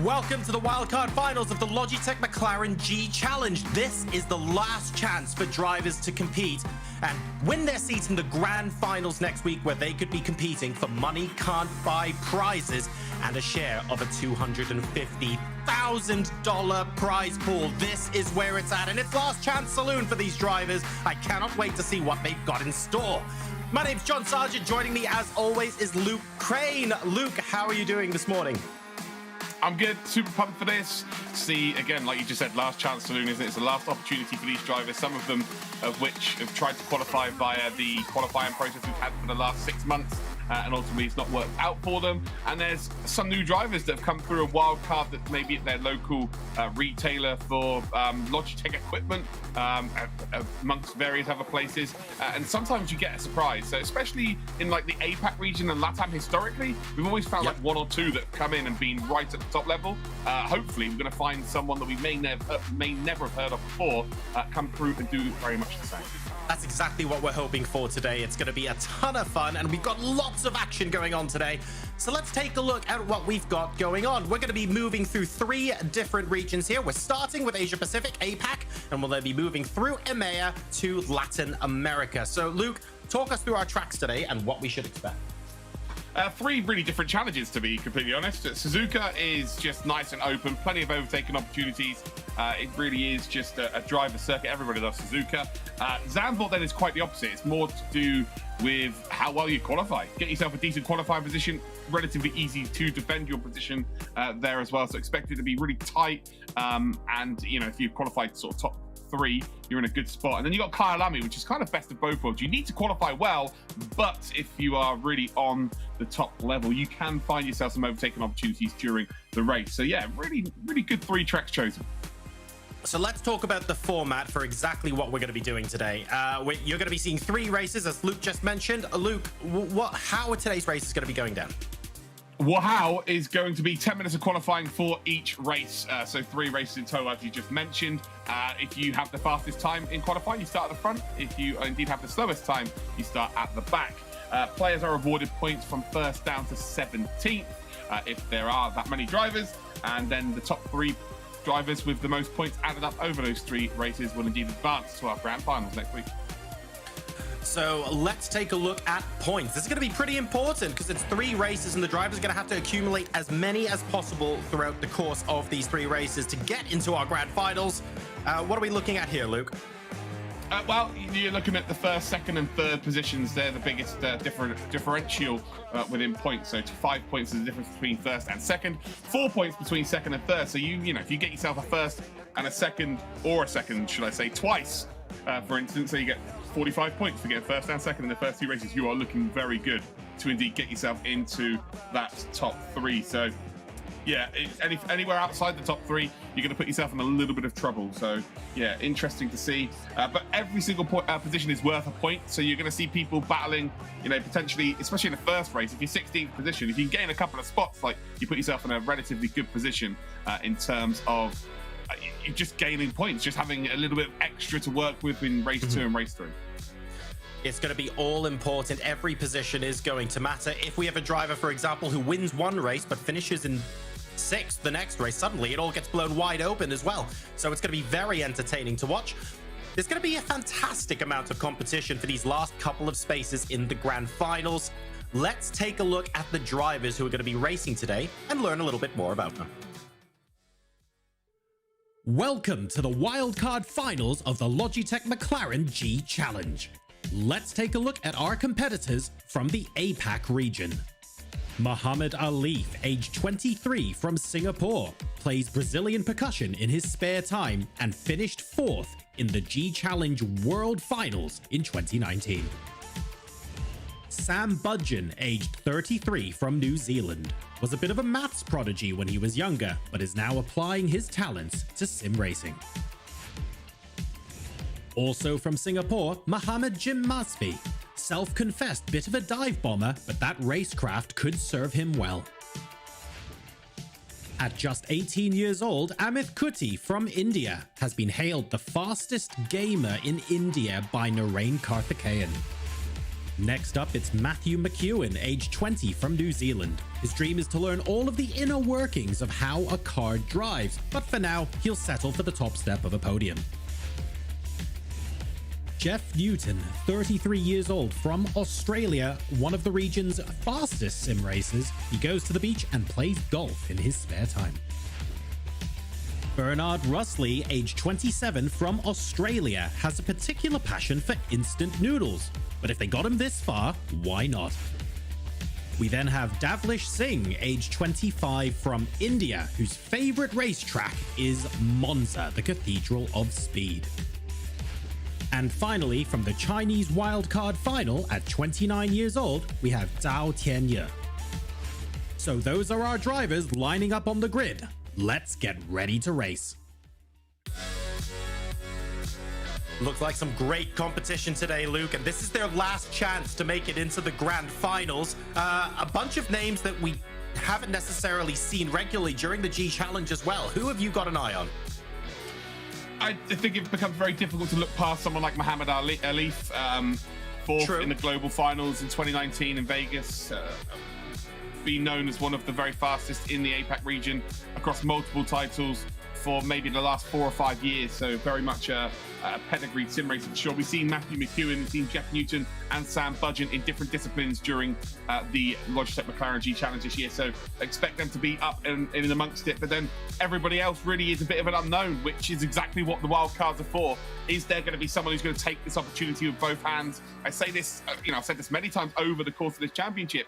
Welcome to the Wildcard Finals of the Logitech McLaren G Challenge. This is the last chance for drivers to compete and win their seats in the Grand Finals next week, where they could be competing for money can't buy prizes and a share of a $250,000 prize pool. This is where it's at, and it's last chance saloon for these drivers. I cannot wait to see what they've got in store. My name's John Sargent. Joining me, as always, is Luke Crane. Luke, how are you doing this morning? I'm good, super pumped for this. See, again, like you just said, last chance saloon, isn't it? It's the last opportunity for these drivers, some of them of which have tried to qualify via the qualifying process we've had for the last 6 months, and ultimately it's not worked out for them. And there's some new drivers that have come through a wild card that maybe at their local retailer for Logitech equipment, amongst various other places. And sometimes you get a surprise. So especially in like the APAC region and LATAM historically, we've always found like one or two that have come in and been right at the top level. Hopefully we're going to find someone that we may never have heard of before come through and do very much the same. That's exactly what we're hoping for today. It's going to be a ton of fun, and we've got lots of action going on today. So let's take a look at what we've got going on. We're going to be moving through 3 different regions here. We're starting with Asia Pacific, APAC, and we'll then be moving through EMEA to Latin America. So Luke, talk us through our tracks today and what we should expect. 3 really different challenges, to be completely honest. Suzuka is just nice and open, plenty of overtaking opportunities. It really is just a driver circuit. Everybody loves Suzuka. Zandvoort then is quite the opposite. It's more to do with how well you qualify. Get yourself a decent qualifying position, relatively easy to defend your position there as well. So expect it to be really tight. And, you know, if you've qualified sort of top 3, you're in a good spot. And then you got Kyalami, which is kind of best of both worlds. You need to qualify well, but if you are really on the top level, you can find yourself some overtaking opportunities during the race. So yeah, really good 3 tracks chosen. So let's talk about the format for exactly what we're going to be doing today. You're going to be seeing 3 races, as Luke just mentioned. Luke, how are today's races going to be going down? Wow is going to be 10 minutes of qualifying for each race. So 3 races in total, as you just mentioned. If you have the fastest time in qualifying, you start at the front. If you indeed have the slowest time, you start at the back. Players are awarded points from 1st down to 17th if there are that many drivers. And then the top 3 drivers with the most points added up over those 3 races will indeed advance to our grand finals next week. So let's take a look at points. This is going to be pretty important because it's 3 races, and the drivers are going to have to accumulate as many as possible throughout the course of these 3 races to get into our grand finals. What are we looking at here, Luke? Well, you're looking at the 1st, 2nd, and 3rd positions. They're the biggest differential within points. So 5 points is the difference between 1st and 2nd. 4 points between 2nd and 3rd. So you know, if you get yourself a 1st and a 2nd, or a 2nd, should I say, twice, for instance, so you get 45 points for getting 1st and 2nd in the first 2 races. You are looking very good to indeed get yourself into that top 3. So yeah, anywhere outside the top 3, you're going to put yourself in a little bit of trouble. So yeah, interesting to see. But every single position is worth a point. So you're going to see people battling, you know, potentially, especially in the first race. If you're 16th position, if you can gain a couple of spots, like, you put yourself in a relatively good position in terms of you're just gaining points, just having a little bit extra to work with in race 2 and race 3. It's going to be all important. Every position is going to matter. If we have a driver, for example, who wins one race but finishes in 6th the next race, suddenly it all gets blown wide open as well. So it's going to be very entertaining to watch. There's going to be a fantastic amount of competition for these last couple of spaces in the grand finals. Let's take a look at the drivers who are going to be racing today and learn a little bit more about them. Welcome to the wildcard finals of the Logitech McLaren G Challenge. Let's take a look at our competitors from the APAC region. Muhammad Alif, age 23, from Singapore, plays Brazilian percussion in his spare time and finished 4th in the G Challenge World Finals in 2019. Sam Budgeon, aged 33, from New Zealand, was a bit of a maths prodigy when he was younger, but is now applying his talents to sim racing. Also from Singapore, Mohammed Jim Masfi, self-confessed bit of a dive bomber, but that racecraft could serve him well. At just 18 years old, Amit Kuti from India has been hailed the fastest gamer in India by Narain Karthikeyan. Next up, it's Matthew McEwen, age 20, from New Zealand. His dream is to learn all of the inner workings of how a car drives, but for now, he'll settle for the top step of a podium. Jeff Newton, 33 years old, from Australia, one of the region's fastest sim racers. He goes to the beach and plays golf in his spare time. Bernard Russley, age 27, from Australia, has a particular passion for instant noodles. But if they got him this far, why not? We then have Davlish Singh, age 25, from India, whose favorite racetrack is Monza, the Cathedral of Speed. And finally, from the Chinese Wildcard final at 29 years old, we have Zhao Tianye. So those are our drivers lining up on the grid. Let's get ready to race. Looks like some great competition today, Luke, and this is their last chance to make it into the grand finals. A bunch of names that we haven't necessarily seen regularly during the G Challenge as well. Who have you got an eye on? I think it becomes very difficult to look past someone like Muhammad Alif, fourth in the global finals in 2019 in Vegas. Being known as one of the very fastest in the APAC region across multiple titles for maybe the last 4 or 5 years. So very much a pedigreed sim racer for sure. We've seen Matthew McEwen, we've seen Jeff Newton and Sam Budgeon in different disciplines during the Logitech McLaren G Challenge this year. So expect them to be up and amongst it. But then everybody else really is a bit of an unknown, which is exactly what the wild cards are for. Is there going to be someone who's going to take this opportunity with both hands? I say this, I've said this many times over the course of this championship.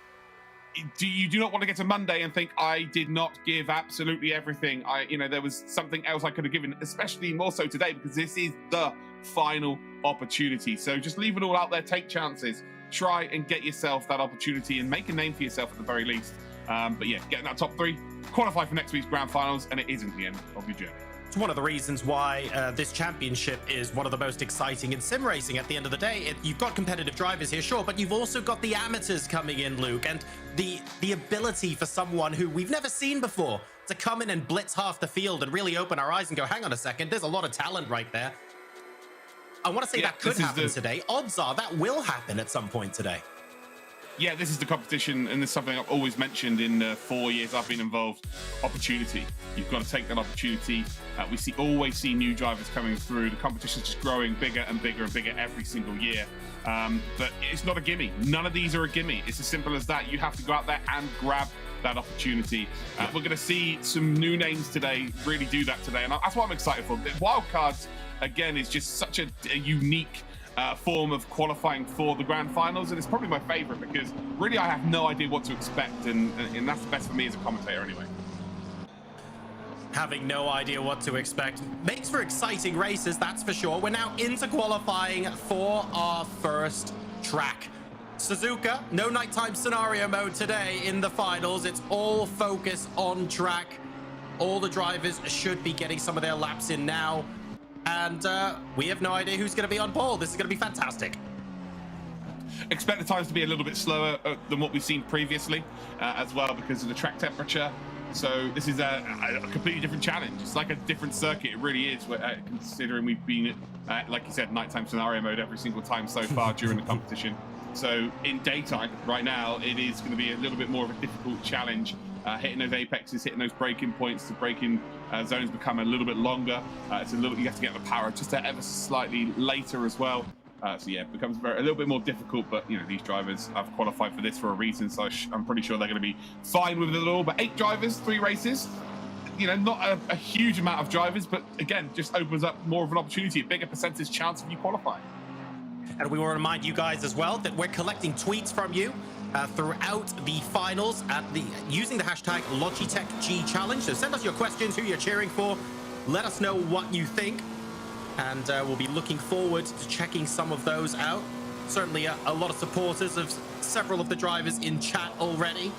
You do not want to get to Monday and think I did not give absolutely everything. There was something else I could have given, especially more so today, because this is the final opportunity. So just leave it all out there, take chances, try and get yourself that opportunity and make a name for yourself at the very least. But yeah, getting that top 3, qualify for next week's grand finals, and it isn't the end of your journey. It's one of the reasons why this championship is one of the most exciting in sim racing. At the end of the day, you've got competitive drivers here, sure, but you've also got the amateurs coming in, Luke, and the ability for someone who we've never seen before to come in and blitz half the field and really open our eyes and go, hang on a second, there's a lot of talent right there. I want to say that could happen today. Odds are that will happen at some point today. Yeah, this is the competition, and this is something I've always mentioned in the 4 years I've been involved. Opportunity. You've got to take that opportunity. We always see new drivers coming through. The competition's just growing bigger and bigger and bigger every single year. But it's not a gimme. None of these are a gimme. It's as simple as that. You have to go out there and grab that opportunity. We're going to see some new names today really do that today, and that's what I'm excited for. Wildcards, again, is just such a unique form of qualifying for the grand finals, and it's probably my favorite because really I have no idea what to expect, and that's the best for me as a commentator anyway. Having no idea what to expect makes for exciting races, that's for sure. We're now into qualifying for our first track. Suzuka, no nighttime scenario mode today in the finals. It's all focus on track. All the drivers should be getting some of their laps in now. And we have no idea who's going to be on pole. This is going to be fantastic. Expect the times to be a little bit slower than what we've seen previously as well because of the track temperature. So this is a completely different challenge. It's like a different circuit. It really is, considering we've been, like you said, nighttime scenario mode every single time so far during the competition. So in daytime right now, it is going to be a little bit more of a difficult challenge. Hitting those apexes, hitting those braking points, the braking zones become a little bit longer. It's you have to get the power just ever slightly later as well. So yeah, it becomes a little bit more difficult, but these drivers have qualified for this for a reason, so I'm pretty sure they're going to be fine with it all. But 8 drivers, 3 races, not a huge amount of drivers, but again, just opens up more of an opportunity, a bigger percentage chance of you qualifying. And we want to remind you guys as well that we're collecting tweets from you throughout the finals using the hashtag Logitech G Challenge. So send us your questions, who you're cheering for. Let us know what you think. And we'll be looking forward to checking some of those out. Certainly a lot of supporters of several of the drivers in chat already.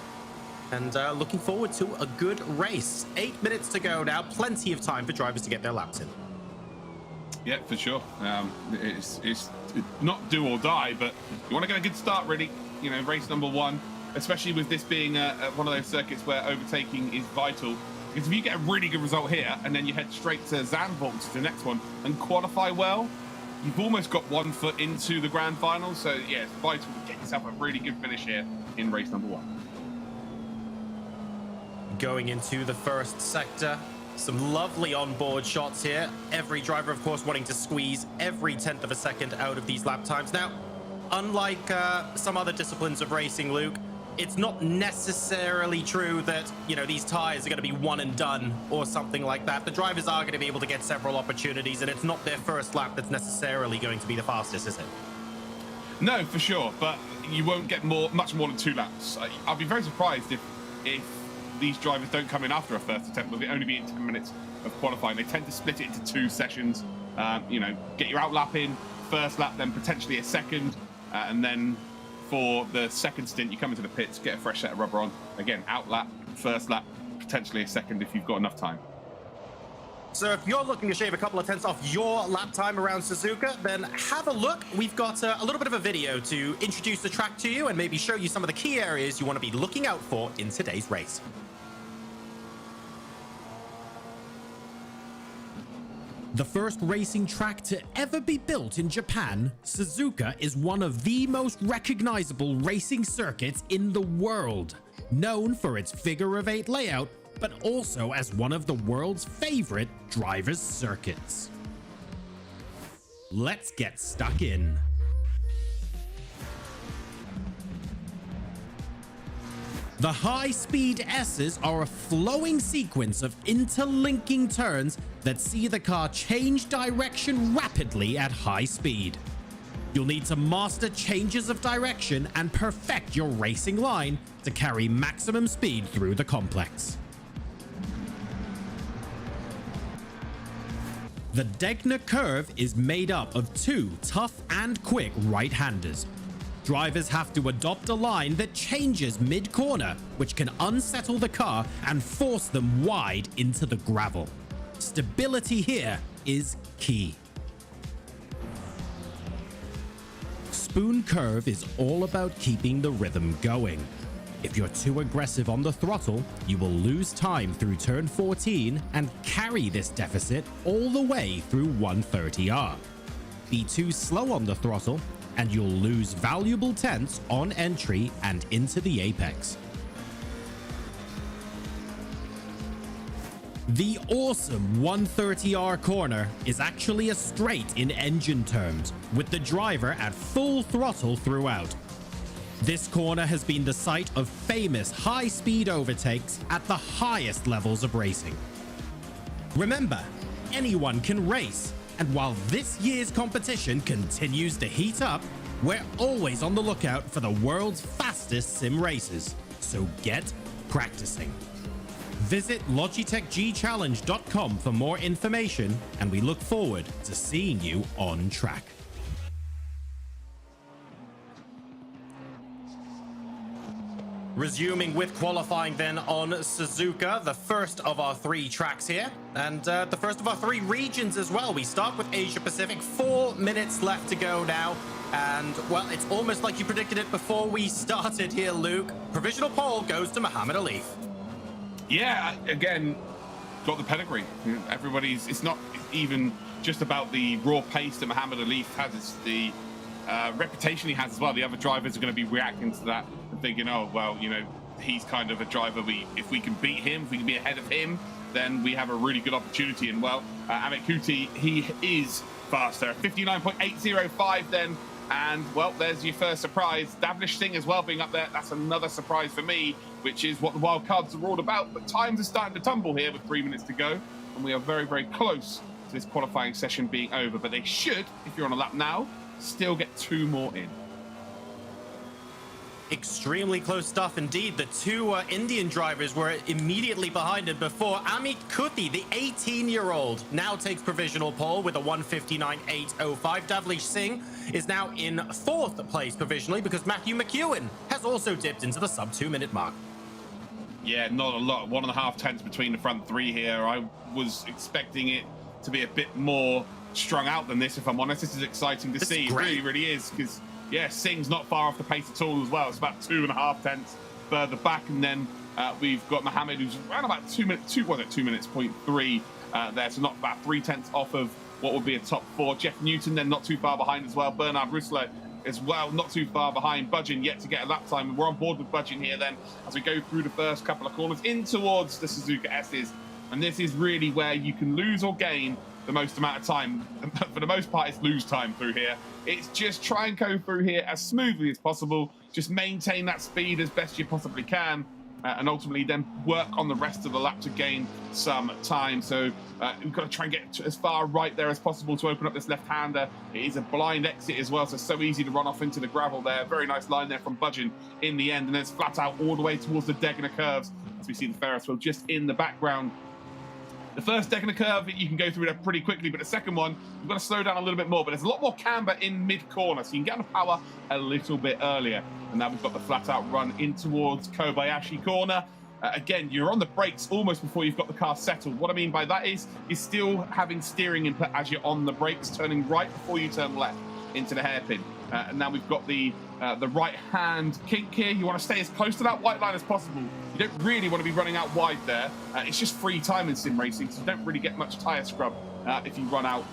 And looking forward to a good race. 8 minutes to go now. Plenty of time for drivers to get their laps in. Yeah, for sure. It's not do or die, but you want to get a good start, really. Race number 1, especially with this being one of those circuits where overtaking is vital. Because if you get a really good result here and then you head straight to Zandvoort, which is the next one, and qualify well, you've almost got 1 foot into the grand final. So yeah, it's vital to get yourself a really good finish here in race number 1. Going into the first sector, some lovely onboard shots here. Every driver, of course, wanting to squeeze every 10th of a second out of these lap times. Now, unlike some other disciplines of racing, Luke, it's not necessarily true that, you know, these tires are going to be one and done or something like that. The drivers are going to be able to get several opportunities, and it's not their first lap that's necessarily going to be the fastest, is it? No, for sure, but you won't get much more than 2 laps. I'll be very surprised if these drivers don't come in after a first attempt. They'll only be in 10 minutes of qualifying. They tend to split it into 2 sessions. You know, get your outlap in, first lap, then potentially a second, and then for the second stint, you come into the pits, get a fresh set of rubber on. Again, outlap, first lap, potentially a second if you've got enough time. So if you're looking to shave a couple of tenths off your lap time around Suzuka, then have a look. We've got a little bit of a video to introduce the track to you and maybe show you some of the key areas you want to be looking out for in today's race. The first racing track to ever be built in Japan, Suzuka is one of the most recognizable racing circuits in the world, known for its figure-of-8 layout, but also as one of the world's favorite drivers' circuits. Let's get stuck in. The high-speed S's are a flowing sequence of interlinking turns that see the car change direction rapidly at high speed. You'll need to master changes of direction and perfect your racing line to carry maximum speed through the complex. The Degner curve is made up of 2 tough and quick right-handers. Drivers have to adopt a line that changes mid-corner, which can unsettle the car and force them wide into the gravel. Stability here is key. Spoon curve is all about keeping the rhythm going. If you're too aggressive on the throttle, you will lose time through turn 14 and carry this deficit all the way through 130R. Be too slow on the throttle, and you'll lose valuable tenths on entry and into the apex. The awesome 130R corner is actually a straight in engine terms, with the driver at full throttle throughout. This corner has been the site of famous high-speed overtakes at the highest levels of racing. Remember, anyone can race, and while this year's competition continues to heat up, we're always on the lookout for the world's fastest sim races, so get practicing. Visit LogitechGChallenge.com for more information, and we look forward to seeing you on track. Resuming with qualifying then on Suzuka, the first of our 3 tracks here, and the first of our 3 regions as well. We start with Asia Pacific, 4 minutes left to go now, and well, it's almost like you predicted it before we started here, Luke. Provisional pole goes to Mohammed Alif. Yeah, again, got the pedigree. Everybody's, it's not even just about the raw pace that Mohammed Alif has, it's the reputation he has as well. The other drivers are going to be reacting to that and thinking, oh, well, you know, he's kind of a driver. If we can beat him, if we can be ahead of him, then we have a really good opportunity. And well, Amit Kuti, he is faster. 59.805 then. And well, there's your first surprise. Davlish Singh as well being up there. That's another surprise for me, which is what the wildcards are all about. But times are starting to tumble here with 3 minutes to go. And we are very, very close to this qualifying session being over. But they should, if you're on a lap now, still get 2 more in. Extremely close stuff indeed. The 2 Indian drivers were immediately behind him before. Amit Kuti, the 18-year-old, now takes provisional pole with a 1:59.805. Davlish Singh is now in 4th place provisionally because Matthew McEwen has also dipped into the sub-2-minute mark. Yeah, not a lot. 1.5 tenths between the front 3 here. I was expecting it to be a bit more strung out than this, if I'm honest. This is exciting to see. It really, really is, because yeah, Singh's not far off the pace at all as well. It's about 2.5 tenths further back, and then we've got Mohammed, who's around about 2 minutes, 2.3 there, so not about 3 tenths off of what would be a top 4. Jeff Newton then not too far behind as well. Bernard Russell as well, not too far behind. Budgeon yet to get a lap time. We're on board with Budgeon here then as we go through the first couple of corners in towards the Suzuka S's. And this is really where you can lose or gain the most amount of time. For the most part, it's lose time through here. It's just try and go through here as smoothly as possible. Just maintain that speed as best you possibly can. And ultimately then work on the rest of the lap to gain some time. So we've got to try and get as far right there as possible to open up this left-hander. It is a blind exit as well, so easy to run off into the gravel there. Very nice line there from Budgeon in the end, and then it's flat out all the way towards the Degner curves as we see the Ferris wheel just in the background. The first Degner curve, you can go through that pretty quickly, but the second one, you've got to slow down a little bit more, but there's a lot more camber in mid-corner, so you can get on the power a little bit earlier. And now we've got the flat-out run in towards Kobayashi corner. Again, you're on the brakes almost before you've got the car settled. What I mean by that is you're still having steering input as you're on the brakes, turning right before you turn left into the hairpin. And now we've got the right-hand kink here. You want to stay as close to that white line as possible. You don't really want to be running out wide there. It's just free time in sim racing, so you don't really get much tyre scrub if you run out,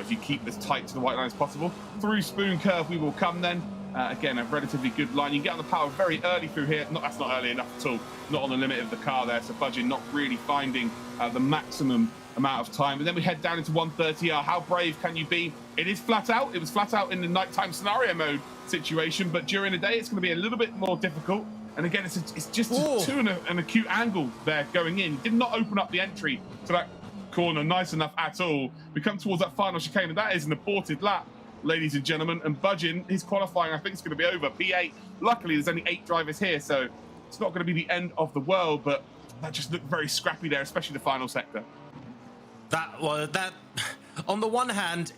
if you keep as tight to the white line as possible. Through Spoon Curve we will come then. Again, a relatively good line. You can get on the power very early through here. That's not early enough at all. Not on the limit of the car there, so Budgeon not really finding the maximum amount of time. And then we head down into 130R. How brave can you be? It is flat out. It was flat out in the nighttime scenario mode situation, but during the day, it's going to be a little bit more difficult. And again, it's just an acute angle there going in. Did not open up the entry to that corner nice enough at all. We come towards that final chicane, and that is an aborted lap, ladies and gentlemen. And Budgeon, his qualifying, I think, is going to be over. P8. Luckily, there's only 8 drivers here, so it's not going to be the end of the world, but that just looked very scrappy there, especially the final sector. That on the one hand,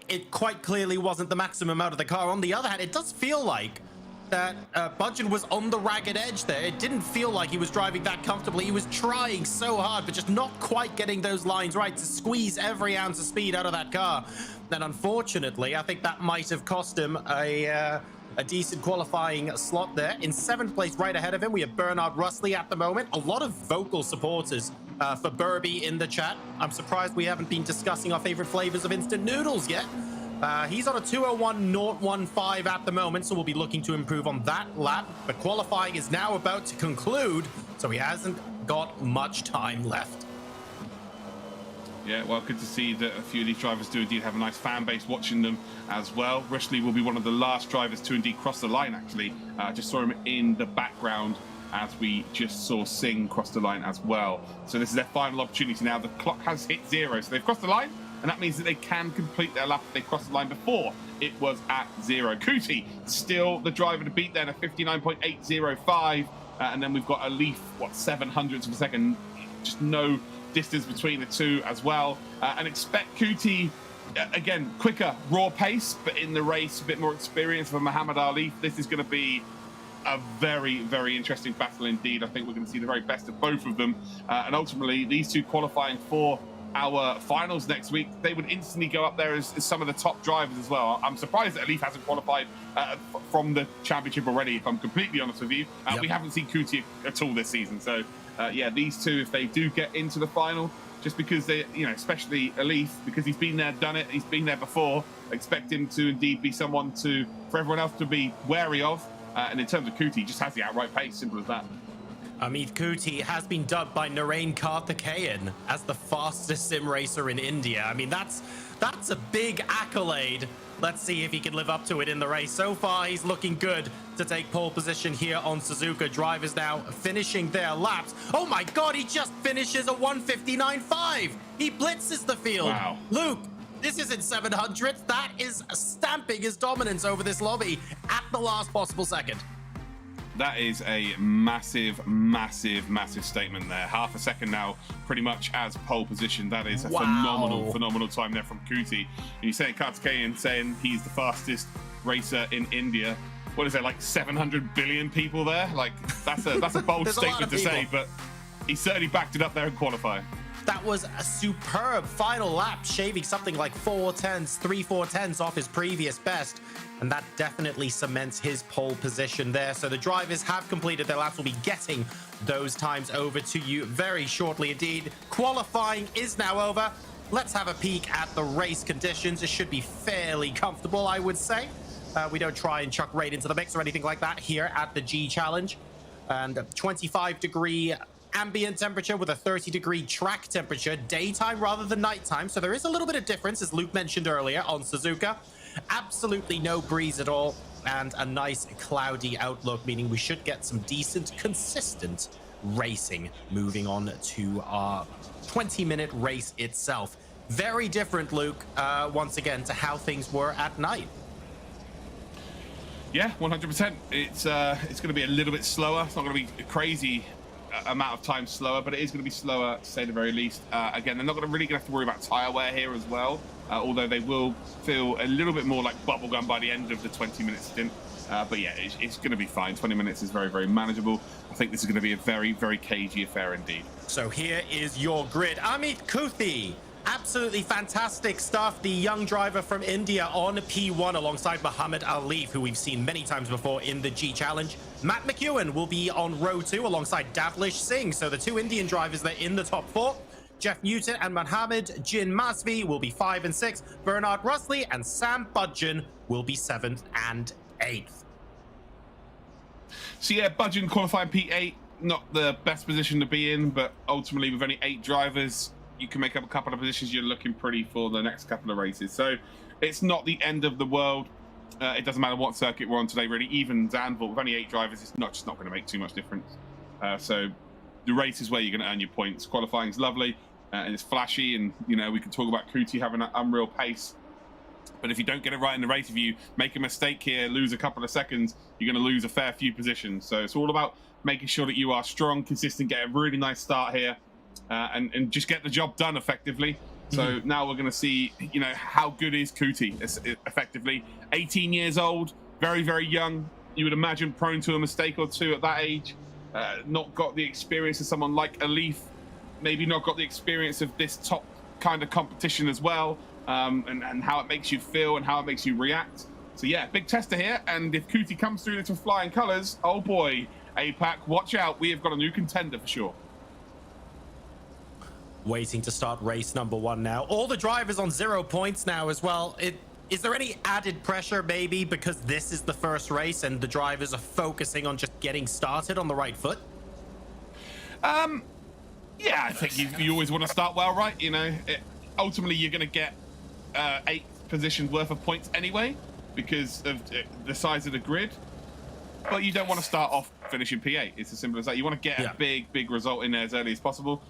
it quite clearly wasn't the maximum out of the car. On the other hand, it does feel like that Budgeon was on the ragged edge there. It didn't feel like he was driving that comfortably. He was trying so hard, but just not quite getting those lines right to squeeze every ounce of speed out of that car. And unfortunately, I think that might have cost him a decent qualifying slot there. In 7th place, right ahead of him, we have Bernard Russell at the moment. A lot of vocal supporters for Burby in the chat. I'm surprised we haven't been discussing our favorite flavors of instant noodles yet. He's on a 2:01.015 at the moment, so we'll be looking to improve on that lap. But qualifying is now about to conclude, so he hasn't got much time left. Yeah, well, good to see that a few of these drivers do indeed have a nice fan base watching them as well. Rushley will be one of the last drivers to indeed cross the line, actually. Just saw him in the background as we just saw Singh cross the line as well. So this is their final opportunity now. The clock has hit 0, so they've crossed the line, and that means that they can complete their lap if they cross the line before it was at 0. Kuti, still the driver to beat then, a 59.805. And then we've got a Leaf, 700ths of a second. Just no distance between the two as well. And expect Kuti, again, quicker, raw pace, but in the race, a bit more experience for Muhammad Ali. This is going to be a very, very interesting battle indeed. I think we're going to see the very best of both of them. And ultimately, these two qualifying for our finals next week, they would instantly go up there as some of the top drivers as well. I'm surprised that Elif hasn't qualified from the championship already, if I'm completely honest with you. Yep. We haven't seen Kuti at all this season. So, yeah, these two, if they do get into the final, just because they, especially Elif, because he's been there, done it, he's been there before, expect him to indeed be someone for everyone else to be wary of. And in terms of Kuti, he just has the outright pace, simple as that. Amit Kuti has been dubbed by Narain Karthikeyan as the fastest sim racer in India. I mean, that's a big accolade. Let's see if he can live up to it in the race. So far, he's looking good to take pole position here on Suzuka. Drivers now finishing their laps. Oh my God, he just finishes a 159.5. He blitzes the field. Wow. Luke, this isn't 700th. That is stamping his dominance over this lobby at the last possible second. That is a massive, massive, massive statement there. Half a second now, pretty much as pole position. That is a phenomenal time there from Kuti. And you say Karthikeyan saying he's the fastest racer in India. What is there, like 700 billion people there? Like, that's a bold statement to say, but he certainly backed it up there in qualifying. That was a superb final lap, shaving something like 3/4 off his previous best. And that definitely cements his pole position there. So the drivers have completed their laps. We'll be getting those times over to you very shortly indeed. Qualifying is now over. let's have a peek at the race conditions. It should be fairly comfortable, I would say. We don't try and chuck right into the mix or anything like that here at the G Challenge. And 25-degree ambient temperature with a 30-degree track temperature, daytime rather than nighttime. So there is a little bit of difference, as Luke mentioned earlier, on Suzuka. Absolutely no breeze at all, and a nice cloudy outlook, meaning we should get some decent, consistent racing moving on to our 20-minute race itself. Very different, Luke, once again, to how things were at night. Yeah, 100%. It's going to be a little bit slower. It's not going to be a crazy amount of time slower, but it is going to be slower, to say the very least. Again, they're not going to really have to worry about tyre wear here as well, although they will feel a little bit more like bubblegum by the end of the 20-minute stint. But yeah, it's going to be fine. 20 minutes is very, very manageable. I think this is going to be a very, very cagey affair indeed. So here is your grid. Amit Kuthi. Absolutely fantastic stuff. The young driver from India on P1 alongside Muhammad Alif, who we've seen many times before in the G Challenge. Matt McEwen will be on row 2 alongside Davlish Singh. So the two Indian drivers that are in the top 4. Jeff Newton and Mohammed Jin Masvi will be 5 and 6. Bernard Russley and Sam Budgeon will be 7th and 8th. So yeah, Budgeon qualifying P8, not the best position to be in, but ultimately with only 8 drivers, you can make up a couple of positions. You're looking pretty for the next couple of races. So it's not the end of the world. It doesn't matter what circuit we're on today, really. Even Zandvoort, with only 8 drivers, it's just not going to make too much difference. So the race is where you're going to earn your points. Qualifying is lovely and it's flashy. And, you know, we can talk about Kuti having an unreal pace. But if you don't get it right in the race, if you make a mistake here, lose a couple of seconds, you're going to lose a fair few positions. So it's all about making sure that you are strong, consistent, get a really nice start here. And just get the job done effectively. So now we're going to see, you know, how good is Kuti effectively. 18 years old, very, very young. You would imagine prone to a mistake or two at that age. Not got the experience of someone like Alif. Maybe not got the experience of this top kind of competition as well. And how it makes you feel and how it makes you react. So yeah, big tester here. And if Kuti comes through this with flying colours, oh boy, APAC, watch out. We have got a new contender for sure. Waiting to start race number 1 now. All the drivers on 0 points now as well. Is there any added pressure maybe because this is the first race and the drivers are focusing on just getting started on the right foot? Yeah, I think you always want to start well, right? You know, ultimately you're going to get 8 positions worth of points anyway because of the size of the grid. But you don't want to start off finishing P8. It's as simple as that. You want to get a big result in there as early as possible.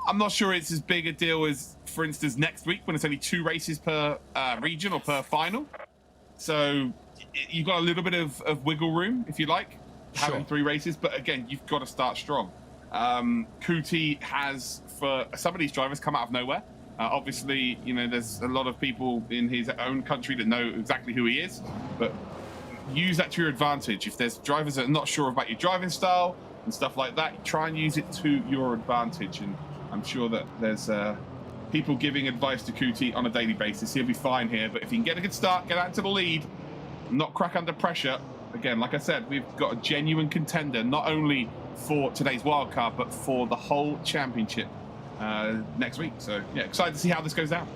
I'm not sure it's as big a deal as, for instance, next week when it's only 2 races per region or per final. So you've got a little bit of wiggle room, if you like, having 3 races. But again, you've got to start strong. Kuti has, for some of these drivers, come out of nowhere. Obviously, you know, there's a lot of people in his own country that know exactly who he is. But use that to your advantage. If there's drivers that are not sure about your driving style and stuff like that, try and use it to your advantage. And I'm sure that there's people giving advice to Kuti on a daily basis. He'll be fine here, but if he can get a good start, get out into the lead, not crack under pressure. Again, like I said, we've got a genuine contender, not only for today's wildcard, but for the whole championship next week. So yeah, excited to see how this goes down.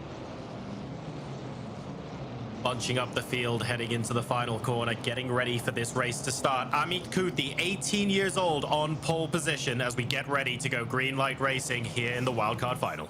Bunching up the field, heading into the final corner, getting ready for this race to start. Amit Kuthi, 18 years old, on pole position as we get ready to go green light racing here in the wildcard final.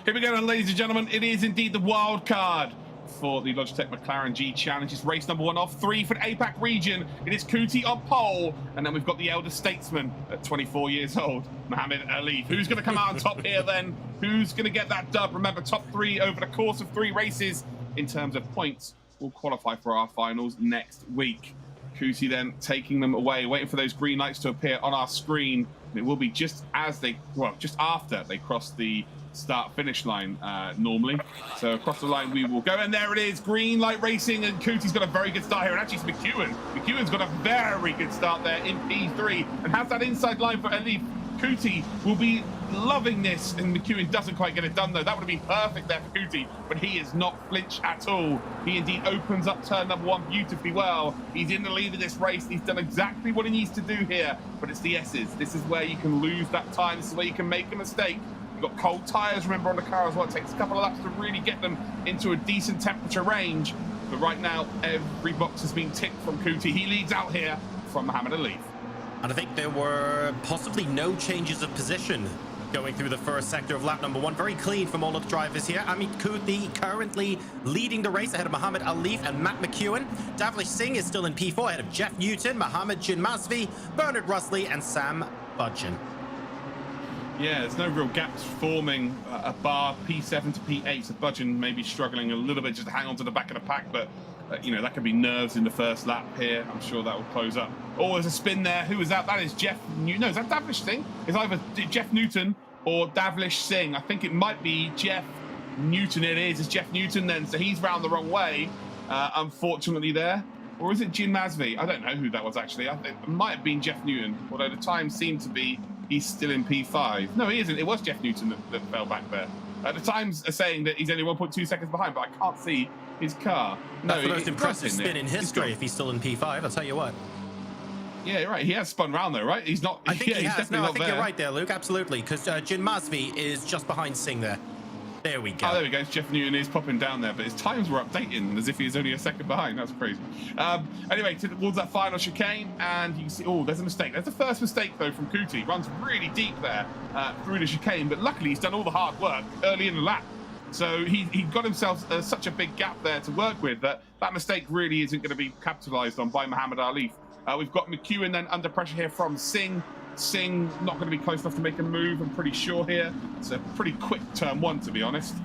Here we go, and ladies and gentlemen, it is indeed the wildcard for the Logitech McLaren G Challenge. It's race number 1 off 3 for the APAC region. It is Kuti on pole, and then we've got the elder statesman at 24 years old, Mohammed Alif. Who's going to come out on top here then? Who's going to get that dub? Remember, top 3 over the course of 3 races in terms of points will qualify for our finals next week. Kuti then taking them away, waiting for those green lights to appear on our screen. And it will be just after they cross the start-finish line normally. So across the line we will go, and there it is, green light racing, and Kuti's got a very good start here, and actually it's McEwen. McEwen's got a very good start there in P3 and has that inside line for Alif. Kuti will be loving this, and McEwen doesn't quite get it done though. That would have been perfect there for Kuti, but he is not flinch at all. He indeed opens up turn number 1 beautifully well. He's in the lead of this race. He's done exactly what he needs to do here, but it's the S's. This is where you can lose that time. This is where you can make a mistake. You've got cold tyres, remember, on the car as well. It takes a couple of laps to really get them into a decent temperature range. But right now, every box has been ticked from Kuti. He leads out here from Mohammed Ali. And I think there were possibly no changes of position going through the first sector of lap number 1. Very clean from all of the drivers here. Amit Kuti currently leading the race ahead of Mohammed Ali and Matt McEwen. Davlish Singh is still in P4 ahead of Jeff Newton, Mohammed Jinmazvi, Bernard Rusley, and Sam Budgeon. Yeah, there's no real gaps forming a bar P7 to P8. So Budgeon may be struggling a little bit just to hang on to the back of the pack, but you know, that could be nerves in the first lap here. I'm sure that will close up. Oh, there's a spin there. Who is that? That is Jeff Newton. No, is that Davlish Singh? It's either Jeff Newton or Davlish Singh. I think it might be Jeff Newton. It is. It's Jeff Newton then. So he's round the wrong way, unfortunately there. Or is it Jinmazvi? I don't know who that was actually. I think it might have been Jeff Newton, although the time seemed to be he's still in P5. No, he isn't. It was Jeff Newton that fell back there. The times are saying that he's only 1.2 seconds behind, but I can't see his car. No, that's the most impressive spin in history if he's still in P5, I'll tell you what. Yeah, you're right. He has spun round though, right? He's not. I think he has. No, I think there. You're right there, Luke. Absolutely, because Jinmazvi is just behind Singh there. There we go. Oh, there we go. Jeff Newton is popping down there, but his times were updating as if he was only a second behind. That's crazy. Anyway, towards that final chicane, and you can see, oh, there's a mistake. There's the first mistake, though, from Kuti. Runs really deep there through the chicane, but luckily he's done all the hard work early in the lap. So he got himself such a big gap there to work with that mistake really isn't going to be capitalised on by Mohammed Ali. We've got McEwen then under pressure here from Singh. Singh not going to be close enough to make a move, I'm pretty sure here. It's a pretty quick turn 1, to be honest.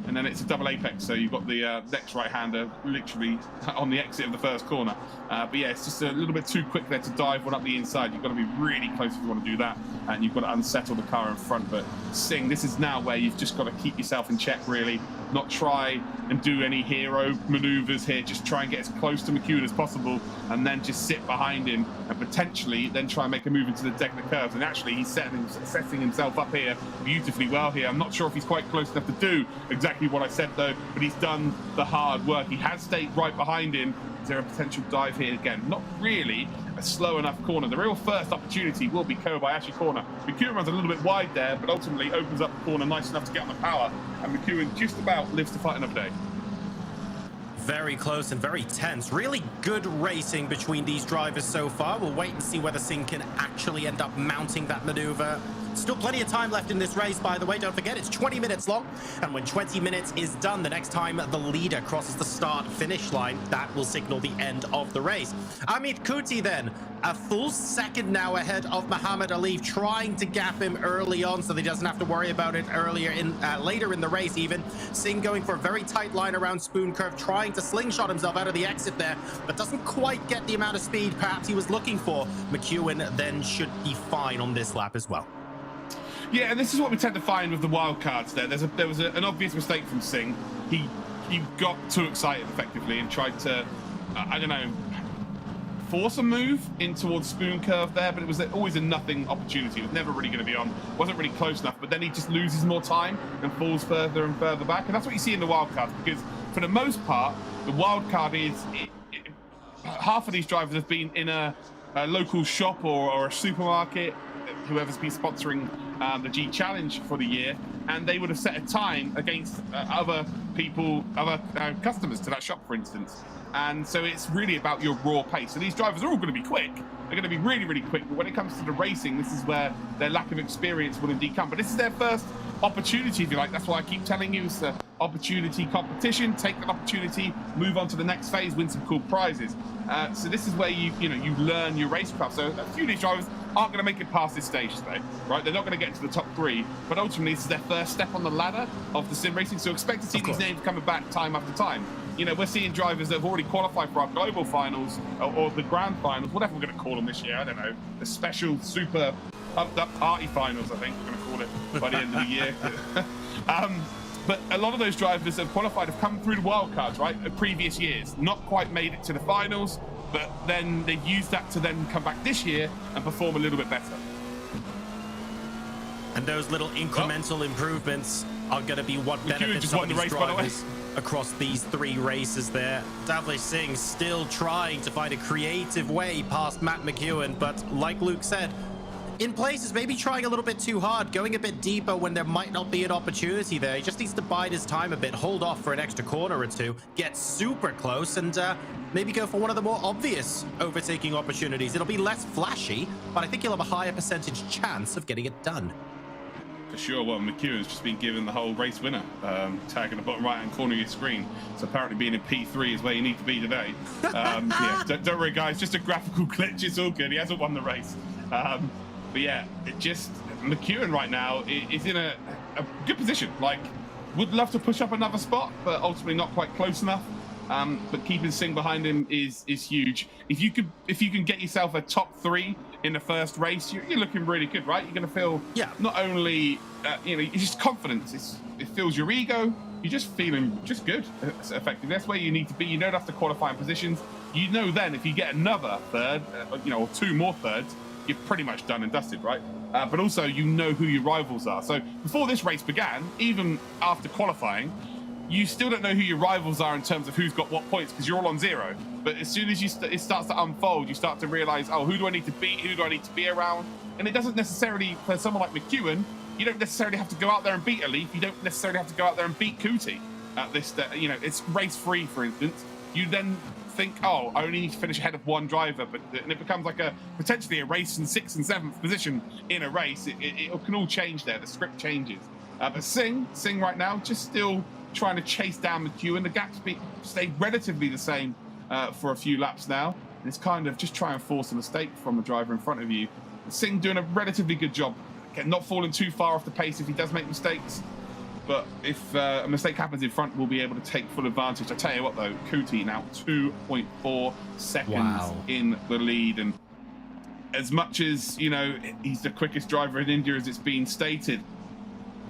And then it's a double apex, so you've got the next right-hander literally on the exit of the first corner. But yeah, it's just a little bit too quick there to dive one up the inside. You've got to be really close if you want to do that, and you've got to unsettle the car in front. But Singh, this is now where you've just got to keep yourself in check, really. Not try and do any hero maneuvers here. Just try and get as close to McEwen as possible, and then just sit behind him and potentially then try and make a move into the deck of the curves. And actually, he's setting himself up here beautifully well here. I'm not sure if he's quite close enough to do exactly what I said, though, but he's done the hard work. He has stayed right behind him. Is there a potential dive here again? Not really a slow enough corner. The real first opportunity will be Kobayashi corner. McEwen runs a little bit wide there, but ultimately opens up the corner nice enough to get on the power, and McEwen just about lives to fight another day. Very close and very tense. Really good racing between these drivers so far. We'll wait and see whether Singh can actually end up mounting that maneuver. Still plenty of time left in this race, by the way. Don't forget, it's 20 minutes long. And when 20 minutes is done, the next time the leader crosses the start-finish line, that will signal the end of the race. Amit Kuti then, a full second now ahead of Mohammed Ali, trying to gap him early on so that he doesn't have to worry about it later in the race even. Singh going for a very tight line around Spoon Curve, trying to slingshot himself out of the exit there, but doesn't quite get the amount of speed perhaps he was looking for. McEwen then should be fine on this lap as well. Yeah, and this is what we tend to find with the wild cards there. There was an obvious mistake from Singh. He got too excited effectively and tried to, I don't know, force a move in towards Spoon Curve there, but it was always a nothing opportunity. It was never really going to be on. Wasn't really close enough, but then he just loses more time and falls further and further back. And that's what you see in the wild cards, because for the most part, the wild card is half of these drivers have been in a local shop or a supermarket, whoever's been sponsoring the G Challenge for the year, and they would have set a time against other people, other customers to that shop, for instance. And so it's really about your raw pace. So these drivers are all going to be quick. They're going to be really, really quick. But when it comes to the racing, this is where their lack of experience will indeed come. But this is their first opportunity, if you like. That's why I keep telling you it's an opportunity competition. Take that opportunity, move on to the next phase, win some cool prizes. So this is where you learn your racecraft. So a few of these drivers aren't going to make it past this stage today, right? They're not going to get into the top 3, but ultimately this is their first step on the ladder of the sim racing. So expect to see these names coming back time after time. You know, we're seeing drivers that have already qualified for our global finals or the grand finals, whatever we're going to call them this year. I don't know, the special super pumped up party finals, I think we're going to call it by the end of the year. But a lot of those drivers that have qualified have come through the wildcards, right? The previous years, not quite made it to the finals, but then they've used that to then come back this year and perform a little bit better. And those little incremental improvements are going to be what benefits some of these drivers across these 3 races there. Davlish Singh still trying to find a creative way past Matt McEwen, but like Luke said, in places, maybe trying a little bit too hard, going a bit deeper when there might not be an opportunity there. He just needs to bide his time a bit, hold off for an extra corner or two, get super close, and maybe go for one of the more obvious overtaking opportunities. It'll be less flashy, but I think he'll have a higher percentage chance of getting it done. For sure. Well, McEwen's just been given the whole race winner tag in the bottom right-hand corner of your screen. So apparently being in P3 is where you need to be today. Yeah, don't worry, guys. Just a graphical glitch. It's all good. He hasn't won the race. But yeah, McEwen right now is in a good position. Like, would love to push up another spot, but ultimately not quite close enough. But keeping Singh behind him is huge. If you can get yourself a top 3 in the first race, you're looking really good, right? You're going to feel not only it's just confidence. It fills your ego. You're just feeling just good, effectively. That's where you need to be. You don't have to qualify in positions. You know, then if you get another third, or 2 more thirds, you're pretty much done and dusted, right? But also, you know who your rivals are. So before this race began, even after qualifying, you still don't know who your rivals are in terms of who's got what points, because you're all on 0. But as soon as it starts to unfold, you start to realize, oh, who do I need to beat? Who do I need to be around? And it doesn't necessarily, for someone like McEwen, you don't necessarily have to go out there and beat Alif. You don't necessarily have to go out there and beat Kuti at this, it's race 3, for instance. You then think, oh, I only need to finish ahead of one driver, and it becomes like potentially a race in 6th and 7th position in a race. It can all change there. The script changes. But Singh right now, just still trying to chase down McEwen. The gap's stayed relatively the same for a few laps now. And it's kind of just try and force a mistake from the driver in front of you. Singh doing a relatively good job, again, not falling too far off the pace if he does make mistakes. But if a mistake happens in front, we'll be able to take full advantage. I tell you what, though, Kuti now 2.4 seconds in the lead. And as much as, he's the quickest driver in India as it's been stated,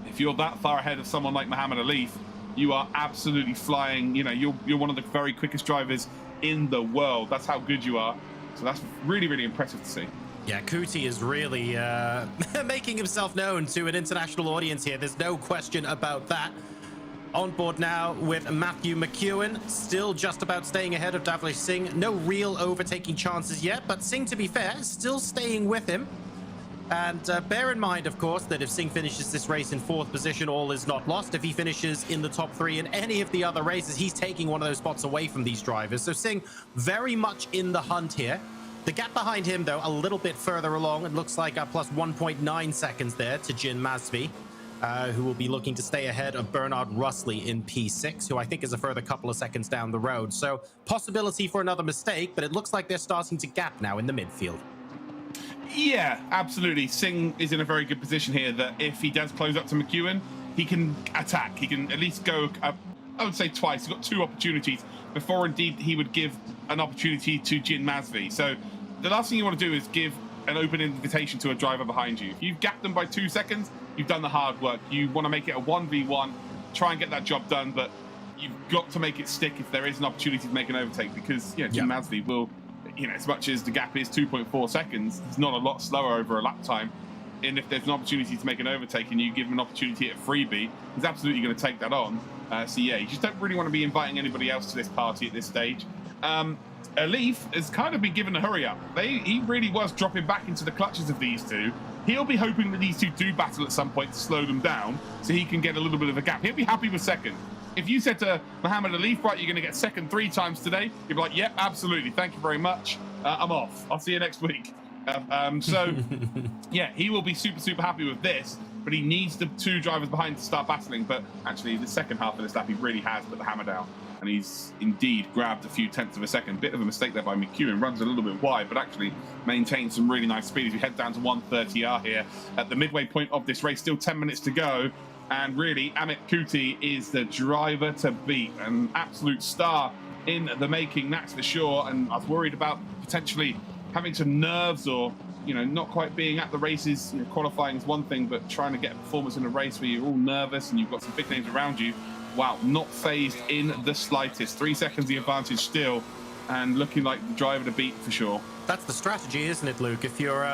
if you're that far ahead of someone like Muhammad Alif, you are absolutely flying. You're one of the very quickest drivers in the world. That's how good you are. So that's really, really impressive to see. Yeah, Kuti is really making himself known to an international audience here. There's no question about that. On board now with Matthew McEwen, still just about staying ahead of Davlesh Singh. No real overtaking chances yet, but Singh, to be fair, still staying with him. And bear in mind, of course, that if Singh finishes this race in 4th position, all is not lost. If he finishes in the top 3 in any of the other races, he's taking one of those spots away from these drivers. So Singh very much in the hunt here. The gap behind him, though, a little bit further along. It looks like plus 1.9 seconds there to Jin Masvi, who will be looking to stay ahead of Bernard Russley in P6, who I think is a further couple of seconds down the road. So possibility for another mistake, but it looks like they're starting to gap now in the midfield. Yeah, absolutely. Singh is in a very good position here that if he does close up to McEwen, he can attack. He can at least go, I would say twice. He's got 2 opportunities before indeed he would give an opportunity to Jin Masvi. So the last thing you want to do is give an open invitation to a driver behind you. If you've gapped them by 2 seconds, you've done the hard work. You want to make it a 1v1, try and get that job done, but you've got to make it stick if there is an opportunity to make an overtake, because Jin Masvi will, as much as the gap is 2.4 seconds, it's not a lot slower over a lap time. And if there's an opportunity to make an overtake and you give him an opportunity at freebie, he's absolutely going to take that on. So yeah, you just don't really want to be inviting anybody else to this party at this stage. Alif has kind of been given a hurry up. He really was dropping back into the clutches of these two. He'll be hoping that these two do battle at some point to slow them down so he can get a little bit of a gap. He'll be happy with second. If you said to Muhammad Alif, right, you're going to get second 3 times today, you'd be like, yep, absolutely. Thank you very much. I'm off. I'll see you next week. So, yeah, he will be super, super happy with this, but he needs the 2 drivers behind to start battling. But actually, the second half of this lap, he really has put the hammer down. And he's indeed grabbed a few tenths of a second. Bit of a mistake there by McEwen. Runs a little bit wide, but actually maintains some really nice speed as we head down to 130R here at the midway point of this race. Still 10 minutes to go. And really, Amit Kuti is the driver to beat. An absolute star in the making, that's for sure. And I was worried about potentially having some nerves or, not quite being at the races. Qualifying is one thing, but trying to get a performance in a race where you're all nervous and you've got some big names around you. Wow, not phased in the slightest. 3 seconds the advantage still, and looking like the driver to beat for sure. That's the strategy, isn't it, Luke? If your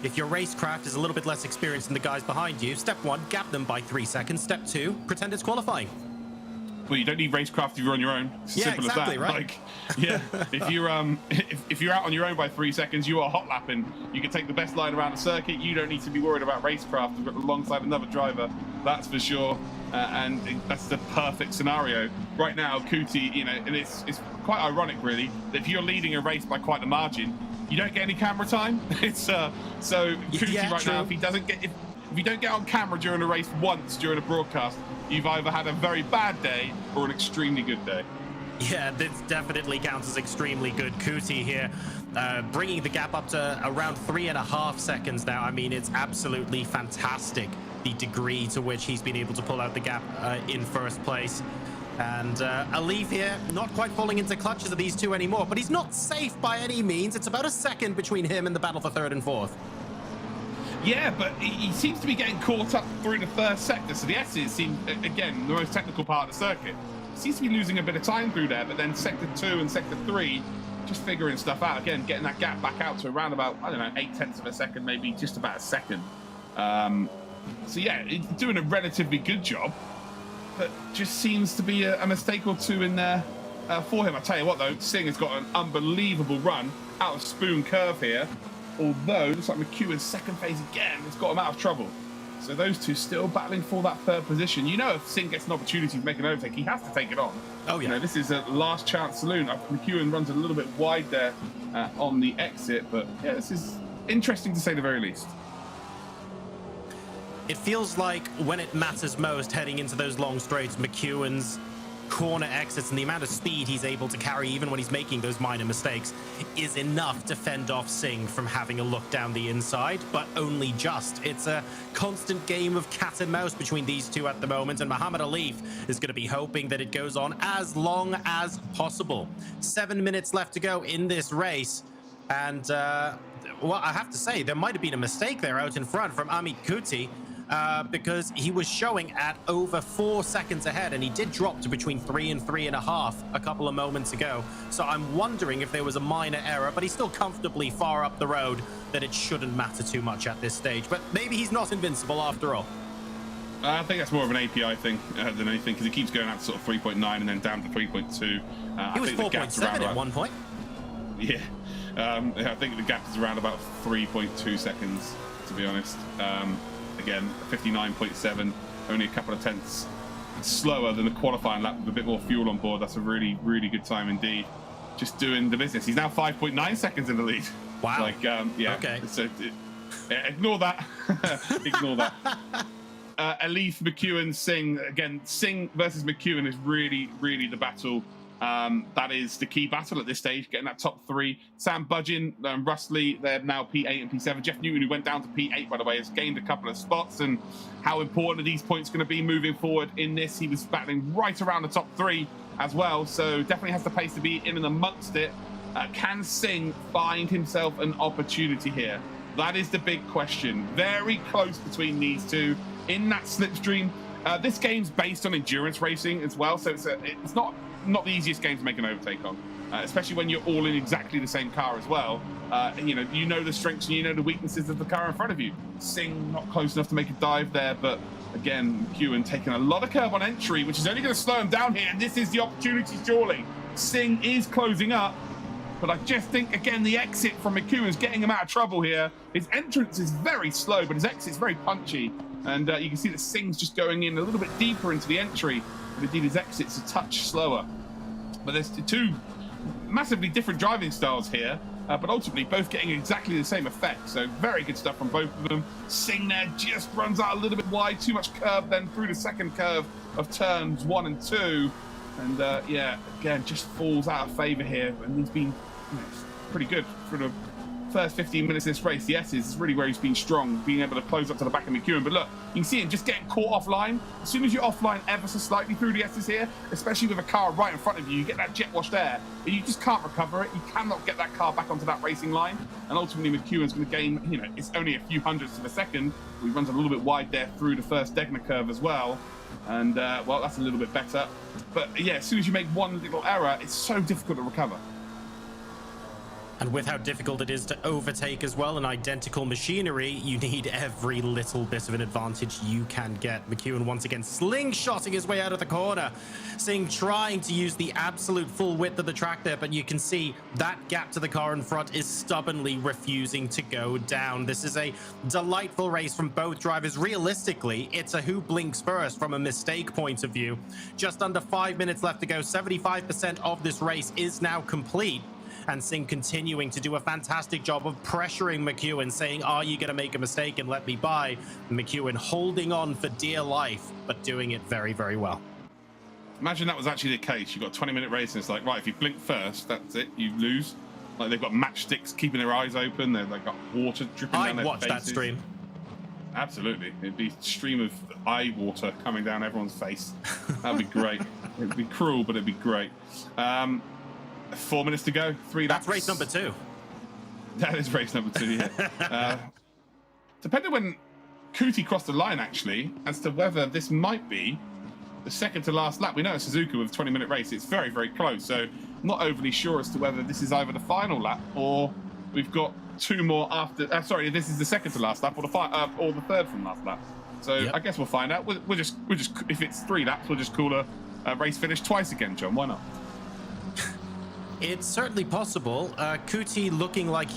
racecraft is a little bit less experienced than the guys behind you, step 1, gap them by 3 seconds. Step 2, pretend it's qualifying. Well, you don't need racecraft if you're on your own. It's as simple exactly, as that. right. Like, yeah, if you're if you're out on your own by 3 seconds, you are hot lapping. You can take the best line around the circuit. You don't need to be worried about racecraft alongside another driver. That's for sure. And that's the perfect scenario right now. Kuti, you know, and it's quite ironic, really, that if you're leading a race by quite a margin, you don't get any camera time. It's so Kuti right now. If he doesn't get if you don't get on camera during a race once during a broadcast, you've either had a very bad day or an extremely good day. Yeah, this definitely counts as extremely good. Kuti here, bringing the gap up to around 3.5 seconds now. I mean, it's absolutely fantastic, the degree to which he's been able to pull out the gap in first place. And Alif here, not quite falling into clutches of these two anymore, but he's not safe by any means. It's about a second between him and the battle for third and fourth. Yeah, but he seems to be getting caught up through the first sector. So the S's seem, again, the most technical part of the circuit. Seems to be losing a bit of time through there, but then sector 2 and sector 3, just figuring stuff out. Again, getting that gap back out to around about, I don't know, 0.8 of a second, maybe just about a second. So yeah, he's doing a relatively good job, but just seems to be a mistake or two in there for him. I tell you what, though, Singh has got an unbelievable run out of Spoon Curve here. Although, looks like McEwen's second phase again has got him out of trouble. So those two still battling for that third position. You know, if Singh gets an opportunity to make an overtake, he has to take it on. Oh, yeah. You know, this is a last chance saloon. McEwen runs a little bit wide there on the exit. But yeah, this is interesting to say the very least. It feels like when it matters most heading into those long straights, McEwen's corner exits and the amount of speed he's able to carry even when he's making those minor mistakes is enough to fend off Singh from having a look down the inside, but only just. It's a constant game of cat and mouse between these two at the moment, and Muhammad Alif is going to be hoping that it goes on as long as possible. 7 minutes left to go in this race, and well, I have to say there might have been a mistake there out in front from Amit Kuti, because he was showing at over 4 seconds ahead, and he did drop to between 3 and 3.5 a couple of moments ago. So I'm wondering if there was a minor error, but he's still comfortably far up the road that it shouldn't matter too much at this stage. But maybe he's not invincible after all. I think that's more of an API thing than anything, because he keeps going out to sort of 3.9 and then down to 3.2. He was 4.7 at one point. Yeah. I think the gap is around about 3.2 seconds, to be honest. Again, 59.7, only a couple of tenths slower than the qualifying lap with a bit more fuel on board. That's a really, really good time indeed. Just doing the business. He's now 5.9 seconds in the lead. Wow. Like, yeah. Okay. So, ignore that. Ignore that. Alif, McEwen, Singh. Again, Singh versus McEwen is really, really the battle. That is the key battle at this stage, getting that top 3. Sam Budgeon and Russ Lee, they're now P8 and P7. Jeff Newton, who went down to P8, by the way, has gained a couple of spots. And how important are these points going to be moving forward in this? He was battling right around the top 3 as well, so definitely has the pace to be in and amongst it. Can Singh find himself an opportunity here? That is the big question. Very close between these two in that slipstream. This game's based on endurance racing as well, so it's not the easiest game to make an overtake on, especially when you're all in exactly the same car as well. You know the strengths and you know the weaknesses of the car in front of you. Singh not close enough to make a dive there, but again, McEwen taking a lot of curb on entry, which is only going to slow him down here, and this is the opportunity surely. Singh is closing up, but I just think, again, the exit from McEwen is getting him out of trouble here. His entrance is very slow, but his exit's very punchy, and you can see that Singh's just going in a little bit deeper into the entry. But indeed, his exit's a touch slower. But there's two massively different driving styles here, but ultimately both getting exactly the same effect. So very good stuff from both of them. Singh there just runs out a little bit wide, too much curve then through the second curve of turns 1 and 2. And yeah, again, just falls out of favour here. And he's been pretty good for the first 15 minutes of this race. The S's is really where he's been strong, being able to close up to the back of McEwen. But look, you can see him just getting caught offline. As soon as you're offline ever so slightly through the S's here, especially with a car right in front of you, you get that jet washed air, and you just can't recover it. You cannot get that car back onto that racing line. And ultimately, McEwen's going to gain, it's only a few hundredths of a second. He runs a little bit wide there through the first Degner curve as well. And, well, that's a little bit better. But, yeah, as soon as you make one little error, it's so difficult to recover. And with how difficult it is to overtake as well in identical machinery, you need every little bit of an advantage you can get. McEwen once again slingshotting his way out of the corner. Singh trying to use the absolute full width of the track there, but you can see that gap to the car in front is stubbornly refusing to go down. This is a delightful race from both drivers. Realistically, it's a who blinks first from a mistake point of view. Just under 5 minutes left to go. 75% of this race is now complete. And Singh continuing to do a fantastic job of pressuring McEwen, saying, are you going to make a mistake and let me by? McEwen holding on for dear life, but doing it very, very well. Imagine that was actually the case. You've got a 20-minute race and it's like, right, if you blink first, that's it, you lose. Like, they've got matchsticks keeping their eyes open. They've got water dripping down their faces. I'd watch that stream. Absolutely. It'd be a stream of eye water coming down everyone's face. That'd be great. It'd be cruel, but it'd be great. 4 minutes to go, 3 laps. That's race number 2. That is race number 2, yeah. Depending when Kuti crossed the line, actually, as to whether this might be the second to last lap. We know it's Suzuka with a 20-minute race. It's very, very close. So I'm not overly sure as to whether this is either the final lap or we've got 2 more after. Sorry, this is the second to last lap or the third from last lap. So yep. I guess we'll find out. We'll just if it's 3 laps, we'll just call a race finish twice again, John. Why not? It's certainly possible. Kuti looking like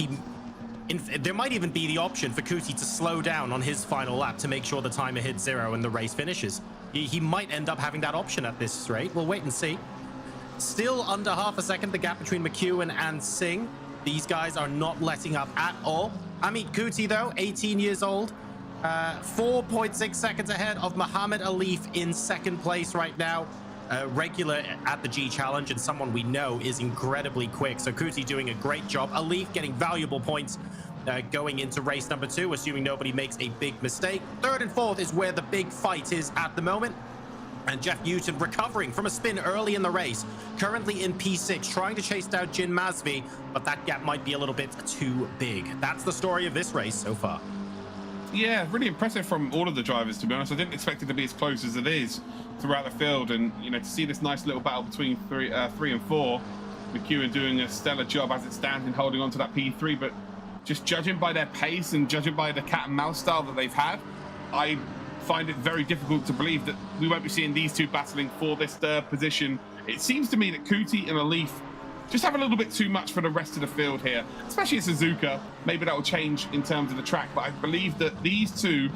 there might even be the option for Kuti to slow down on his final lap to make sure the timer hits 0 and the race finishes. He might end up having that option at this rate. We'll wait and see. Still under half a second, the gap between McEwen and Singh. These guys are not letting up at all. Amit Kuti, though, 18 years old, 4.6 seconds ahead of Muhammad Alif in second place right now. Regular at the G Challenge and someone we know is incredibly quick. So Kuti doing a great job. Alif getting valuable points going into race number 2, assuming nobody makes a big mistake. 3rd and 4th is where the big fight is at the moment. And Jeff Newton recovering from a spin early in the race, currently in P6, trying to chase down Jin Masvi, but that gap might be a little bit too big. That's the story of this race so far. Yeah, really impressive from all of the drivers, to be honest. I didn't expect it to be as close as it is throughout the field, and to see this nice little battle between 3 and 4. McEwen doing a stellar job as it stands in holding on to that P3, but just judging by their pace and judging by the cat and mouse style that they've had, I find it very difficult to believe that we won't be seeing these two battling for this 3rd position. It seems to me that Kuti and Alif just have a little bit too much for the rest of the field here, especially at Suzuka. Maybe that will change in terms of the track, but I believe that these two,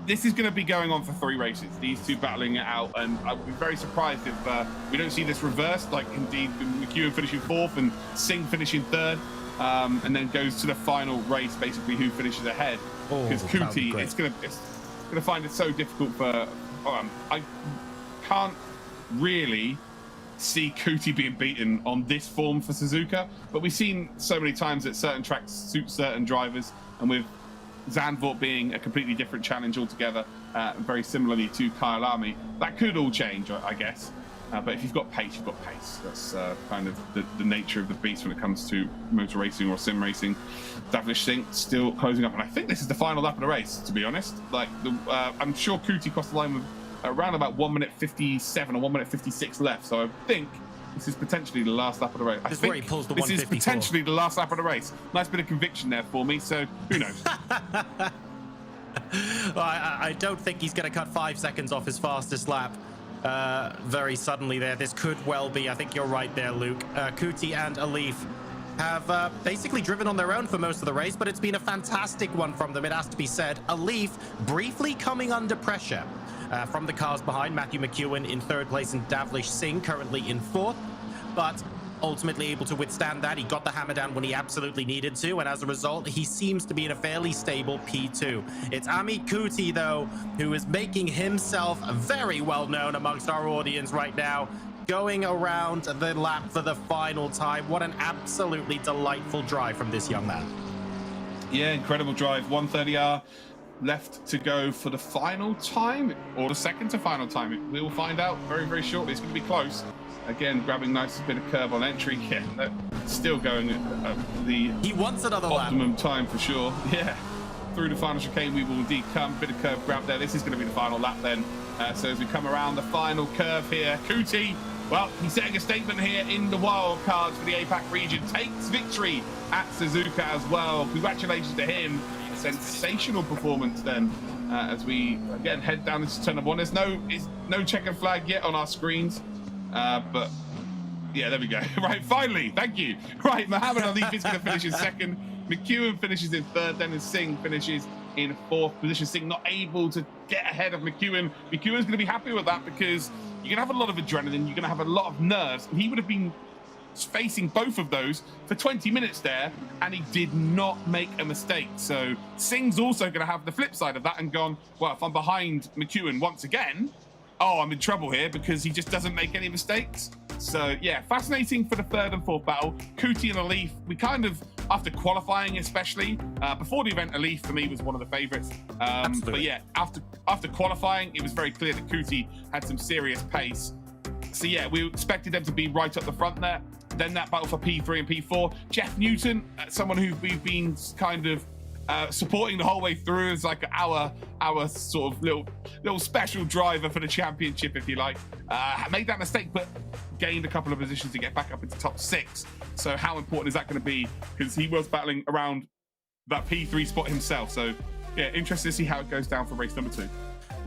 this is going to be going on for 3 races, these two battling it out, and I would be very surprised if we don't see this reversed, like indeed McEwen finishing 4th and Singh finishing 3rd, and then goes to the final race, basically who finishes ahead. Because Kuti, it's going to find it so difficult for. I can't really see Kuti being beaten on this form for Suzuka, but we've seen so many times that certain tracks suit certain drivers, and with Zandvoort being a completely different challenge altogether, very similarly to Kyalami, that could all change, I guess. But if you've got pace, you've got pace. That's kind of the nature of the beast when it comes to motor racing or sim racing. Davlish Singh still closing up, and I think this is the final lap of the race, to be honest. Like, I'm sure Kuti crossed the line with around about 1 minute 57 or 1 minute 56 left, so I think this is potentially the last lap of the race. This is where he pulls the this 154. Is potentially the last lap of the race. Nice bit of conviction there for me, so who knows? Well, I don't think he's going to cut 5 seconds off his fastest lap very suddenly there. This could well be. I think you're right there, Luke. Kuti and Alif have basically driven on their own for most of the race, but it's been a fantastic one from them, it has to be said. Alif briefly coming under pressure from the cars behind. Matthew McEwen in 3rd place and Davlish Singh currently in 4th, but ultimately able to withstand that. He got the hammer down when he absolutely needed to, and as a result, he seems to be in a fairly stable P2. It's Amit Kuti, though, who is making himself very well known amongst our audience right now, going around the lap for the final time. What an absolutely delightful drive from this young man. Yeah, incredible drive. 130R left to go for the final time, or the second to final time. We will find out very, very shortly. It's going to be close. Again, grabbing nice bit of curve on entry. Yeah, still going he wants another optimum lap. Time for sure. Yeah, through the final chicane we will indeed come. Bit of curve grab there. This is going to be the final lap then. So as we come around the final curve here, Kuti Well, he's setting a statement here in the wild cards for the APAC region. Takes victory at Suzuka as well. Congratulations to him. A sensational performance then as we again head down into turn of one. There's no checkered flag yet on our screens, but yeah, there we go. Right, finally, thank you. Right, Mohammed Ali is going to finish in second. McEwen finishes in third, then Singh finishes in fourth position. Singh not able to get ahead of McEwen. McEwen's going to be happy with that because you're going to have a lot of adrenaline, you're going to have a lot of nerves, and he would have been facing both of those for 20 minutes there, and he did not make a mistake. So Singh's also going to have the flip side of that and gone, well, if I'm behind McEwen once again, oh, I'm in trouble here because he just doesn't make any mistakes. So yeah, fascinating for the third and fourth battle. Kuti and Alif, we kind of, after qualifying especially, before the event, Alif for me was one of the favorites. But yeah, after qualifying, it was very clear that Kuti had some serious pace. So yeah, we expected them to be right up the front there. Then that battle for P3 and P4. Jeff Newton, someone who we've been kind of supporting the whole way through as like our sort of little special driver for the championship, if you like. Made that mistake, but gained a couple of positions to get back up into top 6. So how important is that going to be? Because he was battling around that P3 spot himself. So yeah, interested to see how it goes down for race number 2.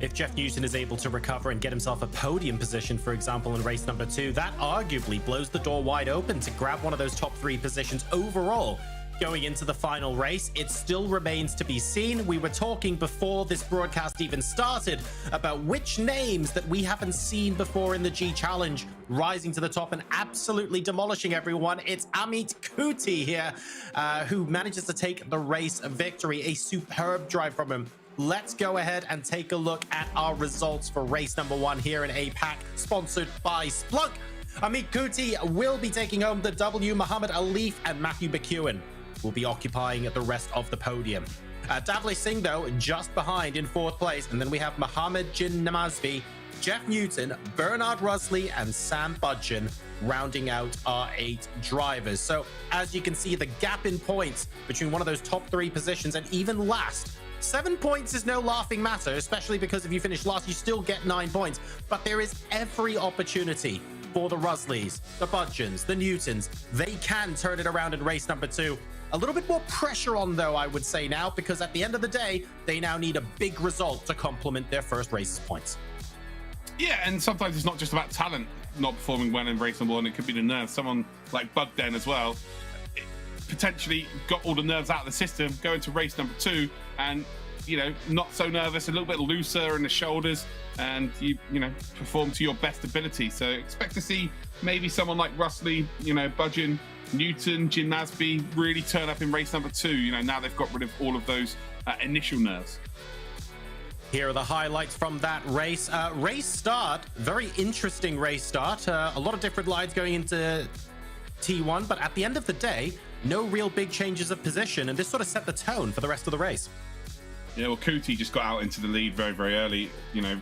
If Jeff Newton is able to recover and get himself a podium position, for example, in race number 2, that arguably blows the door wide open to grab one of those top 3 positions overall. Going into the final race, it still remains to be seen. We were talking before this broadcast even started about which names that we haven't seen before in the G Challenge rising to the top and absolutely demolishing everyone. It's Amit Kuti here, who manages to take the race victory. A superb drive from him. Let's go ahead and take a look at our results for race number 1 here in APAC, sponsored by Splunk. Amit Kuti will be taking home the W. Muhammad Alif and Matthew McEwen will be occupying the rest of the podium. Davli Singh, though, just behind in 4th place. And then we have Mohammed Jin Namazvi, Jeff Newton, Bernard Rusley, and Sam Budgeon rounding out our 8 drivers. So as you can see, the gap in points between one of those top 3 positions and even last, 7 points is no laughing matter, especially because if you finish last, you still get 9 points. But there is every opportunity for the Rusleys, the Budgeons, the Newtons. They can turn it around in race number 2. A little bit more pressure on, though, I would say now, because at the end of the day, they now need a big result to complement their first race's points. Yeah, and sometimes it's not just about talent not performing well in race number 1. It could be the nerves. Someone like Bugden as well, potentially got all the nerves out of the system, go into race number 2, and you know, not so nervous, a little bit looser in the shoulders, and you know, perform to your best ability. So expect to see maybe someone like Rusley, you know, Budgeon, Newton, Jim Nasby really turn up in race number 2. You know, now they've got rid of all of those initial nerves. Here are the highlights from that race. Race start, very interesting race start. A lot of different lines going into T1, but at the end of the day, no real big changes of position, and this sort of set the tone for the rest of the race. Yeah, well, Kuti just got out into the lead very, very early. You know,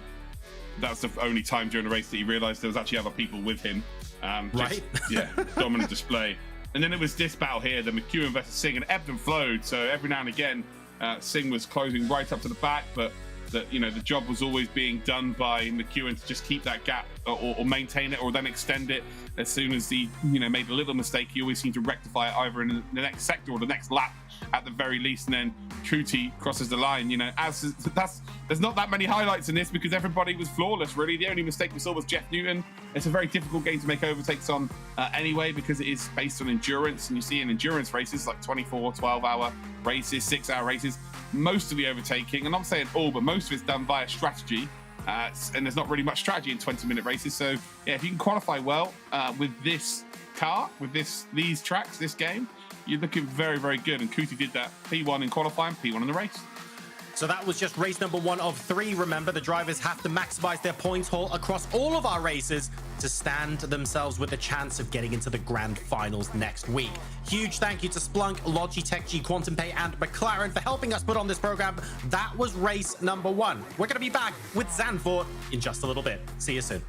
that's the only time during the race that he realized there was actually other people with him. Right? Yeah, dominant display. And then it was this battle here, the McEwen versus Singh, and ebbed and flowed. So every now and again, Singh was closing right up to the back, but you know, the job was always being done by McEwen to just keep that gap or maintain it, or then extend it. As soon as he, you know, made a little mistake, he always seemed to rectify it either in the next sector or the next lap at the very least. And then Kuti crosses the line. You know, there's not that many highlights in this because everybody was flawless, really. The only mistake we saw was Jeff Newton. It's a very difficult game to make overtakes on anyway, because it is based on endurance. And you see in endurance races like 24, 12-hour races, 6-hour races, most of the overtaking, and I'm saying all, but most of it's done via strategy. And there's not really much strategy in 20-minute races. So yeah, if you can qualify well with this car, with these tracks, this game, you're looking very, very good. And Kuti did that. P1 in qualifying, P1 in the race. So that was just race number 1 of 3. Remember, the drivers have to maximize their points haul across all of our races to stand themselves with a chance of getting into the grand finals next week. Huge thank you to Splunk, Logitech G, Quantum Pay, and McLaren for helping us put on this program. That was race number 1. We're going to be back with Zandvoort in just a little bit. See you soon.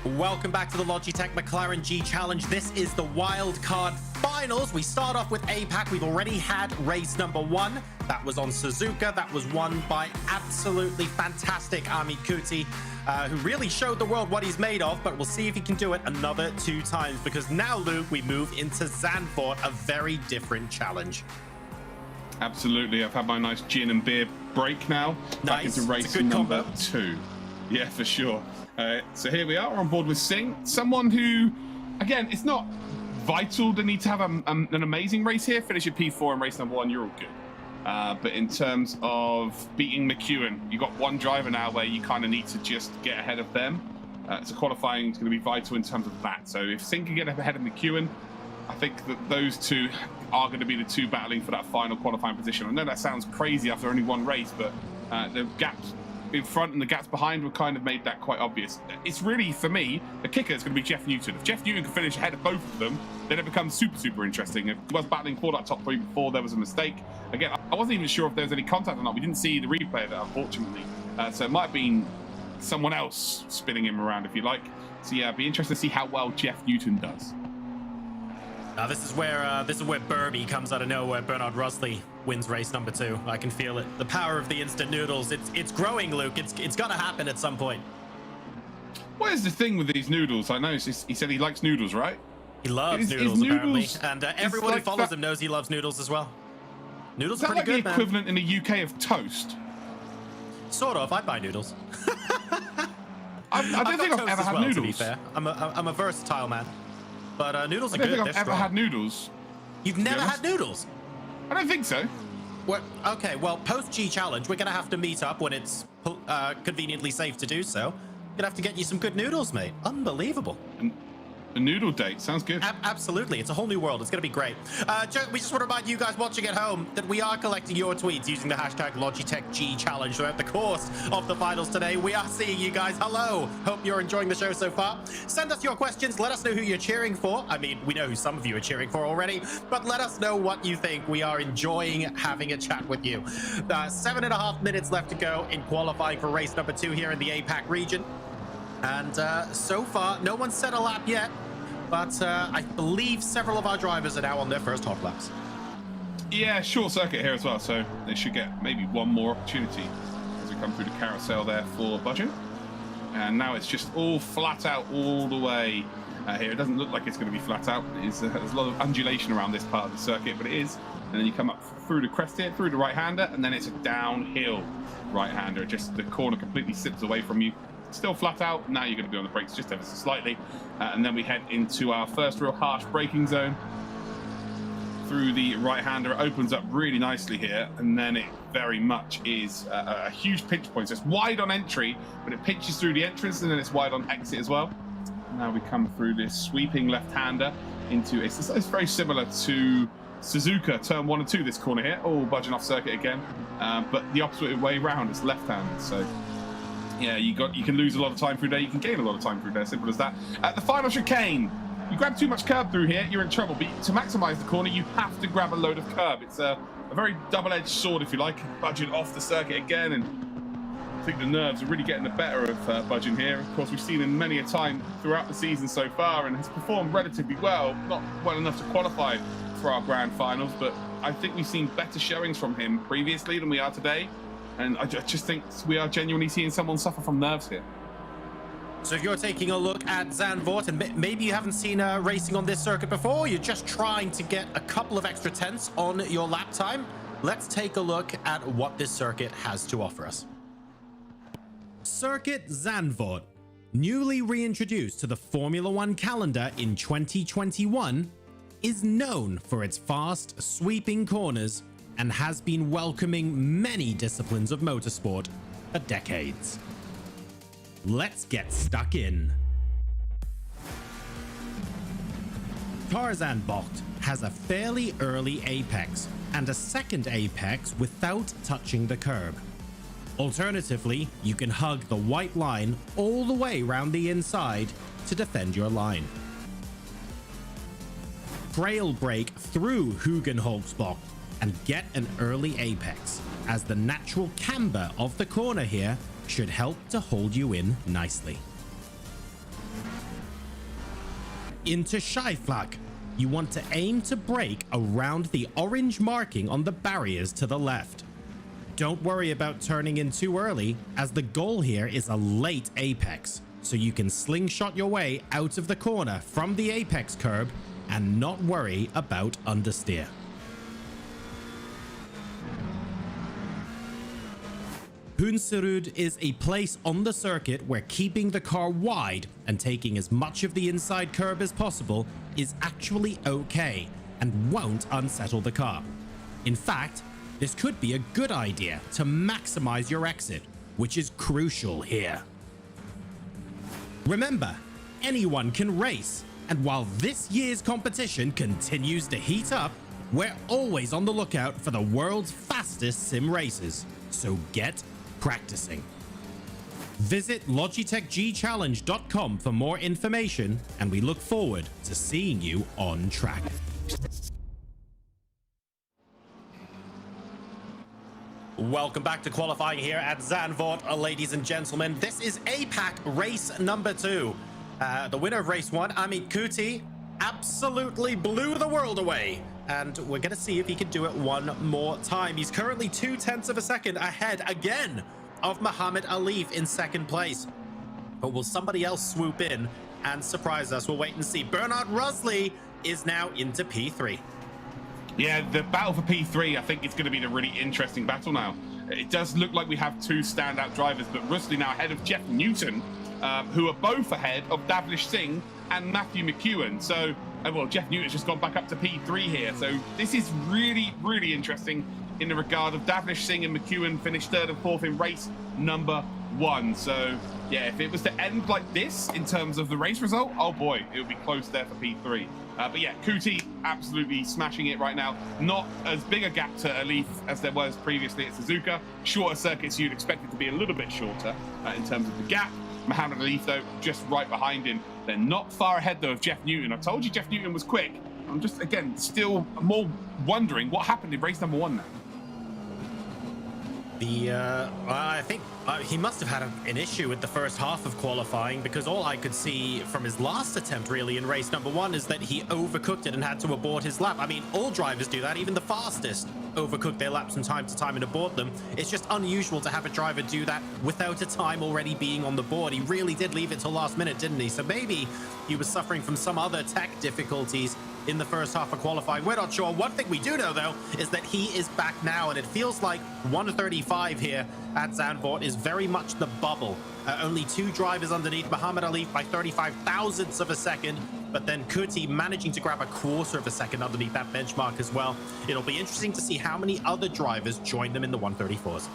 Welcome back to the Logitech McLaren G Challenge. This is the Wildcard Finals. We start off with APAC. We've already had race number 1. That was on Suzuka. That was won by absolutely fantastic Amit Kuti, who really showed the world what he's made of, but we'll see if he can do it another 2 times, because now, Luke, we move into Zandvoort, a very different challenge. Absolutely. I've had my nice gin and beer break now. Back into race number 2. Yeah, for sure. So here we are, we're on board with Singh, someone who, again, it's not vital to need to have an amazing race here. Finish your P4 in race number 1, you're all good. But in terms of beating McEwen, you've got one driver now where you kind of need to just get ahead of them. So qualifying is going to be vital in terms of that. So if Singh can get ahead of McEwen, I think that those two are going to be the two battling for that final qualifying position. I know that sounds crazy after only one race, but the gaps in front and the gaps behind were kind of made that quite obvious. It's really, for me, the kicker is going to be Jeff Newton. If Jeff Newton can finish ahead of both of them, then it becomes super interesting. If he was battling for that top 3 before there was a mistake, again, I wasn't even sure if there was any contact or not. We didn't see the replay of that, unfortunately. So it might have been someone else spinning him around, if you like. So yeah, it'd be interesting to see how well Jeff Newton does. This is where Burby comes out of nowhere. Bernard Rusley wins race number 2. I can feel it. The power of the instant noodles. It's growing, Luke. It's gonna happen at some point. What is the thing with these noodles? I know he said he likes noodles, right? He loves noodles, apparently, and everyone who follows him knows he loves noodles as well. Noodles are pretty good, man. Is that like the equivalent in the UK of toast? Sort of. I buy noodles. I don't think I've ever had noodles. To be fair, I'm a versatile man. But noodles are good. I don't think I've ever had noodles. You've never had noodles? I don't think so. Well, okay, well, post-G Challenge, we're going to have to meet up when it's conveniently safe to do so. We're going to have to get you some good noodles, mate. Unbelievable. A noodle date sounds good. Absolutely. It's a whole new world. It's going to be great. We just want to remind you guys watching at home that we are collecting your tweets using the hashtag Logitech G Challenge throughout the course of the finals today. We are seeing you guys. Hello. Hope you're enjoying the show so far. Send us your questions. Let us know who you're cheering for. I mean, we know who some of you are cheering for already, but let us know what you think. We are enjoying having a chat with you. 7.5 minutes left to go in qualifying for race number 2 here in the APAC region. And so far, no one's set a lap yet, but I believe several of our drivers are now on their first hot laps. Yeah, short circuit here as well, so they should get maybe one more opportunity as we come through the carousel there for Budgeon. And now it's just all flat out all the way here. It doesn't look like it's going to be flat out. There's a lot of undulation around this part of the circuit, but it is. And then you come up through the crest here, through the right-hander, and then it's a downhill right-hander. Just the corner completely slips away from you. Still flat out. Now you're going to be on the brakes just ever so slightly. And then we head into our first real harsh braking zone. Through the right-hander, it opens up really nicely here. And then it very much is a huge pinch point. So it's wide on entry, but it pinches through the entrance, and then it's wide on exit as well. Now we come through this sweeping left-hander into... It's very similar to Suzuka, turn 1 and 2, this corner here. Oh, Budgeon off circuit again. But the opposite way round, it's left-handed. So... yeah, you can lose a lot of time through there. You can gain a lot of time through there. Simple as that. At the final chicane, you grab too much curb through here, you're in trouble. But to maximize the corner, you have to grab a load of curb. It's a very double-edged sword, if you like. Budgeon off the circuit again, and I think the nerves are really getting the better of Budgeon here. Of course, we've seen him many a time throughout the season so far, and has performed relatively well. Not well enough to qualify for our grand finals, but I think we've seen better showings from him previously than we are today. And I just think we are genuinely seeing someone suffer from nerves here. So if you're taking a look at Zandvoort, and maybe you haven't seen racing on this circuit before, you're just trying to get a couple of extra tenths on your lap time, let's take a look at what this circuit has to offer us. Circuit Zandvoort, newly reintroduced to the Formula One calendar in 2021, is known for its fast, sweeping corners and has been welcoming many disciplines of motorsport for decades. Let's get stuck in. Tarzanbocht has a fairly early apex and a second apex without touching the curb. Alternatively, you can hug the white line all the way around the inside to defend your line. Trail brake through Hugenholzbocht and get an early apex, as the natural camber of the corner here should help to hold you in nicely. into Scheiflag. You want to aim to brake around the orange marking on the barriers to the left. Don't worry about turning in too early, as the goal here is a late apex, so you can slingshot your way out of the corner from the apex curb and not worry about understeer. Hunserud is a place on the circuit where keeping the car wide and taking as much of the inside curb as possible is actually okay and won't unsettle the car. In fact, this could be a good idea to maximize your exit, which is crucial here. Remember, anyone can race, and while this year's competition continues to heat up, we're always on the lookout for the world's fastest sim races, so get practicing. Visit LogitechGChallenge.com for more information, and we look forward to seeing you on track. Welcome back to qualifying here at Zandvoort, ladies and gentlemen. This is APAC race number 2. The winner of race 1, Amit Kuti, absolutely blew the world away. And we're going to see if he can do it one more time. He's currently 0.2 of a second ahead again of Muhammad Alif in second place. But will somebody else swoop in and surprise us? We'll wait and see. Bernard Rusley is now into P3. Yeah, the battle for P3, I think it's going to be the really interesting battle now. It does look like we have two standout drivers, but Rusley now ahead of Jeff Newton, who are both ahead of Davlish Singh and Matthew McEwen. So, well, Jeff Newton's just gone back up to P3 here. So this is really, really interesting in the regard of Davlish Singh and McEwen finished 3rd and 4th in race number 1. So, yeah, if it was to end like this in terms of the race result, oh boy, it would be close there for P3. But yeah, Kuti absolutely smashing it right now. Not as big a gap to Alif as there was previously at Suzuka. Shorter circuits, you'd expect it to be a little bit shorter in terms of the gap. Muhammad Alif, though, just right behind him. They're not far ahead, though, of Jeff Newton. I told you Jeff Newton was quick. I'm just, again, still more wondering what happened in race number 1 now. I think he must have had an issue with the first half of qualifying, because all I could see from his last attempt really in race number 1 is that he overcooked it and had to abort his lap. I mean, all drivers do that. Even the fastest overcook their laps from time to time and abort them. It's just unusual to have a driver do that without a time already being on the board. He really did leave it till last minute, didn't he? So maybe he was suffering from some other tech difficulties in the first half of qualifying. We're not sure. One thing we do know, though, is that he is back now, and it feels like 1:35 here at Zandvoort is very much the bubble. Only 2 drivers underneath Muhammad Alif by 35 thousandths of a second, but then Kuti managing to grab a 1/4 of a second underneath that benchmark as well. It'll be interesting to see how many other drivers join them in the 134s.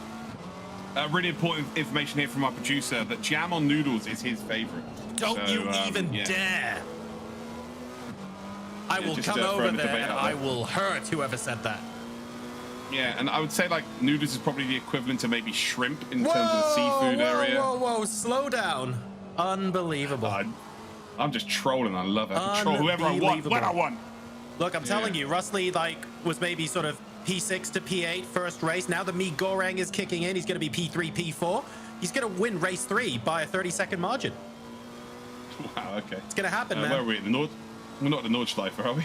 Really important information here from our producer that jam on noodles is his favorite. Don't you even dare. I will come over there and I will hurt whoever said that. Yeah, and I would say like noodles is probably the equivalent to maybe shrimp in terms of the seafood area. Whoa, slow down. Unbelievable. I'm just trolling. I love it. I can troll whoever I want when I want. Look, I'm telling you, Rusley was maybe sort of P6 to P8 first race. Now the Mi Goreng is kicking in. He's going to be P3, P4. He's going to win race 3 by a 30-second margin. Wow, okay. It's going to happen, man. Where are we? At the North? We're not at the Nordschleife, are we?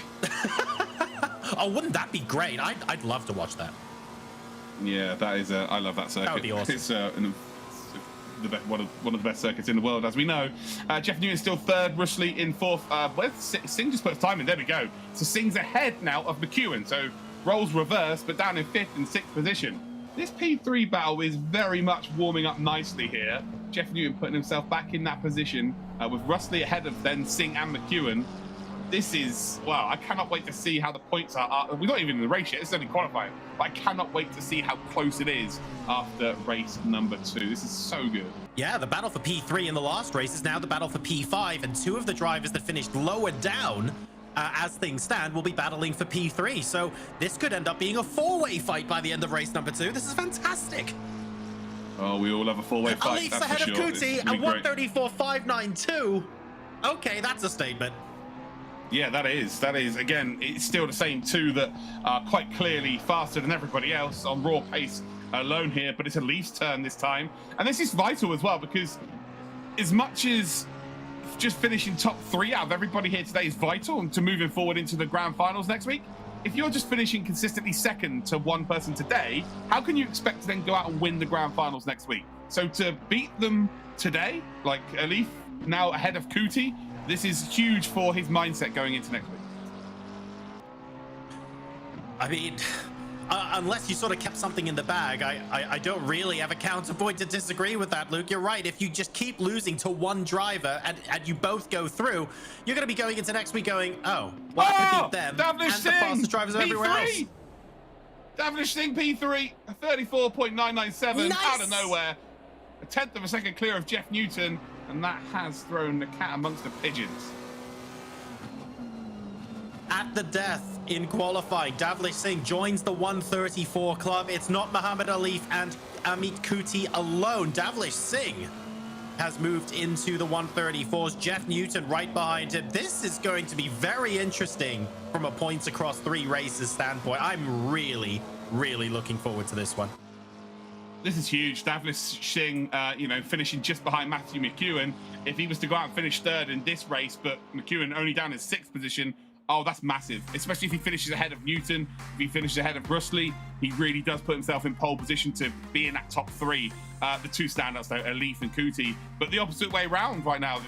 Oh, wouldn't that be great? I'd love to watch that. Yeah, that is. I love that circuit. That would be awesome. It's one of the best circuits in the world, as we know. Jeff Newton still 3rd, Rusley in 4th. Singh just put his time in. There we go. So Singh's ahead now of McEwen. So roles reversed, but down in 5th and 6th position. This P3 battle is very much warming up nicely here. Jeff Newton putting himself back in that position with Rusley ahead of then Singh and McEwen. This is, wow, I cannot wait to see how the points are. We're not even in the race yet. It's only qualifying. But I cannot wait to see how close it is after race number 2. This is so good. Yeah, the battle for P3 in the last race is now the battle for P5. And 2 of the drivers that finished lower down, as things stand, will be battling for P3. So this could end up being a 4-way fight by the end of race number 2. This is fantastic. Oh, we all have a 4-way fight. Alif's ahead of Kuti at 134.592. Okay, that's a statement. Yeah, that is. Again, it's still the same 2 that are quite clearly faster than everybody else on raw pace alone here, but it's Alif's turn this time. And this is vital as well, because as much as just finishing top 3 out of everybody here today is vital to moving forward into the grand finals next week. If you're just finishing consistently second to one person today, how can you expect to then go out and win the grand finals next week? So to beat them today, like Alif now ahead of Kuti, this is huge for his mindset going into next week. I mean, unless you sort of kept something in the bag, I don't really have a counterpoint to disagree with that, Luke. You're right. If you just keep losing to one driver and you both go through, you're going to be going into next week going, oh, well, I have to beat them and the fastest drivers of everywhere else. Davlish Singh P3, 34.997 out of nowhere. A 10th of a second clear of Jeff Newton, and that has thrown the cat amongst the pigeons. At the death in qualifying, Davlish Singh joins the 134 club. It's not Muhammad Alif and Amit Kuti alone. Davlish Singh has moved into the 134s. Jeff Newton right behind him. This is going to be very interesting from a points across 3 races standpoint. I'm really looking forward to this one. This is huge. Davlish Singh, finishing just behind Matthew McEwen. If he was to go out and finish 3rd in this race, but McEwen only down in 6th position, oh, that's massive, especially if he finishes ahead of Newton, if he finishes ahead of Rusley. He really does put himself in pole position to be in that top 3. The 2 standouts, though, Alif and Kuti. But the opposite way around right now.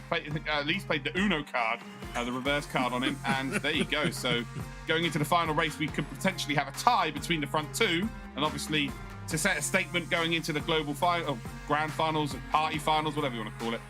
Alif played the Uno card, the reverse card on him, and there you go. So going into the final race, we could potentially have a tie between the front 2, and obviously to set a statement going into the global final, grand finals, party finals, whatever you want to call it.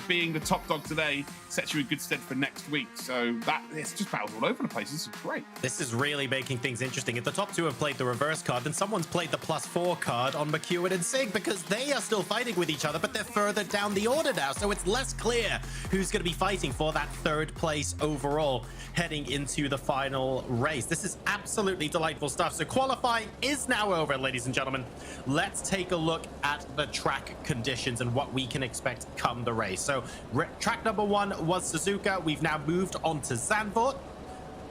Being the top dog today sets you in good stead for next week. So it's just battles all over the place. This is great. This is really making things interesting. If the top 2 have played the reverse card, then someone's played the +4 card on McEwen and Singh, because they are still fighting with each other, but they're further down the order now. So it's less clear who's going to be fighting for that 3rd place overall heading into the final race. This is absolutely delightful stuff. So qualifying is now over, ladies and gentlemen. Let's take a look at the track conditions and what we can expect come the race. So track number 1 was Suzuka. We've now moved on to Zandvoort,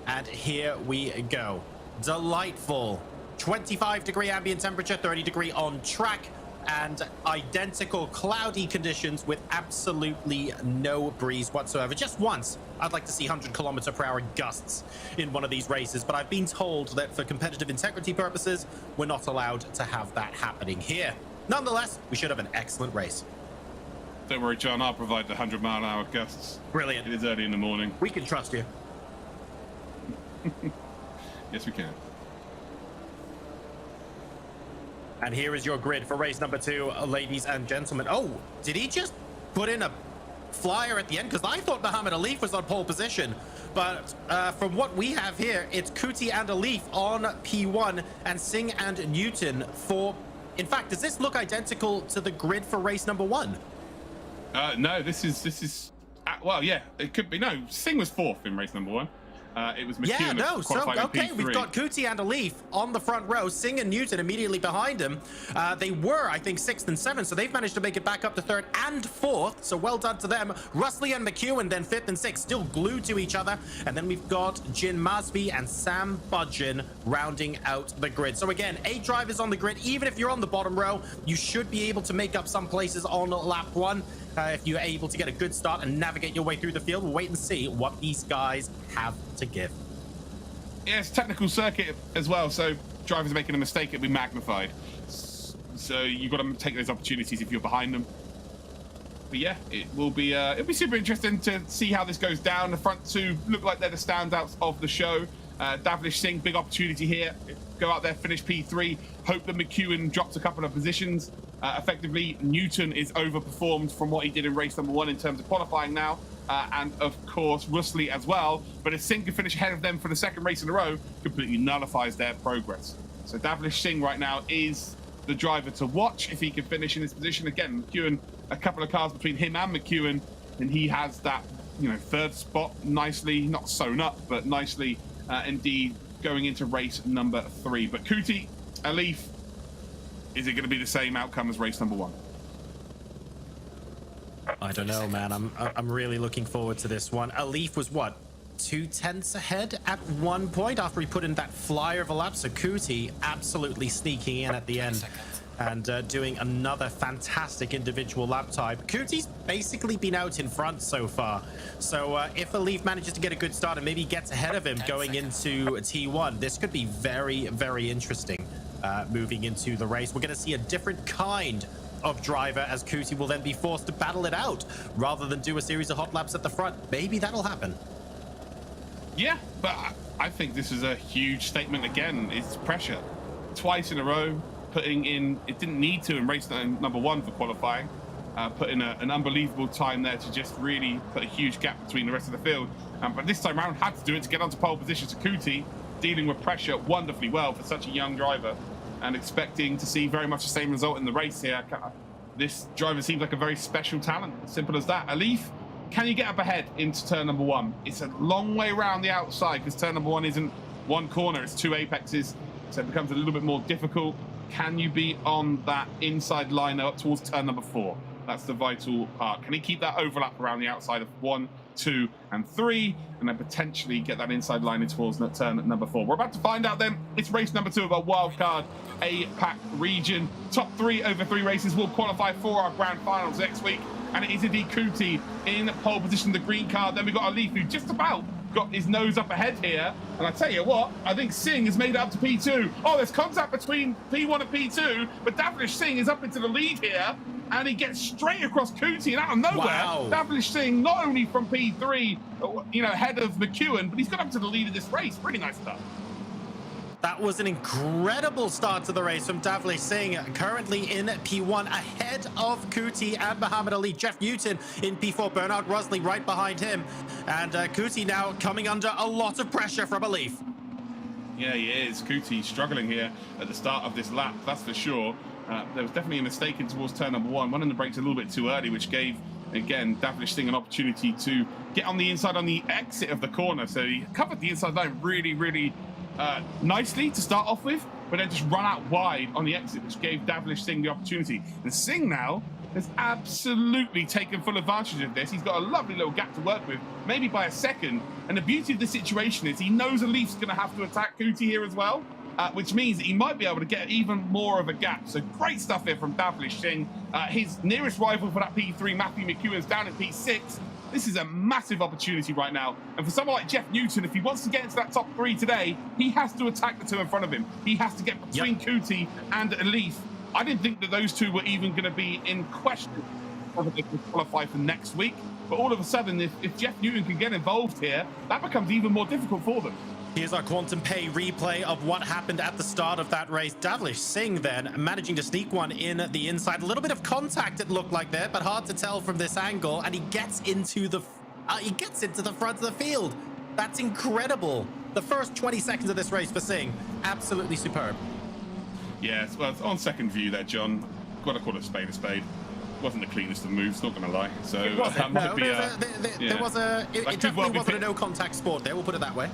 and here we go. Delightful 25-degree ambient temperature, 30-degree on track, and identical cloudy conditions with absolutely no breeze whatsoever. Just once, I'd like to see 100-kilometer-per-hour gusts in one of these races, but I've been told that for competitive integrity purposes, we're not allowed to have that happening here. Nonetheless, we should have an excellent race. Don't worry, John, I'll provide the 100-mile-an-hour gusts. Brilliant. It is early in the morning. We can trust you. Yes, we can. And here is your grid for race number 2, ladies and gentlemen. Oh, did he just put in a flyer at the end? Because I thought Muhammad Alif was on pole position. But from what we have here, it's Kuti and Alif on P1 and Singh and Newton for... In fact, does this look identical to the grid for race number 1? No, this is well, yeah, it could be. No, Singh was 4th in race number 1. It was McEwen. Yeah, no, so, okay, P3. we've got Kuti and Alif on the front row, Singh and Newton immediately behind him. They were, I think, 6th and 7th, so they've managed to make it back up to 3rd and 4th, so well done to them. Rusley and McEwen then 5th and 6th, still glued to each other. And then we've got Jin Masby and Sam Budgeon rounding out the grid. So again, 8 drivers on the grid. Even if you're on the bottom row, you should be able to make up some places on lap 1. If you're able to get a good start and navigate your way through the field, we'll wait and see what these guys have to give. Yeah, it's a technical circuit as well, so drivers making a mistake, it'll be magnified. So you've got to take those opportunities if you're behind them. But yeah, it'll be super interesting to see how this goes down. The front 2 look like they're the standouts of the show. Davlish Singh, big opportunity here. Go out there, finish P3. Hope that McEwen drops a couple of positions. Effectively, Newton is overperformed from what he did in race number 1 in terms of qualifying now. And of course, Rusley as well. But if Singh can finish ahead of them for the 2nd race in a row, completely nullifies their progress. So Davlish Singh right now is the driver to watch if he can finish in this position. Again, McEwen, a couple of cars between him and McEwen, and he has that 3rd spot nicely, not sewn up, but nicely indeed going into race number 3. But Kuti, Alif, is it going to be the same outcome as race number 1? I don't know, man. I'm really looking forward to this one. Alif was what, 2/10 ahead at one point after he put in that flyer of a lap. So Kuti absolutely sneaking in at the end and doing another fantastic individual lap time. Cootie's basically been out in front so far. So if Alif manages to get a good start and maybe gets ahead of him going into T1, this could be very, very interesting moving into the race. We're going to see a different kind of driver as Cootie will then be forced to battle it out rather than do a series of hot laps at the front. Maybe that'll happen. Yeah, but I think this is a huge statement again. It's pressure. Twice in a row, putting in, it didn't need to in race number 1 for qualifying, put in an unbelievable time there to just really put a huge gap between the rest of the field. But this time around had to do it to get onto pole position. So Cootie dealing with pressure wonderfully well for such a young driver and expecting to see very much the same result in the race here. This driver seems like a very special talent, simple as that. Alif, can you get up ahead into turn number 1? It's a long way around the outside because turn number 1 isn't one corner, it's 2 apexes. So it becomes a little bit more difficult. Can you be on that inside line up towards turn number 4? That's the vital part. Can he keep that overlap around the outside of 1, 2, and 3, and then potentially get that inside line in towards turn number 4? We're about to find out then. It's race number 2 of our wildcard APAC region. Top 3 over 3 races will qualify for our grand finals next week. And it is indeed Cootie in pole position, the green card. Then we've got Alif, who just about got his nose up ahead here. And I tell you what, I think Singh has made it up to P2. Oh, there's contact between P1 and P2, but Davlish Singh is up into the lead here. And he gets straight across Cootie, and out of nowhere, wow. Davlish Singh, not only from P3, you know, ahead of McEwen, but he's got up to the lead of this race. Pretty nice stuff. That was an incredible start to the race from Davlish Singh, currently in P1 ahead of Cootie and Muhammad Ali. Jeff Newton in P4, Bernard Rosley right behind him. And Cootie now coming under a lot of pressure from Alif. Yeah, he is. Cootie struggling here at the start of this lap, that's for sure. There was definitely a mistake in towards turn number 1. One in the brakes a little bit too early, which gave, again, Davlish Singh an opportunity to get on the inside on the exit of the corner. So he covered the inside line really, really nicely to start off with, but then just run out wide on the exit, which gave Davlish Singh the opportunity. And Singh now has absolutely taken full advantage of this. He's got a lovely little gap to work with, maybe by a second. And the beauty of the situation is he knows Alif's going to have to attack Cootie here as well, which means that he might be able to get even more of a gap. So great stuff here from Davlish Singh. His nearest rival for that P3, Matthew McEwen's down at P6. This is a massive opportunity right now. And for someone like Jeff Newton, if he wants to get into that top 3 today, he has to attack the 2 in front of him. He has to get between Cootie and Alif. I didn't think that those 2 were even going to be in question whether they can qualify for next week. But all of a sudden, if Jeff Newton can get involved here, that becomes even more difficult for them. Here's our Quantum Pay replay of what happened at the start of that race. Davlish Singh then managing to sneak one in at the inside. A little bit of contact it looked like there, but hard to tell from this angle. And he gets into the front of the field. That's incredible. The first 20 seconds of this race for Singh, absolutely superb. Yeah, well, it's on second view there, John. Got to call it a spade a spade. Wasn't the cleanest of moves, not going to lie. So that might be it definitely wasn't a no contact sport there, we'll put it that way.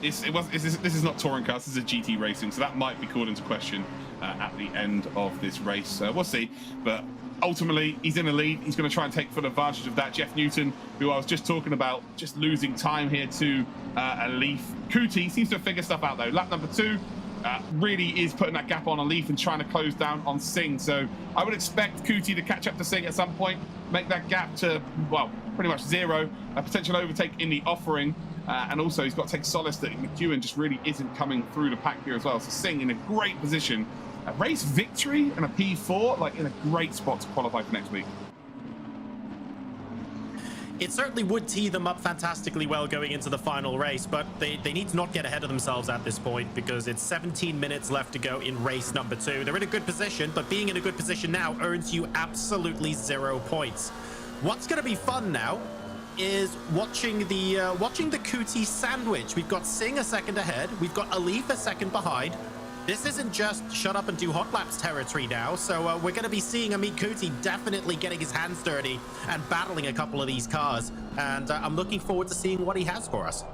This is not touring cars, this is a GT racing, so that might be called into question at the end of this race. We'll see, but ultimately he's in the lead. He's going to try and take full advantage of that. Jeff Newton, who I was just talking about, just losing time here to Alif. Cootie seems to have figured stuff out though. Lap number 2 really is putting that gap on Alif and trying to close down on Singh. So I would expect Cootie to catch up to Singh at some point, make that gap to, well, pretty much 0, a potential overtake in the offering. And also he's got to take solace that McEwen just really isn't coming through the pack here as well. So Singh in a great position. A race victory and a P4, like in a great spot to qualify for next week. It certainly would tee them up fantastically well going into the final race, but they need to not get ahead of themselves at this point because it's 17 minutes left to go in race number 2. They're in a good position, but being in a good position now earns you absolutely 0 points. What's going to be fun now is watching the Cootie sandwich. We've got Singh a second ahead. We've got Alif a second behind. This isn't just shut up and do hot laps territory now. So we're going to be seeing Amit Cootie definitely getting his hands dirty and battling a couple of these cars. And I'm looking forward to seeing what he has for us.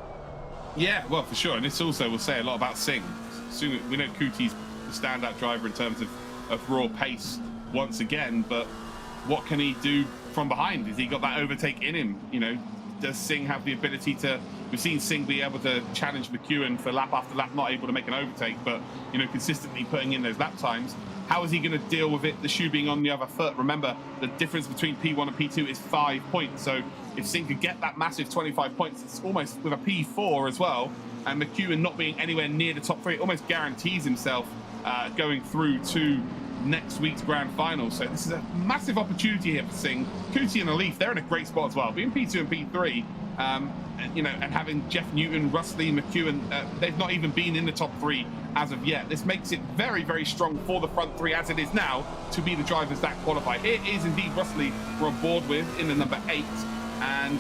Yeah, well, for sure. And this also will say a lot about Singh. Soon, we know Cootie's the standout driver in terms of raw pace once again, but what can he do from behind? Has he got that overtake in him? You know, does Singh have the ability to... We've seen Singh be able to challenge McEwen for lap after lap, not able to make an overtake, but, you know, consistently putting in those lap times. How is he going to deal with it, the shoe being on the other foot? Remember, the difference between P1 and P2 is 5 points. So if Singh could get that massive 25 points, it's almost with a P4 as well. And McEwen not being anywhere near the top 3, it almost guarantees himself going through to next week's grand final. So this is a massive opportunity here for Singh. Kuti and Alif, they're in a great spot as well. Being P2 and P3, and having Jeff Newton, Russley, McEwen, they've not even been in the top 3 as of yet. This makes it very, very strong for the front 3 as it is now to be the drivers that qualify. Here is indeed Russley we're on board with in the number 8. And,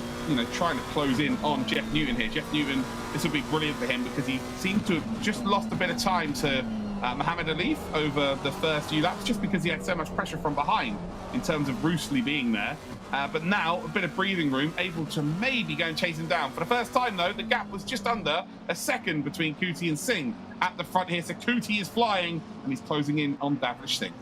trying to close in on Jeff Newton here. Jeff Newton, this will be brilliant for him because he seemed to have just lost a bit of time to Mohammed Alif over the first few laps just because he had so much pressure from behind in terms of Russley being there. But now, a bit of breathing room, able to maybe go and chase him down. For the first time, though, the gap was just under a second between Kuti and Singh at the front here. So Kuti is flying, and he's closing in on Davlish Singh.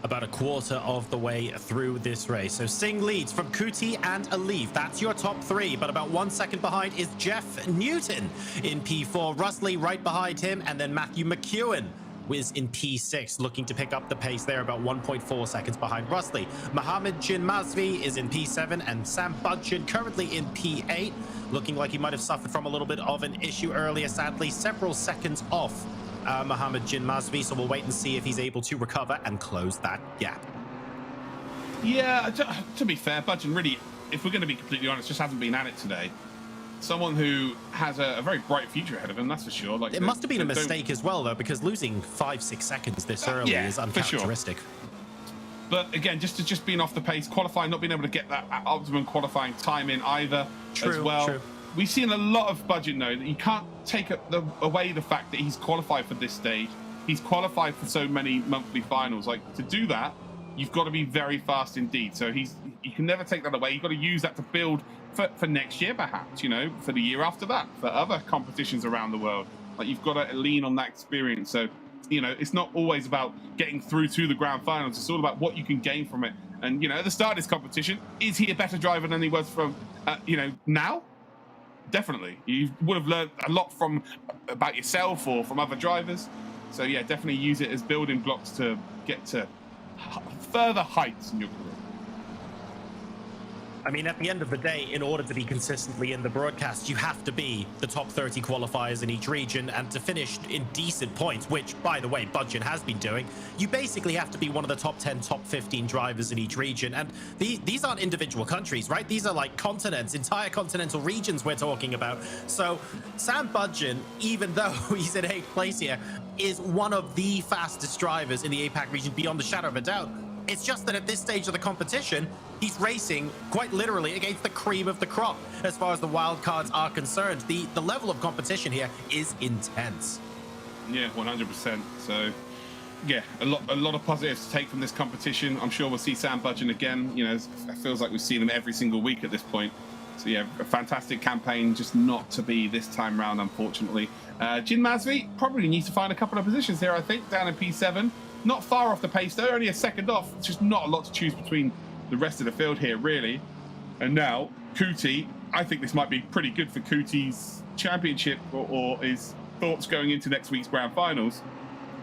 About a quarter of the way through this race. So Singh leads from Kuti and Alif. That's your top 3, but about 1 second behind is Jeff Newton in P4. Russley right behind him, and then Matthew McEwen is in P6, looking to pick up the pace there, about 1.4 seconds behind Russley. Mohammed Jin Mazvi is in P7, and Sam Budgen currently in P8, looking like he might have suffered from a little bit of an issue earlier, sadly, several seconds off Mohammed Jin Mazvi, so we'll wait and see if he's able to recover and close that gap. Yeah, to be fair, Budgen really, if we're going to be completely honest, just hasn't been at it today. Someone who has a very bright future ahead of him, that's for sure. Like, it must have been a mistake as well, though, because losing 5-6 seconds this early is uncharacteristic. Sure. But again, just being off the pace, qualifying, not being able to get that optimum qualifying time in either as well. True. We've seen a lot of Budgen, though, that you can't take away the fact that he's qualified for this stage. He's qualified for so many monthly finals. Like, to do that, you've got to be very fast indeed. So you can never take that away. You've got to use that to build for next year, perhaps, for the year after that, for other competitions around the world. Like, you've got to lean on that experience. So, it's not always about getting through to the grand finals. It's all about what you can gain from it. And, at the start of this competition, is he a better driver than he was from, now? Definitely. You would have learned a lot about yourself or from other drivers. So, yeah, definitely use it as building blocks to get to further heights in your career. I mean, at the end of the day, in order to be consistently in the broadcast, you have to be the top 30 qualifiers in each region, and to finish in decent points, which, by the way, Budgen has been doing, you basically have to be one of the top 10, top 15 drivers in each region. And these aren't individual countries, right? These are like continents, entire continental regions we're talking about. So Sam Budgen, even though he's in 8th place here, is one of the fastest drivers in the APAC region, beyond the shadow of a doubt. It's just that at this stage of the competition, he's racing quite literally against the cream of the crop as far as the wild cards are concerned. The level of competition here is intense. Yeah, 100%. So, yeah, a lot of positives to take from this competition. I'm sure we'll see Sam Budgen again. It feels like we've seen him every single week at this point. So, yeah, a fantastic campaign, just not to be this time round, unfortunately. Jin Mazvi probably needs to find a couple of positions here, I think, down in P7. Not far off the pace, though, only a second off. It's just not a lot to choose between the rest of the field here, really. And now, Kuti, I think this might be pretty good for Kuti's championship or his thoughts going into next week's grand finals,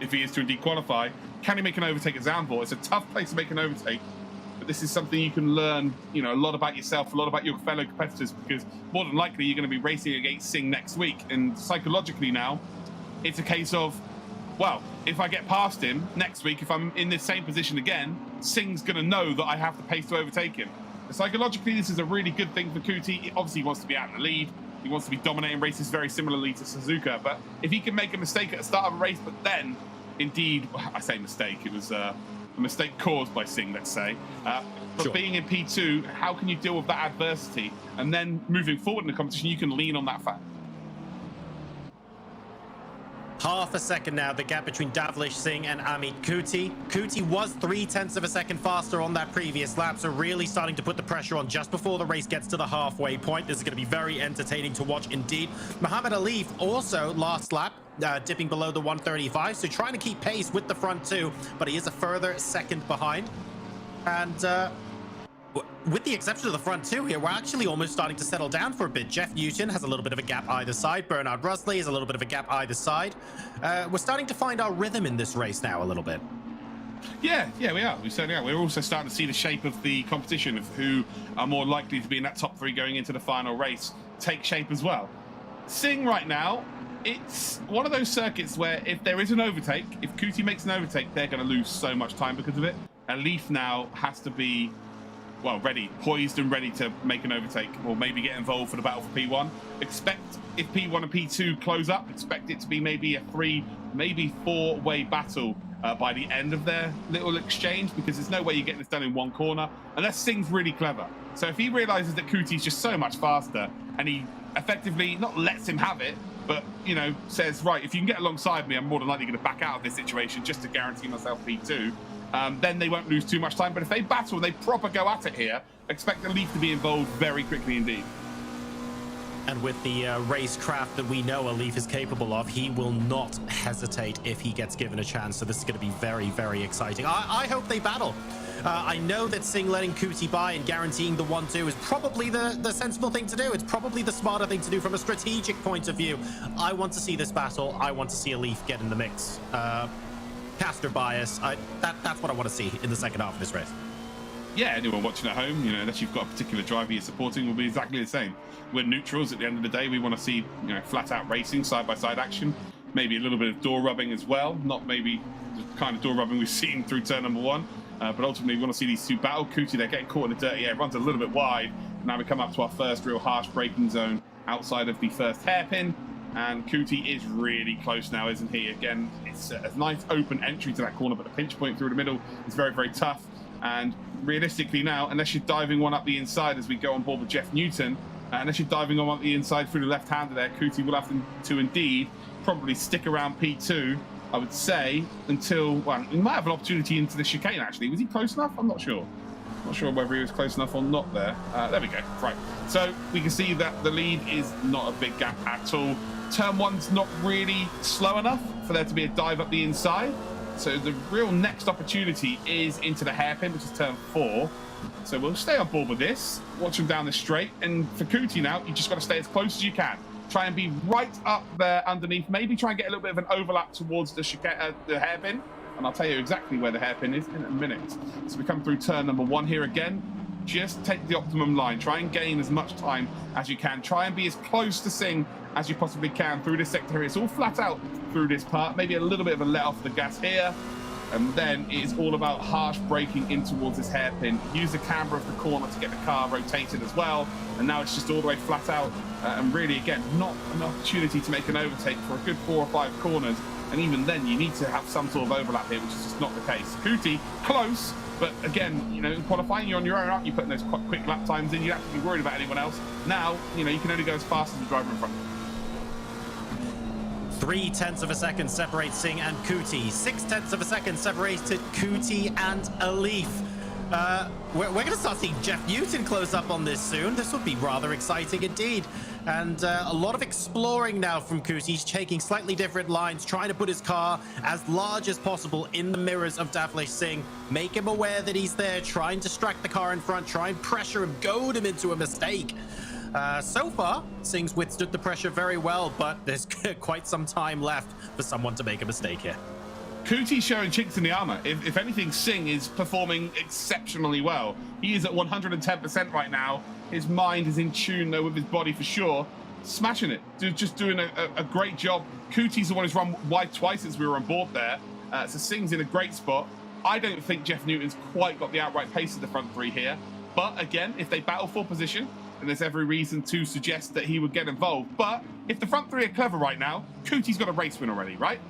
if he is to indeed qualify. Can he make an overtake at Zandvoort? It's a tough place to make an overtake, but this is something you can learn, a lot about yourself, a lot about your fellow competitors, because more than likely you're going to be racing against Singh next week. And psychologically now, it's a case of, well, if I get past him next week, if I'm in this same position again, Singh's going to know that I have the pace to overtake him. But psychologically, this is a really good thing for Kuti. Obviously, he wants to be out in the lead. He wants to be dominating races very similarly to Suzuka. But if he can make a mistake at the start of a race, but then, indeed, I say mistake, it was a mistake caused by Singh, let's say. But sure. Being in P2, how can you deal with that adversity? And then moving forward in the competition, you can lean on that fact. Half a second now, the gap between Davlish Singh and Amit Kuti. Kuti was 0.3 of a second faster on that previous lap, so really starting to put the pressure on just before the race gets to the halfway point. This is going to be very entertaining to watch indeed. Mohammed Alif also last lap, dipping below the 135, so trying to keep pace with the front two, but he is a further second behind. And with the exception of the front two here, we're actually almost starting to settle down for a bit. Jeff Newton has a little bit of a gap either side. Bernard Russley has a little bit of a gap either side. We're starting to find our rhythm in this race now a little bit. Yeah, we are. We certainly are. We're also starting to see the shape of the competition of who are more likely to be in that top 3 going into the final race take shape as well. Sing right now, it's one of those circuits where if there is an overtake, if Kuti makes an overtake, they're going to lose so much time because of it. And Leaf now has to be, well, ready, poised and ready to make an overtake, or maybe get involved for the battle for P1. Expect, if P1 and P2 close up, expect it to be maybe a 3, maybe 4-way battle by the end of their little exchange, because there's no way you're getting this done in one corner, unless Sing's really clever. So if he realizes that Kuti's just so much faster, and he effectively not lets him have it, but, you know, says, right, if you can get alongside me, I'm more than likely going to back out of this situation just to guarantee myself P2, then they won't lose too much time. But if they battle and they proper go at it here, expect the Leaf to be involved very quickly indeed. And with the racecraft that we know a Leaf is capable of, he will not hesitate if he gets given a chance. So this is going to be very, very exciting. I hope they battle. I know that Sing letting Kuti by and guaranteeing the 1-2 is probably the sensible thing to do. It's probably the smarter thing to do from a strategic point of view. I want to see this battle. I want to see a Leaf get in the mix. Caster bias. That's what I want to see in the second half of this race. Yeah, anyone watching at home, you know, unless you've got a particular driver you're supporting, will be exactly the same. We're neutrals at the end of the day. We want to see, you know, flat out racing, side-by-side action, maybe a little bit of door rubbing as well. Not maybe the kind of door rubbing we've seen through turn number 1, but ultimately we want to see these two battle. Kuti, they're getting caught in the dirty air, runs a little bit wide. Now we come up to our first real harsh braking zone outside of the first hairpin. And Kuti is really close now, isn't he? Again, it's a nice open entry to that corner, but the pinch point through the middle is very, very tough. And realistically now, unless you're diving one up the inside as we go on board with Jeff Newton, unless you're diving on up the inside through the left-hander there, Kuti will have to indeed probably stick around P2, I would say, until, well, he might have an opportunity into the chicane, actually. Was he close enough? I'm not sure. Not sure whether he was close enough or not there. There we go. Right. So we can see that the lead is not a big gap at all. Turn 1's not really slow enough for there to be a dive up the inside. So the real next opportunity is into the hairpin, which is turn 4. So we'll stay on board with this, watch him down the straight. And for Kuti now, you just got to stay as close as you can. Try and be right up there underneath. Maybe try and get a little bit of an overlap towards the hairpin. And I'll tell you exactly where the hairpin is in a minute. So we come through turn number 1 here again. Just take the optimum line. Try and gain as much time as you can. Try and be as close to Sing as you possibly can through this sector here. It's all flat out through this part. Maybe a little bit of a let off the gas here. And then it's all about harsh braking in towards this hairpin. Use the camber of the corner to get the car rotated as well. And now it's just all the way flat out. And really, again, not an opportunity to make an overtake for a good 4 or 5 corners. And even then, you need to have some sort of overlap here, which is just not the case. Kuti, close. But again, you know, in qualifying, you're on your own, aren't you? Putting those quick lap times in. You don't have to be worried about anyone else. Now, you know, you can only go as fast as the driver in front of you. 0.3 of a second separates Sing and Kuti. 0.6 of a second separated Kuti and a Leaf. We're going to start seeing Jeff Newton close up on this soon. This would be rather exciting indeed. And a lot of exploring now from Kuti. He's taking slightly different lines, trying to put his car as large as possible in the mirrors of Davlesh Singh. Make him aware that he's there, try and distract the car in front, try and pressure him, goad him into a mistake. So far, Singh's withstood the pressure very well, but there's quite some time left for someone to make a mistake here. Kuti's showing chinks in the armor. If anything, Singh is performing exceptionally well. He is at 110% right now. His mind is in tune, though, with his body for sure. Smashing it. Just doing a great job. Kuti's the one who's run wide twice since we were on board there. So Singh's in a great spot. I don't think Jeff Newton's quite got the outright pace of the front 3 here. But again, if they battle for position, then there's every reason to suggest that he would get involved. But if the front 3 are clever right now, Kuti's got a race win already, right?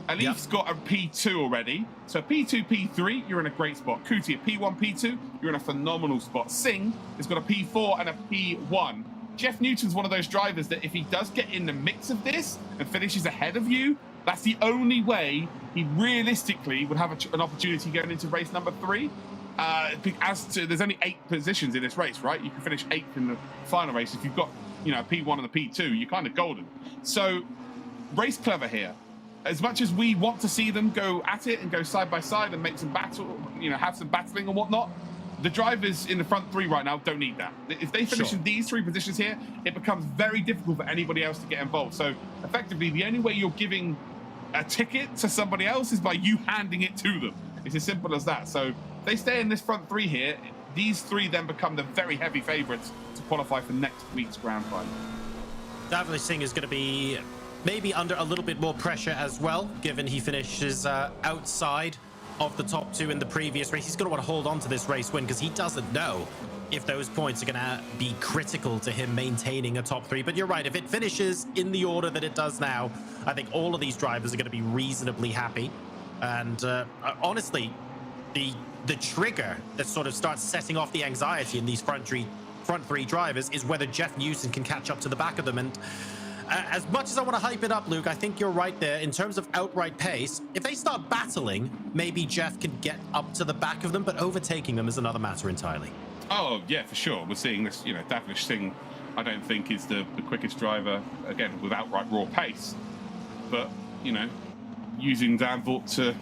Alif's got a P2 already. So P2, P3, you're in a great spot. Kuti, a P1, P2, you're in a phenomenal spot. Singh has got a P4 and a P1. Jeff Newton's one of those drivers that if he does get in the mix of this and finishes ahead of you, that's the only way he realistically would have an opportunity going into race number 3. As to, there's only 8 positions in this race, right? You can finish 8th in the final race. If you've got, you know, a P1 and a P2, you're kind of golden. So race clever here. As much as we want to see them go at it and go side by side and make some battle, you know, have some battling and whatnot, the drivers in the front 3 right now don't need that. If they finish in these 3 positions here, it becomes very difficult for anybody else to get involved. So effectively, the only way you're giving a ticket to somebody else is by you handing it to them. It's as simple as that. So they stay in this front three here. These three then become the very heavy favourites to qualify for next week's grand final. Davlish Singh is going to be maybe under a little bit more pressure as well, given he finishes outside of the top two in the previous race. He's going to want to hold on to this race win because he doesn't know if those points are going to be critical to him maintaining a top three. But you're right, if it finishes in the order that it does now, I think all of these drivers are going to be reasonably happy. And honestly, the trigger that sort of starts setting off the anxiety in these front three drivers is whether Jeff Newton can catch up to the back of them. And as much as I want to hype it up, Luke, I think you're right there. In terms of outright pace, if they start battling, maybe Jeff can get up to the back of them, but overtaking them is another matter entirely. Oh, yeah, for sure. We're seeing this, Davlish Singh, I don't think is the quickest driver, again, with outright raw pace. But, using Zandvoort to,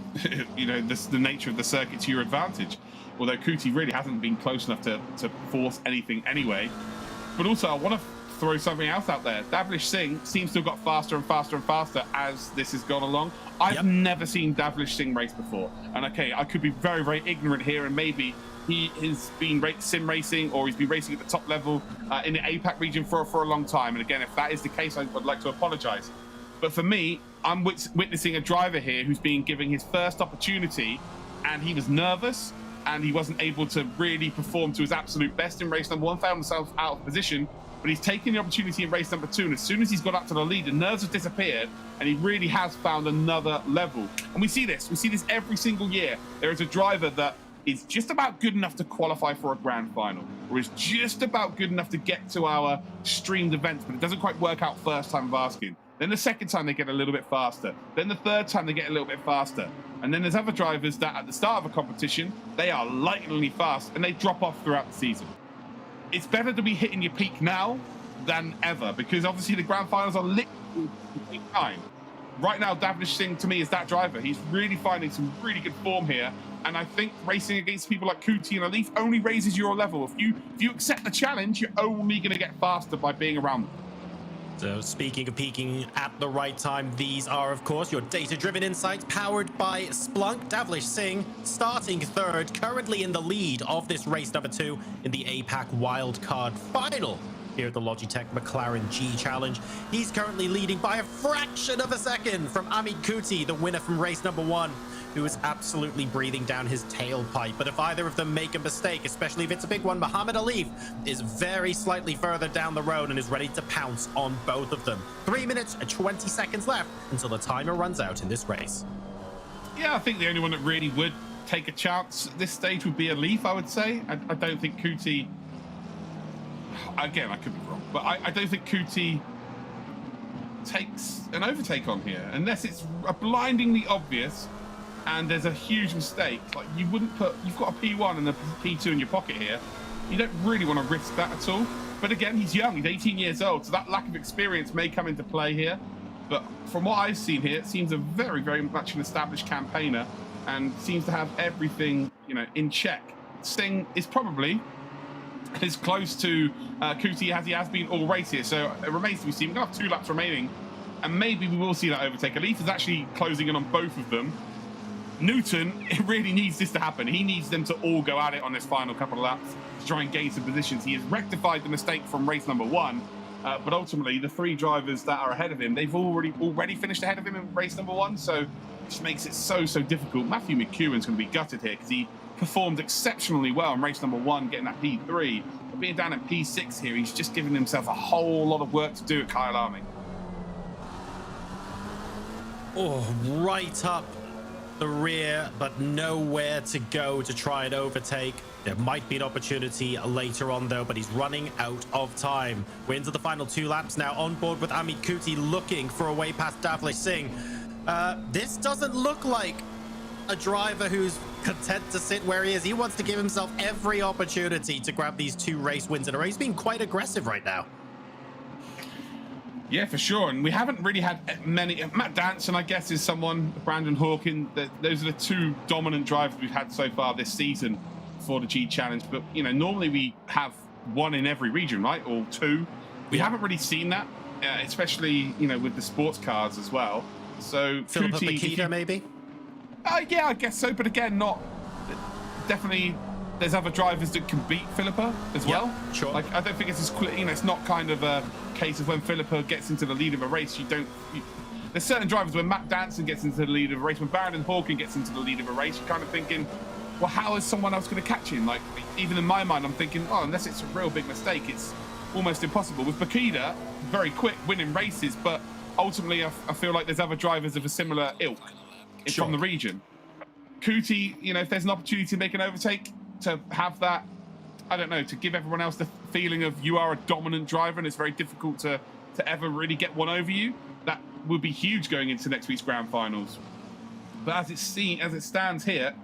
the nature of the circuit to your advantage. Although Kuti really hasn't been close enough to force anything anyway. But also, I want to throw something else out there. Davlish Singh seems to have got faster and faster and faster as this has gone along. I've never seen Davlish Singh race before. And okay, I could be very, very ignorant here, and maybe he has been sim racing or he's been racing at the top level in the APAC region for a long time. And again, if that is the case, I would like to apologize. But for me, I'm witnessing a driver here who's been given his first opportunity, and he was nervous and he wasn't able to really perform to his absolute best in race number one, found himself out of position. But he's taken the opportunity in race number two, and as soon as he's got up to the lead, the nerves have disappeared, and he really has found another level. And we see this every single year. There is a driver that is just about good enough to qualify for a grand final, or is just about good enough to get to our streamed events, but it doesn't quite work out first time of asking. Then the second time they get a little bit faster. Then the third time they get a little bit faster. And then there's other drivers that at the start of a competition, they are lightningly fast and they drop off throughout the season. It's better to be hitting your peak now than ever, because obviously the grand finals are literally peak time. Right now, Davlish Singh to me is that driver. He's really finding some really good form here. And I think racing against people like Kuti and Alif only raises your level. If you accept the challenge, you're only going to get faster by being around them. So speaking of peaking at the right time, these are, of course, your data-driven insights powered by Splunk. Davlish Singh starting third, currently in the lead of this race number 2 in the APAC Wildcard final here at the Logitech McLaren G Challenge. He's currently leading by a fraction of a second from Amit Kuti, the winner from race number 1, who is absolutely breathing down his tailpipe. But if either of them make a mistake, especially if it's a big one, Muhammad Alif is very slightly further down the road and is ready to pounce on both of them. 3 minutes and 20 seconds left until the timer runs out in this race. Yeah, I think the only one that really would take a chance at this stage would be Alif, I would say. I don't think Kuti... Again, I could be wrong, but I don't think Kuti takes an overtake on here, unless it's blindingly obvious and there's a huge mistake. Like, you wouldn't put... You've got a P1 and a P2 in your pocket here. You don't really want to risk that at all. But again, he's young. He's 18 years old, so that lack of experience may come into play here. But from what I've seen here, it seems a very, very much an established campaigner and seems to have everything, in check. Singh is probably as close to Kuti as he has been all race here. So it remains to be seen. We're going to have 2 laps remaining, and maybe we will see that overtake. Alif is actually closing in on both of them. Newton, it really needs this to happen. He needs them to all go at it on this final couple of laps to try and gain some positions. He has rectified the mistake from race number 1, but ultimately the 3 drivers that are ahead of him, they've already finished ahead of him in race number 1, so it just makes it so difficult. Matthew McEwen's going to be gutted here because he performed exceptionally well in race number 1, getting that P3. But being down at P6 here, he's just given himself a whole lot of work to do at Kyle Army. Oh, right up the rear, but nowhere to go to try and overtake. There might be an opportunity later on, though, but he's running out of time. We're into the final 2 laps now, on board with Amit Kuti, looking for a way past Davlish Singh. This doesn't look like a driver who's content to sit where he is. He wants to give himself every opportunity to grab these 2 race wins in a row. He's being quite aggressive right now. Yeah, for sure. And we haven't really had many. Matt Danson, I guess, is someone. Brandon Hawkin. Those are the 2 dominant drivers we've had so far this season for the G Challenge. But, normally we have 1 in every region, right? Or 2. We haven't really seen that, especially, with the sports cars as well. So Philip Makita, maybe? Yeah, I guess so. But again, not definitely. There's other drivers that can beat Philippa as well. Yeah, sure. Like, I don't think it's as clear. You know, it's not kind of a case of when Philippa gets into the lead of a race, there's certain drivers when Matt Danson gets into the lead of a race, when Barron Hawkin gets into the lead of a race, you're kind of thinking, well, how is someone else going to catch him? Like, even in my mind, I'm thinking, oh, unless it's a real big mistake, it's almost impossible. With Bakida, very quick, winning races, but ultimately, I feel like there's other drivers of a similar ilk from the region. Kuti, you know, if there's an opportunity to make an overtake, to have that, I don't know, to give everyone else the feeling of you are a dominant driver and it's very difficult to ever really get one over you, that would be huge going into next week's grand finals. But as it stands here,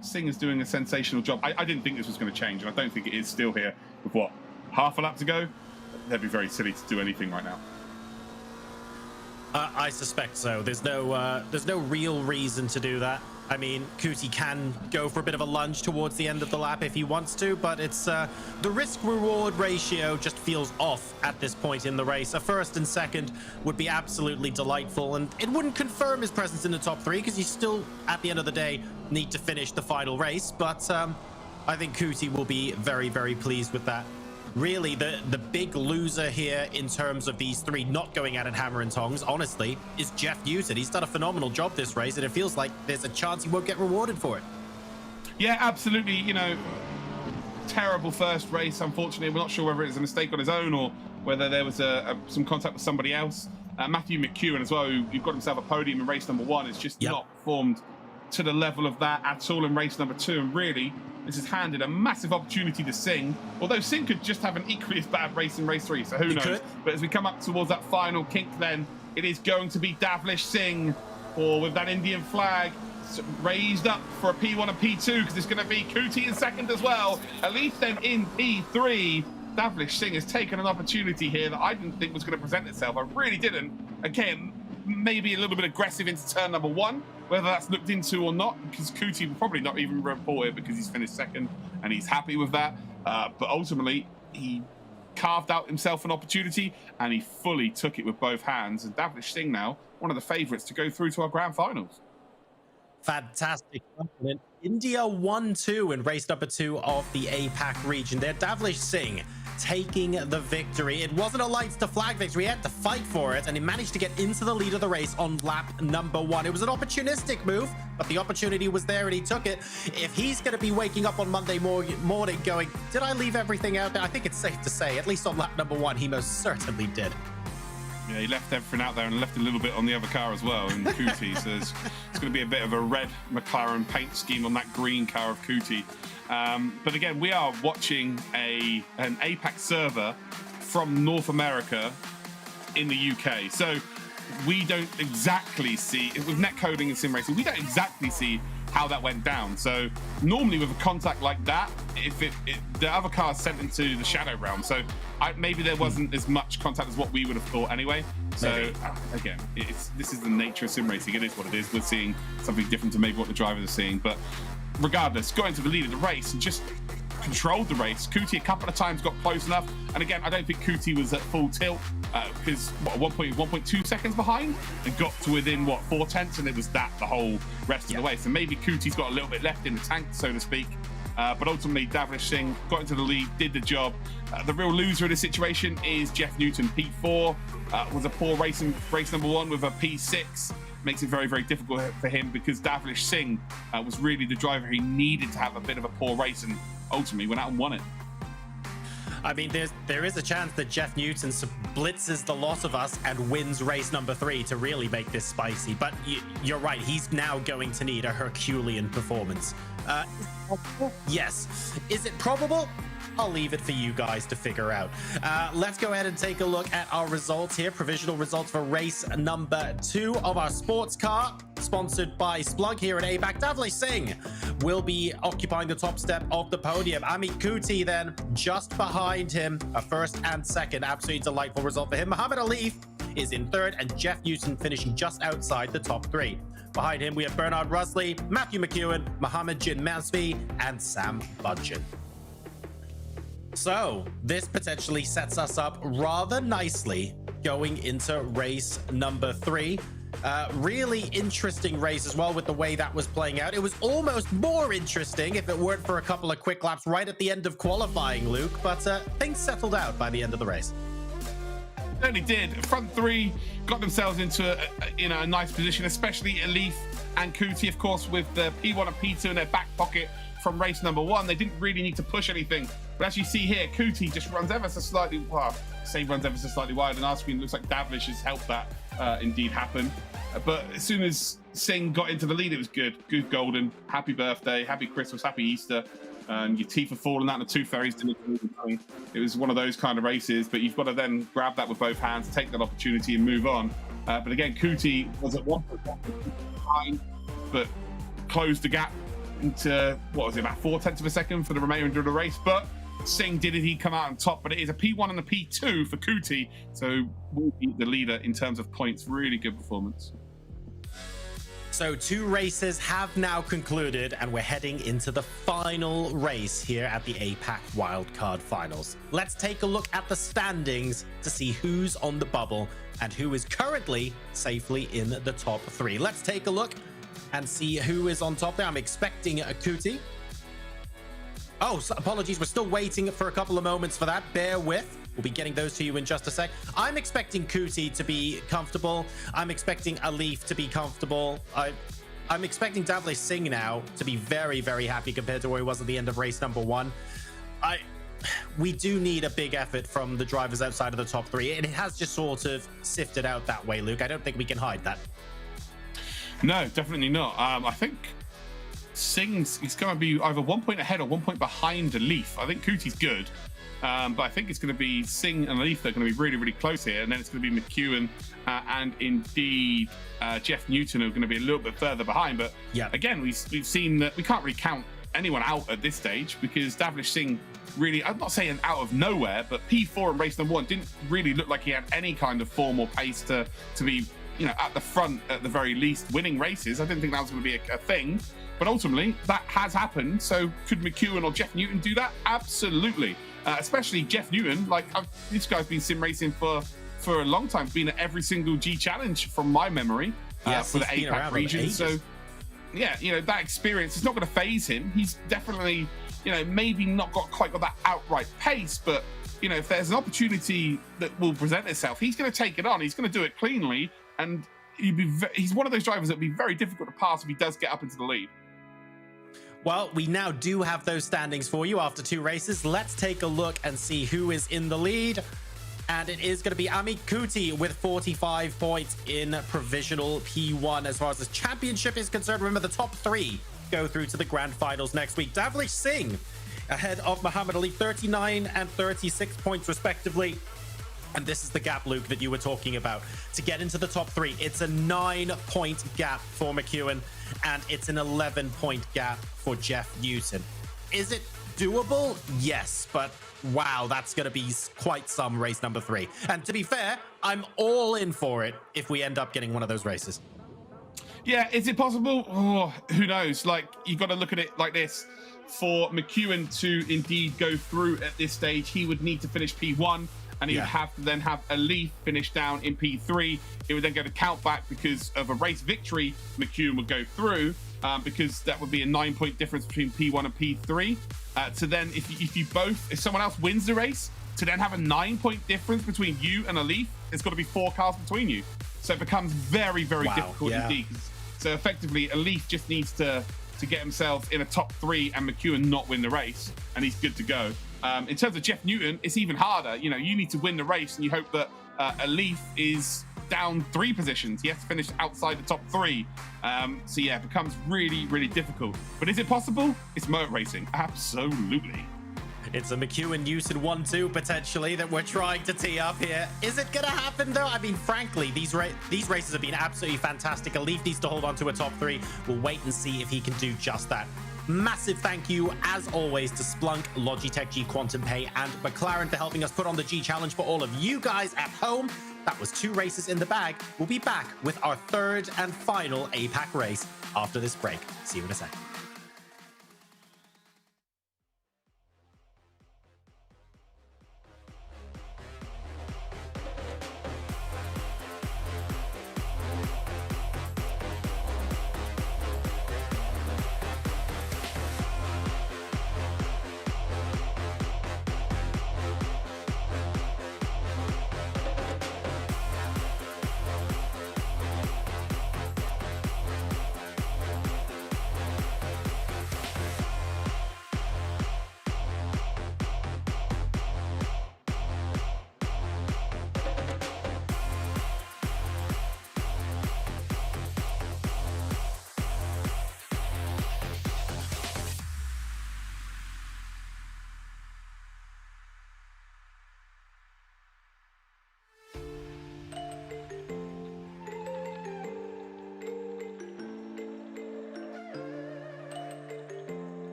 Singh is doing a sensational job. I didn't think this was going to change, and I don't think it is still here with what, half a lap to go. They'd be very silly to do anything right now. I suspect so. There's no real reason to do that. I mean, Kuti can go for a bit of a lunge towards the end of the lap if he wants to, but it's the risk-reward ratio just feels off at this point in the race. A first and second would be absolutely delightful, and it wouldn't confirm his presence in the top three because you still, at the end of the day, need to finish the final race. But I think Kuti will be very, very pleased with that. Really, the big loser here in terms of these three not going at it hammer and tongs, honestly, is Jeff Newton. He's done a phenomenal job this race, and it feels like there's a chance he won't get rewarded for it. Yeah, absolutely. You know, terrible first race, unfortunately. We're not sure whether it was a mistake on his own or whether there was some contact with somebody else. Matthew McEwen as well, who got himself a podium in race number one, is just not performed to the level of that at all in race number two. And really, this has handed a massive opportunity to Singh, although Singh could just have an equally as bad race in race three, so who knows. But as we come up towards that final kink, then it is going to be Davlish Singh, or with that Indian flag raised up for a P1 and P2, because it's going to be Kuti in second as well. At least then in P3, Davlish Singh has taken an opportunity here that I didn't think was going to present itself. I really didn't. Again, maybe a little bit aggressive into turn number one, whether that's looked into or not, because Kuti will probably not even report it because he's finished second and he's happy with that. But ultimately, he carved out himself an opportunity and he fully took it with both hands. And Davlish Singh now, one of the favourites to go through to our grand finals. Fantastic. India 1-2 in race number 2 of the APAC region there. Davlish Singh taking the victory. It wasn't a lights to flag victory. He had to fight for it, and he managed to get into the lead of the race on lap number 1. It was an opportunistic move, but the opportunity was there and he took it. If he's going to be waking up on Monday morning going, did I leave everything out there? I think it's safe to say, at least on lap number 1, he most certainly did. Yeah, he left everything out there and left a little bit on the other car as well in Kuti. So it's going to be a bit of a red McLaren paint scheme on that green car of Kuti. But again, we are watching an APAC server from North America in the UK. So we don't exactly see, with netcoding and sim racing, we don't exactly see how that went down. So normally with a contact like that, if the other car is sent into the shadow realm, so maybe there wasn't as much contact as what we would have thought anyway. So again, this is the nature of sim racing. It is what it is. We're seeing something different to maybe what the drivers are seeing, but regardless, got into the lead of the race and just controlled the race. Kuti a couple of times got close enough, and again, I don't think Kuti was at full tilt because 1.2 seconds behind and got to within 4/10, and it was that the whole rest of the way. So maybe Kuti's got a little bit left in the tank, so to speak. But ultimately, Davlish Singh got into the lead, did the job. The real loser of this situation is Jeff Newton. P4 was a poor race in race number 1 with a P6. Makes it very, very difficult for him because Davlish Singh was really the driver he needed to have a bit of a poor race, and ultimately went out and won it. I mean, there is a chance that Jeff Newton blitzes the lot of us and wins race number 3 to really make this spicy. But you're right, he's now going to need a Herculean performance. Yes. Is it probable? I'll leave it for you guys to figure out. Let's go ahead and take a look at our results here. Provisional results for race number 2 of our sports car, sponsored by Splug here at APAC. Davlish Singh will be occupying the top step of the podium. Amit Kuti then just behind him, a first and second. Absolutely delightful result for him. Muhammad Alif is in third, and Jeff Newton finishing just outside the top 3. Behind him, we have Bernard Rusley, Matthew McEwen, Mohammed Jin Masvi, and Sam Budgeon. So this potentially sets us up rather nicely going into race number 3. Really interesting race as well with the way that was playing out. It was almost more interesting if it weren't for a couple of quick laps right at the end of qualifying, Luke, but things settled out by the end of the race. Certainly did. Front three got themselves into a nice position, especially Elif and Kuti, of course, with the P1 and P2 in their back pocket from race number 1. They didn't really need to push anything. But as you see here, Kuti just runs ever so slightly, runs ever so slightly wide on our screen. It looks like Davlish has helped that indeed happen. But as soon as Singh got into the lead, it was good. Good golden. Happy birthday, happy Christmas, happy Easter. Your teeth have fallen out and the tooth fairies didn't do anything. It was one of those kind of races, but you've got to then grab that with both hands, take that opportunity and move on. But again, Kuti was at 1.1 behind, but closed the gap into, what was it, about 0.4 of a second for the remainder of the race. But Singh did it, he'd come out on top, but it is a P1 and a P2 for Kuti, so will be the leader in terms of points. Really good performance. So 2 races have now concluded, and we're heading into the final race here at the APAC Wildcard Finals. Let's take a look at the standings to see who's on the bubble and who is currently safely in the top 3. Let's take a look and see who is on top there. I'm expecting a Kuti. Oh, so apologies. We're still waiting for a couple of moments for that. Bear with. We'll be getting those to you in just a sec. I'm expecting Kuti to be comfortable. I'm expecting Elif to be comfortable. I'm expecting Davlish Singh now to be very, very happy compared to where he was at the end of race number 1. We do need a big effort from the drivers outside of the top 3. And it has just sort of sifted out that way, Luke. I don't think we can hide that. No, definitely not. I think Singh's going to be either 1 point ahead or 1 point behind Elif. I think Kuti's good. But I think it's going to be Singh and Elif that are going to be really, really close here. And then it's going to be McEwen and indeed Jeff Newton, who are going to be a little bit further behind. But again, we've seen that we can't really count anyone out at this stage because Davlish Singh really, I'm not saying out of nowhere, but P4 in race number 1 didn't really look like he had any kind of form or pace to be, at the front at the very least, winning races. I didn't think that was going to be a thing. But ultimately, that has happened. So could McEwen or Jeff Newton do that? Absolutely. Especially Jeff Newton. This guy's been sim racing for a long time. Been at every single G Challenge from my memory for the APAC region. So yeah, that experience is not going to phase him. He's definitely, maybe not quite got that outright pace, but if there's an opportunity that will present itself, he's going to take it on. He's going to do it cleanly, and he's one of those drivers that would be very difficult to pass if he does get up into the lead. Well, we now do have those standings for you after 2 races. Let's take a look and see who is in the lead. And it is going to be Amit Kuti with 45 points in provisional P1 as far as this championship is concerned. Remember, the top 3 go through to the grand finals next week. Davlish Singh ahead of Muhammad Ali, 39 and 36 points respectively. And this is the gap, Luke, that you were talking about. To get into the top 3, it's a 9-point gap for McEwen, and it's an 11-point gap for Jeff Newton. Is it doable? Yes, but wow, that's going to be quite some race number 3. And to be fair, I'm all in for it if we end up getting one of those races. Yeah, is it possible? Oh, who knows? You got to look at it like this. For McEwen to indeed go through at this stage, he would need to finish P1. And he would have to then have Elif finish down in P3. It would then go to count back because of a race victory. McEwen would go through because that would be a 9-point difference between P1 and P3. To then, if someone else wins the race, to then have a 9-point difference between you and Elif, it's got to be 4 cars between you. So it becomes very, very difficult indeed. So effectively, Elif just needs to get himself in a top 3 and McEwen not win the race, and he's good to go. In terms of Jeff Newton, it's even harder. You need to win the race, and you hope that Elif is down 3 positions. He has to finish outside the top 3. So yeah, it becomes really, really difficult. But is it possible? It's motor racing. Absolutely. It's a McEwen-Newton 1-2 potentially that we're trying to tee up here. Is it going to happen though? I mean, frankly, these races have been absolutely fantastic. Elif needs to hold on to a top 3. We'll wait and see if he can do just that. Massive thank you, as always, to Splunk, Logitech G, Quantum Pay, and McLaren for helping us put on the G Challenge for all of you guys at home. That was 2 races in the bag. We'll be back with our 3rd and final APAC race after this break. See you in a sec.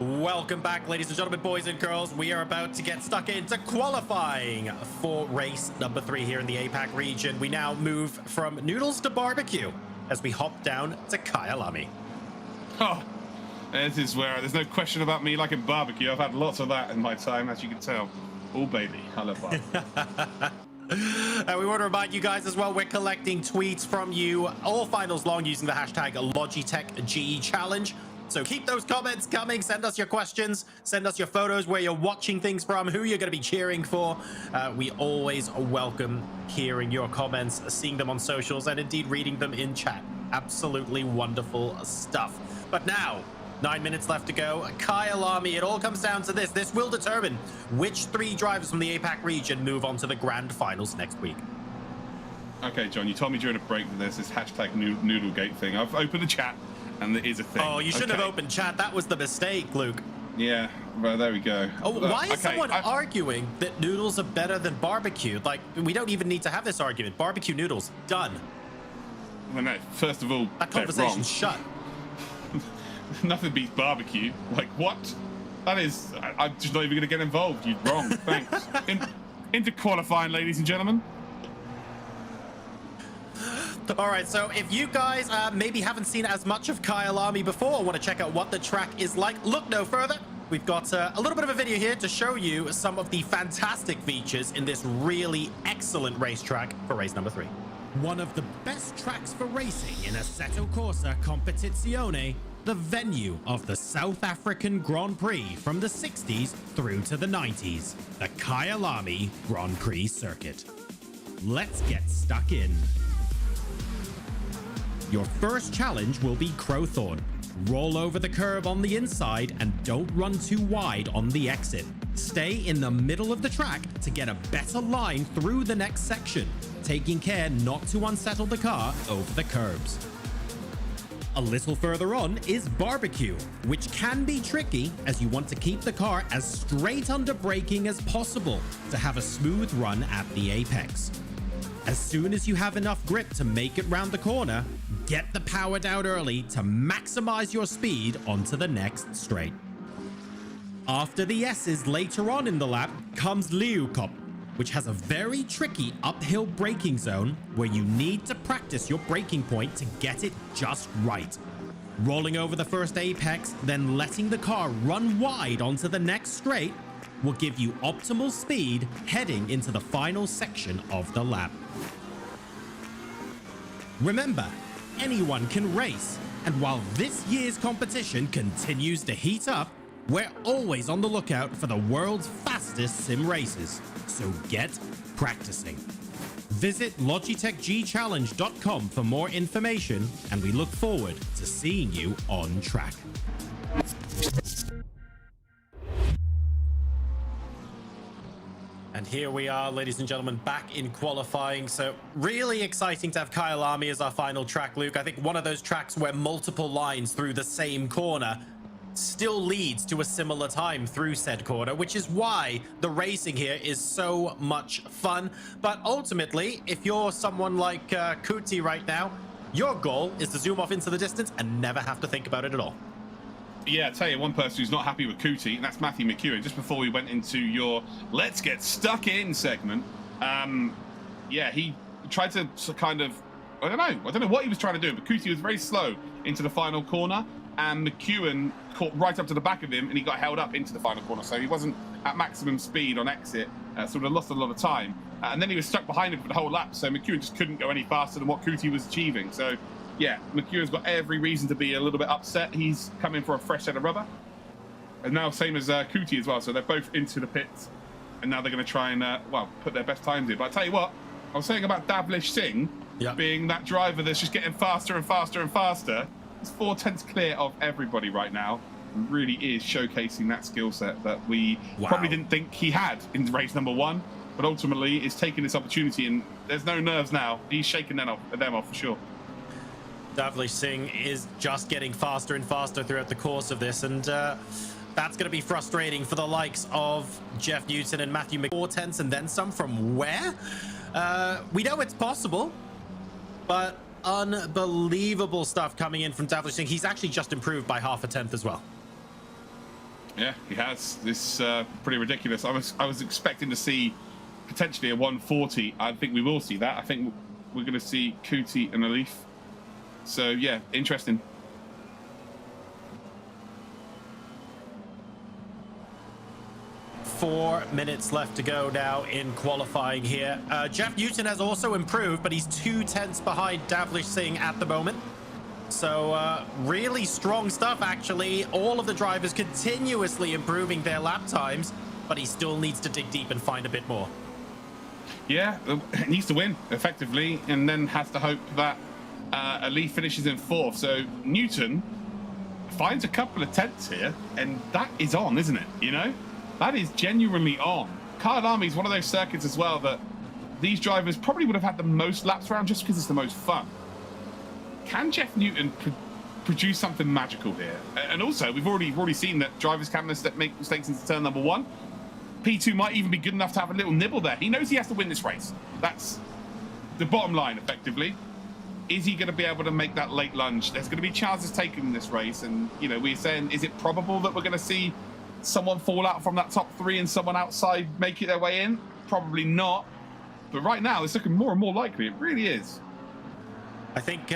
Welcome back, ladies and gentlemen, boys and girls. We are about to get stuck into qualifying for race number 3 here in the APAC region. We now move from noodles to barbecue as we hop down to Kyalami. Oh, this is where there's no question about me liking barbecue. I've had lots of that in my time, as you can tell. Oh, baby, I love barbecue. We want to remind you guys as well, we're collecting tweets from you all finals long using the hashtag Logitech G challenge. So keep those comments coming. Send us your questions. Send us your photos where you're watching things from, who you're going to be cheering for. We always welcome hearing your comments, seeing them on socials, and indeed reading them in chat. Absolutely wonderful stuff. But now, 9 minutes left to go. Kyalami, it all comes down to this. This will determine which 3 drivers from the APAC region move on to the grand finals next week. Okay, John, you told me during a break that there's this hashtag Noodlegate thing. I've opened the chat, and there is a thing. Oh, you shouldn't have opened chat. That was the mistake, Luke. Yeah, well, there we go. Oh, why is someone arguing that noodles are better than barbecue? Like, we don't even need to have this argument. Barbecue noodles, done. Well, no, first of all, that conversation's shut. Nothing beats barbecue. Like, what? That is, I'm just not even going to get involved. You're wrong. Thanks. Into qualifying, ladies and gentlemen. All right, so if you guys maybe haven't seen as much of Kyalami before or want to check out what the track is like, look no further. We've got a little bit of a video here to show you some of the fantastic features in this really excellent racetrack for race number 3. One of the best tracks for racing in Assetto Corsa Competizione, the venue of the South African Grand Prix from the 60s through to the 90s, the Kyalami Grand Prix circuit. Let's get stuck in. Your first challenge will be Crowthorne. Roll over the curb on the inside and don't run too wide on the exit. Stay in the middle of the track to get a better line through the next section, taking care not to unsettle the car over the curbs. A little further on is Barbecue, which can be tricky as you want to keep the car as straight under braking as possible to have a smooth run at the apex. As soon as you have enough grip to make it round the corner, get the power down early to maximize your speed onto the next straight. After the S's later on in the lap comes Leeuwkop, which has a very tricky uphill braking zone where you need to practice your braking point to get it just right. Rolling over the first apex, then letting the car run wide onto the next straight will give you optimal speed heading into the final section of the lap. Remember, anyone can race, and while this year's competition continues to heat up, we're always on the lookout for the world's fastest sim races, so get practicing. Visit LogitechGChallenge.com for more information, and we look forward to seeing you on track. And here we are, ladies and gentlemen, back in qualifying. So really exciting to have Kyalami as our final track, Luke. I think one of those tracks where multiple lines through the same corner still leads to a similar time through said corner, which is why the racing here is so much fun. But ultimately, if you're someone like Kuti right now, your goal is to zoom off into the distance and never have to think about it at all. Yeah, I'll tell you one person who's not happy with Kuti, and that's Matthew McEwen. Just before we went into your Let's Get Stuck In segment, yeah, he tried to kind of, I don't know what he was trying to do, but Kuti was very slow into the final corner, and McEwen caught right up to the back of him, and he got held up into the final corner, so he wasn't at maximum speed on exit, sort of lost a lot of time, and then he was stuck behind him for the whole lap, so McEwen just couldn't go any faster than what Kuti was achieving. So yeah, McEwen's got every reason to be a little bit upset. He's coming for a fresh set of rubber. And now same as Kuti as well. So they're both into the pits. And now they're going to try and, well, put their best times in. But I tell you what, I was saying about Davlish Singh being that driver that's just getting faster and faster and faster. He's 4/10 clear of everybody right now. And really is showcasing that skill set that we probably didn't think he had in race number 1. But ultimately is taking this opportunity, and there's no nerves now. He's shaking them off for sure. Davlish Singh is just getting faster and faster throughout the course of this, and that's going to be frustrating for the likes of Jeff Newton and Matthew McEwen. 4/10 and then some from where? We know it's possible, but unbelievable stuff coming in from Davlish Singh. He's actually just improved by half a tenth as well. Yeah, he has. This pretty ridiculous. I was expecting to see potentially a 140. I think we will see that. I think we're going to see Kuti and Alif. So yeah, interesting. Four minutes left to go now in qualifying here. Jeff Newton has also improved, but he's 2/10 behind Davlish Singh at the moment. So really strong stuff, actually. All of the drivers continuously improving their lap times, but he still needs to dig deep and find a bit more. Yeah, needs to win effectively, and then has to hope that Ali finishes in 4th. So Newton finds a couple of tenths here, and that is on, isn't it? You know, that is genuinely on. Kyalami is one of those circuits as well that these drivers probably would have had the most laps around just because it's the most fun. Can Jeff Newton produce something magical here? And also, we've already seen that drivers can make mistakes into turn number 1. P2 might even be good enough to have a little nibble there. He knows he has to win this race. That's the bottom line, effectively. Is he going to be able to make that late lunge? There's going to be chances taken in this race. And, you know, we're saying, is it probable that we're going to see someone fall out from that top 3 and someone outside make it their way in? Probably not. But right now, it's looking more and more likely. It really is. I think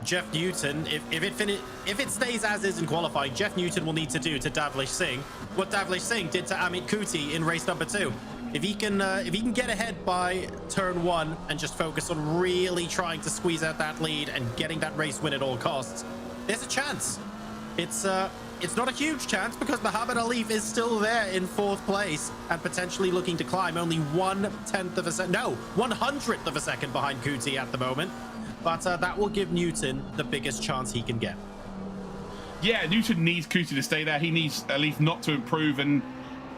Jeff Newton, if it stays as is in qualifying, Jeff Newton will need to do to Davlish Singh what Davlish Singh did to Amit Kuti in race number 2. If he can get ahead by turn 1 and just focus on really trying to squeeze out that lead and getting that race win at all costs, there's a chance. It's not a huge chance because Muhammad Alif is still there in 4th place and potentially looking to climb only 1/10 of a second, no, 100th of a second behind Kuti at the moment. But that will give Newton the biggest chance he can get. Yeah, Newton needs Kuti to stay there. He needs Alif not to improve, and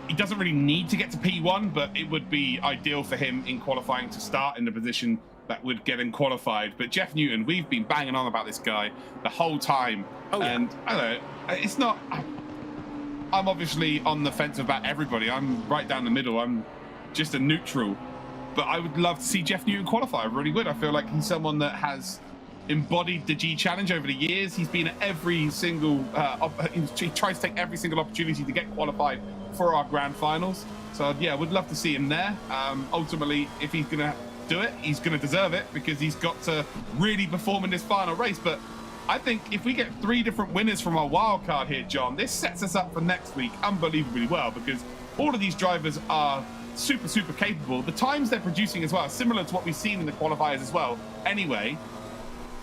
he doesn't really need to get to P1, but it would be ideal for him in qualifying to start in the position that would get him qualified. But Jeff Newton, we've been banging on about this guy the whole time. Oh, yeah. And I don't know, it's not... I'm obviously on the fence about everybody. I'm right down the middle. I'm just a neutral. But I would love to see Jeff Newton qualify. I really would. I feel like he's someone that has embodied the G Challenge over the years. He's been at every single... he tries to take every single opportunity to get qualified for our grand finals. So, yeah, would love to see him there. Ultimately, if he's going to do it, he's going to deserve it because he's got to really perform in this final race. But I think if we get 3 different winners from our wild card here, John, this sets us up for next week unbelievably well because all of these drivers are super capable. The times they're producing as well are similar to what we've seen in the qualifiers as well. Anyway,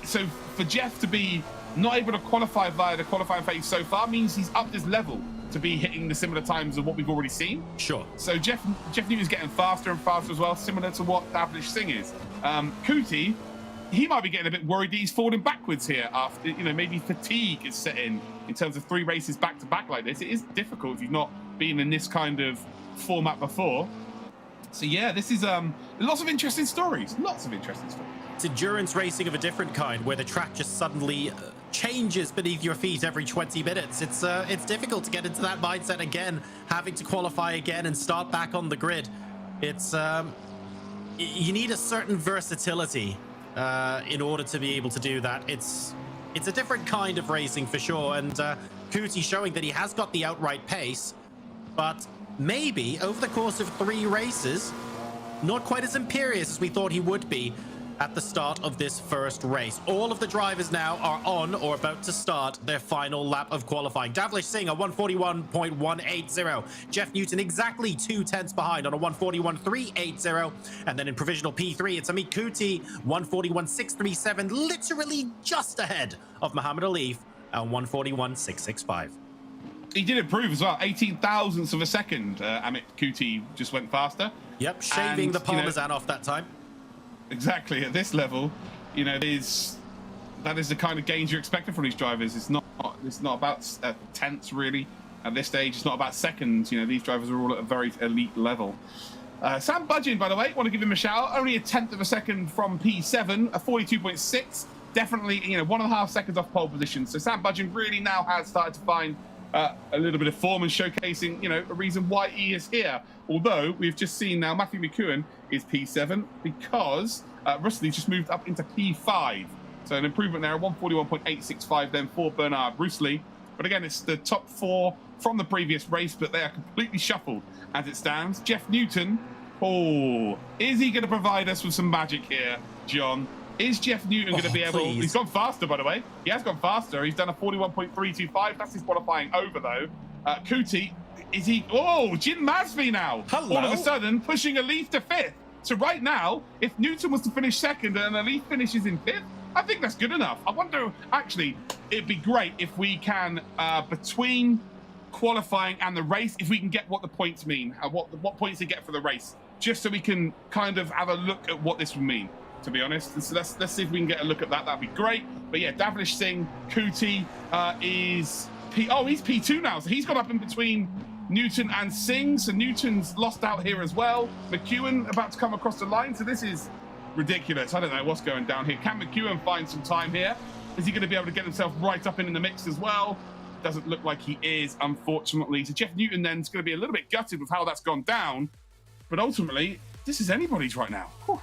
so for Jeff to be not able to qualify via the qualifying phase so far means he's upped his level to be hitting the similar times of what we've already seen. Sure. So Jeff Newton's getting faster and faster as well, similar to what Davlish Singh is. Kuti, he might be getting a bit worried that he's falling backwards here after, you know, maybe fatigue is set in terms of 3 races back to back like this. It is difficult if you've not been in this kind of format before. So yeah, this is lots of interesting stories. It's endurance racing of a different kind, where the track just suddenly changes beneath your feet every 20 minutes. It's difficult to get into that mindset again, having to qualify again and start back on the grid. It's you need a certain versatility in order to be able to do that. It's a different kind of racing for sure, and Kuti showing that he has got the outright pace, but maybe over the course of 3 races, not quite as imperious as we thought he would be at the start of this first race. All of the drivers now are on or about to start their final lap of qualifying. Davlish Singh a 141.180. Jeff Newton exactly 2/10 behind on a 141.380. And then in provisional P3, it's Amit Kuti 141.637, literally just ahead of Muhammad Alif at 141.665. He did improve as well. 18 thousandths of a second. Amit Kuti just went faster. Yep, shaving the Parmesan off that time. Exactly. At this level, you know, that is the kind of gains you're expecting from these drivers. It's not about tenths really. At this stage, it's not about seconds. You know, these drivers are all at a very elite level. Sam Budgeon, by the way, want to give him a shout out. Only a 1/10 of a second from P7, a 42.6. Definitely, you know, 1.5 seconds off pole position. So Sam Budgeon really now has started to find a little bit of form and showcasing, you know, a reason why he is here. Although we've just seen now Matthew McEwen is P7 because Rusty just moved up into P5. So an improvement there, 141.865 then for Bernard Rusli. But again, it's the top 4 from the previous race, but they are completely shuffled as it stands. Jeff Newton, oh, is he going to provide us with some magic here, John? Is Jeff Newton going to be able... Please. He's gone faster, by the way. He has gone faster. He's done a 41.325. That's his qualifying over, though. Kuti, is he... Oh, Jim Masvi now. Hello. All of a sudden, pushing Elif to 5th. So right now, if Newton was to finish 2nd and Elif finishes in 5th, I think that's good enough. I wonder, actually, it'd be great if we can, between qualifying and the race, if we can get what the points mean, what points they get for the race, just so we can kind of have a look at what this would mean, to be honest. So let's see if we can get a look at that. That'd be great. But yeah, Davlish Singh, Kuti is he's P2 now, so he's got up in between Newton and Singh. So Newton's lost out here as well. McEwen about to come across the line. So this is ridiculous. I don't know what's going down here. Can McEwen find some time here? Is he going to be able to get himself right up in the mix as well? Doesn't look like he is, unfortunately. So Jeff Newton then is going to be a little bit gutted with how that's gone down. But ultimately, this is anybody's right now. Whew.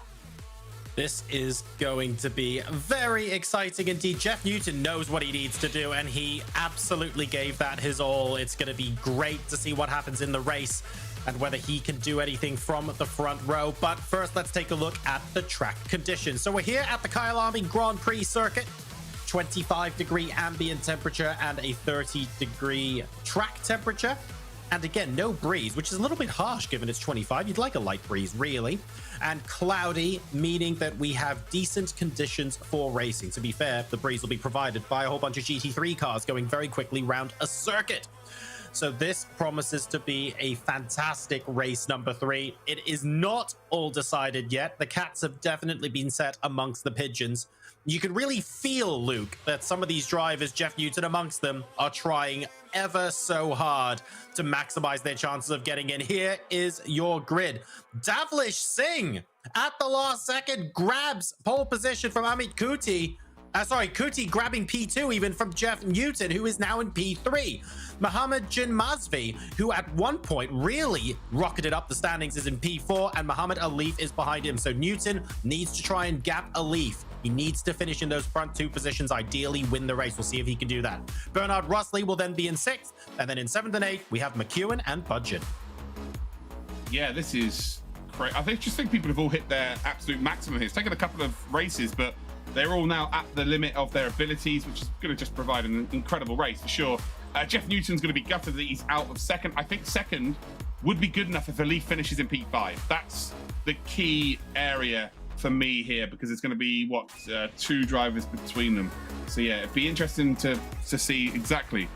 This is going to be very exciting indeed. Jeff Newton knows what he needs to do, and he absolutely gave that his all. It's going to be great to see what happens in the race and whether he can do anything from the front row. But first, let's take a look at the track conditions. So we're here at the Kyle Army Grand Prix circuit. 25-degree ambient temperature and a 30-degree track temperature. And again, no breeze, which is a little bit harsh given it's 25. You'd like a light breeze, really. And cloudy, meaning that we have decent conditions for racing. To be fair, the breeze will be provided by a whole bunch of GT3 cars going very quickly around a circuit. So this promises to be a fantastic race number 3. It is not all decided yet. The cats have definitely been set amongst the pigeons. You can really feel, Luke, that some of these drivers, Jeff Newton amongst them, are trying ever so hard to maximize their chances of getting in. Here is your grid. Davlish Singh at the last second grabs pole position from Amit Kuti. Kuti grabbing P2 even from Jeff Newton, who is now in P3. Mohammed Jin Mazvi, who at one point really rocketed up the standings, is in P4, and Mohammed Alif is behind him. So Newton needs to try and gap Alif. He needs to finish in those front 2 positions, ideally win the race. We'll see if he can do that. Bernard Russley will then be in 6th, and then in 7th and 8th, we have McEwen and Budget. Yeah, this is great. I just think people have all hit their absolute maximum here. It's taken a couple of races, but they're all now at the limit of their abilities, which is going to just provide an incredible race for sure. Jeff Newton's going to be gutted that he's out of 2nd. I think 2nd would be good enough if Elif finishes in P5. That's the key area for me here, because it's going to be, 2 drivers between them. So yeah, it'd be interesting to see exactly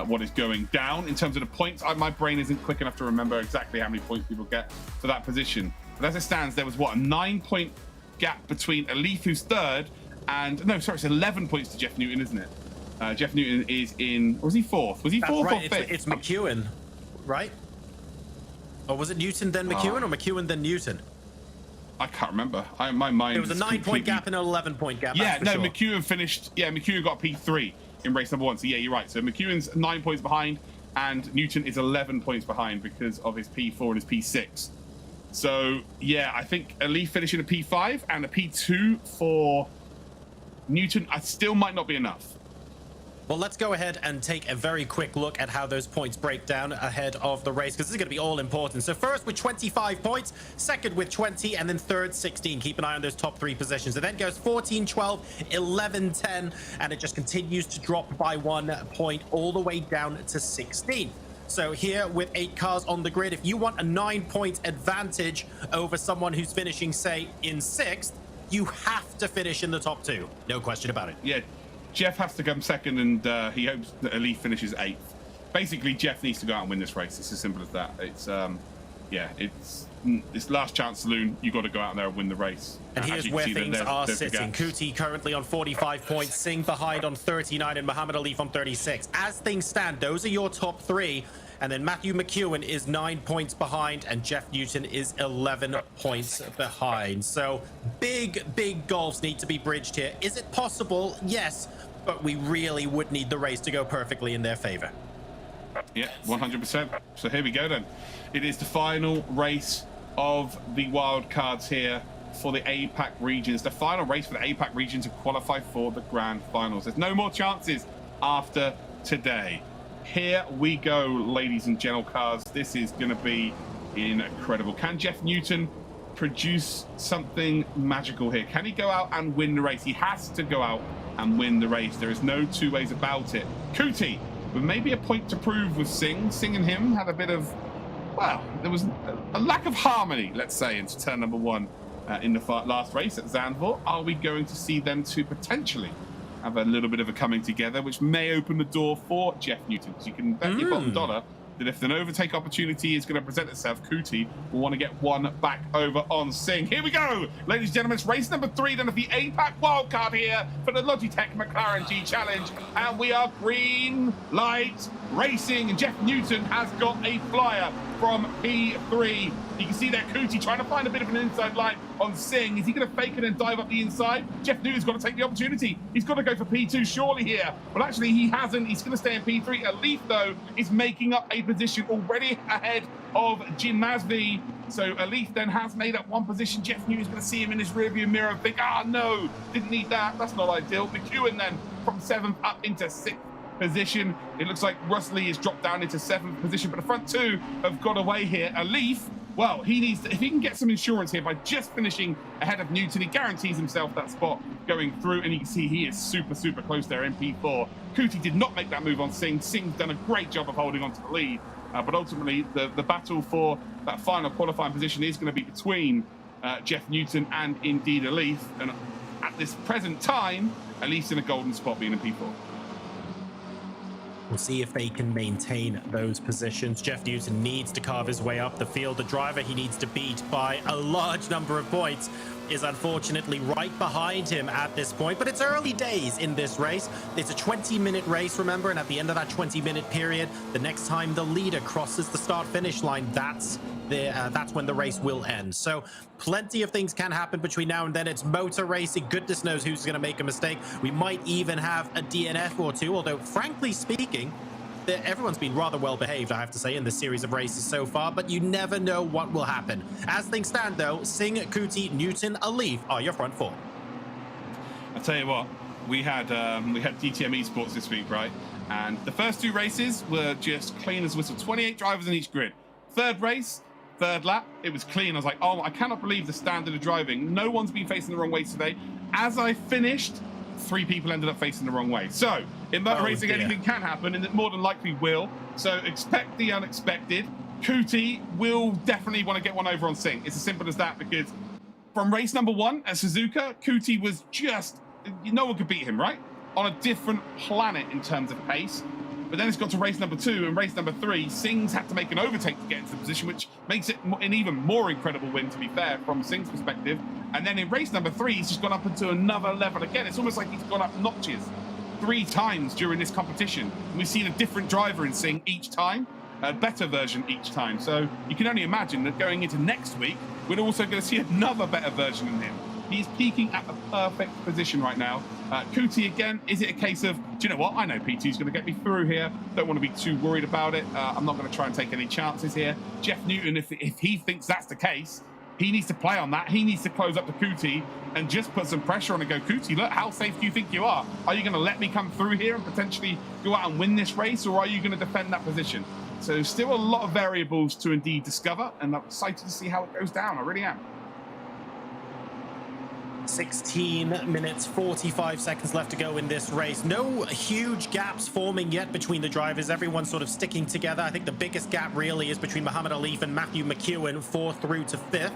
what is going down in terms of the points. My brain isn't quick enough to remember exactly how many points people get for that position. But as it stands, there was, a 9-point gap between Elif, who's 3rd, and no, sorry, it's 11 points to Jeff Newton, isn't it? Jeff Newton is in, or was he 4th? Was he 4th right. or 5th? It's McEwen, right? Or was it Newton then McEwen, or McEwen then Newton? I can't remember. My mind. It was a 9-point gap and an 11-point gap. Yeah, no, sure. McEwen finished. Yeah, McEwen got P3 in race number 1. So yeah, you're right. So McEwen's 9 points behind, and Newton is 11 points behind because of his P4 and his P6. So yeah, I think Elif finishing a P5 and a P2 for Newton, I still might not be enough. Well, let's go ahead and take a very quick look at how those points break down ahead of the race, because this is going to be all important. So first with 25 points, 2nd with 20, and then 3rd 16. Keep an eye on those top 3 positions. It then goes 14, 12, 11, 10, and it just continues to drop by 1 point all the way down to 16. So here with 8 cars on the grid, if you want a 9-point advantage over someone who's finishing, say, in 6th, you have to finish in the top 2. No question about it. Yeah. Jeff has to come 2nd, and he hopes that Elif finishes 8th. Basically, Jeff needs to go out and win this race. It's as simple as that. It's it's last chance saloon. You got to go out there and win the race. And here's where things are sitting. Kuti currently on 45 points, Singh behind on 39, and Mohammed Alif on 36. As things stand, those are your top 3. And then Matthew McEwen is 9 points behind, and Jeff Newton is 11 points behind. So big gulfs need to be bridged here. Is it possible? Yes, but we really would need the race to go perfectly in their favor. Yeah, 100%. So here we go then. It is the final race of the wild cards here for the APAC regions. The final race for the APAC region to qualify for the grand finals. There's no more chances after today. Here we go, ladies and gentle cars. This is going to be incredible. Can Jeff Newton produce something magical here? Can he go out and win the race? He has to go out and win the race. There is no two ways about it. Kuti, with maybe a point to prove with Singh. Singh and him had a bit of, well, there was a lack of harmony, let's say, into turn number 1 in the last race at Zandvoort. Are we going to see them two potentially have a little bit of a coming together, which may open the door for Jeff Newton? Because you can bet your bottom dollar that if an overtake opportunity is going to present itself, Kuti will want to get one back over on Singh. Here we go, ladies and gentlemen. It's race number 3 done at the APAC wildcard here for the Logitech McLaren G Challenge. And we are green light racing. And Jeff Newton has got a flyer from P3. You can see there Kuti trying to find a bit of an inside line on Singh. Is he going to fake it and dive up the inside? Jeff Newton's got to take the opportunity. He's got to go for P2 surely here. But actually he hasn't. He's going to stay in P3. Alif, though, is making up a position already ahead of Jim Masvi. So Alif then has made up one position. Jeff Newton's going to see him in his rearview mirror and think, ah, no, didn't need that. That's not ideal. McEwen then from 7th up into 6th position. It looks like Russ Lee has dropped down into 7th position, but the front two have got away here. Alif, well, he needs to, if he can get some insurance here by just finishing ahead of Newton, he guarantees himself that spot going through, and you can see he is super, super close there in P4. Kuti did not make that move on Singh. Singh's done a great job of holding on to the lead, but ultimately the battle for that final qualifying position is going to be between Jeff Newton and indeed Alif, and at this present time, Alif's in a golden spot being in P4. We'll see if they can maintain those positions. Jeff Newton needs to carve his way up the field. The driver he needs to beat by a large number of points is unfortunately right behind him at this point, but it's early days in this race. It's a 20-minute race, remember, and at the end of that 20-minute period, the next time the leader crosses the start-finish line, that's when the race will end. So plenty of things can happen between now and then. It's motor racing. Goodness knows who's going to make a mistake. We might even have a DNF or two, although frankly speaking, everyone's been rather well behaved, I have to say, in this series of races so far, but you never know what will happen. As things stand, though, Singh, Kuti, Newton, Alif are your front four. I'll tell you what, we had DTM Esports this week, right? And the first 2 races were just clean as whistle. 28 drivers in each grid. Third race, third lap, it was clean. I was like, oh, I cannot believe the standard of driving. No one's been facing the wrong way today. As I finished, 3 people ended up facing the wrong way. So in motor racing, anything can happen, and it more than likely will. So expect the unexpected. Kuti will definitely want to get one over on Singh. It's as simple as that, because from race number 1 at Suzuka, Kuti was just, no one could beat him, right? On a different planet in terms of pace. But then it's got to race number 2 and race number 3. Singh's had to make an overtake to get into the position, which makes it an even more incredible win, to be fair, from Singh's perspective. And then in race number 3, he's just gone up into another level again. It's almost like he's gone up notches 3 times during this competition. We've seen a different driver in Singh each time, a better version each time. So you can only imagine that going into next week, we're also going to see another better version in him. He's peaking at the perfect position right now. Kuti, again, is it a case of, do you know what? I know P2 is going to get me through here. Don't want to be too worried about it. I'm not going to try and take any chances here. Jeff Newton, if he thinks that's the case, he needs to play on that. He needs to close up to Kuti and just put some pressure on and go, Kuti, look, how safe do you think you are? Are you going to let me come through here and potentially go out and win this race, or are you going to defend that position? So still a lot of variables to indeed discover, and I'm excited to see how it goes down. I really am. 16 minutes, 45 seconds left to go in this race. No huge gaps forming yet between the drivers. Everyone's sort of sticking together. I think the biggest gap really is between Muhammad Alif and Matthew McEwen, 4th through to 5th,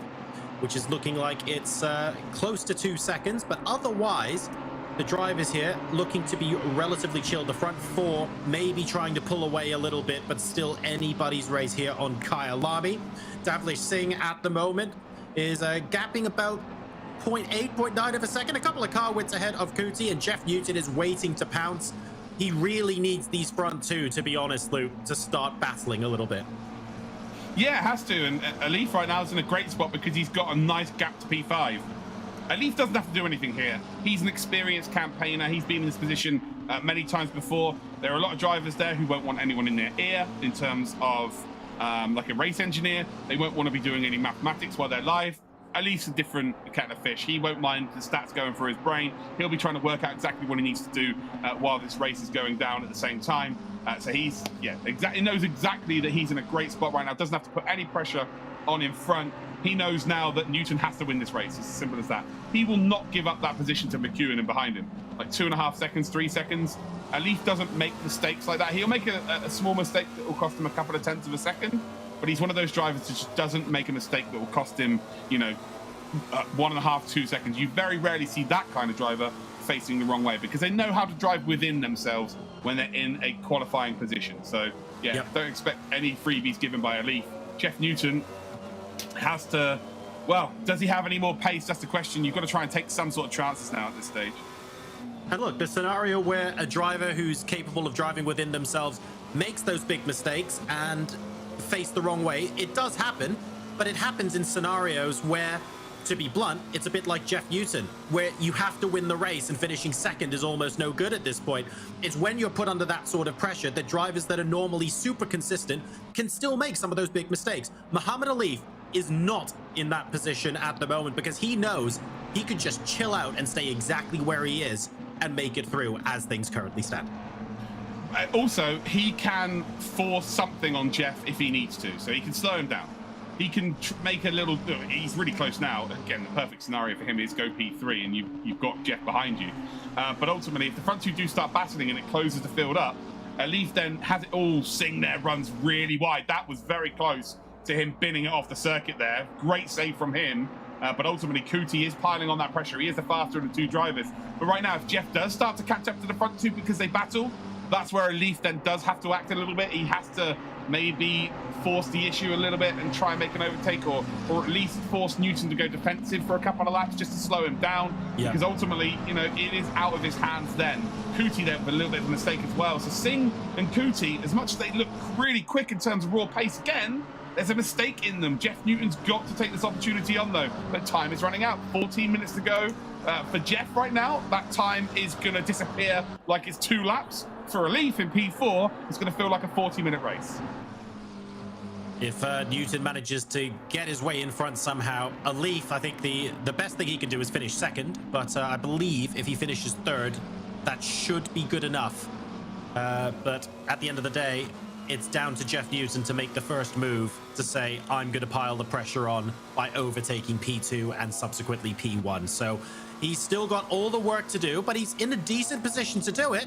which is looking like it's close to 2 seconds. But otherwise, the drivers here looking to be relatively chilled. The front 4 maybe trying to pull away a little bit, but still anybody's race here on Kaya Lami. Davlish Singh at the moment is gapping about 0.8, 0.9 of a second, a couple of car widths ahead of Kuti, and Jeff Newton is waiting to pounce. He really needs these front 2, to be honest, Luke, to start battling a little bit. Yeah, it has to, and Alif right now is in a great spot because he's got a nice gap to P5. Alif doesn't have to do anything here. He's an experienced campaigner. He's been in this position many times before. There are a lot of drivers there who won't want anyone in their ear in terms of like a race engineer. They won't want to be doing any mathematics while they're live. Alif's a different kettle of fish. He won't mind the stats going through his brain. He'll be trying to work out exactly what he needs to do while this race is going down at the same time. So he's, he knows exactly that he's in a great spot right now. Doesn't have to put any pressure on in front. He knows now that Newton has to win this race. It's as simple as that. He will not give up that position to McEwen and behind him. Like 2.5 seconds, 3 seconds. Alif doesn't make mistakes like that. He'll make a small mistake that will cost him a couple of tenths of a second, but he's one of those drivers that just doesn't make a mistake that will cost him, 1.5, 2 seconds. You very rarely see that kind of driver facing the wrong way because they know how to drive within themselves when they're in a qualifying position. So, don't expect any freebies given by Alif. Jeff Newton has to, well, does he have any more pace? That's the question. You've got to try and take some sort of chances now at this stage. And look, the scenario where a driver who's capable of driving within themselves makes those big mistakes and face the wrong way, it does happen, but it happens in scenarios where, to be blunt, it's a bit like Jeff Newton, where you have to win the race and finishing second is almost no good at this point. It's when you're put under that sort of pressure that drivers that are normally super consistent can still make some of those big mistakes. Muhammad Alif is not in that position at the moment because he knows he could just chill out and stay exactly where he is and make it through as things currently stand. Also, he can force something on Jeff if he needs to, so he can slow him down. He can make a little, he's really close now. Again, the perfect scenario for him is go P3 and you've got Jeff behind you. But ultimately, if the front two do start battling and it closes the field up, Alif then has it all. Singh there runs really wide. That was very close to him binning it off the circuit there. Great save from him. But ultimately, Kuti is piling on that pressure. He is the faster of the two drivers. But right now, if Jeff does start to catch up to the front two because they battle, that's where Alif then does have to act a little bit. He has to maybe force the issue a little bit and try and make an overtake, or at least force Newton to go defensive for a couple of laps just to slow him down. Because ultimately, it is out of his hands then. Kuti there with a little bit of a mistake as well. So Singh and Kuti, as much as they look really quick in terms of raw pace, again, there's a mistake in them. Jeff Newton's got to take this opportunity on, though. But time is running out. 14 minutes to go. For Jeff right now, that time is going to disappear like it's 2 laps. For Alif in P4, it's going to feel like a 40-minute race. If Newton manages to get his way in front somehow, Alif, I think the best thing he can do is finish second. But I believe if he finishes third, that should be good enough. But at the end of the day, it's down to Jeff Newton to make the first move to say, I'm going to pile the pressure on by overtaking P2 and subsequently P1. So he's still got all the work to do, but he's in a decent position to do it.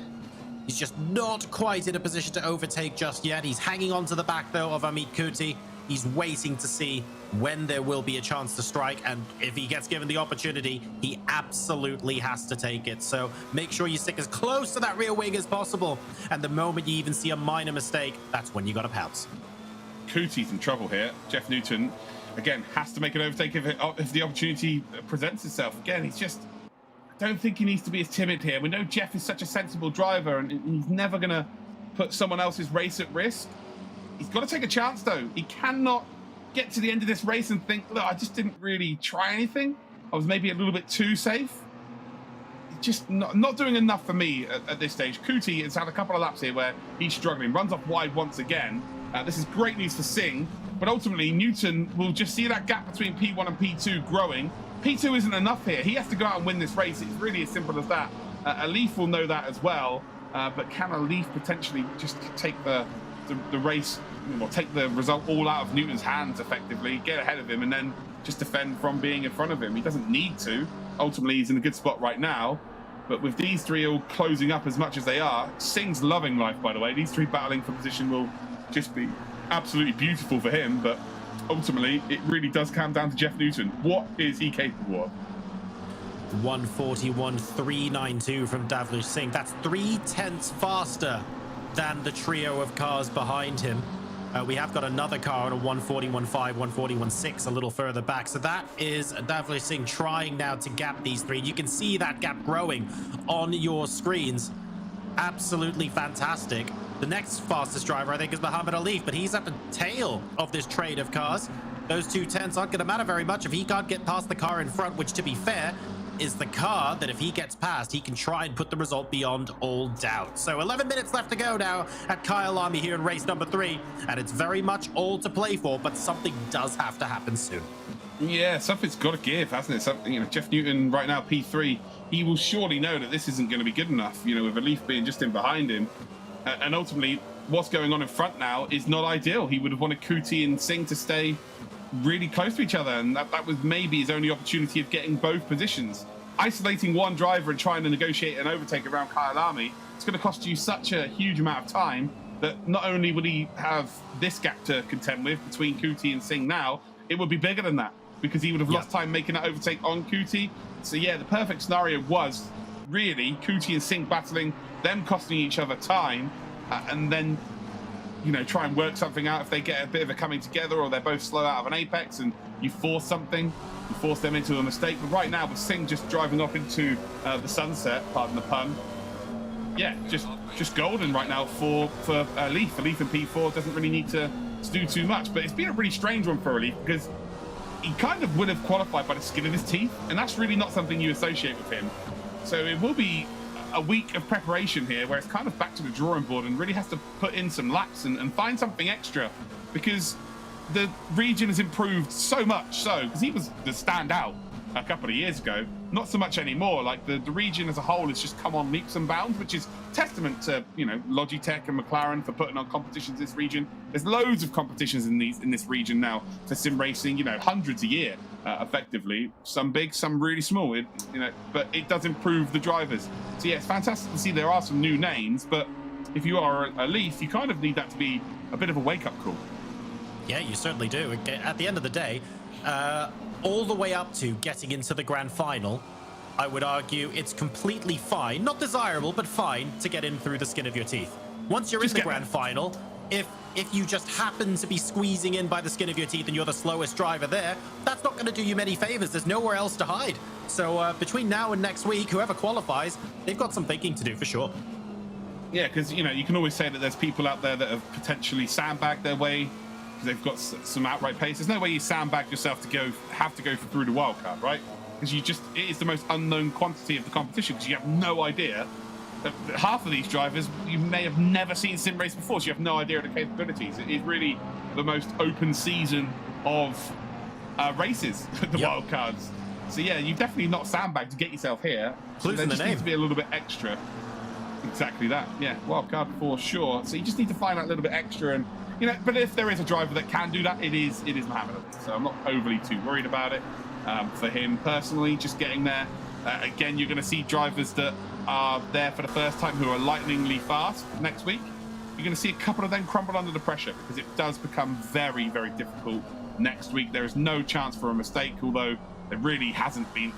He's just not quite in a position to overtake just yet. He's hanging on to the back, though, of Amit Kuti. He's waiting to see when there will be a chance to strike, and if he gets given the opportunity, he absolutely has to take it. So make sure you stick as close to that rear wing as possible, and the moment you even see a minor mistake, that's when you gotta pounce. Kuti's in trouble here. Jeff Newton, again, has to make an overtake if the opportunity presents itself. Again, he's just, I don't think he needs to be as timid here. We know Jeff is such a sensible driver, and he's never gonna put someone else's race at risk. He's got to take a chance, though. He cannot get to the end of this race and think, look, I just didn't really try anything. I was maybe a little bit too safe. Just not doing enough for me at this stage. Kuti has had a couple of laps here where he's struggling. Runs off wide once again. This is great news for Singh. But ultimately, Newton will just see that gap between P1 and P2 growing. P2 isn't enough here. He has to go out and win this race. It's really as simple as that. Alif will know that as well. But can Alif potentially just take the race, or take the result all out of Newton's hands effectively, get ahead of him, and then just defend from being in front of him? He doesn't need to. Ultimately, he's in a good spot right now. But with these three all closing up as much as they are, Singh's loving life, by the way. These three battling for position will just be absolutely beautiful for him. But ultimately, it really does come down to Jeff Newton. What is he capable of? 141.392 from Davlish Singh. That's 3/10 faster than the trio of cars behind him. We have got another car on a 141.5, 141.6 a little further back. So that is Davlish Singh trying now to gap these three. You can see that gap growing on your screens. Absolutely fantastic. The next fastest driver, I think, is Muhammad Alif, but he's at the tail of this trade of cars. Those 2/10s aren't going to matter very much if he can't get past the car in front, which, to be fair, is the car that if he gets past, he can try and put the result beyond all doubt. So 11 minutes left to go now at Kyalami here in race number 3, and it's very much all to play for, but something does have to happen soon. Yeah, something's got to give, hasn't it? Something, Jeff Newton right now, P3, he will surely know that this isn't going to be good enough, with Elif being just in behind him. And ultimately, what's going on in front now is not ideal. He would have wanted Kuti and Singh to stay really close to each other, and that was maybe his only opportunity of getting both positions. Isolating one driver and trying to negotiate an overtake around Kyalami, it's going to cost you such a huge amount of time that not only would he have this gap to contend with between Kuti and Singh now, it would be bigger than that, because he would have lost time making that overtake on Kuti. So yeah, the perfect scenario was really Kuti and Singh battling, them costing each other time, and then try and work something out if they get a bit of a coming together, or they're both slow out of an apex and you force something, you force them into a mistake. But right now, with Singh just driving off into the sunset, pardon the pun, yeah, just golden right now for Elif. Elif in P4 doesn't really need to do too much, but it's been a really strange one for Elif, because he kind of would have qualified by the skin of his teeth, and that's really not something you associate with him. So it will be a week of preparation here where it's kind of back to the drawing board and really has to put in some laps and find something extra, because the region has improved so much so, because he was the standout a couple of years ago, not so much anymore. Like the region as a whole has just come on leaps and bounds, which is testament to Logitech and McLaren for putting on competitions in this region. There's loads of competitions in this region now for sim racing, hundreds a year, effectively. Some big, some really small. But it does improve the drivers. So yeah, it's fantastic to see there are some new names, but if you are a Leaf, you kind of need that to be a bit of a wake-up call. Yeah, you certainly do. At the end of the day, all the way up to getting into the grand final, I would argue it's completely fine, not desirable, but fine to get in through the skin of your teeth. Once you're in the grand final, if you just happen to be squeezing in by the skin of your teeth and you're the slowest driver there, that's not going to do you many favors. There's nowhere else to hide. So between now and next week, whoever qualifies, they've got some thinking to do for sure. Yeah, because, you can always say that there's people out there that have potentially sandbagged their way. They've got some outright pace. There's no way you sandbag yourself to have to go through the wildcard, right? Because it is the most unknown quantity of the competition, because you have no idea. Half of these drivers you may have never seen sim race before, so you have no idea of the capabilities. It is really the most open season of races, the wildcards. So yeah, you've definitely not sandbagged to get yourself here. Clues in the name. Needs to be a little bit extra. Exactly that. Yeah, wildcard for sure. So you just need to find out a little bit extra, and but if there is a driver that can do that, it is Mohammed Ali. So I'm not overly too worried about it. For him personally, just getting there. Again, you're going to see drivers that are there for the first time who are lightningly fast next week. You're going to see a couple of them crumble under the pressure, because it does become very, very difficult next week. There is no chance for a mistake, although there really hasn't been.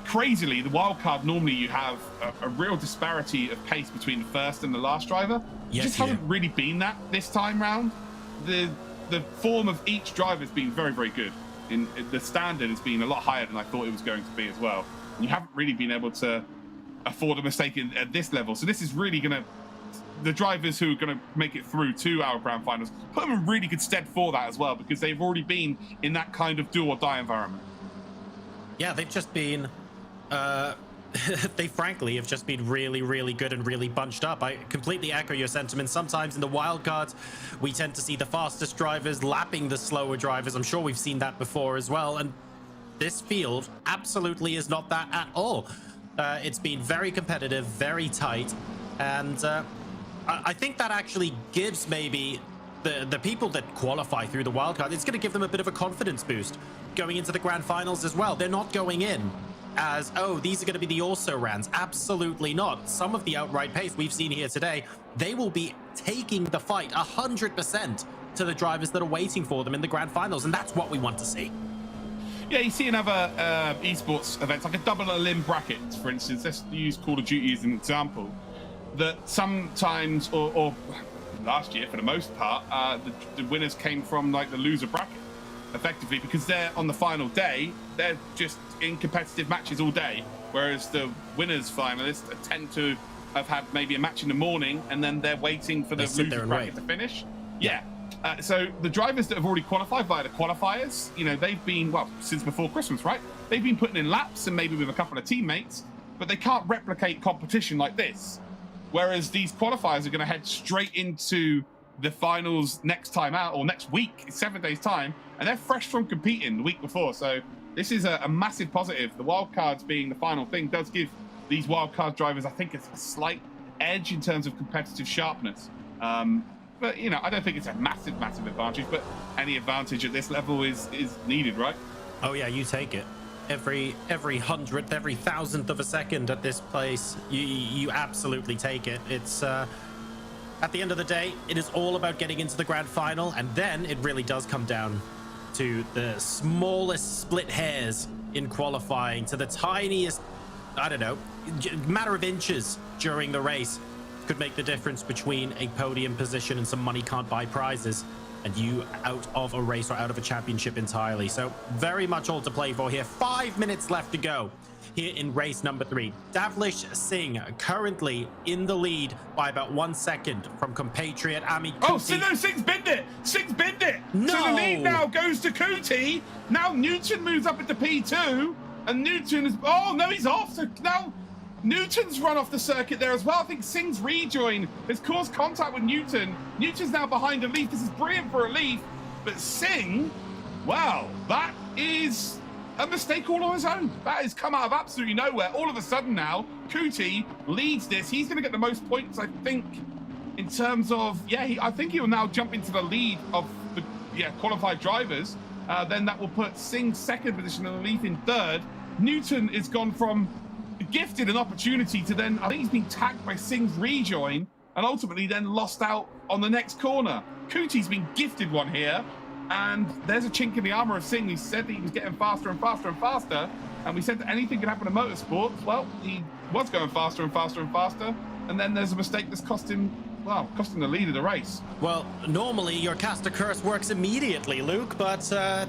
Crazily, the wildcard, normally you have a real disparity of pace between the first and the last driver. Yes, just hasn't really been that this time round. The form of each driver has been very, very good. The standard has been a lot higher than I thought it was going to be as well. And you haven't really been able to afford a mistake at this level. So this is really going to, the drivers who are going to make it through to our grand finals, put them in really good stead for that as well, because they've already been in that kind of do or die environment. Yeah, they've just been they frankly have just been really, really good and really bunched up. I completely echo your sentiments. Sometimes in the wildcards, we tend to see the fastest drivers lapping the slower drivers. I'm sure we've seen that before as well. And this field absolutely is not that at all. It's been very competitive, very tight. And I think that actually gives maybe the people that qualify through the wildcard, it's going to give them a bit of a confidence boost going into the grand finals as well. They're not going in as, oh, these are going to be the also-rans. Absolutely not. Some of the outright pace we've seen here today, they will be taking the fight 100% to the drivers that are waiting for them in the grand finals, and that's what we want to see. Yeah, you see in other esports events, like a double elim bracket, for instance. Let's use Call of Duty as an example. That sometimes, or last year for the most part, the winners came from like the loser bracket, effectively, because they're on the final day, they're just in competitive matches all day, whereas the winners finalists tend to have had maybe a match in the morning and then they're waiting for the loser bracket to finish. Yeah. So the drivers that have already qualified via the qualifiers, they've been, well, since before Christmas, right? They've been putting in laps and maybe with a couple of teammates, but they can't replicate competition like this. Whereas these qualifiers are going to head straight into the finals next time out, or next week, 7 days time, and they're fresh from competing the week before. So this is a massive positive. The wildcards being the final thing does give these wildcard drivers, I think, a slight edge in terms of competitive sharpness. But, you know, I don't think it's a massive advantage, but any advantage at this level is needed, right? Oh, yeah, you take it. Every hundredth, every thousandth of a second at this place, you absolutely take it. It's at the end of the day, it is all about getting into the grand final, and then it really does come down to the smallest split hairs in qualifying, to the tiniest, I don't know, matter of inches during the race could make the difference between a podium position and some money can't buy prizes and you out of a race or out of a championship entirely. So very much all to play for here. 5 minutes left to go here in race number 3. Davlish Singh currently in the lead by about 1 second from compatriot Ami Kuti. Oh, so no, Singh's binned it. Singh's binned it. No. So the lead now goes to Kuti. Now Newton moves up into P2, and Newton is, oh no, he's off. So now Newton's run off the circuit there as well. I think Singh's rejoin has caused contact with Newton. Newton's now behind Alif. This is brilliant for Alif, but Singh, wow, that is a mistake all on his own. That has come out of absolutely nowhere. All of a sudden now, Kuti leads this. He's going to get the most points, I think, in terms of, I think he will now jump into the lead of the qualified drivers. Then that will put Singh second position and Alif in third. Newton is gone from gifted an opportunity to then, I think he's been tagged by Singh's rejoin and ultimately then lost out on the next corner. Kuti's been gifted one here, and there's a chink in the armor of Singh. He said that he was getting faster and faster and faster, and we said that anything could happen in motorsport. Well, he was going faster and faster and faster, and then there's a mistake that's cost him the lead of the race. Well, normally your caster curse works immediately, Luke, but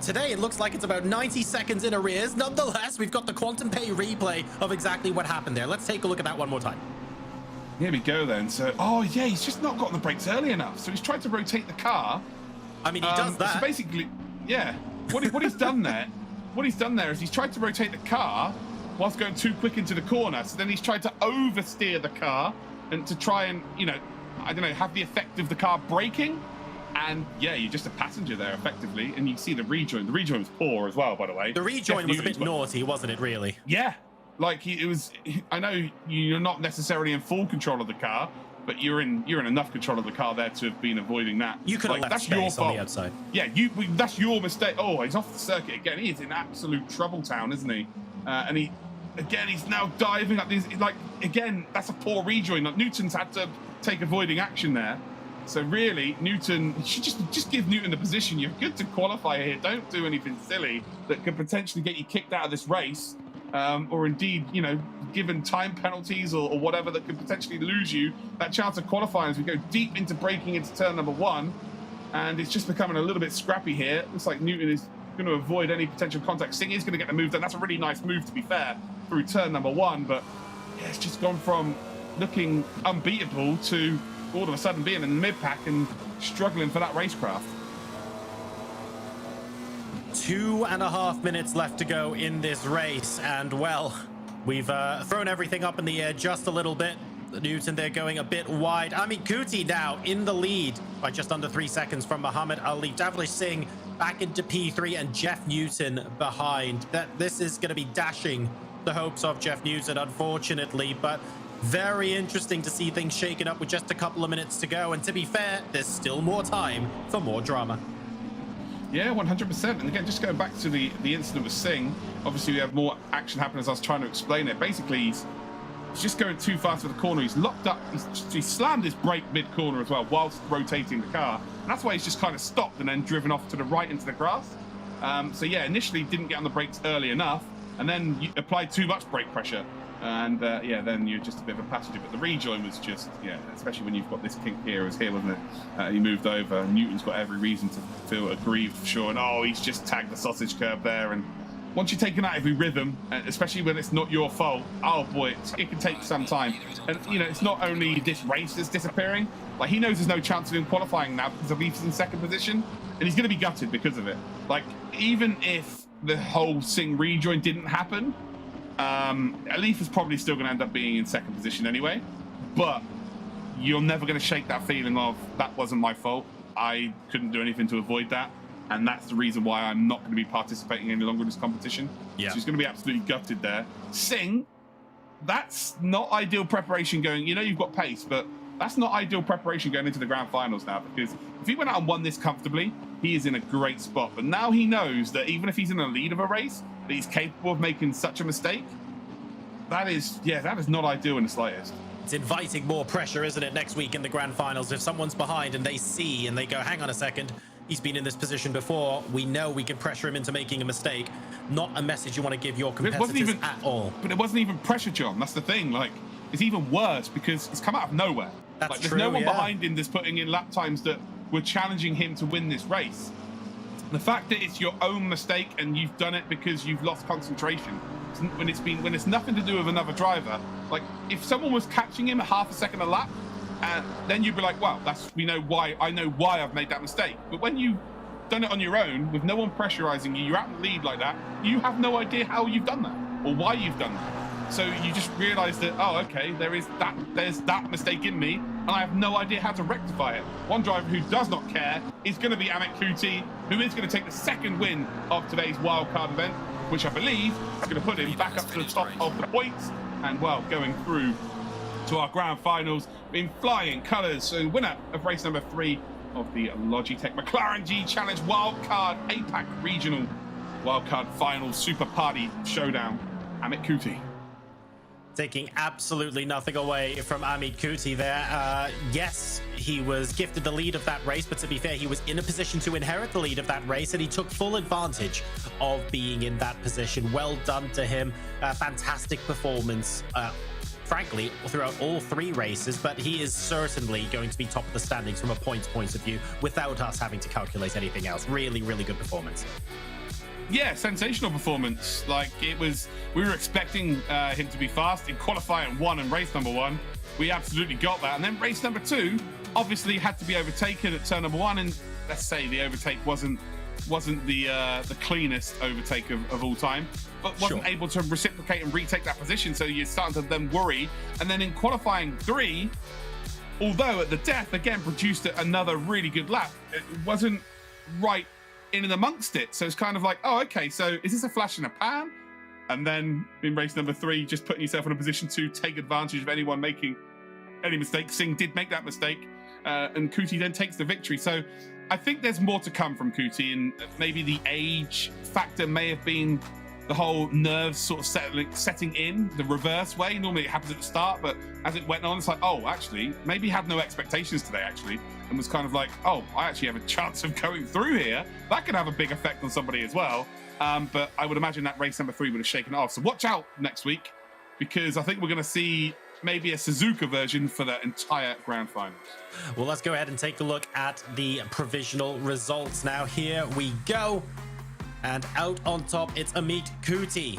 today it looks like it's about 90 seconds in arrears. Nonetheless, we've got the Quantum Pay replay of exactly what happened there. Let's take a look at that one more time. Here we go then. So, he's just not gotten the brakes early enough. So he's tried to rotate the car. I mean, he does that. So basically, what he's done there is he's tried to rotate the car whilst going too quick into the corner. So then he's tried to oversteer the car and to try and, have the effect of the car braking. And you're just a passenger there effectively. And you see the rejoin. The rejoin was poor as well, by the way. The rejoin was a bit naughty, wasn't it, really? Yeah. Like it was, I know you're not necessarily in full control of the car, but you're in enough control of the car there to have been avoiding that. You could have left space on the outside. Yeah, that's your mistake. Oh, he's off the circuit again. He is in absolute trouble town, isn't he? And he's now diving up these. Like again, that's a poor rejoin. Like Newton's had to take avoiding action there. So really, Newton, you should just give Newton the position. You're good to qualify here. Don't do anything silly that could potentially get you kicked out of this race. Or indeed, given time penalties or whatever that could potentially lose you that chance of qualifying as we go deep into braking into turn number 1. And it's just becoming a little bit scrappy here. Looks like Newton is going to avoid any potential contact. Singh is going to get the move done. That's a really nice move, to be fair, through turn number 1. But it's just gone from looking unbeatable to all of a sudden being in the mid-pack and struggling for that racecraft. 2.5 minutes left to go in this race, and well, we've thrown everything up in the air just a little bit. Newton there going a bit wide. Ami Kuti now in the lead by just under 3 seconds from Muhammad Ali. Davlish Singh back into P3 and Jeff Newton behind. This is going to be dashing the hopes of Jeff Newton, unfortunately, but very interesting to see things shaken up with just a couple of minutes to go. And to be fair, there's still more time for more drama. Yeah, 100%. And again, just going back to the incident with Singh, obviously we have more action happen as I was trying to explain it. Basically, he's just going too fast for the corner. He's locked up. He slammed his brake mid-corner as well whilst rotating the car. And that's why he's just kind of stopped and then driven off to the right into the grass. Initially didn't get on the brakes early enough and then you applied too much brake pressure. And then you're just a bit of a passenger. But the rejoin was just, especially when you've got this kink here, wasn't it? He moved over. And Newton's got every reason to feel aggrieved for sure. And he's just tagged the sausage curb there. And once you're taken out every rhythm, especially when it's not your fault, oh boy, it can take some time. And it's not only this race that's disappearing. Like he knows there's no chance of him qualifying now because Alif's in second position, and he's going to be gutted because of it. Like even if the whole Singh rejoin didn't happen. Alif is probably still going to end up being in second position anyway, but you're never going to shake that feeling of that wasn't my fault. I couldn't do anything to avoid that. And that's the reason why I'm not going to be participating any longer in this competition. Yeah. So he's going to be absolutely gutted there. Singh, that's not ideal preparation going. You know, you've got pace, but that's not ideal preparation going into the grand finals now, because if he went out and won this comfortably, he is in a great spot. But now he knows that even if he's in the lead of a race, that he's capable of making such a mistake. That is not ideal in the slightest. It's inviting more pressure, isn't it, next week in the grand finals? If someone's behind and they see and they go, hang on a second, he's been in this position before, we know we can pressure him into making a mistake. Not a message you want to give your competitors at all. But it wasn't even pressure, John. That's the thing. Like, it's even worse because it's come out of nowhere. That's like, there's true, no one behind him that's putting in lap times that were challenging him to win this race. The fact that it's your own mistake and you've done it because you've lost concentration, when it's nothing to do with another driver. Like, if someone was catching him at half a second a lap, then you'd be like, well, I know why I've made that mistake. But when you've done it on your own with no one pressurizing you, you're out in the lead like that, you have no idea how you've done that or why you've done that. So you just realize that, oh, okay, there's that mistake in me, and I have no idea how to rectify it. One driver who does not care is going to be Amit Kuti, who is going to take the second win of today's wildcard event, which I believe is going to put him back up to the top of the points, and, well, going through to our grand finals in flying colours. So winner of race number 3 of the Logitech McLaren G Challenge Wildcard APAC Regional Wildcard Final Super Party Showdown, Amit Kuti. Taking absolutely nothing away from Amit Kuti there. Yes, he was gifted the lead of that race, but to be fair, he was in a position to inherit the lead of that race, and he took full advantage of being in that position. Well done to him. Fantastic performance, frankly, throughout all 3 races, but he is certainly going to be top of the standings from a points point of view without us having to calculate anything else. Really, really good performance. Yeah, sensational performance. Like, we were expecting him to be fast in qualifying 1 and race number 1. We absolutely got that. And then race number 2 obviously had to be overtaken at turn number 1. And let's say the overtake wasn't the cleanest overtake of all time, but wasn't able to reciprocate and retake that position. So you're starting to then worry. And then in qualifying 3, although at the death, again, produced another really good lap, it wasn't right in and amongst it. So it's kind of like, oh, okay, so is this a flash in a pan? And then in race number 3, just putting yourself in a position to take advantage of anyone making any mistakes. Singh did make that mistake, and Kuti then takes the victory. So I think there's more to come from Kuti, and maybe the age factor may have been the whole nerves sort of setting in the reverse way. Normally it happens at the start, but as it went on, it's like, oh, actually, maybe he had no expectations today, actually, and was kind of like, oh, I actually have a chance of going through here. That could have a big effect on somebody as well. But I would imagine that race number 3 would have shaken it off. So watch out next week, because I think we're going to see maybe a Suzuka version for the entire grand finals. Well, let's go ahead and take a look at the provisional results now. Here we go. And out on top, it's Amit Kuti.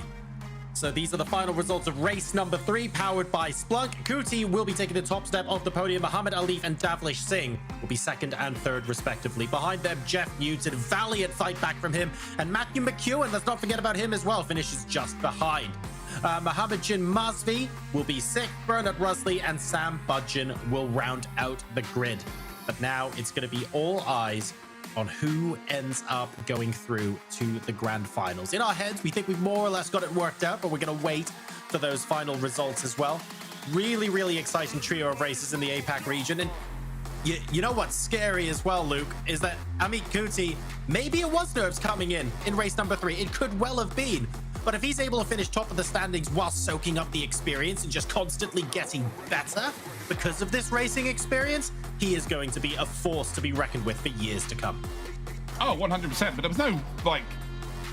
So these are the final results of race number 3, powered by Splunk. Kuti will be taking the top step off the podium. Muhammad Alif and Davlish Singh will be 2nd and 3rd, respectively. Behind them, Jeff Newton, valiant fight back from him. And Matthew McEwen, let's not forget about him as well, finishes just behind. Mohammed Jin Masvi will be 6th. Bernard Rusley and Sam Budgeon will round out the grid. But now it's going to be all eyes on who ends up going through to the grand finals. In our heads, we think we've more or less got it worked out, but we're going to wait for those final results as well. Really, really exciting trio of races in the APAC region. And you know what's scary as well, Luke, is that Amit Kuti, maybe it was nerves coming in race number 3. It could well have been. But if he's able to finish top of the standings while soaking up the experience and just constantly getting better because of this racing experience, he is going to be a force to be reckoned with for years to come. Oh, 100%. But there was no,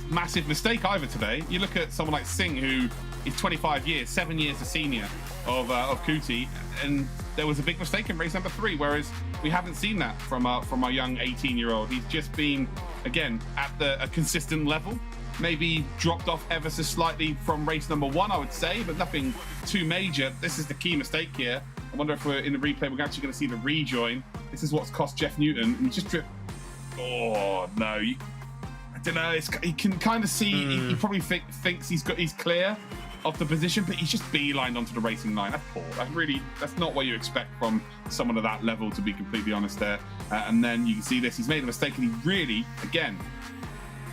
massive mistake either today. You look at someone like Singh, who is 25 years, 7 years a senior of Kuti, and there was a big mistake in race number 3, whereas we haven't seen that from our young 18-year-old. He's just been, again, at a consistent level. Maybe dropped off ever so slightly from race number 1, I would say, but nothing too major. This is the key mistake here. I wonder if we're in the replay, we're actually going to see the rejoin. This is what's cost Jeff Newton. And he just tripped. Oh, no. I don't know. You can kind of see, he probably thinks he's clear. of the position, but he's just beelined onto the racing line. That's poor. That's not what you expect from someone of that level, to be completely honest there. And then you can see this. He's made a mistake, and he really, again,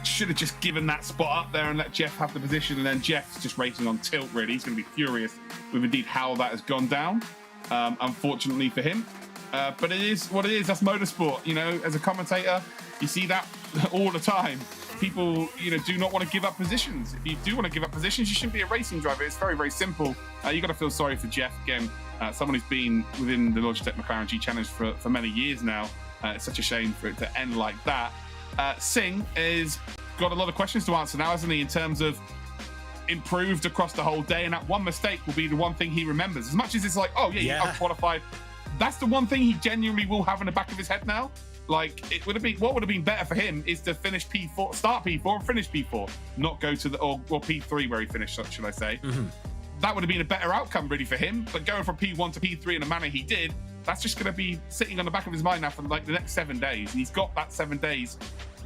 should have just given that spot up there and let Jeff have the position, and then Jeff's just racing on tilt, really. He's going to be furious with indeed how that has gone down, unfortunately for him. But it is what it is. That's motorsport. You know, as a commentator, you see that all the time. People, you know, do not want to give up positions. If you do want to give up positions, you shouldn't be a racing driver. It's very, very simple. You got to feel sorry for Jeff. Again, someone who's been within the Logitech McLaren G Challenge for many years now. It's such a shame for it to end like that. Singh has got a lot of questions to answer now, hasn't he, in terms of improved across the whole day, and that one mistake will be the one thing he remembers. As much as it's like, oh yeah, I've qualified, that's the one thing he genuinely will have in the back of his head now. Like, it would have been, what would have been better for him is to finish P4, start P4 and finish P4, not go to the, or P3 where he finished, should I say. That would have been a better outcome really for him, but going from P1 to P3 in the manner he did, that's just going to be sitting on the back of his mind now for like the next 7 days. And he's got that 7 days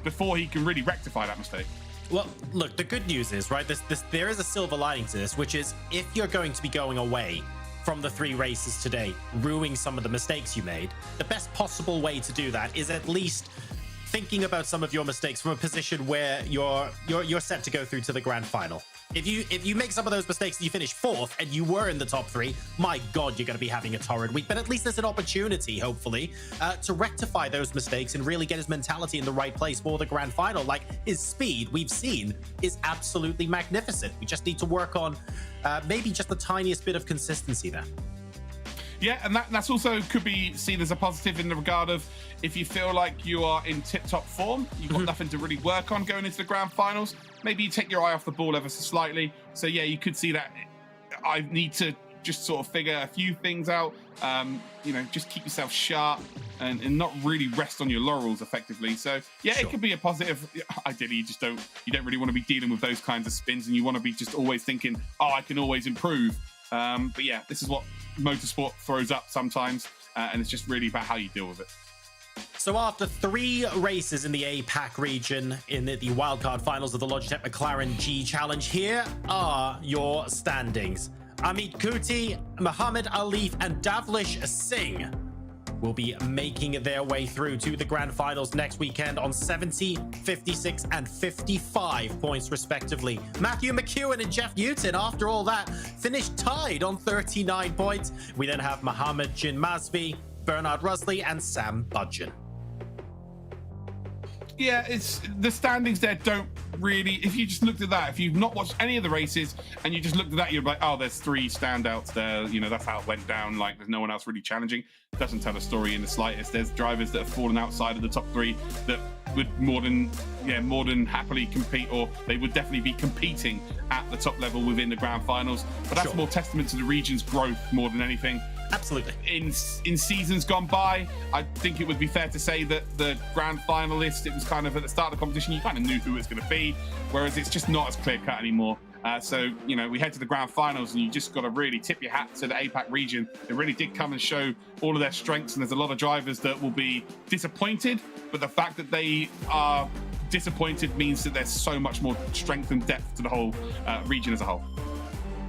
before he can really rectify that mistake. Well, look, the good news is, right, there is a silver lining to this, which is if you're going to be going away from the 3 races today, ruining some of the mistakes you made, the best possible way to do that is at least thinking about some of your mistakes from a position where you're set to go through to the grand final. If you make some of those mistakes and you finish 4th and you were in the top 3, my God, you're going to be having a torrid week. But at least there's an opportunity, hopefully, to rectify those mistakes and really get his mentality in the right place for the grand final. Like, his speed, we've seen, is absolutely magnificent. We just need to work on maybe just the tiniest bit of consistency there. Yeah, and that's also could be seen as a positive in the regard of if you feel like you are in tip-top form, you've got nothing to really work on going into the grand finals, maybe you take your eye off the ball ever so slightly. So yeah, you could see that I need to just sort of figure a few things out, you know, just keep yourself sharp and not really rest on your laurels effectively. So yeah, It could be a positive. Ideally, you don't really want to be dealing with those kinds of spins, and you want to be just always thinking, oh, I can always improve. But yeah, this is what motorsport throws up sometimes, and it's just really about how you deal with it. So after 3 races in the APAC region in the wildcard finals of the Logitech McLaren G Challenge, here are your standings. Amit Kuti, Muhammad Alif, and Davlish Singh will be making their way through to the grand finals next weekend on 70, 56, and 55 points respectively. Matthew McEwen and Jeff Newton, after all that, finished tied on 39 points. We then have Mohammed Jin Masvi, Bernard Rusley, and Sam Budgeon. Yeah, it's the standings there don't really, if you just looked at that, if you've not watched any of the races and you just looked at that, you're like, oh, there's 3 standouts there, you know, that's how it went down, like there's no one else really challenging. It doesn't tell a story in the slightest. There's drivers that have fallen outside of the top 3 that would more than happily compete, or they would definitely be competing at the top level within the grand finals. But that's more testament to the region's growth more than anything. Absolutely. In seasons gone by, I think it would be fair to say that the grand finalist, it was kind of at the start of the competition, you kind of knew who it was going to be, whereas it's just not as clear cut anymore. So, you know, we head to the grand finals and you just got to really tip your hat to the APAC region. They really did come and show all of their strengths, and there's a lot of drivers that will be disappointed, but the fact that they are disappointed means that there's so much more strength and depth to the whole region as a whole.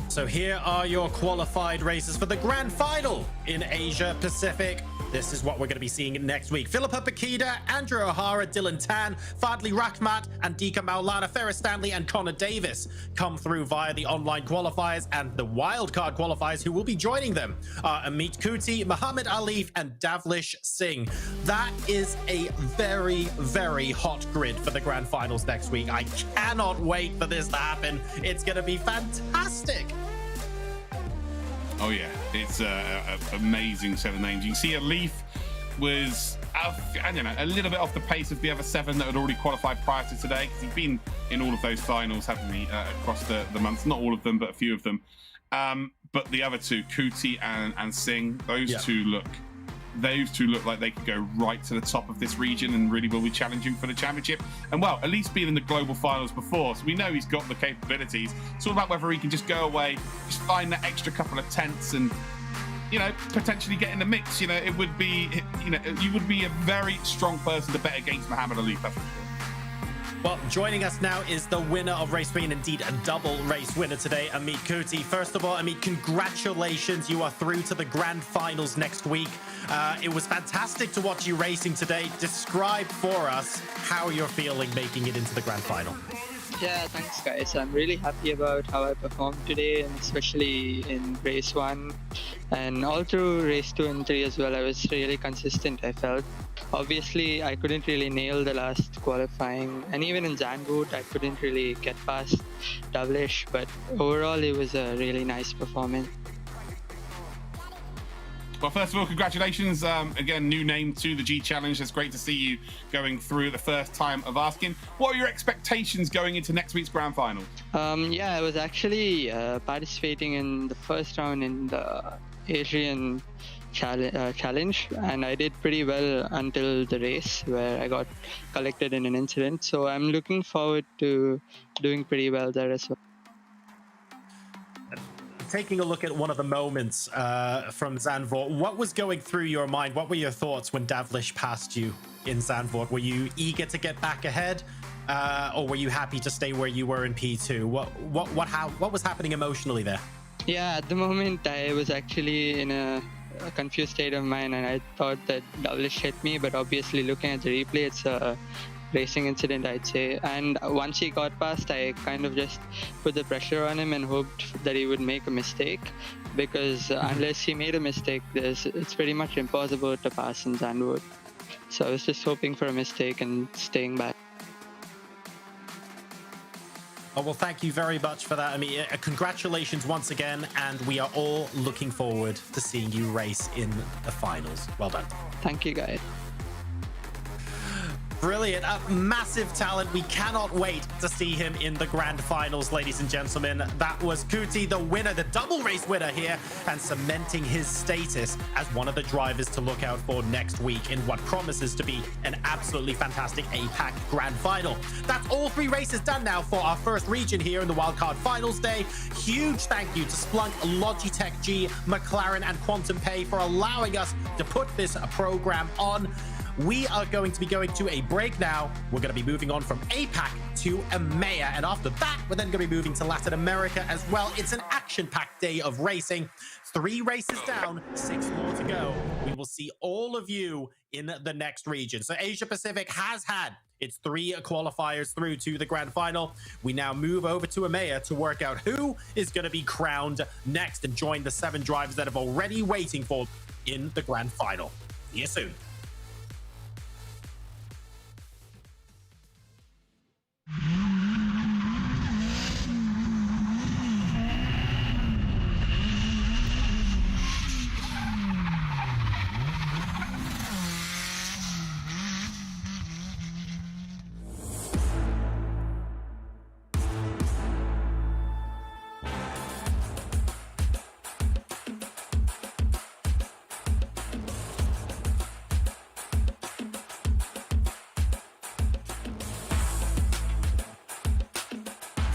So here are your qualified races for the grand final in Asia Pacific. This is what we're going to be seeing next week. Philippa Bakida, Andrew O'Hara, Dylan Tan, Fadli Rahmat, Andika Maulana, Ferris Stanley, and Connor Davis come through via the online qualifiers, and the wildcard qualifiers who will be joining them are Amit Kuti, Muhammad Alif, and Davlish Singh. That is a very, very hot grid for the grand finals next week. I cannot wait for this to happen. It's going to be fantastic. Oh yeah, it's an amazing set of names. You can see Alif was, I don't know, a little bit off the pace of the other 7 that had already qualified prior to today, because he's been in all of those finals, haven't he, across the months. Not all of them, but a few of them. But the other 2, Kuti and Singh, those two look like they could go right to the top of this region and really will be challenging for the championship. And well, at least being in the global finals before, so we know he's got the capabilities. It's all about whether he can just go away, just find that extra couple of tenths and, you know, potentially get in the mix. You know, it would be, you know, you would be a very strong person to bet against Muhammad Ali, that's for sure. Well, joining us now is the winner of race 3, and indeed a double race winner today, Amit Kuti. First of all, Amit, congratulations. You are through to the grand finals next week. It was fantastic to watch you racing today. Describe for us how you're feeling making it into the grand final. Yeah, thanks guys. I'm really happy about how I performed today, and especially in race 1 and all through race 2 and 3 as well. I was really consistent, I felt. Obviously, I couldn't really nail the last qualifying, and even in Zandvoort, I couldn't really get past Doublish, but overall it was a really nice performance. Well, first of all, congratulations. Again, new name to the G Challenge. It's great to see you going through the first time of asking. What are your expectations going into next week's grand final? Yeah, I was actually participating in the first round in the Asian challenge, and I did pretty well until the race where I got collected in an incident. So I'm looking forward to doing pretty well there as well. Taking a look at one of the moments from Zandvoort, what was going through your mind? What were your thoughts when Doublish passed you in Zandvoort? Were you eager to get back ahead, or were you happy to stay where you were in P2? What was happening emotionally there? Yeah, at the moment I was actually in a confused state of mind, and I thought that Doublish hit me, but obviously looking at the replay, it's a racing incident, I'd say. And once he got past, I kind of just put the pressure on him and hoped that he would make a mistake, because unless he made a mistake, it's pretty much impossible to pass in Zandvoort. So I was just hoping for a mistake and staying back. Oh, well, thank you very much for that. I mean, congratulations once again, and we are all looking forward to seeing you race in the finals. Well done. Thank you, guys. Brilliant. A massive talent. We cannot wait to see him in the grand finals, ladies and gentlemen. That was Kuti, the winner, the double race winner here, and cementing his status as one of the drivers to look out for next week in what promises to be an absolutely fantastic APAC grand final. That's all 3 races done now for our first region here in the Wildcard Finals Day. Huge thank you to Splunk, Logitech G, McLaren, and Quantum Pay for allowing us to put this program on. We are going to be going to a break now. We're going to be moving on from APAC to EMEA, and after that, we're then going to be moving to Latin America as well. It's an action-packed day of racing. 3 races down, 6 more to go. We will see all of you in the next region. So Asia Pacific has had its 3 qualifiers through to the grand final. We now move over to EMEA to work out who is going to be crowned next and join the 7 drivers that have already waiting for in the grand final. See you soon.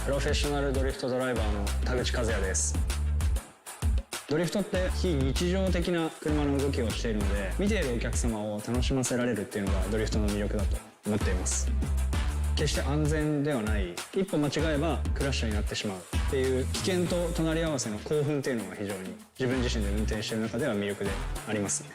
プロフェッショナルドリフトドライバーの田口和也です。ドリフトって非日常的な車の動きをしているので、見ているお客様を楽しませられるっていうのがドリフトの魅力だと思っています。決して安全ではない、一歩間違えばクラッシュになってしまうっていう危険と隣り合わせの興奮っていうのが非常に自分自身で運転している中では魅力でありますね。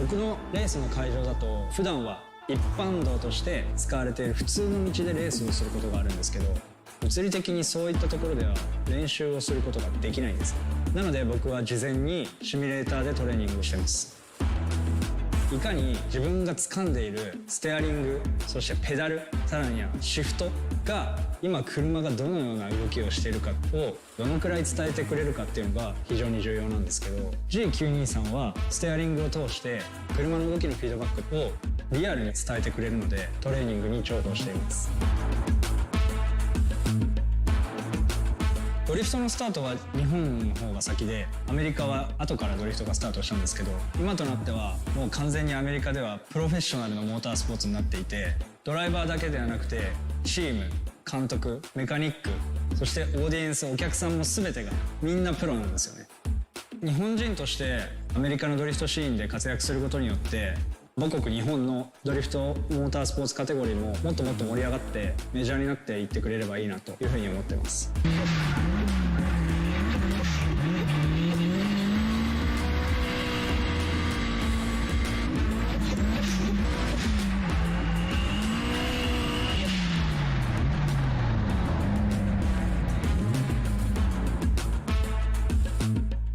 僕のレースの会場だと普段は一般道として使われている普通の道でレースをすることがあるんですけど、物理的にそういったところでは練習をすることができないんです。なので僕は事前にシミュレーターでトレーニングをしてます。いかに自分が掴んでいるステアリング、そしてペダル、さらにはシフトが今車がどのような動きをしているかをどのくらい伝えてくれるかっていうのが非常に重要なんですけど、 G923 はステアリングを通して車の動きのフィードバックをリアルに伝えてくれるので、トレーニングに重宝しています。ドリフトのスタートは日本の方が先で、アメリカは後からドリフトがスタートしたんですけど、今となってはもう完全にアメリカではプロフェッショナルのモータースポーツになっていて、ドライバーだけではなくてチーム、監督、メカニック、そしてオーディエンス、お客さんも全てがみんなプロなんですよね。日本人としてアメリカのドリフトシーンで活躍することによって、母国日本のドリフトモータースポーツカテゴリーももっともっと盛り上がってメジャーになっていってくれればいいなというふうに思ってます。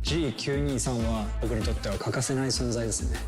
G923 は僕にとっては欠かせない存在ですね。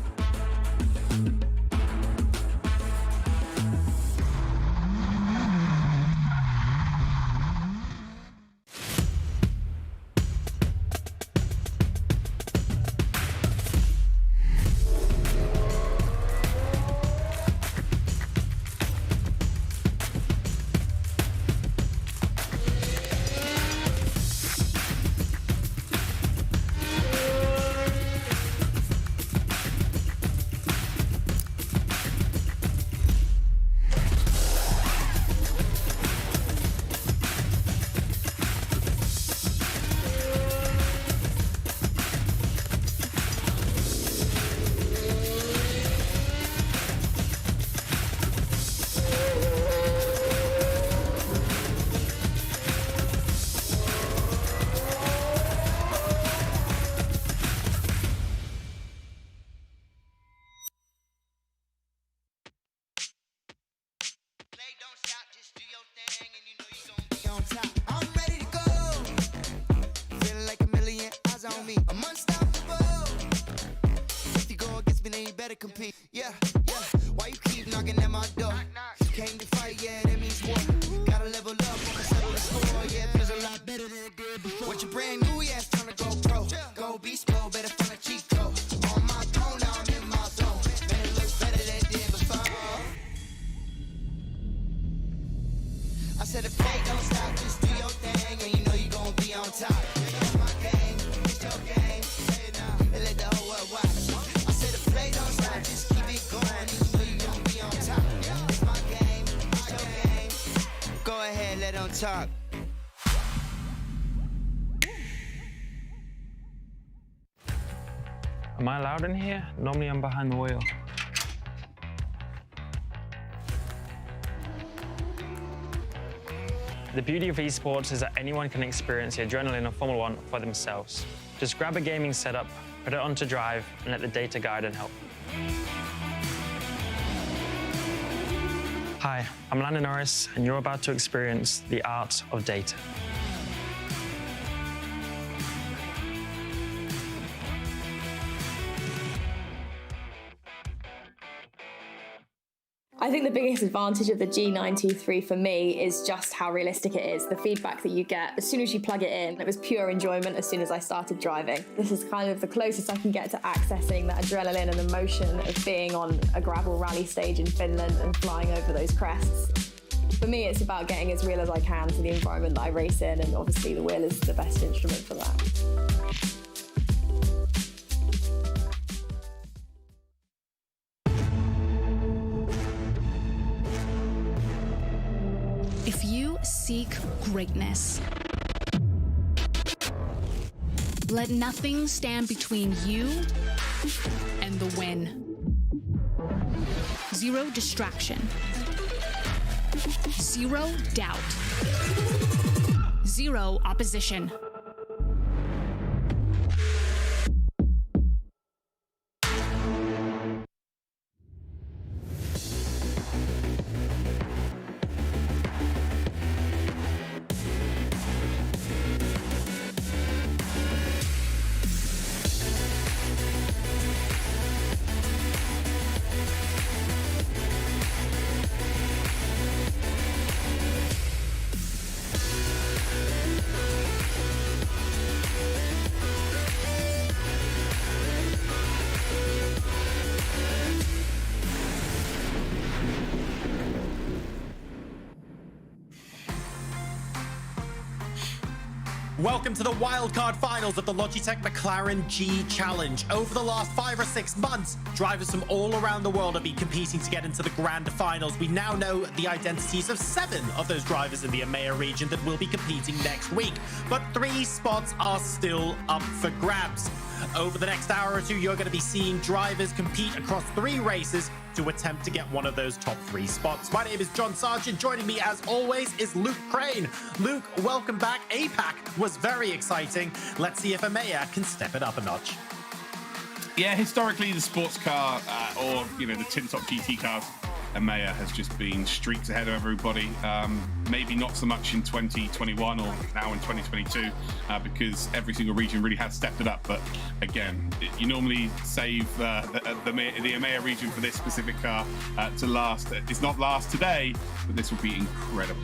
Compete. Yeah, yeah. Why you keep knocking at my door? Came to fight, yeah, that means war. Gotta level up, wanna settle the score. Yeah, feels a lot better than it did before. What you brand new, yeah, it's time to go pro. Go beast mode, better find a cheat code. On my throne, now I'm in my zone. Man, it looks better than it did before. I said if play don't stop, just do your thing, and you know you gon' be on top. It's my game, it's your game. Say it now, and let the whole world watch. Play don't stop, just keep it going. You know you gon' be on top. It's my game, it's your game. Go ahead, let them talk. Am I allowed in here? Normally I'm behind the wheel. The beauty of esports is that anyone can experience the adrenaline of Formula One for themselves. Just grab a gaming setup, put it onto drive, and let the data guide and help. Hi, I'm Landon Norris, and you're about to experience the art of data. I think the biggest advantage of the G923 for me is just how realistic it is. The feedback that you get as soon as you plug it in, it was pure enjoyment as soon as I started driving. This is kind of the closest I can get to accessing that adrenaline and emotion of being on a gravel rally stage in Finland and flying over those crests. For me, it's about getting as real as I can to the environment that I race in, and obviously the wheel is the best instrument for that. If you seek greatness, let nothing stand between you and the win. Zero distraction. Zero doubt. Zero opposition. Welcome to the wildcard finals of the Logitech McLaren G Challenge. Over the last 5 or 6 months, drivers from all around the world have been competing to get into the grand finals. We now know the identities of 7 of those drivers in the EMEA region that will be competing next week, but 3 spots are still up for grabs. Over the next hour or 2, you're going to be seeing drivers compete across 3 races to attempt to get one of those top 3 spots. My name is John Sargent. Joining me, as always, is Luke Crane. Luke, welcome back. APAC was very exciting. Let's see if EMEA can step it up a notch. Yeah, historically, the sports car or, the tin top GT cars, EMEA has just been streaks ahead of everybody. Maybe not so much in 2021 or now in 2022 because every single region really has stepped it up. But again, you normally save the EMEA region for this specific car to last. It's not last today, but this will be incredible.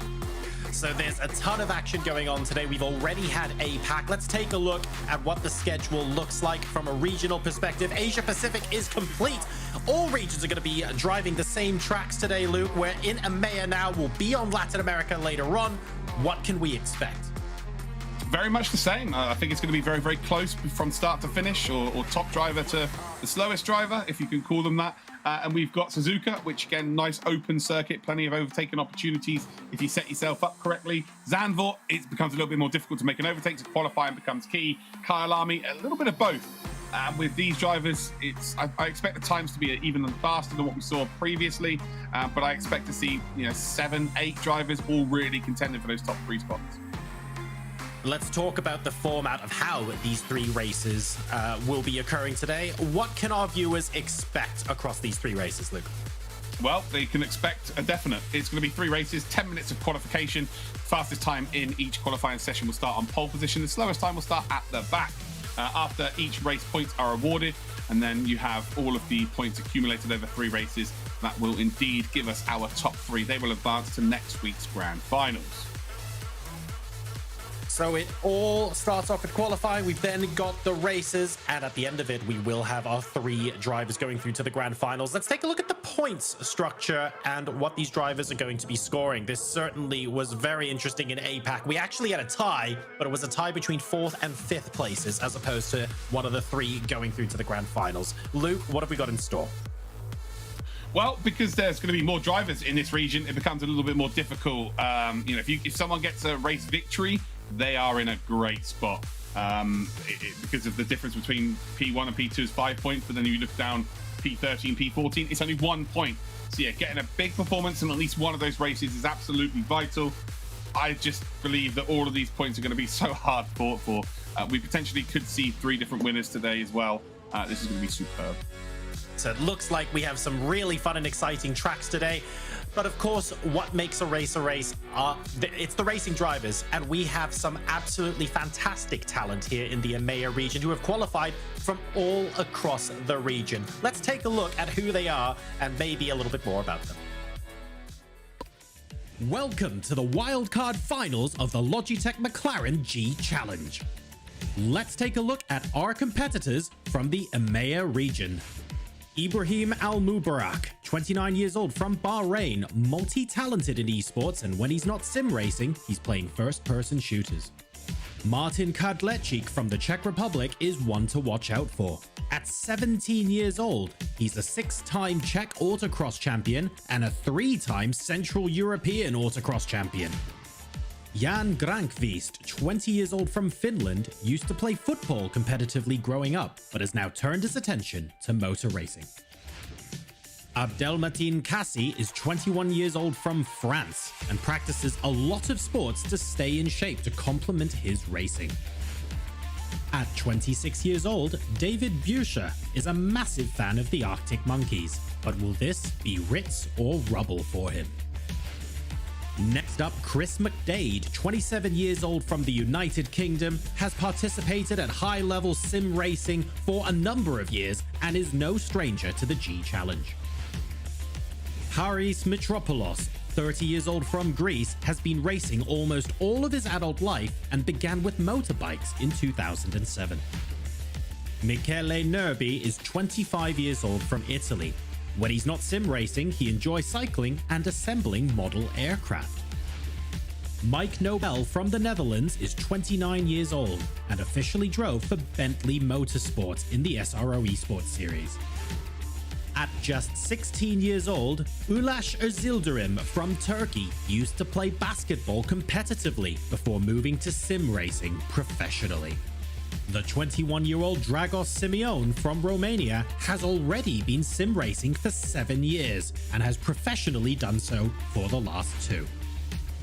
So there's a ton of action going on today. We've already had APAC. Let's take a look at what the schedule looks like from a regional perspective. Asia Pacific is complete. All regions are going to be driving the same tracks today, Luke. We're in EMEA now. We'll be on Latin America later on. What can we expect? Very much the same. I think it's going to be very, very close from start to finish, or top driver to the slowest driver, if you can call them that. And we've got Suzuka, which again, nice open circuit, plenty of overtaking opportunities if you set yourself up correctly. Zandvoort, it becomes a little bit more difficult to make an overtake, so qualifying becomes key. Kyalami, a little bit of both. With these drivers, I expect the times to be even faster than what we saw previously, but I expect to see 7, 8 drivers all really contending for those top 3 spots. Let's talk about the format of how these 3 races will be occurring today. What can our viewers expect across these 3 races, Luke? Well, they can expect a definite. It's going to be 3 races, 10 minutes of qualification. Fastest time in each qualifying session will start on pole position. The slowest time will start at the back. After each race, points are awarded, and then you have all of the points accumulated over 3 races. That will indeed give us our top 3. They will advance to next week's grand finals. So it all starts off with qualifying. We've then got the races, and at the end of it, we will have our 3 drivers going through to the grand finals. Let's take a look at the points structure and what these drivers are going to be scoring. This certainly was very interesting in APAC. We actually had a tie, but it was a tie between 4th and 5th places, as opposed to one of the 3 going through to the grand finals. Luke, what have we got in store? Well, because there's going to be more drivers in this region, it becomes a little bit more difficult. If someone gets a race victory, they are in a great spot because of the difference between P1 and P2 is 5 points, but then you look down P13, P14, it's only 1 point. So yeah, getting a big performance in at least one of those races is absolutely vital. I just believe that all of these points are going to be so hard fought for. We potentially could see 3 different winners today as well. This is going to be superb. So it looks like we have some really fun and exciting tracks today. But of course, what makes a race, it's the racing drivers. And we have some absolutely fantastic talent here in the EMEA region who have qualified from all across the region. Let's take a look at who they are and maybe a little bit more about them. Welcome to the wildcard finals of the Logitech McLaren G Challenge. Let's take a look at our competitors from the EMEA region. Ibrahim Al-Mubarak, 29 years old from Bahrain, multi-talented in esports, and when he's not sim racing, he's playing first-person shooters. Martin Kadlecik from the Czech Republic is one to watch out for. At 17 years old, he's a 6-time Czech autocross champion and a 3-time Central European autocross champion. Jan Grankvist, 20 years old from Finland, used to play football competitively growing up, but has now turned his attention to motor racing. Abdelmatin Kassi is 21 years old from France and practices a lot of sports to stay in shape to complement his racing. At 26 years old, David Buescher is a massive fan of the Arctic Monkeys, but will this be Ritz or rubble for him? Next up, Chris McDade, 27 years old from the United Kingdom, has participated at high-level sim racing for a number of years and is no stranger to the G Challenge. Haris Mitropoulos, 30 years old from Greece, has been racing almost all of his adult life and began with motorbikes in 2007. Michele Nerbi is 25 years old from Italy. When he's not sim racing, he enjoys cycling and assembling model aircraft. Mike Nobel from the Netherlands is 29 years old and officially drove for Bentley Motorsport in the SRO Esports Series. At just 16 years old, Ulaş Özildirim from Turkey used to play basketball competitively before moving to sim racing professionally. The 21-year-old Dragos Simeon from Romania has already been sim racing for 7 years and has professionally done so for the last 2.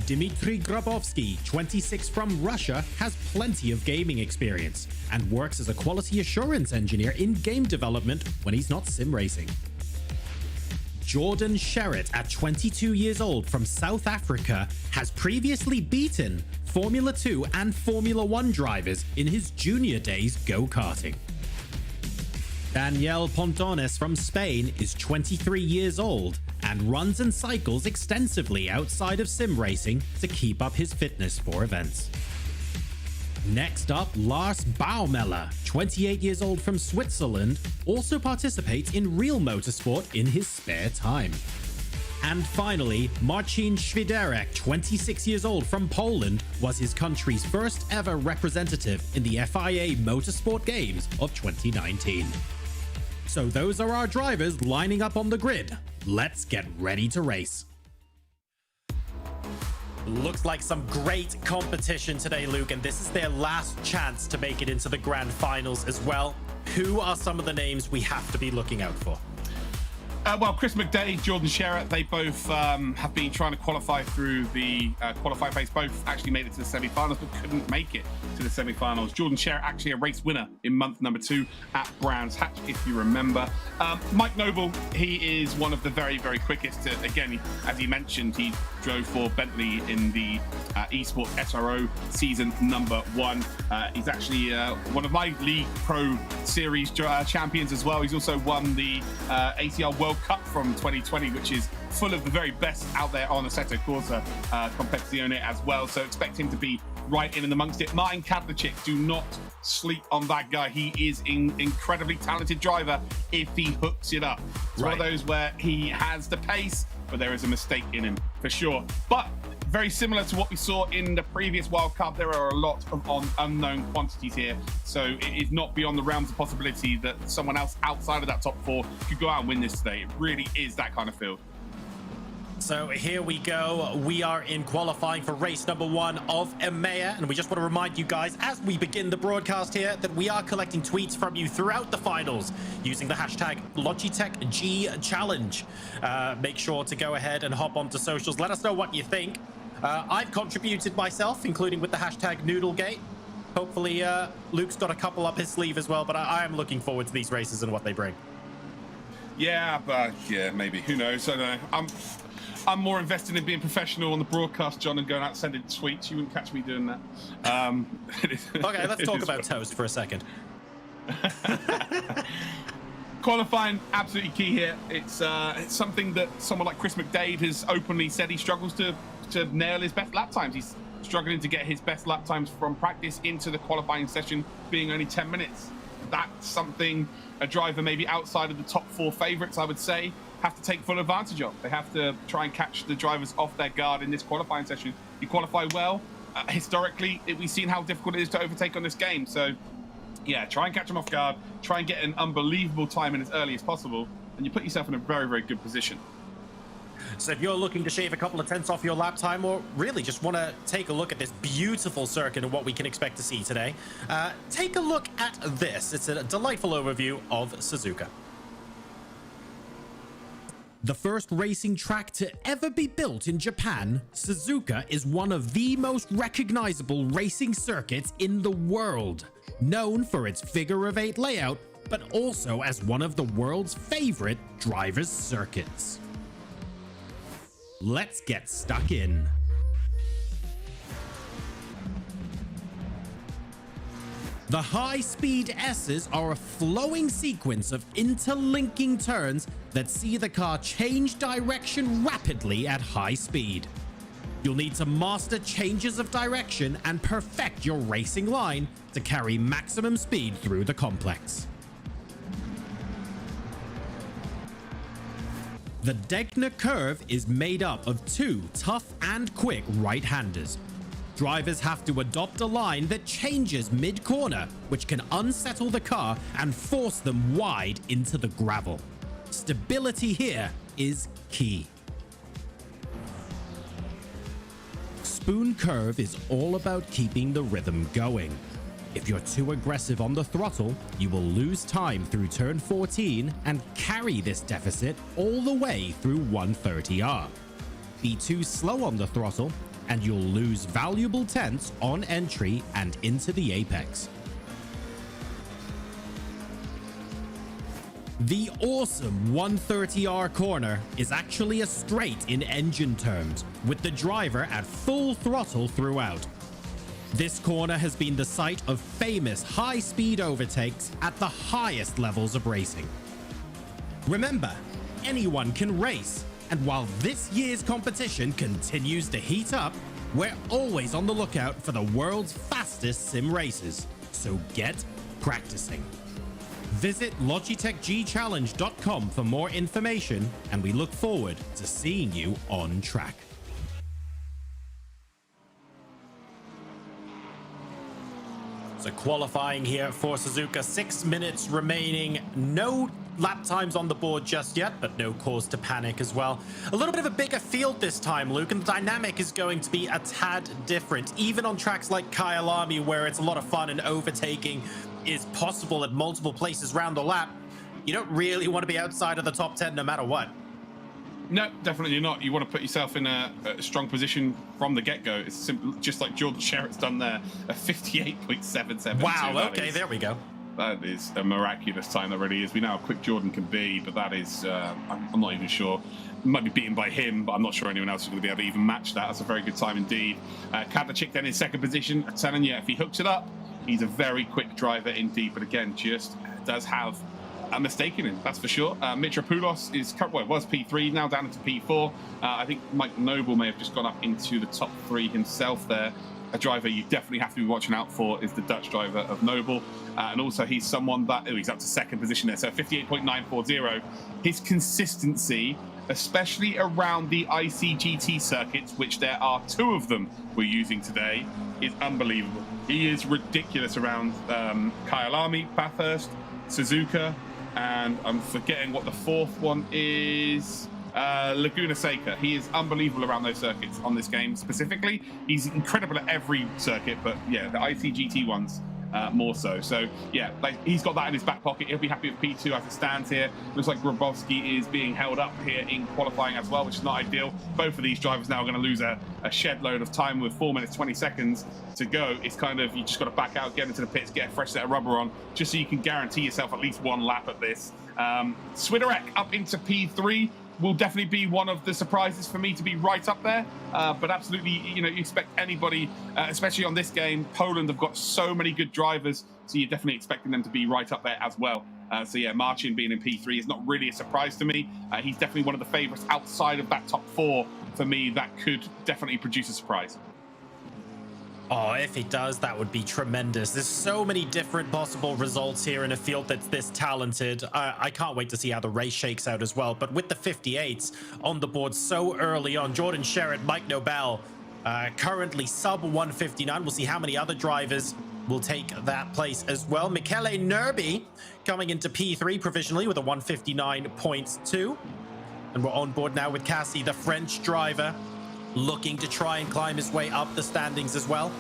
Dmitry Grabovsky, 26 from Russia, has plenty of gaming experience and works as a quality assurance engineer in game development when he's not sim racing. Jordan Sherritt, at 22 years old from South Africa, has previously beaten Formula 2 and Formula 1 drivers in his junior days go-karting. Daniel Pontones from Spain is 23 years old and runs and cycles extensively outside of sim racing to keep up his fitness for events. Next up, Lars Baumeller, 28 years old from Switzerland, also participates in real motorsport in his spare time. And finally, Marcin Świderek, 26 years old from Poland, was his country's first ever representative in the FIA Motorsport Games of 2019. So those are our drivers lining up on the grid. Let's get ready to race. Looks like some great competition today, Luke, and this is their last chance to make it into the grand finals as well. Who are some of the names we have to be looking out for? Well, Chris McDade, Jordan Sherritt, they both have been trying to qualify through the qualifying phase. Both actually made it to the semi-finals, but couldn't make it to the semi-finals. Jordan Sherritt, actually a race winner in month number 2 at Brands Hatch, if you remember. Mike Noble, he is one of the very, very quickest. Again, as he mentioned, he drove for Bentley in the eSports SRO season number 1. He's actually one of my League Pro Series champions as well. He's also won the ACL World Cup from 2020, which is full of the very best out there on Assetto Corsa Competizione as well. So expect him to be right in and amongst it. Martin Kadlecic, do not sleep on that guy. He is an incredibly talented driver if he hooks it up. It's one of those where he has the pace, but there is a mistake in him for sure. But very similar to what we saw in the previous Wildcard, there are a lot of unknown quantities here. So it is not beyond the realms of possibility that someone else outside of that top 4 could go out and win this today. It really is that kind of field. So here we go. We are in qualifying for race number 1 of EMEA, and we just want to remind you guys as we begin the broadcast here that we are collecting tweets from you throughout the finals using the hashtag Logitech G challenge. Make sure to go ahead and hop onto socials. Let us know what you think. I've contributed myself, including with the hashtag Noodlegate. Hopefully Luke's got a couple up his sleeve as well, but I am looking forward to these races and what they bring. Yeah, but yeah, maybe. Who knows? I don't know. I'm more invested in being professional on the broadcast, John, and going out sending tweets. You wouldn't catch me doing that. Okay, let's talk about toast for a second. Qualifying, absolutely key here. It's something that someone like Chris McDade has openly said he struggles to nail his best lap times. He's struggling to get his best lap times from practice into the qualifying session being only 10 minutes. That's something a driver maybe outside of the top 4 favorites, I would say, have to take full advantage of. They have to try and catch the drivers off their guard in this qualifying session. You qualify well, historically, we've seen how difficult it is to overtake on this game. So yeah, try and catch them off guard, try and get an unbelievable time in as early as possible, and you put yourself in a very, very good position. So if you're looking to shave a couple of tenths off your lap time, or really just want to take a look at this beautiful circuit and what we can expect to see today, take a look at this. It's a delightful overview of Suzuka. The first racing track to ever be built in Japan, Suzuka is one of the most recognizable racing circuits in the world, known for its figure-of-8 layout, but also as one of the world's favorite drivers' circuits. Let's get stuck in. The high-speed S's are a flowing sequence of interlinking turns that see the car change direction rapidly at high speed. You'll need to master changes of direction and perfect your racing line to carry maximum speed through the complex. The Degner curve is made up of 2 tough and quick right-handers, drivers have to adopt a line that changes mid-corner, which can unsettle the car and force them wide into the gravel. Stability here is key. Spoon curve is all about keeping the rhythm going. If you're too aggressive on the throttle, you will lose time through turn 14 and carry this deficit all the way through 130R. Be too slow on the throttle and you'll lose valuable tenths on entry and into the apex. The awesome 130R corner is actually a straight in engine terms, with the driver at full throttle throughout. This corner has been the site of famous high-speed overtakes at the highest levels of racing. Remember, anyone can race, and while this year's competition continues to heat up, we're always on the lookout for the world's fastest sim races, so get practicing. Visit LogitechGChallenge.com for more information, and we look forward to seeing you on track. So qualifying here for Suzuka, 6 minutes remaining. No lap times on the board just yet, but no cause to panic as well. A little bit of a bigger field this time, Luke, and the dynamic is going to be a tad different. Even on tracks like Kyalami, where it's a lot of fun and overtaking is possible at multiple places around the lap, you don't really want to be outside of the top 10 no matter what. No, definitely not. You want to put yourself in a strong position from the get-go. It's simple, just like Jordan Sherritt's done there, a 58.77. Wow, okay, there we go. That is a miraculous time, that really is. We know how quick Jordan can be, but that is, I'm not even sure. Might be beaten by him, but I'm not sure anyone else is going to be able to even match that. That's a very good time indeed. Kadlachik then in second position. I'm telling you, if he hooks it up, he's a very quick driver indeed, but again, just does have a mistake in him, that's for sure. Mitropoulos is, well, was P3, now down into P4. I think Mike Noble may have just gone up into the top 3 himself there. A driver you definitely have to be watching out for is the Dutch driver of Noble. And also he's someone that, he's up to second position there, so 58.940. His consistency, especially around the ICGT circuits, which there are 2 of them we're using today, is unbelievable. He is ridiculous around Kyalami, Bathurst, Suzuka, and I'm forgetting what the 4th one is. Laguna Seca. He is unbelievable around those circuits on this game specifically. He's incredible at every circuit, but yeah, the ICGT ones more so. So yeah, like, he's got that in his back pocket. He'll be happy with P2 as it stands here. Looks like Grabowski is being held up here in qualifying as well, which is not ideal. Both of these drivers now are going to lose a shed load of time with 4 minutes 20 seconds to go. It's kind of, you just got to back out, get into the pits, get a fresh set of rubber on, just so you can guarantee yourself at least 1 lap at this. Swiderek up into P3 will definitely be one of the surprises for me to be right up there. But absolutely, you know, you expect anybody, especially on this game, Poland have got so many good drivers, so you're definitely expecting them to be right up there as well. So yeah, Marcin being in P3 is not really a surprise to me. He's definitely one of the favorites outside of that top 4 for me that could definitely produce a surprise. Oh, if he does, that would be tremendous. There's so many different possible results here in a field that's this talented. I can't wait to see how the race shakes out as well. But with the 58s on the board so early on, Jordan Sherritt, Mike Nobel, currently sub 159. We'll see how many other drivers will take that place as well. Michele Nerby coming into P3 provisionally with a 159.2. And we're on board now with Cassie, the French driver, looking to try and climb his way up the standings as well.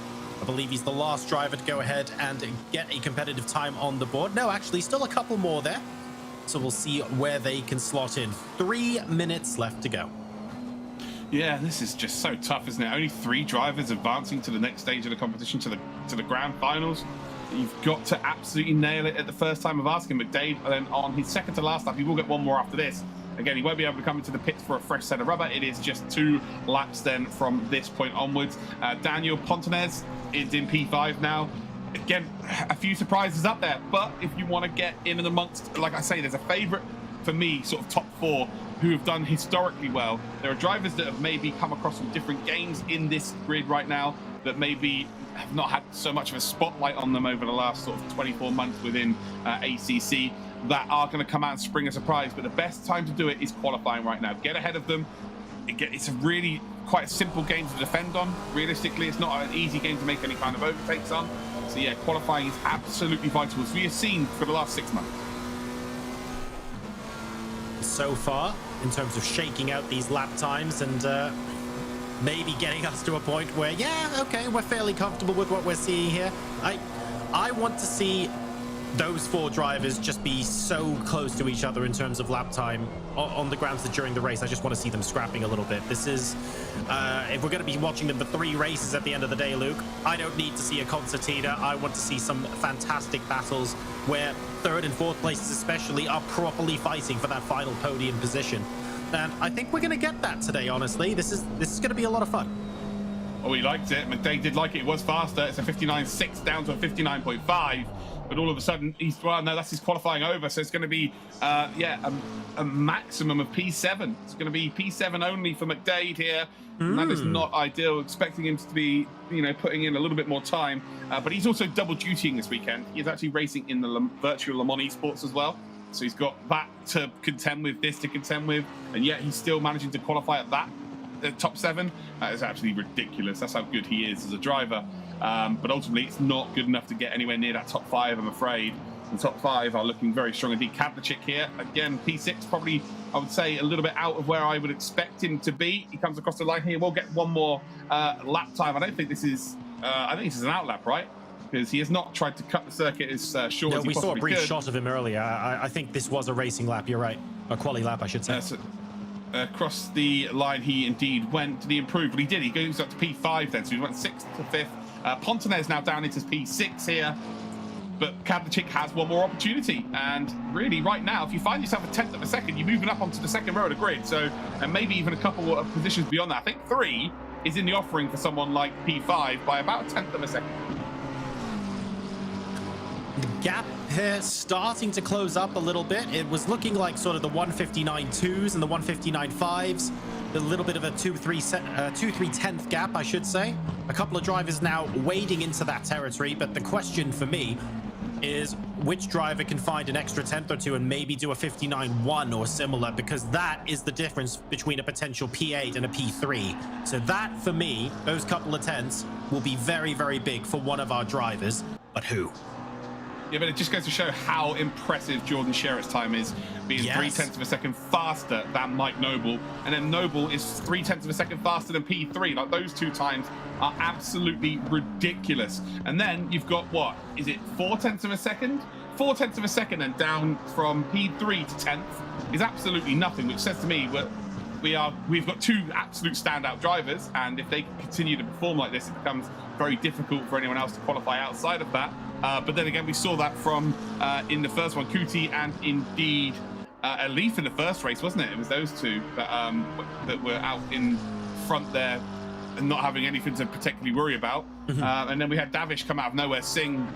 I believe he's the last driver to go ahead and get a competitive time on the board. No, actually, still a couple more there. So we'll see where they can slot in. 3 minutes left to go. Yeah, this is just so tough, isn't it? Only 3 drivers advancing to the next stage of the competition, to the grand finals. You've got to absolutely nail it at the first time of asking. McDade, and then on his second to last lap, he will get 1 more after this. Again, he won't be able to come into the pits for a fresh set of rubber. It is just 2 laps then from this point onwards. Daniel Pontanez is in P5 now. Again, a few surprises up there, but if you want to get in and amongst, like I say, there's a favourite for me, sort of top 4, who have done historically well. There are drivers that have maybe come across some different games in this grid right now that maybe have not had so much of a spotlight on them over the last sort of 24 months within ACC, that are going to come out and spring a surprise. But the best time to do it is qualifying right now. Get ahead of them. It's a really quite a simple game to defend on. Realistically, it's not an easy game to make any kind of overtakes on. So yeah, qualifying is absolutely vital, as we have seen for the last 6 months. So far, in terms of shaking out these lap times and maybe getting us to a point where, yeah, okay, we're fairly comfortable with what we're seeing here. I want to see those 4 drivers just be so close to each other in terms of lap time on the grounds that during the race, I just want to see them scrapping a little bit. This is, if we're going to be watching them for 3 races at the end of the day, Luke, I don't need to see a concertina. I want to see some fantastic battles where 3rd and 4th places especially are properly fighting for that final podium position. And I think we're going to get that today, honestly. This is going to be a lot of fun. Oh, he liked it. McDade did like it. It was faster. It's a 59.6 down to a 59.5. But all of a sudden, well, no, that's his qualifying over. So it's going to be, a maximum of P7. It's going to be P7 only for McDade here. And that is not ideal. Expecting him to be, putting in a little bit more time. But he's also double dutying this weekend. He's actually racing in the virtual Le Mans esports as well. So he's got that to contend with, this to contend with. And yet he's still managing to qualify at that top 7. That is absolutely ridiculous. That's how good he is as a driver. But ultimately, it's not good enough to get anywhere near that top 5, I'm afraid. The top 5 are looking very strong indeed. Kadlecic here, again, P6, probably, I would say, a little bit out of where I would expect him to be. He comes across the line here. We'll get one more lap time. I don't think this is, I think this is an outlap, right? Because he has not tried to cut the circuit as short as he possibly could. We saw a brief shot of him earlier. I think this was a racing lap, you're right. A quali lap, I should say. Across the line, he indeed went. Did he improve? Well, he did. He goes up to P5 then, so he went 6th to 5th. Pontonez now down into P6 here. But Kadlecic has one more opportunity. And really, right now, if you find yourself a 10th of a second, you're moving up onto the 2nd row of the grid. So, and maybe even a couple of positions beyond that. I think 3 is in the offering for someone like P5 by about a 10th of a second. The gap here starting to close up a little bit. It was looking like sort of the 159.2s and the 159.5s. A little bit of a 2-3/10th gap, I should say. A couple of drivers now wading into that territory, but the question for me is which driver can find an extra 10th or 2 and maybe do a 59.1 or similar, because that is the difference between a potential P8 and a P3. So that, for me, those couple of tenths will be very, very big for one of our drivers. But who? Yeah, but it just goes to show how impressive Jordan Sherritt's time is, being 0.3 of a second faster than Mike Noble. And then Noble is 0.3 of a second faster than P3. Like, those 2 times are absolutely ridiculous. And then you've got, what, is it 0.4 of a second? 0.4 of a second and down from P3 to 10th is absolutely nothing, which says to me we've got 2 absolute standout drivers, and if they continue to perform like this, it becomes very difficult for anyone else to qualify outside of that. But then again, we saw that from in the first one, Kuti and indeed Elif in the first race, wasn't it? It was those 2 that were out in front there and not having anything to particularly worry about. And then we had Davish come out of nowhere, Singh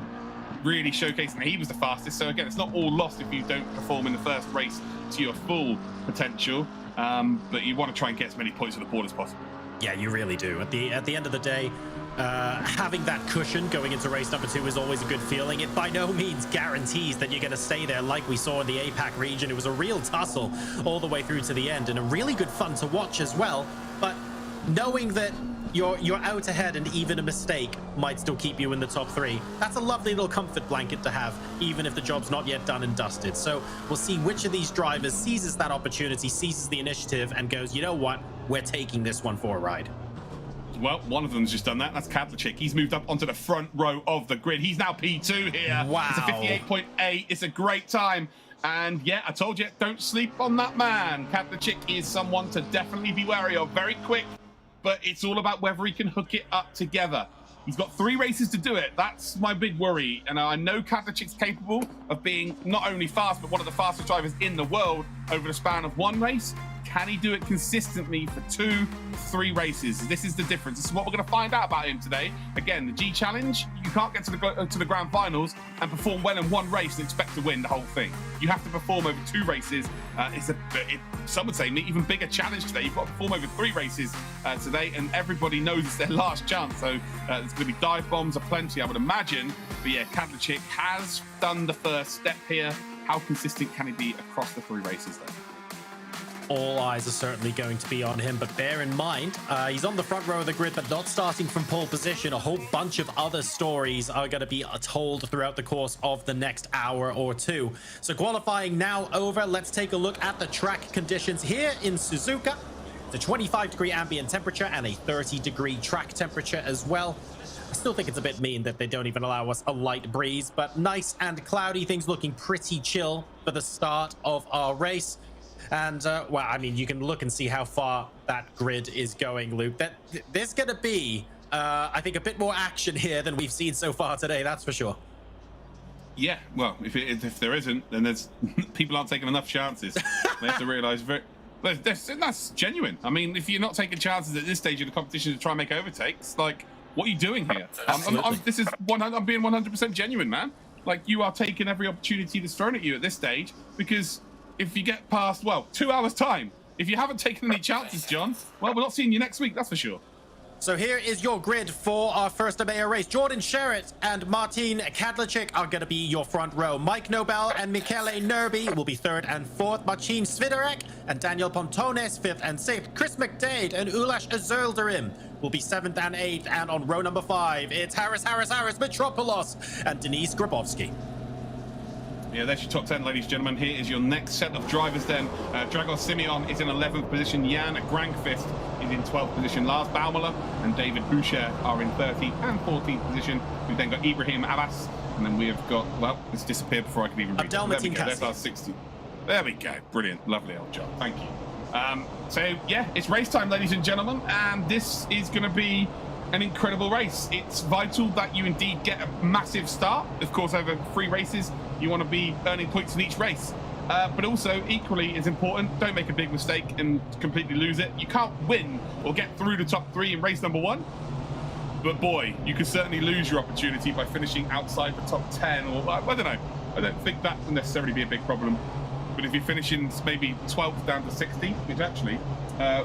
really showcasing that he was the fastest. So again, it's not all lost if you don't perform in the first race to your full potential. But you want to try and get as many points on the board as possible. Yeah, you really do. At the end of the day, having that cushion going into race number 2 is always a good feeling. It by no means guarantees that you're going to stay there like we saw in the APAC region. It was a real tussle all the way through to the end, and a really good fun to watch as well. But knowing that you're out ahead and even a mistake might still keep you in the top 3, that's a lovely little comfort blanket to have, even if the job's not yet done and dusted. So we'll see which of these drivers seizes that opportunity, seizes the initiative, and goes, you know what, we're taking this one for a ride. Well, one of them's just done that. That's Kadlecic. He's moved up onto the front row of the grid. He's now P2 here. Wow. It's a 58.8. It's a great time. And yeah, I told you, don't sleep on that man. Kadlecic is someone to definitely be wary of. Very quick, but it's all about whether he can hook it up together. He's got 3 races to do it. That's my big worry. And I know Kadlecic's capable of being not only fast, but one of the fastest drivers in the world over the span of 1 race. Can he do it consistently for 2-3 races? This is the difference. This is what we're going to find out about him today. Again, the G Challenge, you can't get to the grand finals and perform well in 1 race and expect to win the whole thing. You have to perform over 2 races. Some would say an even bigger challenge today. You've got to perform over 3 races today, and everybody knows it's their last chance. So there's going to be dive bombs aplenty, I would imagine. But yeah, Kadlecic has done the first step here. How consistent can he be across the 3 races though? all eyes are certainly going to be on him. But bear in mind, he's on the front row of the grid, but not starting from pole position. A whole bunch of other stories are going to be told throughout the course of the next hour or two. So qualifying now over. Let's take a look at the track conditions here in Suzuka. It's a 25-degree ambient temperature and a 30-degree track temperature as well. I still think it's a bit mean that they don't even allow us a light breeze, but nice and cloudy. Things looking pretty chill for the start of our race. And, well, I mean, you can look and see how far that grid is going, Luke. There's going to be, I think, a bit more action here than we've seen so far today, that's for sure. Yeah, well, if there isn't, then there's people aren't taking enough chances. They have to realise that's genuine. I mean, if you're not taking chances at this stage of the competition to try and make overtakes, like, what are you doing here? This is I'm being 100% genuine, man. Like, you are taking every opportunity that's thrown at you at this stage, because if you get past, well, 2 hours time, if you haven't taken any chances, John, well, we're not seeing you next week, that's for sure. So here is your grid for our first EMEA race. Jordan Sherritt and Martin Kadlacik are going to be your front row. Mike Nobel and Michele Nerby will be third and fourth. Marcin Swiderek and Daniel Pontones, fifth and sixth. Chris McDade and Ulash Azuldarim will be seventh and eighth. And on row number 5, it's Harris Metropoulos and Denise Grabowski. Yeah, there's your top 10, ladies and gentlemen. Here is your next set of drivers then. Dragos Simeon is in 11th position. Jan Grankvist is in 12th position. Lars Baumler and David Boucher are in 13th and 14th position. We've then got Ibrahim Abbas, and then we've got, well, it's disappeared before I can even read it. Abdelmateen Kassi. There's our 60. There we go. Brilliant. Lovely old job. Thank you. So, yeah, it's race time, ladies and gentlemen, and this is going to be an incredible race. It's vital that you indeed get a massive start. Of course, over 3 races, you want to be earning points in each race. But also, equally as important, don't make a big mistake and completely lose it. You can't win or get through the top 3 in race number 1. But boy, you could certainly lose your opportunity by finishing outside the top 10. Or I don't know. I don't think that would necessarily be a big problem. But if you're finishing maybe 12th down to 16th, which actually,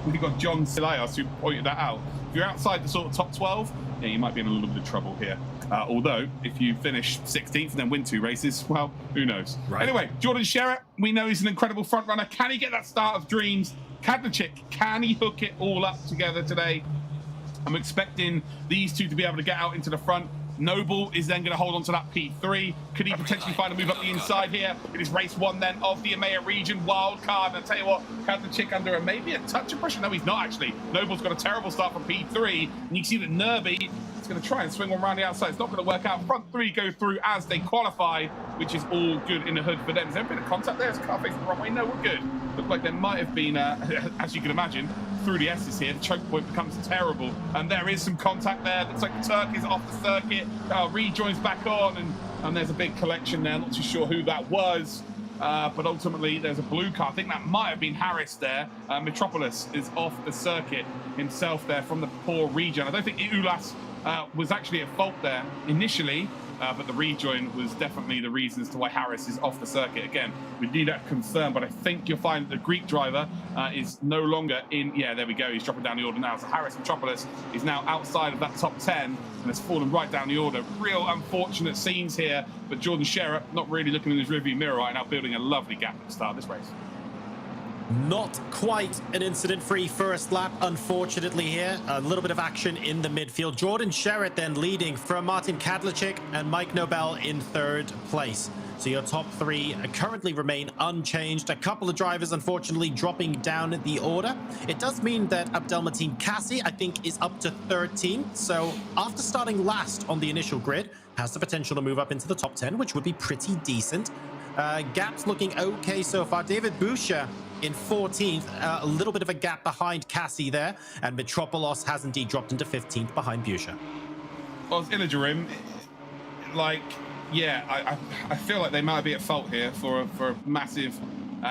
we've got John Silayas who pointed that out. If you're outside the sort of top 12, yeah, you might be in a little bit of trouble here. Although, if you finish 16th and then win 2 races, well, who knows? Right. Anyway, Jordan Sherritt, we know he's an incredible front runner. Can he get that start of dreams? Kadlacik, can he hook it all up together today? I'm expecting these two to be able to get out into the front. Noble is then going to hold on to that P3. Could he potentially find a move up the inside here? It is race 1 then of the EMEA region wildcard. And I'll tell you what, Kadlacik under maybe a touch of pressure. No, he's not actually. Noble's got a terrible start from P3. And you can see that Nerby is going to try and swing one around the outside. It's not going to work out. Front 3 go through as they qualify, which is all good in the hood for them. Is there a bit of contact there? Is the car facing the wrong way? No, we're good. Looked like there might have been, as you can imagine, through the S's here, the choke point becomes terrible, and there is some contact there. Looks like the Turk is off the circuit. Rejoins back on, and there's a big collection there. Not too sure who that was, but ultimately there's a blue car. I think that might have been Harris there. Metropoulos is off the circuit himself there from the poor region. I don't think Ulas was actually at fault there initially. But the rejoin was definitely the reason as to why Harris is off the circuit. Again, we need that confirmed, but I think you'll find that the Greek driver is no longer in. Yeah, there we go. He's dropping down the order now. So Harris Metropoulos is now outside of that top 10 and has fallen right down the order. Real unfortunate scenes here, but Jordan Sherritt not really looking in his rearview mirror right now, building a lovely gap at the start of this race. Not quite an incident-free first lap, unfortunately here. A little bit of action in the midfield. Jordan Sherritt then leading from Martin Kadlacik and Mike Nobel in 3rd place. So your top 3 currently remain unchanged. A couple of drivers, unfortunately, dropping down the order. It does mean that Abdelmateen Kassi, I think, is up to 13. So after starting last on the initial grid, has the potential to move up into the top 10, which would be pretty decent. Gaps looking okay so far. David Boucher in 14th, a little bit of a gap behind Kassi there, and Metropoulos has indeed dropped into 15th behind Boucher. Well, it's Ilajarim, like, yeah, I feel like they might be at fault here for a massive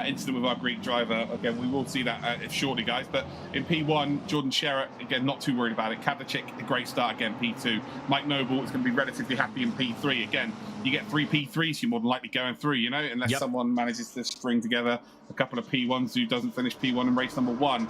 incident with our Greek driver. Again, we will see that shortly, guys. But in P1, Jordan Sherritt, again, not too worried about it. Kadlacik, a great start again, P2. Mike Noble is going to be relatively happy in P3. Again, you get 3 P3s, you're more than likely going through, you know, unless someone manages to string together a couple of P1s who doesn't finish P1 in race number 1.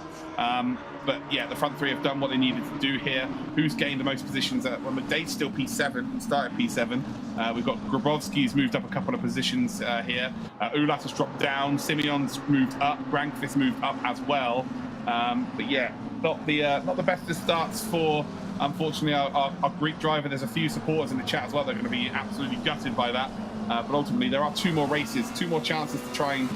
But yeah, the front 3 have done what they needed to do here. Who's gained the most positions? Well, McDade's still P7, started P7. We've got Grabowski's moved up a couple of positions here. Ulas has dropped down. Simeon's moved up, Grankvist moved up as well. But yeah, not the best of starts for, unfortunately, our Greek driver. There's a few supporters in the chat as well that are going to be absolutely gutted by that. But ultimately, there are 2 more races, 2 more chances to try and,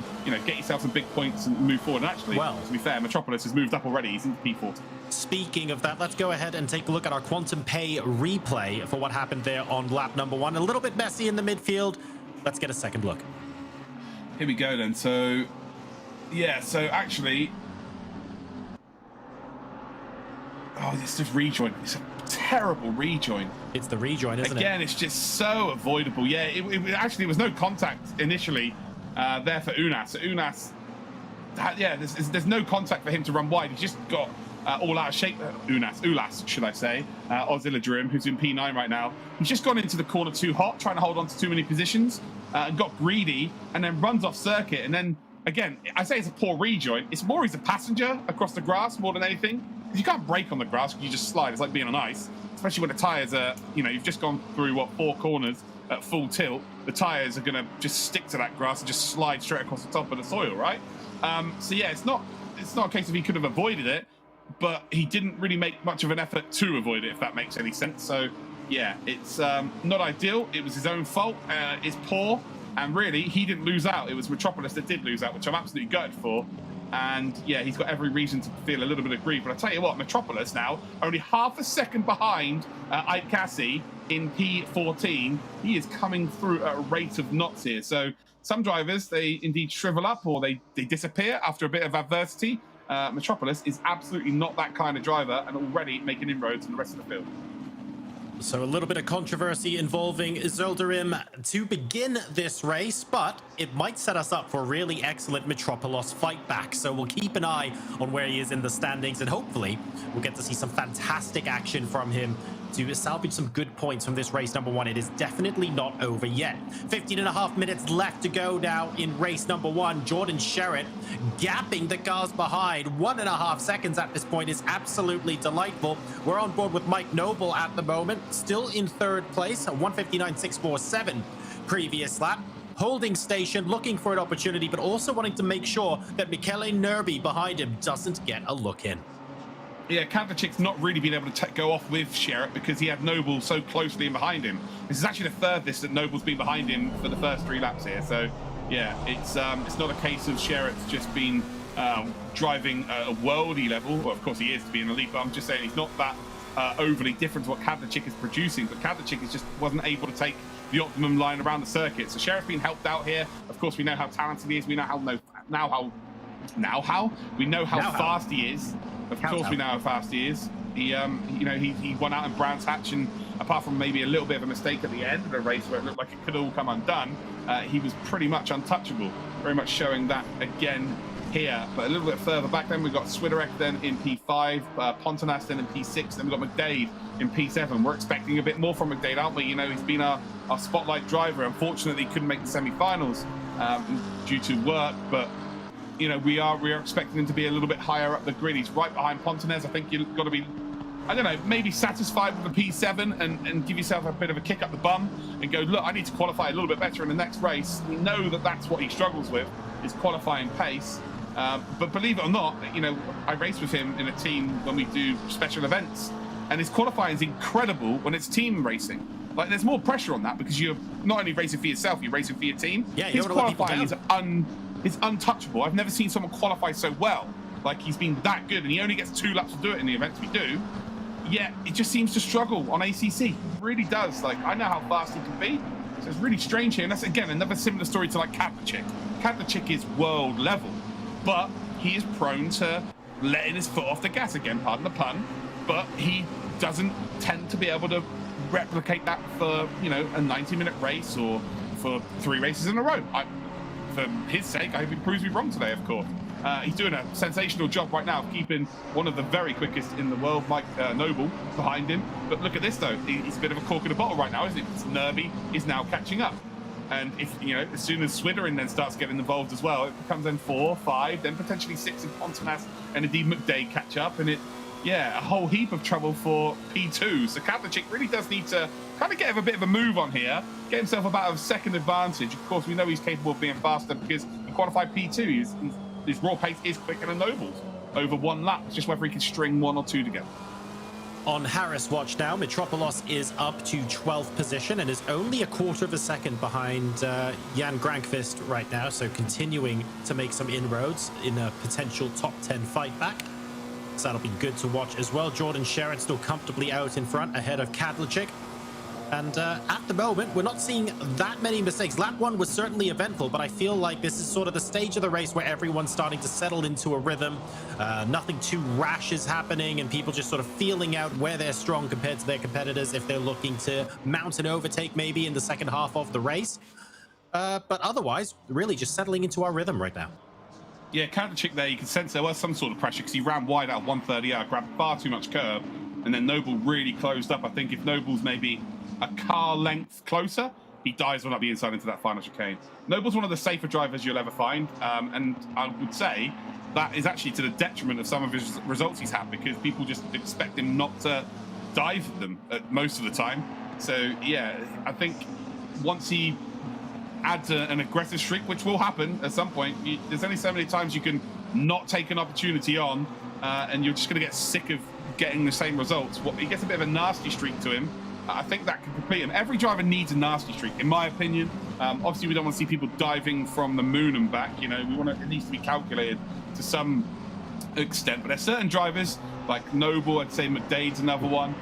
get yourself some big points and move forward. And actually, to be fair, Metropolis has moved up already. He's in P40. Speaking of that, let's go ahead and take a look at our Quantum Pay replay for what happened there on lap number 1. A little bit messy in the midfield. Let's get a second look. Here we go then. So, yeah, so actually... Oh, it's just rejoin. It's a terrible rejoin. It's the rejoin, isn't it? Again, it's just so avoidable. Yeah, it actually was no contact initially there for Unas. Unas, yeah, there's no contact for him to run wide. He's just got all out of shape. Ulas, should I say. Ozilladrim, who's in P9 right now. He's just gone into the corner too hot, trying to hold on to too many positions, and got greedy, and then runs off circuit. And then, again, I say it's a poor rejoin. It's more he's a passenger across the grass more than anything. You can't brake on the grass because you just slide. It's like being on ice, especially when the tyres are, you've just gone through, 4 corners at full tilt. The tyres are going to just stick to that grass and just slide straight across the top of the soil, right? So, yeah, it's not a case of he could have avoided it, but he didn't really make much of an effort to avoid it, if that makes any sense. So, yeah, it's not ideal. It was his own fault. It's poor. And really, he didn't lose out. It was Metropolis that did lose out, which I'm absolutely gutted for. And yeah, he's got every reason to feel a little bit aggrieved. But I tell you what, Metropolis now, only half a second behind Ike Cassie in P14. He is coming through at a rate of knots here. So some drivers, they indeed shrivel up or they disappear after a bit of adversity. Metropolis is absolutely not that kind of driver and already making inroads in the rest of the field. So a little bit of controversy involving Zolderim to begin this race, but it might set us up for a really excellent Metropolis fight back. So we'll keep an eye on where he is in the standings, and hopefully we'll get to see some fantastic action from him to salvage some good points from this race number 1. It is definitely not over yet. 15.5 minutes left to go now in race number 1. Jordan Sherritt gapping the cars behind. 1.5 seconds at this point is absolutely delightful. We're on board with Mike Noble at the moment, still in 3rd place, 1:59.647 previous lap. Holding station, looking for an opportunity, but also wanting to make sure that Michele Nerby behind him doesn't get a look in. Yeah, Kavlicek's not really been able to go off with Sherritt because he had Noble so closely in behind him. This is actually the furthest that Noble's been behind him for the first 3 laps here. So, yeah, it's not a case of Sherritt's just been driving a worldy level. Well, of course he is to be an elite, but I'm just saying he's not that overly different to what Kavlicek is producing. But Kavlicek just wasn't able to take the optimum line around the circuit. So Sherritt's been helped out here. Of course, we know how talented he is. We know how fast he is. Of course, we know how fast he is. He won out in Brands Hatch, and apart from maybe a little bit of a mistake at the end of the race where it looked like it could all come undone, he was pretty much untouchable. Very much showing that again here. But a little bit further back, then we've got Swiderek then in P5, Pontonas then in P6, then we've got McDade in P7. We're expecting a bit more from McDade, aren't we? He's been our spotlight driver. Unfortunately, couldn't make the semi-finals due to work, but we are expecting him to be a little bit higher up the grid. He's right behind Pontones. I think you've got to be, I don't know, maybe satisfied with the P7 and give yourself a bit of a kick up the bum and go, look, I need to qualify a little bit better in the next race. We know that that's what he struggles with, is qualifying pace. But believe it or not, I race with him in a team when we do special events, and his qualifying is incredible when it's team racing. Like, there's more pressure on that because you're not only racing for yourself, you're racing for your team. Yeah, his qualifying is untouchable. I've never seen someone qualify so well. Like, he's been that good, and he only gets 2 laps to do it in the events we do. Yet it just seems to struggle on ACC. He really does. Like, I know how fast he can be, so it's really strange here. And that's again another similar story to like Kavlicek. Kavlicek is world level, but he is prone to letting his foot off the gas again. Pardon the pun, but he doesn't tend to be able to replicate that for a 90-minute race or for 3 races in a row. For his sake, I hope he proves me wrong today, of course. He's doing a sensational job right now of keeping one of the very quickest in the world, Mike Noble, behind him. But look at this, though. He's a bit of a cork in a bottle right now, isn't it? Because Nerby is now catching up. And if, as soon as Swiderek then starts getting involved as well, it becomes then 4, 5, then potentially 6 if Pontonas and indeed McDade catch up. And a whole heap of trouble for P2. So Kavlicek really does need to kind of get a bit of a move on here, get himself about a second advantage. Of course, we know he's capable of being faster because he qualified P2. His raw pace is quicker than Noble's over 1 lap. It's just whether he can string 1 or 2 together. On Harris watch now, Metropolis is up to 12th position and is only a quarter of a second behind Jan Grankvist right now, so continuing to make some inroads in a potential top 10 fight back. So that'll be good to watch as well. Jordan Sherrod still comfortably out in front ahead of Kadlachik. And at the moment, we're not seeing that many mistakes. Lap 1 was certainly eventful, but I feel like this is sort of the stage of the race where everyone's starting to settle into a rhythm. Nothing too rash is happening, and people just sort of feeling out where they're strong compared to their competitors if they're looking to mount an overtake maybe in the second half of the race. But otherwise, really just settling into our rhythm right now. Yeah, Kadlachik there, you can sense there was some sort of pressure because he ran wide out 130 out, grabbed far too much curb, and then Noble really closed up. I think if Noble's maybe a car length closer, he dives on up the inside into that final chicane. Noble's one of the safer drivers you'll ever find, and I would say that is actually to the detriment of some of his results he's had, because people just expect him not to dive them most of the time. So yeah, I think once he adds an aggressive streak, which will happen at some point, there's only so many times you can not take an opportunity on, and you're just going to get sick of getting the same results. He gets a bit of a nasty streak to him. I think that can complete him. Every driver needs a nasty streak, in my opinion. Obviously, we don't want to see people diving from the moon and back. You know, it needs to be calculated to some extent. But there's certain drivers, like Noble, I'd say McDade's another one,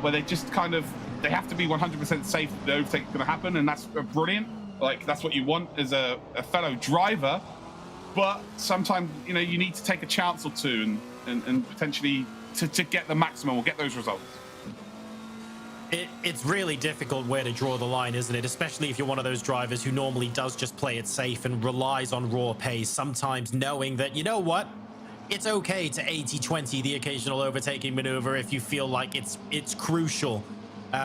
where they just kind of, they have to be 100% safe that the overtake is going to happen, and that's brilliant. Like, that's what you want as a fellow driver. But sometimes, you know, you need to take a chance or two and potentially to get the maximum or get those results. It's really difficult where to draw the line, isn't it? Especially if you're one of those drivers who normally does just play it safe and relies on raw pace, sometimes knowing that, you know what, it's okay to 80-20 the occasional overtaking maneuver if you feel like it's crucial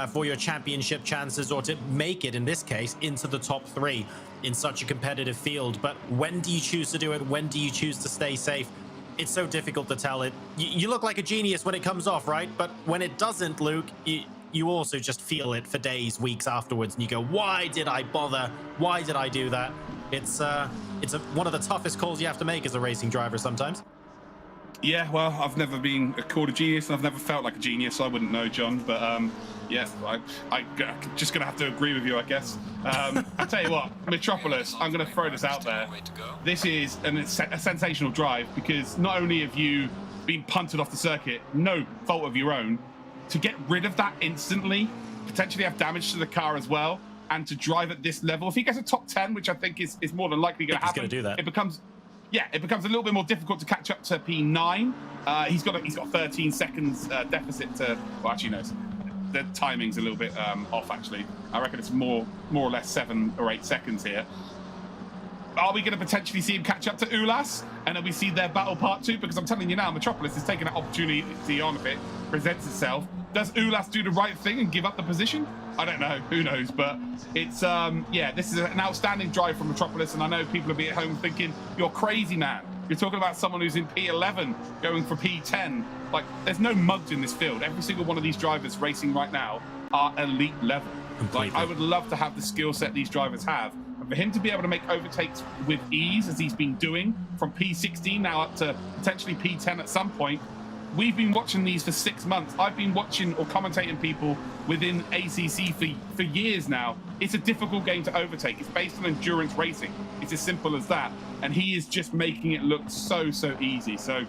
for your championship chances, or to make it, in this case, into the top 3 in such a competitive field. But when do you choose to do it? When do you choose to stay safe? It's so difficult to tell it. You look like a genius when it comes off, right? But when it doesn't, Luke, you also just feel it for days, weeks afterwards, and you go, why did I bother? Why did I do that? It's one of the toughest calls you have to make as a racing driver sometimes. Yeah, well, I've never been called a genius, and I've never felt like a genius, so I wouldn't know, John. But yeah, I'm just gonna have to agree with you, I guess. I tell you what, Metropolis, I'm gonna throw this out there. This is a sensational drive, because not only have you been punted off the circuit, no fault of your own, to get rid of that instantly, potentially have damage to the car as well, and to drive at this level. If he gets a top 10, which I think is more than likely going to happen, do that. it becomes a little bit more difficult to catch up to P9. He's got 13 seconds deficit to, well, actually no, the timing's a little bit off actually. I reckon it's more or less 7 or 8 seconds here. Are we going to potentially see him catch up to Ulas? And then we see their battle part 2? Because I'm telling you now, Metropolis is taking that opportunity on if it presents itself. Does Ulas do the right thing and give up the position? I don't know. Who knows? But it's, yeah, this is an outstanding drive from Metropolis. And I know people will be at home thinking, you're crazy, man. You're talking about someone who's in P11 going for P10. Like, there's no mugs in this field. Every single one of these drivers racing right now are elite level. Completely. Like, I would love to have the skill set these drivers have. And for him to be able to make overtakes with ease, as he's been doing, from P16 now up to potentially P10 at some point. We've been watching these for 6 months. I've been watching or commentating people within ACC for years now. It's a difficult game to overtake. It's based on endurance racing. It's as simple as that. And he is just making it look so easy. So,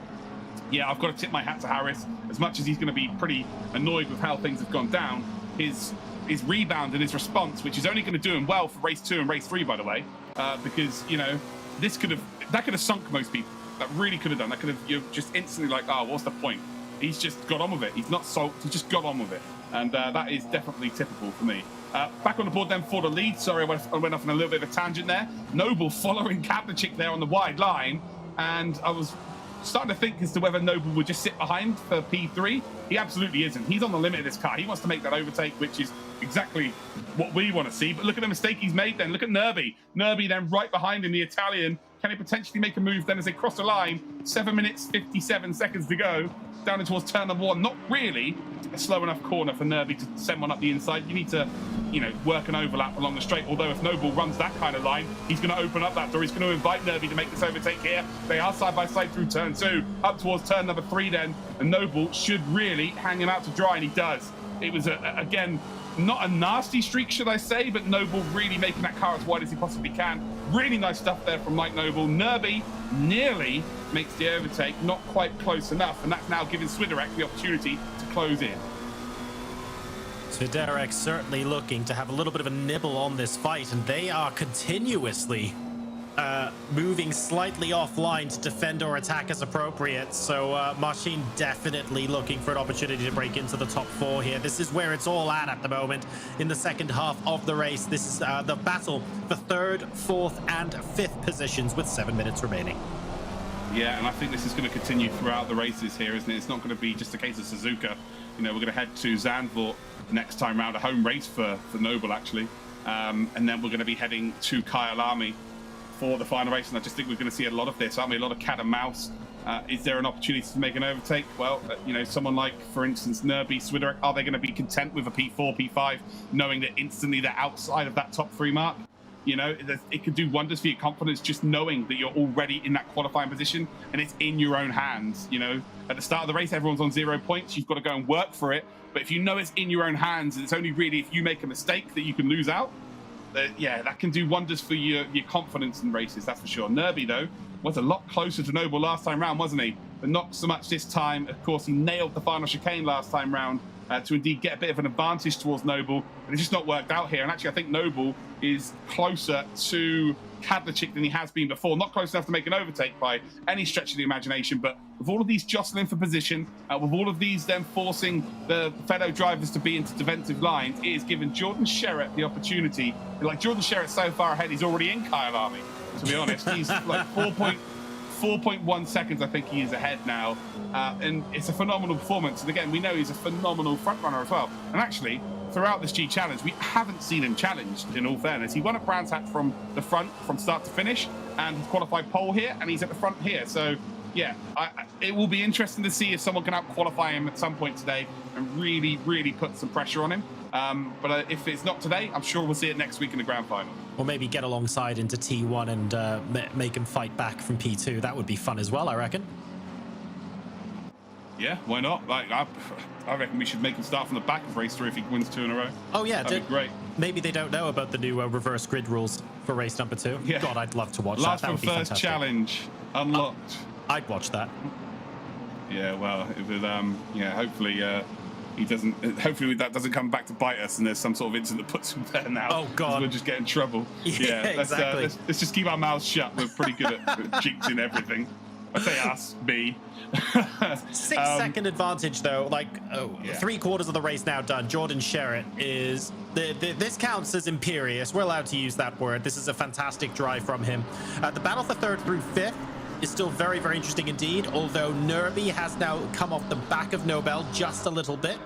yeah, I've got to tip my hat to Harris. As much as he's going to be pretty annoyed with how things have gone down, his rebound and his response, which is only going to do him well for race 2 and race 3, by the way, because, you know, that could have sunk most people. That really could have done. That could have, you're just instantly like, oh, what's the point? He's just got on with it. He's not sulked. He's just got on with it. And that is definitely typical for me. Back on the board then for the lead. Sorry, I went off on a little bit of a tangent there. Noble following Kadlachik there on the wide line. And I was starting to think as to whether Noble would just sit behind for P3. He absolutely isn't. He's on the limit of this car. He wants to make that overtake, which is exactly what we want to see. But look at the mistake he's made then. Look at Nerby. Nerby then right behind him, the Italian. Can he potentially make a move then as they cross the line? 7 minutes, 57 seconds to go. Down in towards turn number 1. Not really a slow enough corner for Nerby to send one up the inside. You need to you know, work an overlap along the straight. Although if Noble runs that kind of line, he's going to open up that door. He's going to invite Nerby to make this overtake here. They are side by side through turn 2, up towards turn number 3 then. And Noble should really hang him out to dry, and he does. It was, again, not a nasty streak, should I say, but Noble really making that car as wide as he possibly can. Really nice stuff there from Mike Noble. Nerby nearly makes the overtake, not quite close enough, and that's now giving Swiderek the opportunity to close in. Swiderek certainly looking to have a little bit of a nibble on this fight, and they are continuously moving slightly offline to defend or attack as appropriate. So Machine definitely looking for an opportunity to break into the top 4 here. This is where it's all at the moment in the second half of the race. This is the battle for 3rd, 4th, and 5th positions with 7 minutes remaining. Yeah, and I think this is going to continue throughout the races here, isn't it? It's not going to be just a case of Suzuka. You know, we're going to head to Zandvoort next time round, a home race for Noble, actually. And then we're going to be heading to Kyalami for the final race, and I just think we're going to see a lot of this, aren't we? A lot of cat and mouse. Is there an opportunity to make an overtake? Well, you know, someone like, for instance, Nerby, Swiderek, are they going to be content with a P4, P5, knowing that instantly they're outside of that top 3 mark? You know, it could do wonders for your confidence just knowing that you're already in that qualifying position and it's in your own hands. You know, at the start of the race, everyone's on 0 points. You've got to go and work for it. But if you know it's in your own hands, and it's only really if you make a mistake that you can lose out, yeah, that can do wonders for your confidence in races, that's for sure. Nerby, though, was a lot closer to Noble last time round, wasn't he? But not so much this time. Of course, he nailed the final chicane last time round to indeed get a bit of an advantage towards Noble. But it's just not worked out here. And actually, I think Noble is closer to Kadlachik than he has been before. Not close enough to make an overtake by any stretch of the imagination, but with all of these jostling for position, with all of these then forcing the fellow drivers to be into defensive lines, it is giving Jordan Sherratt the opportunity. Like, Jordan Sherratt's so far ahead, he's already in Kyalami, to be honest. He's like 4.1 seconds, I think he is ahead now. And it's a phenomenal performance. And again, we know he's a phenomenal front runner as well. And actually, throughout this G Challenge, we haven't seen him challenged, in all fairness. He won at Brands Hatch from the front, from start to finish, and he's qualified pole here, and he's at the front here. So, yeah, it will be interesting to see if someone can out-qualify him at some point today and really, really put some pressure on him. But if it's not today, I'm sure we'll see it next week in the grand final. Or maybe get alongside into T1 and make him fight back from P2. That would be fun as well, I reckon. Yeah, why not? Like, I reckon we should make him start from the back of race 3 if he wins 2 in a row. Oh, yeah. That'd be great. Maybe they don't know about the new reverse grid rules for race number 2. Yeah. God, I'd love to watch Last that. That would be first fantastic. challenge unlocked. I'd watch that. Yeah, well, it would, yeah, hopefully he doesn't. Hopefully that doesn't come back to bite us, and there's some sort of incident that puts him there now. Oh God, we'll just get in trouble. Yeah, exactly. Let's just keep our mouths shut. We're pretty good at jinxing everything. I say us, me. 6-second advantage though. Like, yeah. 3/4 of the race now done. Jordan Sherratt is this counts as imperious. We're allowed to use that word. This is a fantastic drive from him. The battle for 3rd through 5th is still very, very interesting indeed, although Nerby has now come off the back of Nobel just a little bit,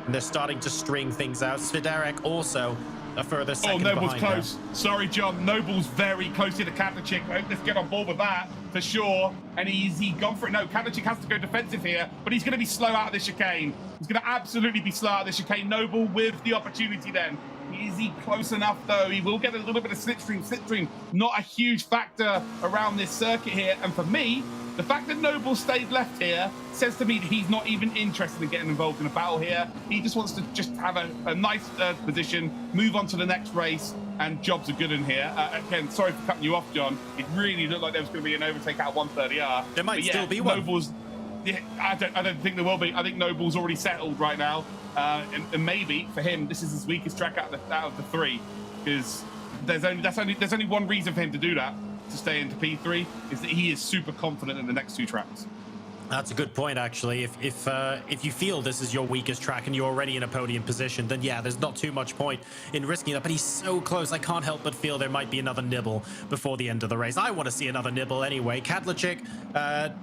and they're starting to string things out. Swiderek also a further second Noble's behind close. there. Sorry, John. Noble's very close to the Kadlachik. Let's get on board with that for sure. And he's gone for it. No, Kadlachik has to go defensive here, but he's going to be slow out of the chicane. He's going to absolutely be slow out of the chicane. Noble with the opportunity then. Is he close enough, though? He will get a little bit of slipstream. Slipstream, not a huge factor around this circuit here. And for me, the fact that Noble stayed left here says to me that he's not even interested in getting involved in a battle here. He just wants to just have a nice position, move on to the next race, and jobs are good in here. Again, sorry for cutting you off, John. It really looked like there was going to be an overtake out 130R. There might still be one. Noble's, yeah, I don't think there will be. I think Noble's already settled right now. And maybe for him, this is his weakest track out of the 3, because there's only one reason for him to do that, to stay into P3, is that he is super confident in the next 2 tracks. That's a good point, actually. If you feel this is your weakest track and you're already in a podium position, then yeah, there's not too much point in risking that. But he's so close, I can't help but feel there might be another nibble before the end of the race. I want to see another nibble anyway. Kadlachik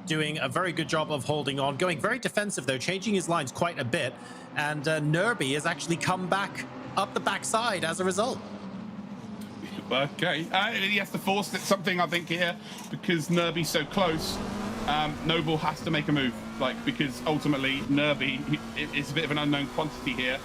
doing a very good job of holding on, going very defensive though, changing his lines quite a bit. And Nerby has actually come back up the backside as a result. Okay, he has to force something, I think, here, because Nerby's so close. Noble has to make a move, because ultimately Nerby is a bit of an unknown quantity here.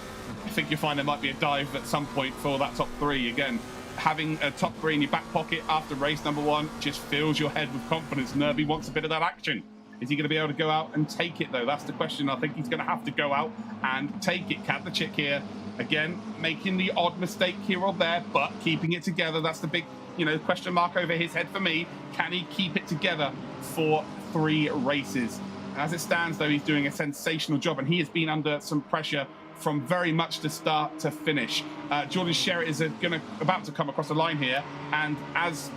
I think you'll find there might be a dive at some point for that top 3. Again, having a top 3 in your back pocket after race number 1 just fills your head with confidence. Nerby wants a bit of that action. Is he going to be able to go out and take it, though? That's the question. I think he's going to have to go out and take it. Kadlecic here, again, making the odd mistake here or there, but keeping it together. That's the big, question mark over his head for me. Can he keep it together for 3 races? And as it stands, though, he's doing a sensational job, and he has been under some pressure from very much the start to finish. Jordan Sherritt is about to come across the line here, and as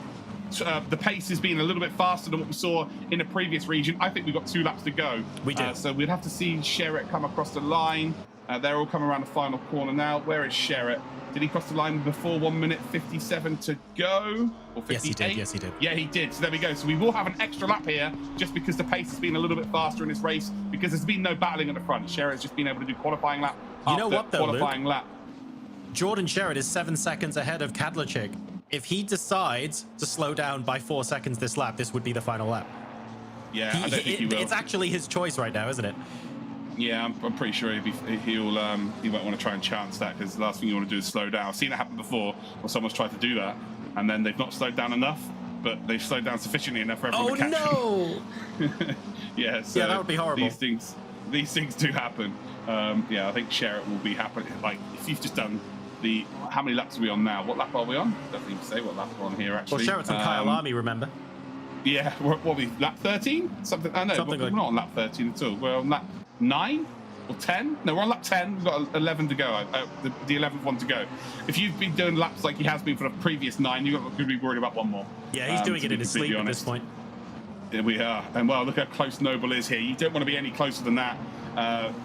the pace has been a little bit faster than what we saw in the previous region, I think we've got 2 laps to go. We do. So we'd have to see Sherritt come across the line. They're all coming around the final corner now. Where is Sherritt? Did he cross the line before 1 minute 57 to go? Or 58? Yes, he did. Yes, he did. Yeah, he did. So there we go. So we will have an extra lap here just because the pace has been a little bit faster in this race, because there's been no battling at the front. Sherritt's just been able to do qualifying lap after qualifying lap. Jordan Sherritt is 7 seconds ahead of Kadlecic. If he decides to slow down by 4 seconds this lap, this would be the final lap. Yeah, I don't think he will. It's actually his choice right now, isn't it? Yeah, I'm pretty sure he won't want to try and chance that, because the last thing you want to do is slow down. I've seen it happen before, where someone's tried to do that, and then they've not slowed down enough, but they've slowed down sufficiently enough for everyone to catch them. Yeah, so yeah, that would be horrible. These things do happen. I think Sherritt will be happy. If you've just done how many laps are we on now? What lap are we on? Doesn't even say what lap we're on here, actually. Well, Sherritt's on Kyalami, remember? Yeah, what are we, lap 13? Something, I know, we're not on lap 13 at all. We're on lap 9 or 10? No, we're on lap 10. We've got 11 to go, the 11th one to go. If you've been doing laps like he has been for the previous 9, you're going to be worried about 1 more. Yeah, he's doing it in his sleep at this point. Yeah, we are. And, well, look how close Noble is here. You don't want to be any closer than that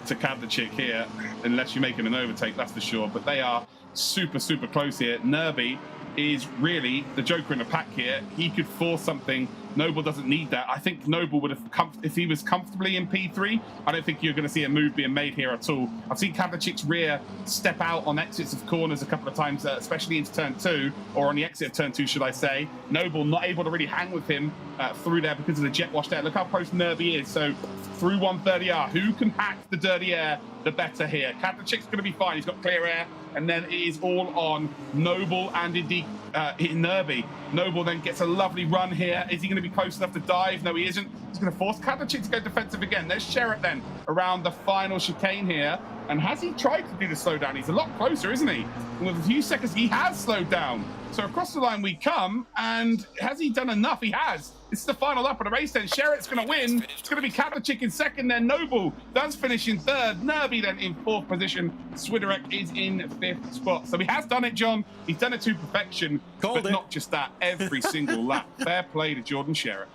to Kadlecic here, unless you're making an overtake, that's for sure. But they are super, super close here. Nerby is really the joker in the pack here. He could force something. Noble doesn't need that. I think Noble would have if he was comfortably in P3, I don't think you're going to see a move being made here at all. I've seen Kadlecic's rear step out on exits of corners a couple of times, especially into turn 2, or on the exit of turn 2, should I say. Noble not able to really hang with him through there because of the jet wash there. Look how close Nerby is. So through 130R, who can hack the dirty air the better here? Kadlecic's going to be fine. He's got clear air. And then it is all on Noble and indeed Nerby. Noble then gets a lovely run here. Is he going to be close enough to dive? No, he isn't. He's going to force Kadlecic to go defensive again. There's Sherritt then around the final chicane here. And has he tried to do the slowdown? He's a lot closer, isn't he? And with a few seconds, he has slowed down. So across the line we come, and has he done enough? He has. This is the final lap of the race then. Sherritt's going to win. It's going to be Kadlecic in second, then Noble does finish in third. Nerby then in 4th position. Swiderek is in 5th spot. So he has done it, John. He's done it to perfection. But not just that, every single lap. Fair play to Jordan Sherritt.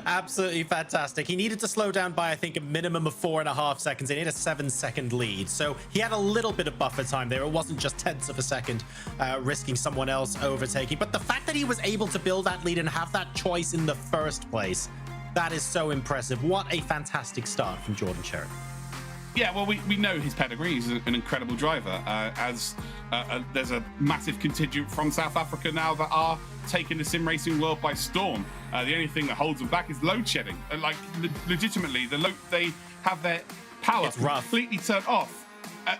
Absolutely fantastic. He needed to slow down by, I think, a minimum of 4.5 seconds. He had a 7-second lead. So he had a little bit of buffer time there. It wasn't just tenths of a second, risking someone else overtaking. But the fact that he was able to build that lead and have that choice in the first place, that is so impressive. What a fantastic start from Jordan Sherritt. Yeah, well, we know his pedigree. He's an incredible driver. There's a massive contingent from South Africa now that are taking the sim racing world by storm. The only thing that holds them back is load shedding. Legitimately, they have their power completely turned off.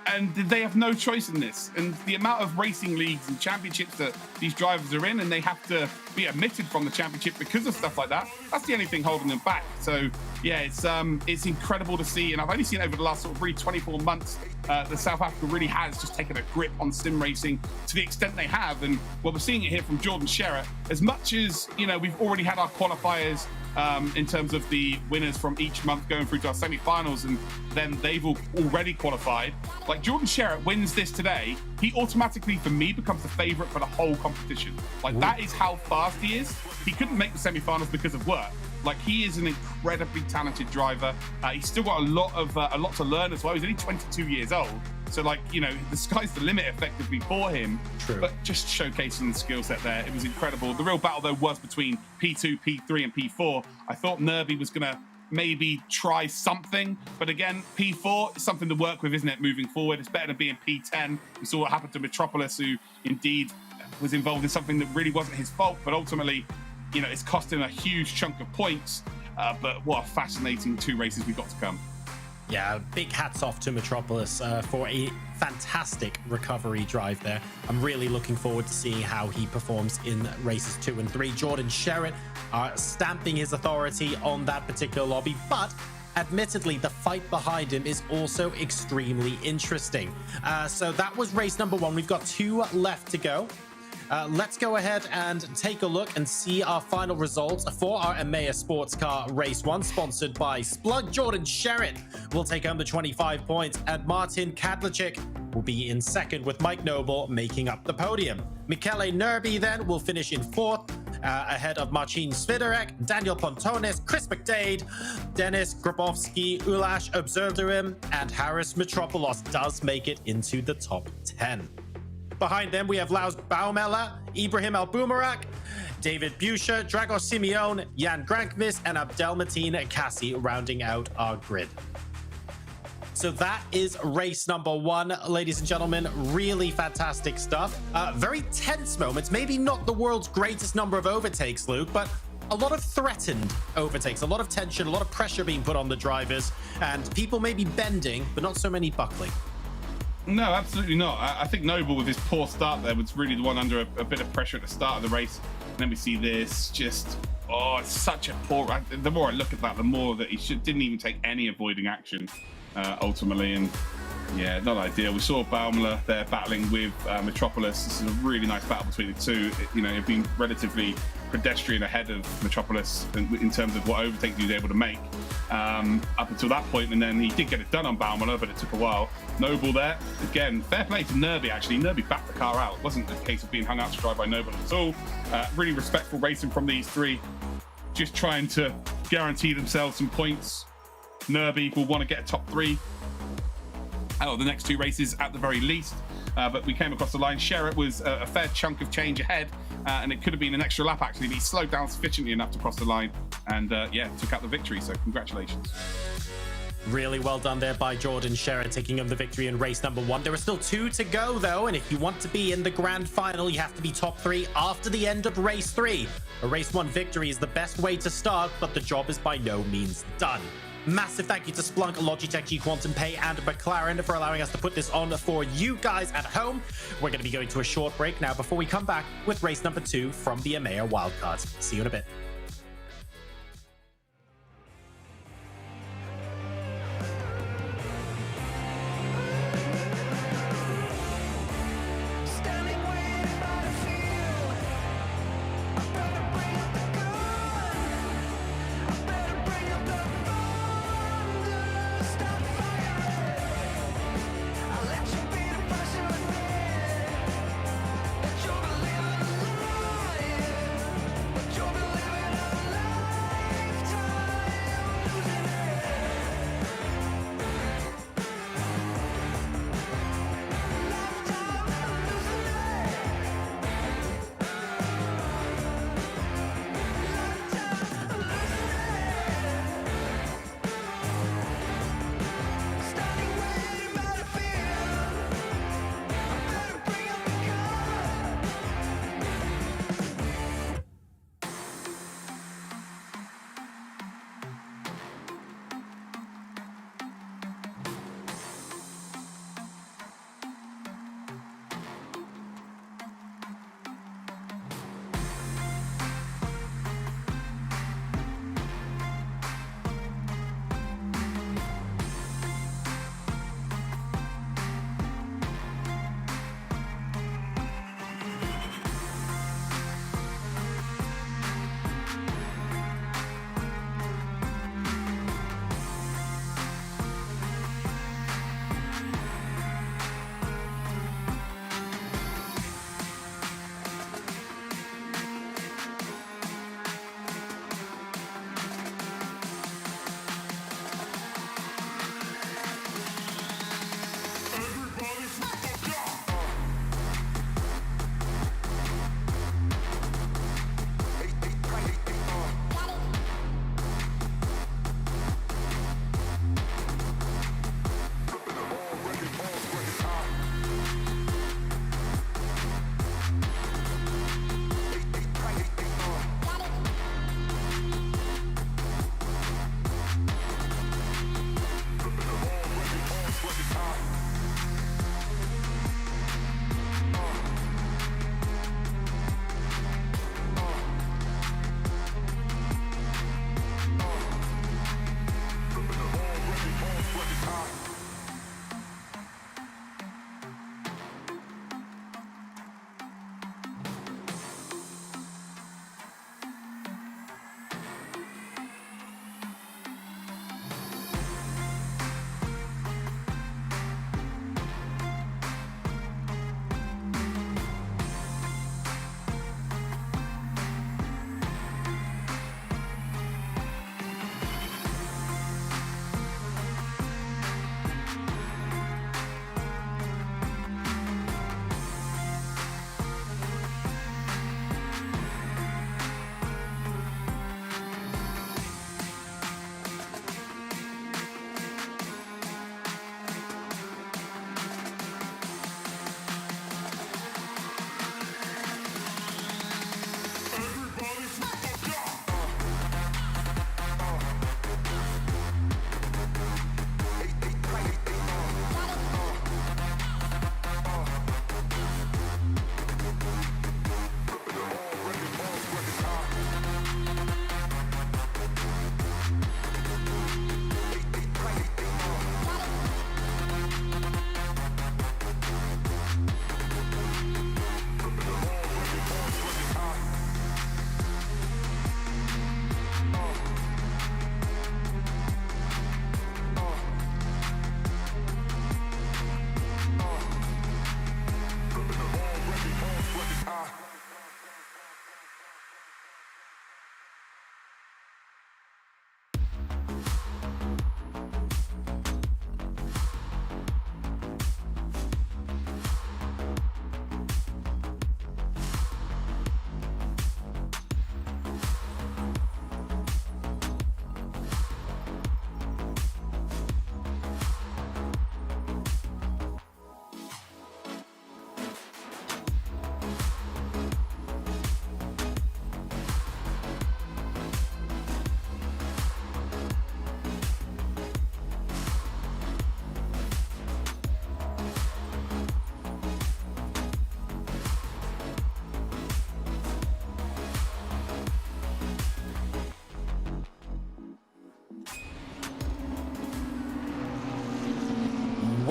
And they have no choice in this. And the amount of racing leagues and championships that these drivers are in, and they have to be omitted from the championship because of stuff like that, that's the only thing holding them back. So, yeah, it's incredible to see. And I've only seen over the last sort of 24 months, that South Africa really has just taken a grip on sim racing to the extent they have. And well, we're seeing it here from Jordan Sherritt. As much as, we've already had our qualifiers in terms of the winners from each month going through to our semi-finals, and then they've already qualified. Like, Jordan Sherritt wins this today, he automatically, for me, becomes the favourite for the whole competition. Like, that is how fast he is. He couldn't make the semi-finals because of work. Like, he is an incredibly talented driver. He's still got a lot to learn as well. He's only 22 years old. So, the sky's the limit effectively for him. True. But just showcasing the skill set there, it was incredible. The real battle, though, was between P2, P3, and P4. I thought Nerby was going to maybe try something. But again, P4 is something to work with, isn't it, moving forward? It's better than being P10. We saw what happened to Metropolis, who indeed was involved in something that really wasn't his fault. But ultimately, it's cost him a huge chunk of points. But what a fascinating 2 races we've got to come. Yeah, big hats off to Metropolis for a fantastic recovery drive there. I'm really looking forward to seeing how he performs in races 2 and 3. Jordan Sherritt stamping his authority on that particular lobby, but admittedly, the fight behind him is also extremely interesting. So that was race number 1. We've got 2 left to go. Let's go ahead and take a look and see our final results for our EMEA Sports Car Race 1, sponsored by Splug. Jordan Sherritt will take home the 25 points, and Martin Kadlachik will be in second, with Mike Noble making up the podium. Michele Nerby then will finish in 4th, ahead of Marcin Swiderek, Daniel Pontones, Chris McDade, Dennis Grabowski, Ulash Observerim, and Harris Metropoulos does make it into the top 10. Behind them, we have Laus Baumella, Ibrahim Al-Boumarak, David Buscher, Dragos Simeon, Jan Grankmis, and Abdelmateen Kassi rounding out our grid. So that is race number 1, ladies and gentlemen. Really fantastic stuff. Very tense moments. Maybe not the world's greatest number of overtakes, Luke, but a lot of threatened overtakes, a lot of tension, a lot of pressure being put on the drivers, and people maybe bending, but not so many buckling. No, absolutely not. I think Noble, with his poor start there, was really the one under a bit of pressure at the start of the race. And then we see this just, it's such a poor... The more I look at that, the more that he didn't even take any avoiding action, ultimately. And yeah, not ideal. We saw Baumler there battling with Metropolis. This is a really nice battle between the two. It'd been relatively pedestrian ahead of Metropolis in terms of what overtakes he was able to make up until that point, and then he did get it done on Baumler, but it took a while. Noble there, again, fair play to Nerby, actually. Nerby backed the car out. It wasn't a case of being hung out to dry by Noble at all. Really respectful racing from these 3, just trying to guarantee themselves some points. Nerby will want to get a top 3 out of the next 2 races at the very least. But we came across the line. Sherritt was a fair chunk of change ahead, and it could have been an extra lap, actually, but he slowed down sufficiently enough to cross the line and, took out the victory. So congratulations. Really well done there by Jordan Sherritt, taking home the victory in race number 1. There are still 2 to go, though, and if you want to be in the grand final, you have to be top 3 after the end of race 3. A race 1 victory is the best way to start, but the job is by no means done. Massive thank you to Splunk, Logitech G, Quantum Pay, and McLaren for allowing us to put this on for you guys at home. We're going to be going to a short break now before we come back with race number 2 from the EMEA Wildcard. See you in a bit.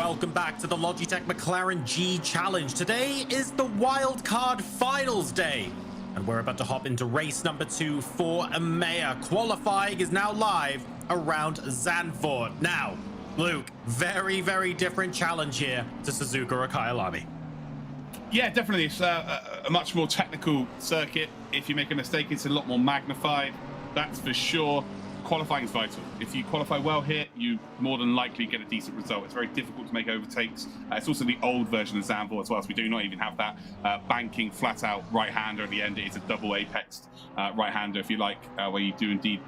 Welcome back to the Logitech McLaren G Challenge. Today is the Wildcard Finals Day, and we're about to hop into race number 2 for EMEA. Qualifying is now live around Zandvoort. Now, Luke, very, very different challenge here to Suzuka or Kyalami. Yeah, definitely. It's a much more technical circuit. If you make a mistake, it's a lot more magnified. That's for sure. Qualifying is vital. If you qualify well here, you more than likely get a decent result. It's very difficult to make overtakes. It's also the old version of Zandvoort as well, so we do not even have that banking flat-out right-hander at the end. It is a double apexed right-hander, if you like, where you do indeed...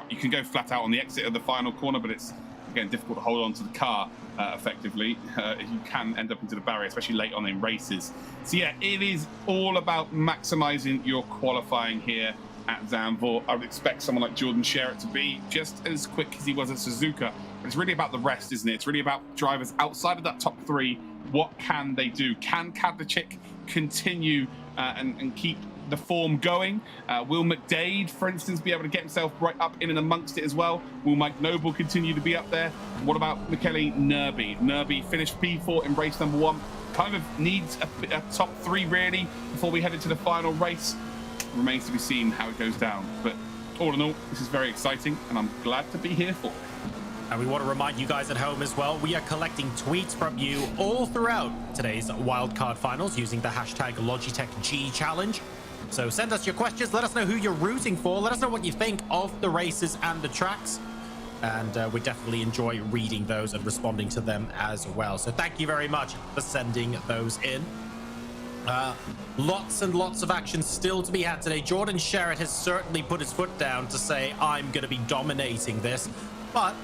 You can go flat-out on the exit of the final corner, but it's, again, difficult to hold on to the car effectively. You can end up into the barrier, especially late on in races. So yeah, it is all about maximizing your qualifying here at Zandvoort. I would expect someone like Jordan Sherritt to be just as quick as he was at Suzuka. But it's really about the rest, isn't it? It's really about drivers outside of that top 3. What can they do? Can Kadlecic continue and keep the form going? Will McDade, for instance, be able to get himself right up in and amongst it as well? Will Mike Noble continue to be up there? What about Michele Nurbi? Nurbi finished P4 in race number 1. Kind of needs a top 3 really before we head into the final race. Remains to be seen how it goes down. But all in all, this is very exciting, and I'm glad to be here for it. And we want to remind you guys at home as well, we are collecting tweets from you all throughout today's wildcard finals using the hashtag Logitech G Challenge. So send us your questions, let us know who you're rooting for, let us know what you think of the races and the tracks. And we definitely enjoy reading those and responding to them as well. So thank you very much for sending those in. Lots and lots of action still to be had today. Jordan Sherritt has certainly put his foot down to say, I'm going to be dominating this. But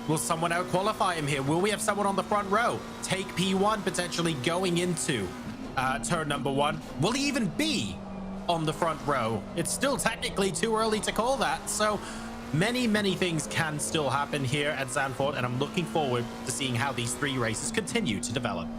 will someone out-qualify him here? Will we have someone on the front row take P1 potentially going into turn number 1? Will he even be on the front row? It's still technically too early to call that. So many, many things can still happen here at Zandvoort, and I'm looking forward to seeing how these 3 races continue to develop.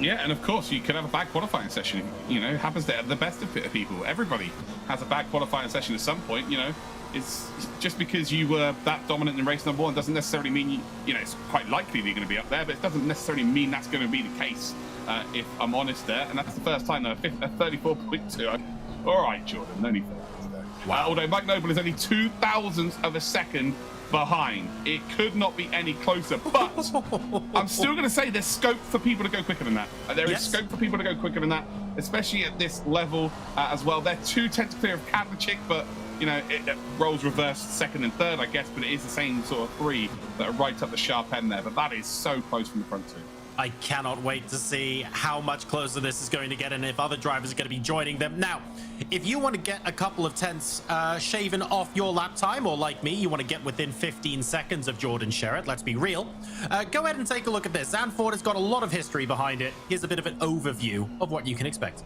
Yeah, and of course, you can have a bad qualifying session. You know, it happens to the best of people. Everybody has a bad qualifying session at some point. You know, it's just because you were that dominant in race number 1 doesn't necessarily mean you know, it's quite likely that you're going to be up there, but it doesn't necessarily mean that's going to be the case, if I'm honest there. And that's the first time, though, a 34.2. All right, Jordan, no need for that. Wow. Although Mike Noble is only 0.02 of a second behind. It could not be any closer, but I'm still going to say there's scope for people to go quicker than that. There is scope for people to go quicker than that, especially at this level as well. They're 2 tenths clear of Kadlecic, but you know, it rolls reversed 2nd and 3rd, I guess, but it is the same sort of 3 that are right up the sharp end there. But that is so close from the front 2. I cannot wait to see how much closer this is going to get and if other drivers are going to be joining them. Now, if you want to get a couple of tenths shaven off your lap time, or like me, you want to get within 15 seconds of Jordan Sherritt, let's be real, go ahead and take a look at this. Zandvoort has got a lot of history behind it. Here's a bit of an overview of what you can expect.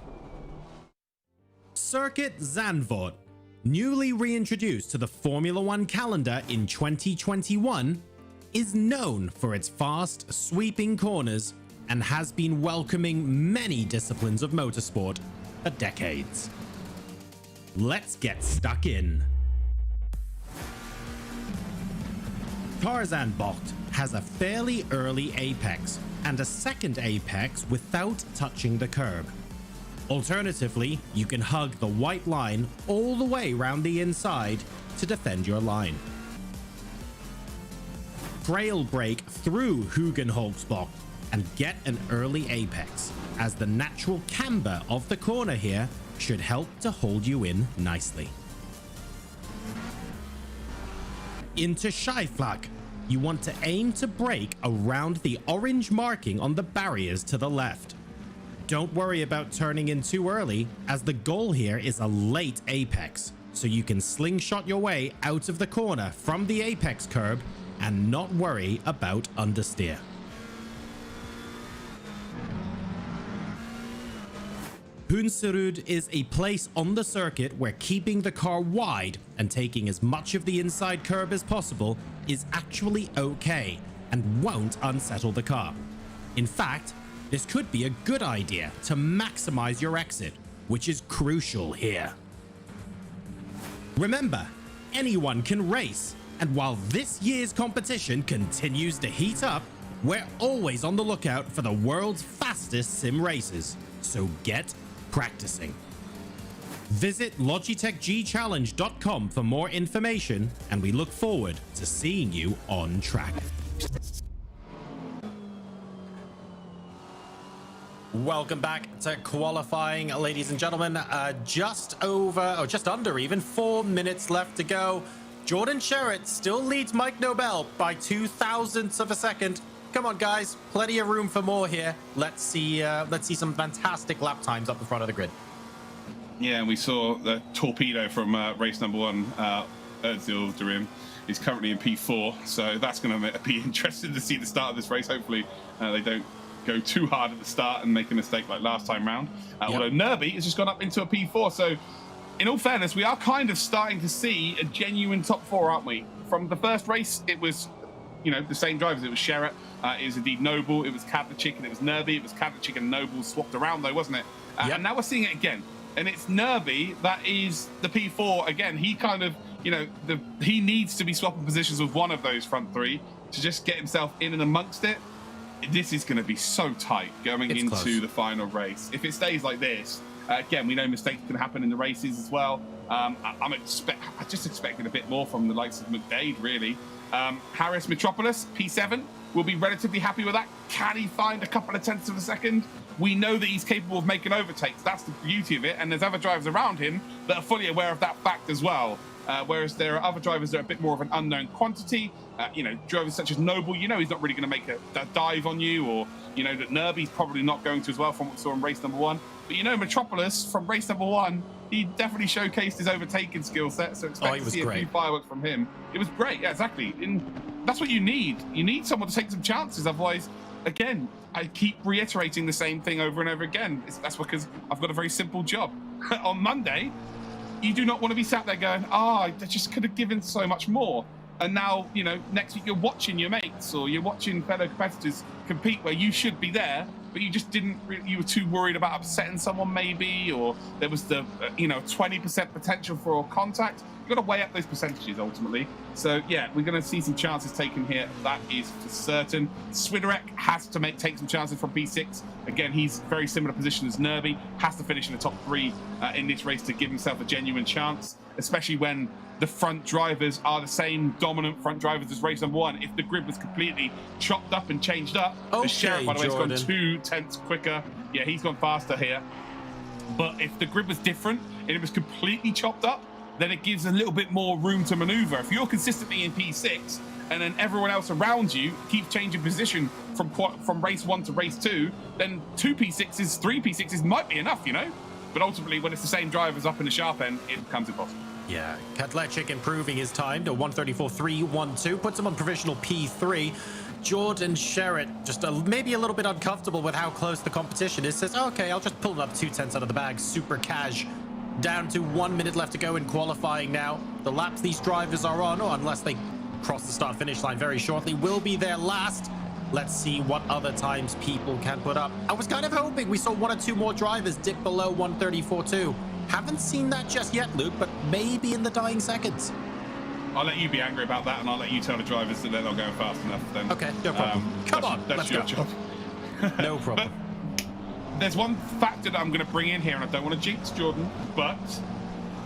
Circuit Zandvoort, newly reintroduced to the Formula 1 calendar in 2021, is known for its fast, sweeping corners and has been welcoming many disciplines of motorsport for decades. Let's get stuck in. Tarzanbocht has a fairly early apex and a second apex without touching the curb. Alternatively, you can hug the white line all the way around the inside to defend your line. Trail brake through Hugenholzbocht and get an early apex, as the natural camber of the corner here should help to hold you in nicely. Into Scheiflach, you want to aim to brake around the orange marking on the barriers to the left. Don't worry about turning in too early, as the goal here is a late apex, so you can slingshot your way out of the corner from the apex curb and not worry about understeer. Hunserud is a place on the circuit where keeping the car wide and taking as much of the inside curb as possible is actually okay and won't unsettle the car. In fact, this could be a good idea to maximize your exit, which is crucial here. Remember, anyone can race, and while this year's competition continues to heat up, We're always on the lookout for the world's fastest sim races, so get practicing. Visit LogitechGChallenge.com for more information, and we look forward to seeing you on track. Welcome back to qualifying, ladies and gentlemen. Just under even 4 minutes left to go. Jordan Sherritt still leads Mike Nobel by 0.02 of a second. Come on, guys, plenty of room for more here. Let's see some fantastic lap times up the front of the grid. Yeah, and we saw the torpedo from race number 1, Özil Durim. He's currently in P4, so that's going to be interesting to see the start of this race. Hopefully, they don't go too hard at the start and make a mistake like last time round. Although Nerby has just gone up into a P4, so in all fairness, we are kind of starting to see a genuine top 4, aren't we? From the first race, it was, the same drivers. It was Sherritt, it was indeed Noble, it was Kavlicek, and it was Nerby. It was Kavlicek and Noble swapped around though, wasn't it? And now we're seeing it again. And it's Nerby that is the P4 again. He kind of, he needs to be swapping positions with one of those front 3 to just get himself in and amongst it. This is going to be so tight going into the final race. If it stays like this, again, we know mistakes can happen in the races as well. I'm just expecting a bit more from the likes of McDade, really. Harris Metropolis, P7, will be relatively happy with that. Can he find a couple of tenths of a second? We know that he's capable of making overtakes. That's the beauty of it. And there's other drivers around him that are fully aware of that fact as well. Whereas there are other drivers that are a bit more of an unknown quantity. Drivers such as Noble, he's not really going to make a dive on you, or, that Nerby's probably not going to as well from what we saw in race number 1. But, Metropolis from race number 1, he definitely showcased his overtaking skill set. So expect to see a few fireworks from him. It was great. Yeah, exactly. And that's what you need. You need someone to take some chances. Otherwise, again, I keep reiterating the same thing over and over again. That's because I've got a very simple job. On Monday, you do not want to be sat there going, I just could have given so much more. And now, next week you're watching your mates or you're watching fellow competitors compete where you should be there, but you just didn't, you were too worried about upsetting someone maybe, or there was the, 20% potential for contact. You've got to weigh up those percentages ultimately. So yeah, we're going to see some chances taken here. That is for certain. Swiderek has to take some chances from P6. Again, he's very similar position as Nerby. Has to finish in the top 3 in this race to give himself a genuine chance, especially when the front drivers are the same dominant front drivers as race number 1. If the grid was completely chopped up and changed up, the Sherritt, by the way, has gone 2 tenths quicker. Yeah, he's gone faster here. But if the grid was different and it was completely chopped up, then it gives a little bit more room to maneuver. If you're consistently in P6 and then everyone else around you keeps changing position from race 1 to race 2, then 2 P6s, 3 P6s might be enough, But ultimately, when it's the same drivers up in the sharp end, it becomes impossible. Yeah, Kavlicek improving his time to 1:34.312, puts him on provisional P3. Jordan Sherritt just maybe a little bit uncomfortable with how close the competition is. Says, okay, I'll just pull another 2 tenths out of the bag. Super cash. Down to 1 minute left to go in qualifying now. The laps these drivers are on, or unless they cross the start-finish line very shortly, will be their last. Let's see what other times people can put up. I was kind of hoping we saw 1 or 2 more drivers dip below 1:34.2. Haven't seen that just yet, Luke, but maybe in the dying seconds. I'll let you be angry about that, and I'll let you tell the drivers that they're not going fast enough. Then okay, no problem. Come on, that's your job. No problem. But there's one factor that I'm going to bring in here, and I don't want to jinx Jordan, but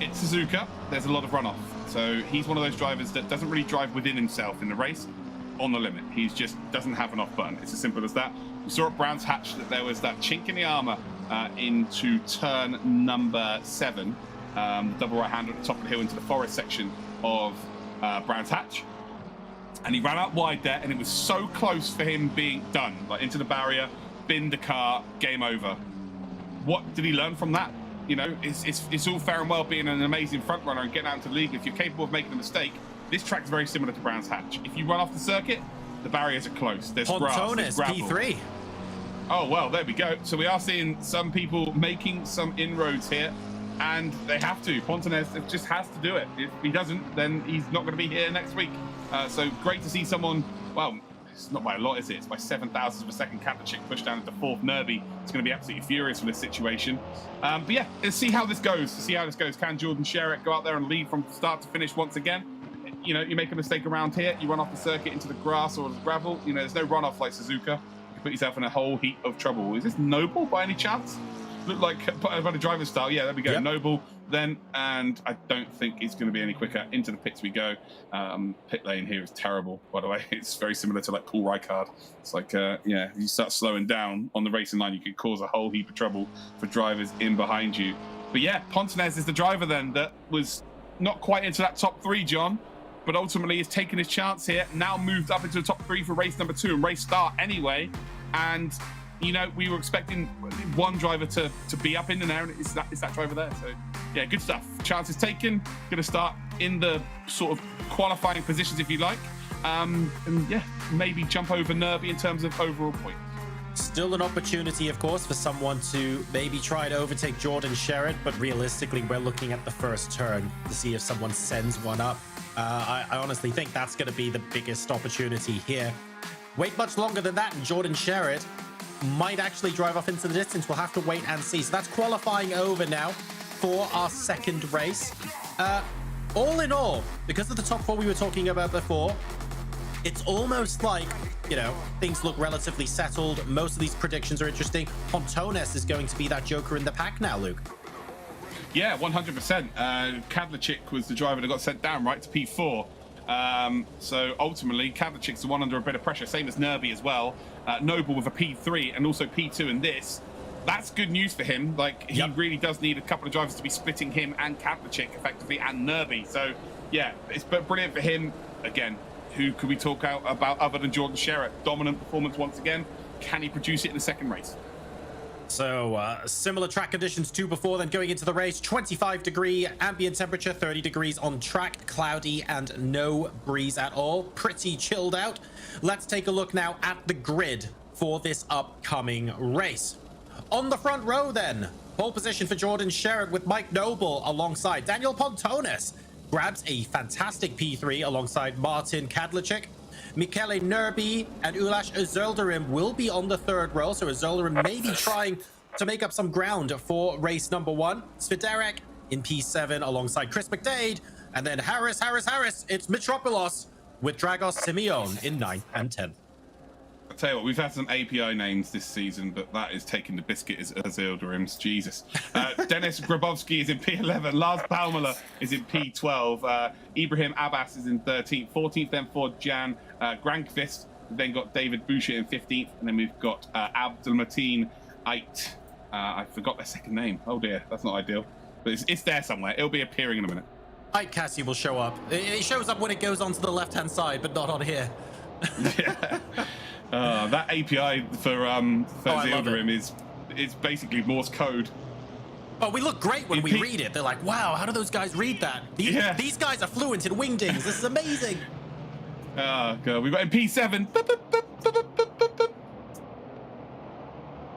it's Suzuka. There's a lot of runoff. So he's one of those drivers that doesn't really drive within himself in the race on the limit. He just doesn't have an off button. It's as simple as that. We saw at Brands Hatch that there was that chink in the armour into turn number 7, the double right-hander at the top of the hill into the forest section of Brands Hatch. And he ran out wide there, and it was so close for him being done, like into the barrier, binned the car, game over. What did he learn from that? It's all fair and well being an amazing front runner and getting out into the league. If you're capable of making a mistake, this track's very similar to Brands Hatch. If you run off the circuit, the barriers are close. There's grass, there's gravel. P3. Oh, well, there we go. So we are seeing some people making some inroads here, and they have to. Pontonez just has to do it. If he doesn't, then he's not going to be here next week. So great to see someone, well, it's not by a lot, is it? It's by 7,000ths of a second. Kavlicek pushed down into 4th. Nerby is going to be absolutely furious with this situation. But yeah, let's see how this goes. Can Jordan Sherritt go out there and lead from start to finish once again? you know, you make a mistake around here, you run off the circuit into the grass or the gravel, you know, there's no runoff like Suzuka. You put yourself in a whole heap of trouble. Is this Noble by any chance? Look like by the driver's style. Yeah, there we go. Yep. Noble then, and I don't think it's going to be any quicker. Into the pits we go. Pit lane here is terrible, by the way. It's very similar to like Paul Ricard. It's like, yeah, if you start slowing down on the racing line, you could cause a whole heap of trouble for drivers in behind you. But yeah, Pontonez is the driver then that was not quite into that top 3, John, but ultimately is taking his chance here. Now moved up into the top 3 for race number 2 and race start anyway. And you know, we were expecting one driver to be up in there, and it's that driver there. So, yeah, good stuff. Chances taken. Going to start in the sort of qualifying positions, if you like. And, yeah, maybe jump over Nerby in terms of overall points. Still an opportunity, of course, for someone to maybe try to overtake Jordan Sherritt, but realistically, we're looking at the first turn to see if someone sends one up. I honestly think that's going to be the biggest opportunity here. Wait much longer than that, and Jordan Sherritt might actually drive off into the distance. We'll have to wait and see. So that's qualifying over now for our second race. All in all, because of the top 4 we were talking about before, it's almost like, you know, things look relatively settled. Most of these predictions are interesting. Pontonez is going to be that joker in the pack now, Luke. Yeah, 100%. Kadlachik was the driver that got sent down right to P4. So ultimately, Kadlachik's the one under a bit of pressure, same as Nerby as well. Noble with a P3 and also P2 in this. That's good news for him. Like, he really does need a couple of drivers to be splitting him and Kadlachik effectively, and Nerby. So, yeah, it's brilliant for him. Again, who could we talk about other than Jordan Sherritt? Dominant performance once again. Can he produce it in the second race? So similar track conditions to before, then going into the race. 25-degree ambient temperature, 30 degrees on track, cloudy and no breeze at all. Pretty chilled out. Let's take a look now at the grid for this upcoming race. On the front row then, pole position for Jordan Sherritt with Mike Noble alongside Daniel Pontonez. Grabs a fantastic P3 alongside Martin Kadlachik. Michele Nerby and Ulash Özildirim will be on the third row, so Özildirim may be trying to make up some ground for race number 1. Sviderek in P7 alongside Chris McDade, and then Harris, it's Metropolis with Dragos Simeon in 9th and 10th. I'll tell you what, we've had some API names this season, but that is taking the biscuit as Özildirim's. Jesus. Dennis Grabowski is in P11. Lars Palmela is in P12. Ibrahim Abbas is in 13th. 14th then for Jan Grankvist. We've then got David Boucher in 15th. And then we've got Abdelmateen Ait. I forgot their second name. Oh dear, that's not ideal. But it's there somewhere. It'll be appearing in a minute. Ait Cassie will show up. It shows up when it goes onto the left-hand side, but not on here. Yeah. That API for Özildirim is basically Morse code. Oh, we look great when we read it. They're like, wow, how do those guys read that? These guys are fluent in wingdings. This is amazing. Oh, God. We've got in P7.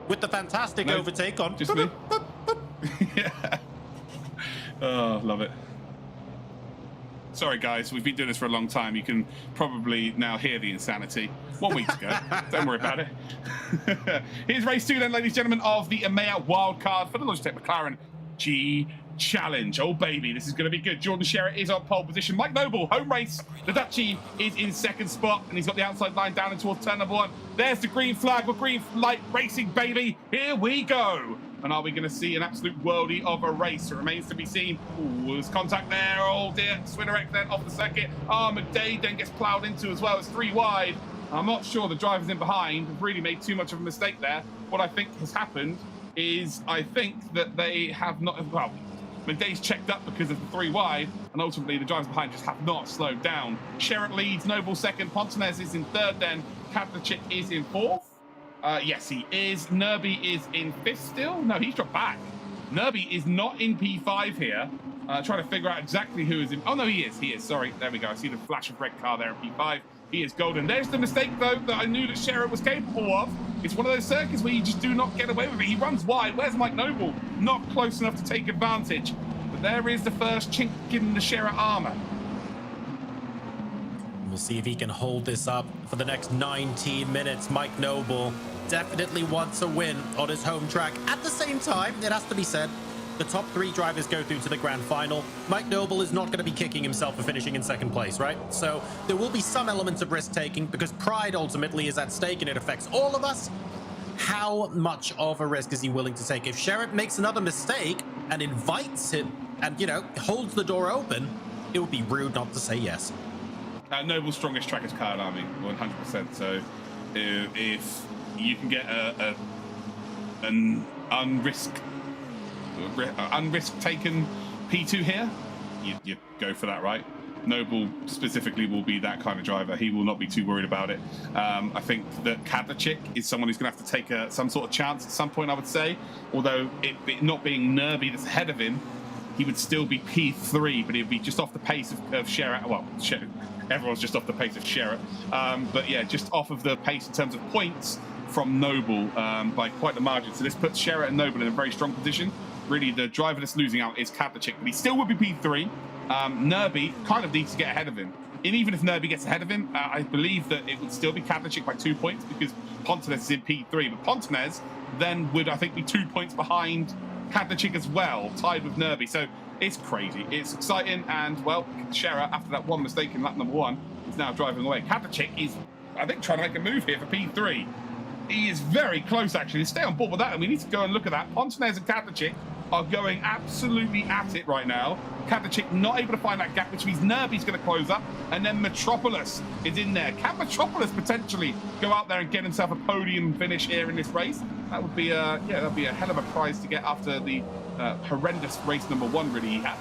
With the fantastic overtake on. Just me. Yeah. Oh, love it. Sorry, guys. We've been doing this for a long time. You can probably now hear the insanity. 1 week ago. Don't worry about it. Here's race 2 then, ladies and gentlemen, of the EMEA Wildcard for the Logitech McLaren G Challenge. Oh, baby, this is going to be good. Jordan Sherritt is on pole position. Mike Noble, home race. The Dutchie is in second spot, and he's got the outside line down and towards turn number 1. There's the green flag. We're green light racing, baby. Here we go. And are we going to see an absolute worldie of a race? It remains to be seen. Ooh, there's contact there. Oh, dear. Swiderek then off the circuit. McDade then gets ploughed into as well. It's 3 wide. I'm not sure the drivers in behind have really made too much of a mistake there. What I think has happened is I think that they have not... Well, McDade's checked up because of the 3 wide, and ultimately the drivers behind just have not slowed down. Sherritt leads, Noble second. Pontonez is in third then. Kadlachik is in fourth. Yes, he is. Nerby is in 5th still. No, he's dropped back. Nerby is not in P5 here. Trying to figure out exactly who is in... Oh, no, he is. He is. Sorry. There we go. I see the flash of red car there in P5. He is golden. There's the mistake, though, that I knew that Sherritt was capable of. It's one of those circuits where you just do not get away with it. He runs wide. Where's Mike Noble? Not close enough to take advantage. But there is the first chink in the Sherritt armour. We'll see if he can hold this up for the next 19 minutes. Mike Noble definitely wants a win on his home track. At the same time, it has to be said, the top 3 drivers go through to the grand final. Mike Noble is not going to be kicking himself for finishing in 2nd place, right? So there will be some elements of risk taking because pride ultimately is at stake and it affects all of us. How much of a risk is he willing to take? If Sherritt makes another mistake and invites him and, you know, holds the door open, it would be rude not to say yes. Noble's strongest track is Card Army, 100%. So if you can get an unrisk taken P2 here, you go for that, right? Noble specifically will be that kind of driver. He will not be too worried about it. I think that Kadlachik is someone who's going to have to take some sort of chance at some point, I would say. Although it not being Nerby that's ahead of him, he would still be P3, but he'd be just off the pace of Sherritt. Well, everyone's just off the pace of Sherritt. But yeah, just off of the pace in terms of points from Noble by quite the margin. So this puts Sherritt and Noble in a very strong position. Really, the driver that's losing out is Kadlachik, but he still would be P3. Nerby kind of needs to get ahead of him. And even if Nerby gets ahead of him, I believe that it would still be Kadlachik by 2 points because Pontonez is in P3. But Pontonez then would, I think, be 2 points behind Kadlachik as well, tied with Nerby. So it's crazy. It's exciting. And, well, Sherritt, after that one mistake in lap number 1, is now driving away. Kadlachik is, I think, trying to make a move here for P3. He is very close, actually. Stay on board with that, and we need to go and look at that. Pontonez and Kadlachik are going absolutely at it right now. Kadlachik not able to find that gap, which means Nerby's going to close up, and then Metropolis is in there. Can Metropolis potentially go out there and get himself a podium finish here in this race? That would be that'd be a hell of a prize to get after the horrendous race number 1 really he had.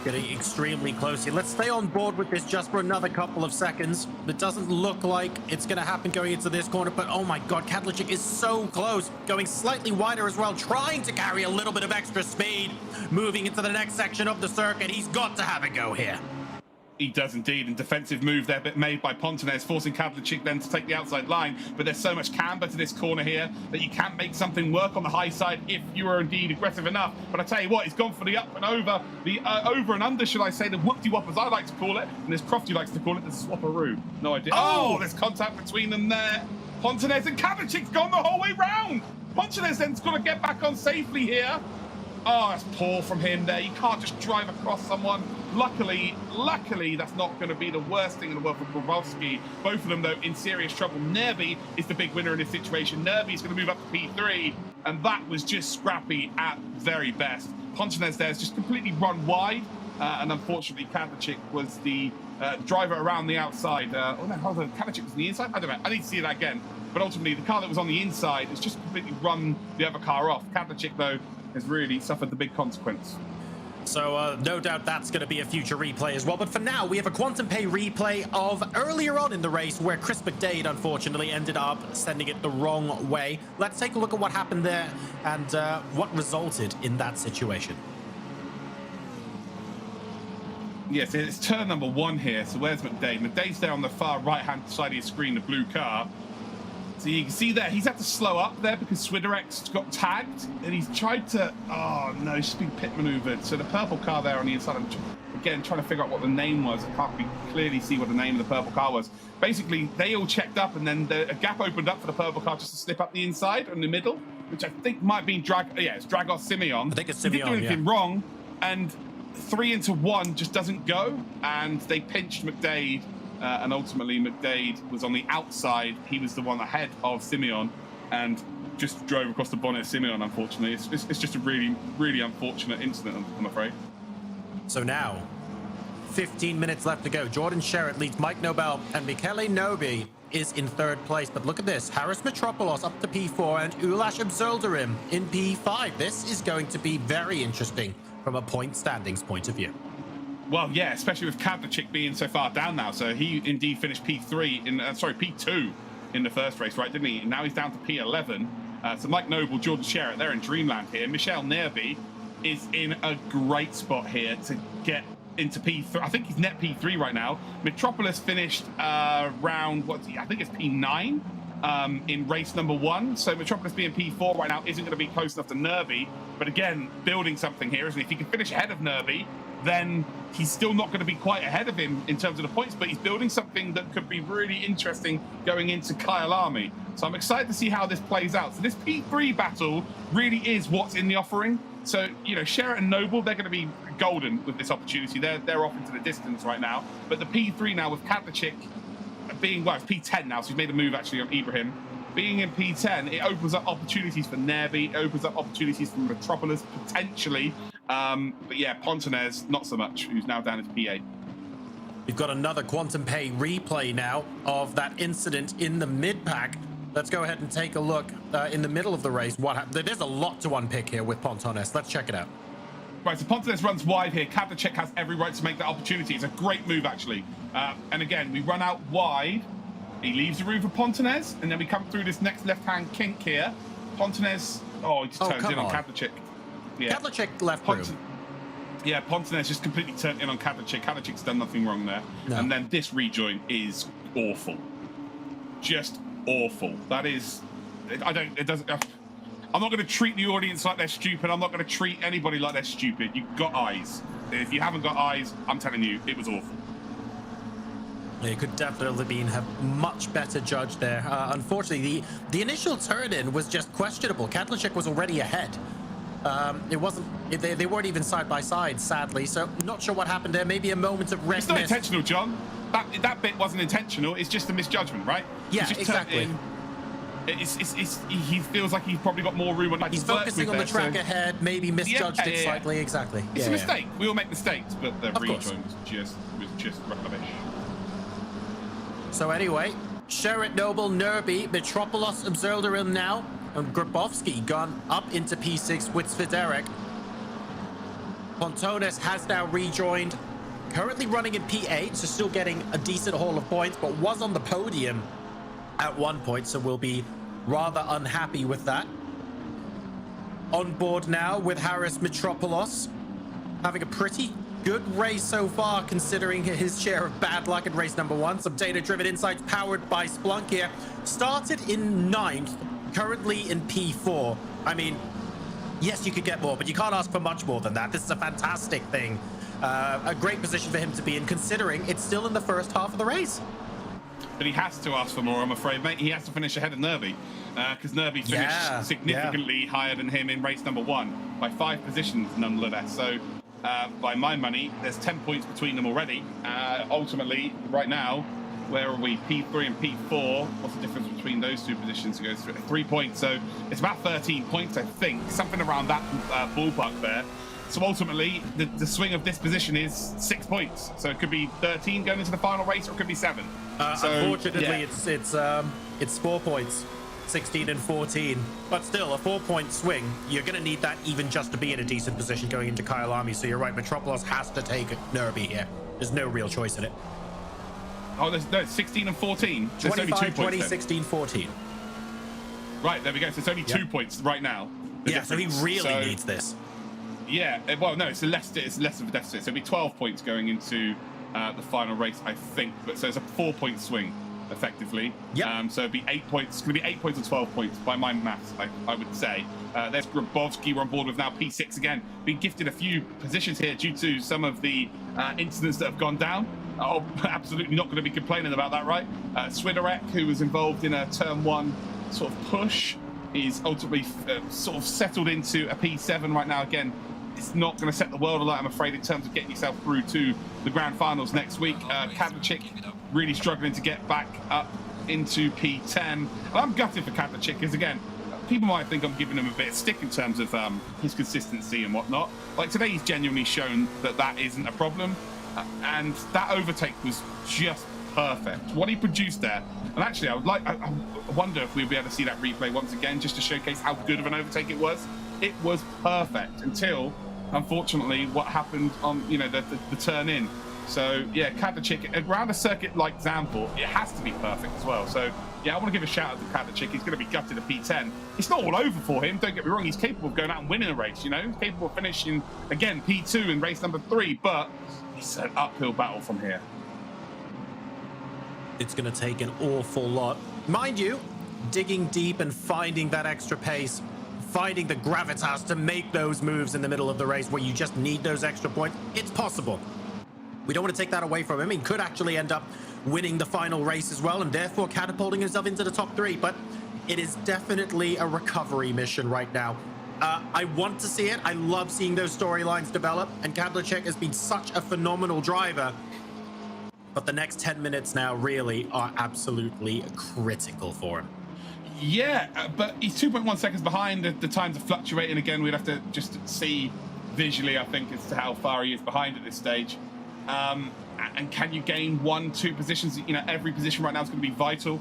Getting extremely close here. Let's stay on board with this just for another couple of seconds. It doesn't look like it's going to happen going into this corner, but oh my god, Kadlachik is so close. Going slightly wider as well, trying to carry a little bit of extra speed. Moving into the next section of the circuit. He's got to have a go here. He does indeed, and defensive move there, but made by Pontonez, forcing Kadlachik then to take the outside line. But there's so much camber to this corner here that you can make something work on the high side if you are indeed aggressive enough. But I tell you what, he's gone for the up and over, the over and under, should I say, the whoop-de-wop as I like to call it, and as Crofty likes to call it, the swap-a-roo. No idea. Oh, there's contact between them there. Pontonez and Kadlachik's gone the whole way round. Pontonez then's got to get back on safely here. Oh, that's poor from him there. You can't just drive across someone. Luckily, that's not going to be the worst thing in the world for Grabowski. Both of them, though, in serious trouble. Nerby is the big winner in this situation. Nerby's going to move up to P3, and that was just scrappy at very best. Pontonez there has just completely run wide, and unfortunately, Kadlachik was the driver around the outside. Oh, no, hold on. Kadlachik was on the inside? I don't know. I need to see that again. But ultimately, the car that was on the inside has just completely run the other car off. Kadlachik, though, has really suffered the big consequence. So no doubt that's going to be a future replay as well. But for now, we have a Quantum Pay replay of earlier on in the race where Chris McDade, unfortunately, ended up sending it the wrong way. Let's take a look at what happened there and what resulted in that situation. Yes, it's turn number 1 here. So where's McDade? McDade's there on the far right-hand side of your screen, the blue car. So you can see there, he's had to slow up there because Swiderex got tagged, and he's tried to, oh no, he's just been pit maneuvered. So the purple car there on the inside, I'm again trying to figure out what the name was. I can't clearly see what the name of the purple car was. Basically, they all checked up, and then a gap opened up for the purple car just to slip up the inside or in the middle, which I think might be it's Dragos Simeon. I think it's He didn't do Simeon, anything wrong, and 3 into 1 just doesn't go, and they pinched McDade. And ultimately, McDade was on the outside. He was the one ahead of Simeon and just drove across the bonnet of Simeon, unfortunately. It's just a really, really unfortunate incident, I'm afraid. So now, 15 minutes left to go. Jordan Sherritt leads Mike Nobel, and Michele Nobi is in 3rd place. But look at this. Harris Metropoulos up to P4 and Ulash Abzoldarim in P5. This is going to be very interesting from a point standings point of view. Well, yeah, especially with Kadlachik being so far down now. So he indeed finished P3 P2 in the first race, right, didn't he? And now he's down to P11. So Mike Noble, Jordan Sherritt, they're in dreamland here. Michel Nerby is in a great spot here to get into P3. I think he's net P3 right now. Metropolis finished round, I think it's P9 in race number 1. So Metropolis being P4 right now isn't going to be close enough to Nerby. But again, building something here, isn't he? If he can finish ahead of Nerby, then he's still not going to be quite ahead of him in terms of the points, but he's building something that could be really interesting going into Kyalami. So I'm excited to see how this plays out. So this P3 battle really is what's in the offering. So, you know, Sherritt and Noble, they're going to be golden with this opportunity. They're off into the distance right now. But the P3 now with Kadlachik being, well, it's P10 now, so he's made a move actually on Ibrahim. Being in P10, it opens up opportunities for Nerby, it opens up opportunities for Metropolis, potentially. But yeah, Pontonez, not so much, who's now down as P8. We've got another Quantum Pay replay now of that incident in the mid-pack. Let's go ahead and take a look in the middle of the race. What happened? There's a lot to unpick here with Pontonez. Let's check it out. Right, so Pontonez runs wide here. Kadlachik has every right to make that opportunity. It's a great move, actually. And again, we run out wide. He leaves the room for Pontonez, and then we come through this next left-hand kink here. Pontonez, he just turns in on Kadlachik. Yeah. Kadlachik left room. Yeah, Pontonez just completely turned in on Kadlachik. Kadlachik's done nothing wrong there. No. And then this rejoin is awful. Just awful. That is, I'm not going to treat the audience like they're stupid. I'm not going to treat anybody like they're stupid. You've got eyes. If you haven't got eyes, I'm telling you, it was awful. It could definitely have much better judged there. Unfortunately, the initial turn-in was just questionable. Kadlachik was already ahead. It wasn't. They weren't even side by side, sadly. So not sure what happened there. Maybe a moment of redness. It's not intentional, John. That bit wasn't intentional. It's just a misjudgment, right? Yeah, exactly. He feels like he's probably got more room on. He's focusing on the track ahead. Maybe misjudged it slightly. Exactly. It's a mistake. We all make mistakes, but the rejoin was just rubbish. So anyway, Sherritt, Noble, Nerby, Metropolis, Observatorim now, and Grabowski gone up into P6 with Svideric. Pontonez has now rejoined, currently running in P8, so still getting a decent haul of points, but was on the podium at one point, so we'll be rather unhappy with that. On board now with Harris Metropolis, having a pretty good race so far, considering his share of bad luck in race number 1. Some data-driven insights powered by Splunk here. Started in 9th, currently in P4. I mean, yes, you could get more, but you can't ask for much more than that. This is a fantastic thing. A great position for him to be in, considering it's still in the first half of the race. But he has to ask for more, I'm afraid, mate. He has to finish ahead of Nerby, because Nerby finished significantly higher than him in race number 1, by 5 positions, nonetheless. So, by my money, there's 10 points between them already. Ultimately, right now, where are we? P3 and P4. What's the difference between those two positions? It goes through 3 points. So it's about 13 points, I think. Something around that ballpark there. So ultimately, the swing of this position is 6 points. So it could be 13 going into the final race, or it could be 7. Unfortunately, it's 4 points. 16 and 14, but still a 4-point swing. You're going to need that even just to be in a decent position going into Kyalami. So you're right, Metropolis has to take Nerby here. There's no real choice in it. Oh, no, 16 and 14. 25, 20, 16, 14. Right, there we go. So it's only 2 points right now. Yeah, so he really needs this. Yeah, well, no, it's less of a deficit. So it'll be 12 points going into the final race, I think. But so it's a 4-point swing, effectively. So it'd be 8 points. It's going to be 8 points or 12 points by my maths, I would say. There's Grabowski. We're on board with now P6 again. Been gifted a few positions here due to some of the incidents that have gone down. Oh, absolutely not going to be complaining about that, right? Swiderek, who was involved in a turn 1 sort of push, is ultimately sort of settled into a P7 right now. Again, it's not going to set the world alight, I'm afraid, in terms of getting yourself through to the grand finals next week. Kadlachik really struggling to get back up into P10. And I'm gutted for Kadlachik, because again, people might think I'm giving him a bit of stick in terms of his consistency and whatnot. Like today, he's genuinely shown that isn't a problem. And that overtake was just perfect. What he produced there, and actually, I wonder if we'll be able to see that replay once again, just to showcase how good of an overtake it was. It was perfect until, unfortunately, what happened on the turn in. So yeah, Kadlachik around a circuit like Zandvoort, it has to be perfect as well. So yeah, I want to give a shout out to Kadlachik. He's going to be gutted at P10. It's not all over for him. Don't get me wrong. He's capable of going out and winning a race. He's capable of finishing again P2 in race number 3, but it's an uphill battle from here. It's going to take an awful lot. Mind you, digging deep and finding that extra pace finding the gravitas to make those moves in the middle of the race where you just need those extra points. It's possible. We don't want to take that away from him. He could actually end up winning the final race as well and therefore catapulting himself into the top 3. But it is definitely a recovery mission right now. I want to see it. I love seeing those storylines develop. And Kadlecik has been such a phenomenal driver. But the next 10 minutes now really are absolutely critical for him. Yeah, but he's 2.1 seconds behind. The times are fluctuating again. We'd have to just see visually, I think, as to how far he is behind at this stage. And can you gain 1-2 positions? You know, every position right now is going to be vital.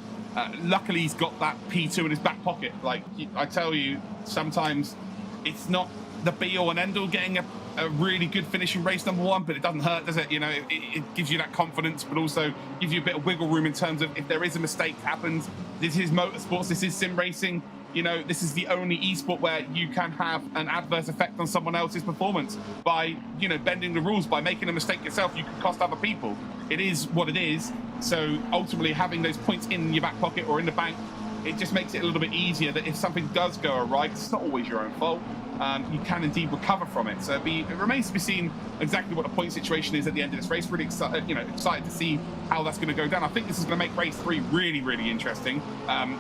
Luckily, he's got that P2 in his back pocket. Like I tell you, sometimes it's not the be-all and end-all getting a really good finishing race number 1, but it doesn't hurt, does it? You know, it gives you that confidence, but also gives you a bit of wiggle room in terms of if there is a mistake happens. This is motorsports, this is sim racing. You know, this is the only esport where you can have an adverse effect on someone else's performance by, you know, bending the rules. By making a mistake yourself, you can cost other people. It is what it is. So ultimately, having those points in your back pocket or in the bank, it just makes it a little bit easier that if something does go awry, 'cause it's not always your own fault, you can indeed recover from it. So it remains to be seen exactly what the point situation is at the end of this race. Really excited to see how that's going to go down. I think this is going to make race 3 really, really interesting.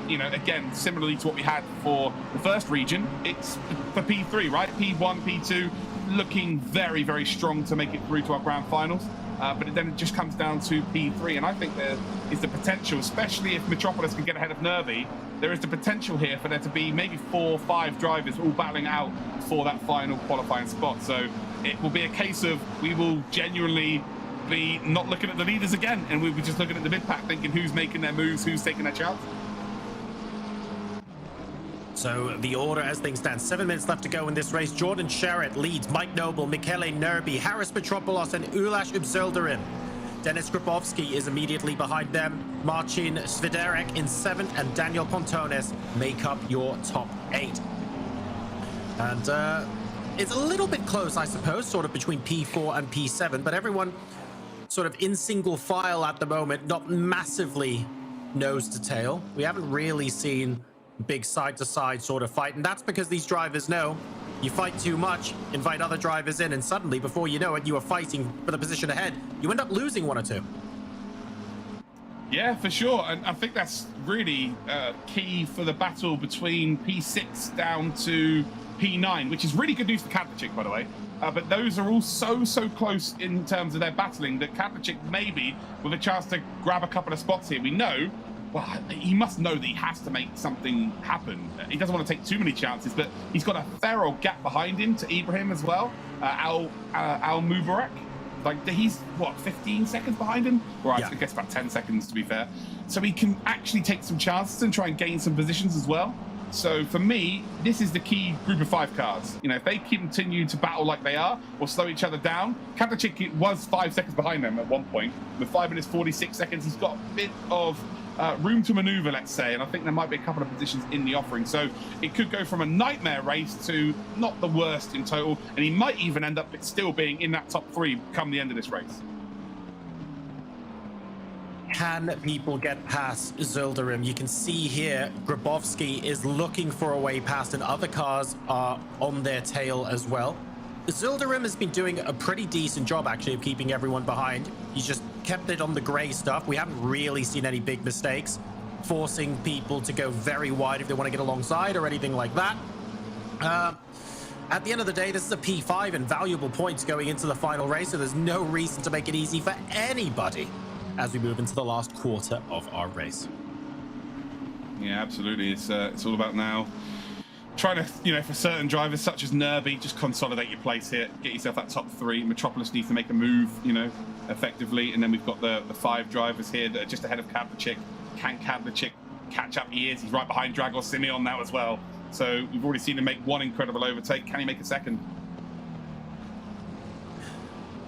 You know, again, similarly to what we had for the first region, it's for P3, right? P1, P2, looking very, very strong to make it through to our grand finals. But then it just comes down to P3, and I think there is the potential, especially if Metropolis can get ahead of Nerby, there is the potential here for there to be maybe 4 or 5 drivers all battling out for that final qualifying spot. So it will be a case of we will genuinely be not looking at the leaders again, and we'll be just looking at the mid-pack thinking who's making their moves, who's taking their chance. So the order as things stand, 7 minutes left to go in this race. Jordan Sherritt leads Mike Noble, Michele Nerby, Harris Petropoulos and Ulash Ubzildirim. Denis Grabowski is immediately behind them. Marcin Sviderek in 7th and Daniel Pontones make up your top 8. And it's a little bit close, I suppose, sort of between P4 and P7, but everyone sort of in single file at the moment, not massively nose to tail. We haven't really seen big side-to-side sort of fight, and that's because these drivers know you fight too much, invite other drivers in, and suddenly, before you know it, you are fighting for the position ahead. You end up losing 1 or 2. Yeah, for sure, and I think that's really key for the battle between P6 down to P9, which is really good news for Kadlecik, by the way. But those are all so close in terms of their battling that Kadlecik maybe with a chance to grab a couple of spots here. We know, well, he must know that he has to make something happen. He doesn't want to take too many chances, but he's got a fair old gap behind him to Ibrahim as well. Al Mubarak, like he's what, 15 seconds behind him? Or I guess about 10 seconds to be fair. So he can actually take some chances and try and gain some positions as well. So for me, this is the key group of 5 cars. You know, if they continue to battle like they are or slow each other down, Kadlecik was 5 seconds behind them at one point. With 5 minutes 46 seconds, he's got a bit of room to maneuver, let's say, and I think there might be a couple of positions in the offering. So it could go from a nightmare race to not the worst in total, and he might even end up still being in that top 3 come the end of this race. Can people get past Zildirim? You can see here, Grabowski is looking for a way past, and other cars are on their tail as well. Zildirim has been doing a pretty decent job, actually, of keeping everyone behind. He's just kept it on the grey stuff. We haven't really seen any big mistakes, forcing people to go very wide if they want to get alongside or anything like that. At the end of the day, this is a P5 and valuable points going into the final race, so there's no reason to make it easy for anybody as we move into the last quarter of our race. Yeah, absolutely. It's all about now trying to, you know, for certain drivers such as Nerby, just consolidate your place here, get yourself that top 3. Metropolis needs to make a move, you know, effectively, and then we've got the 5 drivers here that are just ahead of Kadlecik. Can Kadlecik catch up? He is. He's right behind Dragos Simeon now as well. So we've already seen him make 1 incredible overtake. Can he make a second?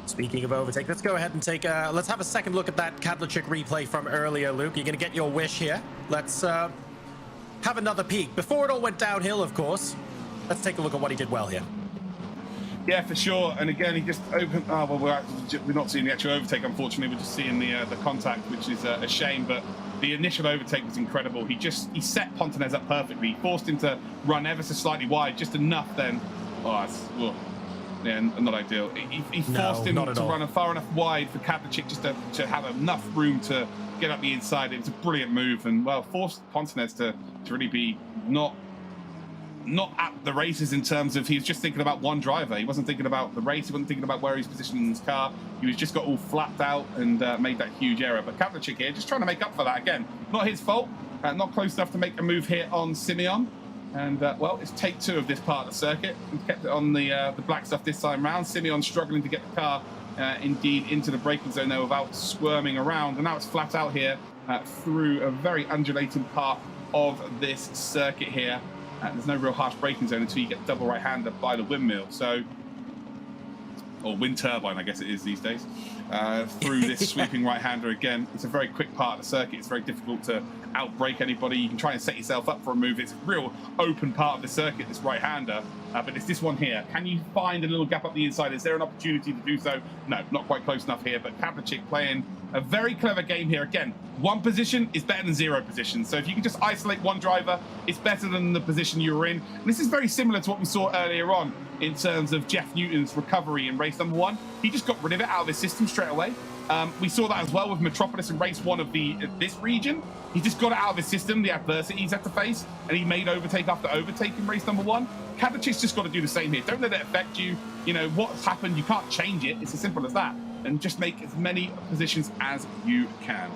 Speaking of overtake, let's go ahead and let's have a second look at that Kadlecik replay from earlier, Luke. You're going to get your wish here. Let's have another peek. Before it all went downhill, of course, let's take a look at what he did well here. Yeah, for sure. And again, he just opened. Oh, well, we're not seeing the actual overtake, unfortunately. We're just seeing the contact, which is a shame. But The initial overtake was incredible. He set Pontonez up perfectly. He forced him to run ever so slightly wide, just enough then. Yeah, not ideal. He forced him to run far enough wide for Kadlec just to have enough room to get up the inside. It was a brilliant move, and well, forced Pontonez to really be not at the races in terms of he was just thinking about one driver. He wasn't thinking about the race. He wasn't thinking about where he's positioned in his car. He was just got all flapped out and made that huge error. But Kadlec here just trying to make up for that again. Not his fault. Not close enough to make a move here on Simeon. And, well, it's take 2 of this part of the circuit. We've kept it on the black stuff this time round. Simeon struggling to get the car, indeed, into the braking zone there without squirming around. And now it's flat out here through a very undulating part of this circuit here. There's no real harsh braking zone until you get double right-hander by the windmill. So, or wind turbine, I guess it is these days. Through this sweeping right-hander again. It's a very quick part of the circuit. It's very difficult to outbrake anybody. You can try and set yourself up for a move. It's a real open part of the circuit, this right-hander. But it's this one here. Can you find a little gap up the inside? Is there an opportunity to do so? No, not quite close enough here. But Kadlec playing a very clever game here. Again, one position is better than 0 positions. So if you can just isolate one driver, it's better than the position you were in. And this is very similar to what we saw earlier on in terms of Jeff Newton's recovery in race number 1. He just got rid of it out of his system straight away. We saw that as well with Metropolis in race 1 of this region. He just got it out of his system, the adversity he's had to face, and he made overtake after overtake in race number 1. Kadlec's just got to do the same here. Don't let it affect you. You know, what's happened, you can't change it. It's as simple as that. And just make as many positions as you can.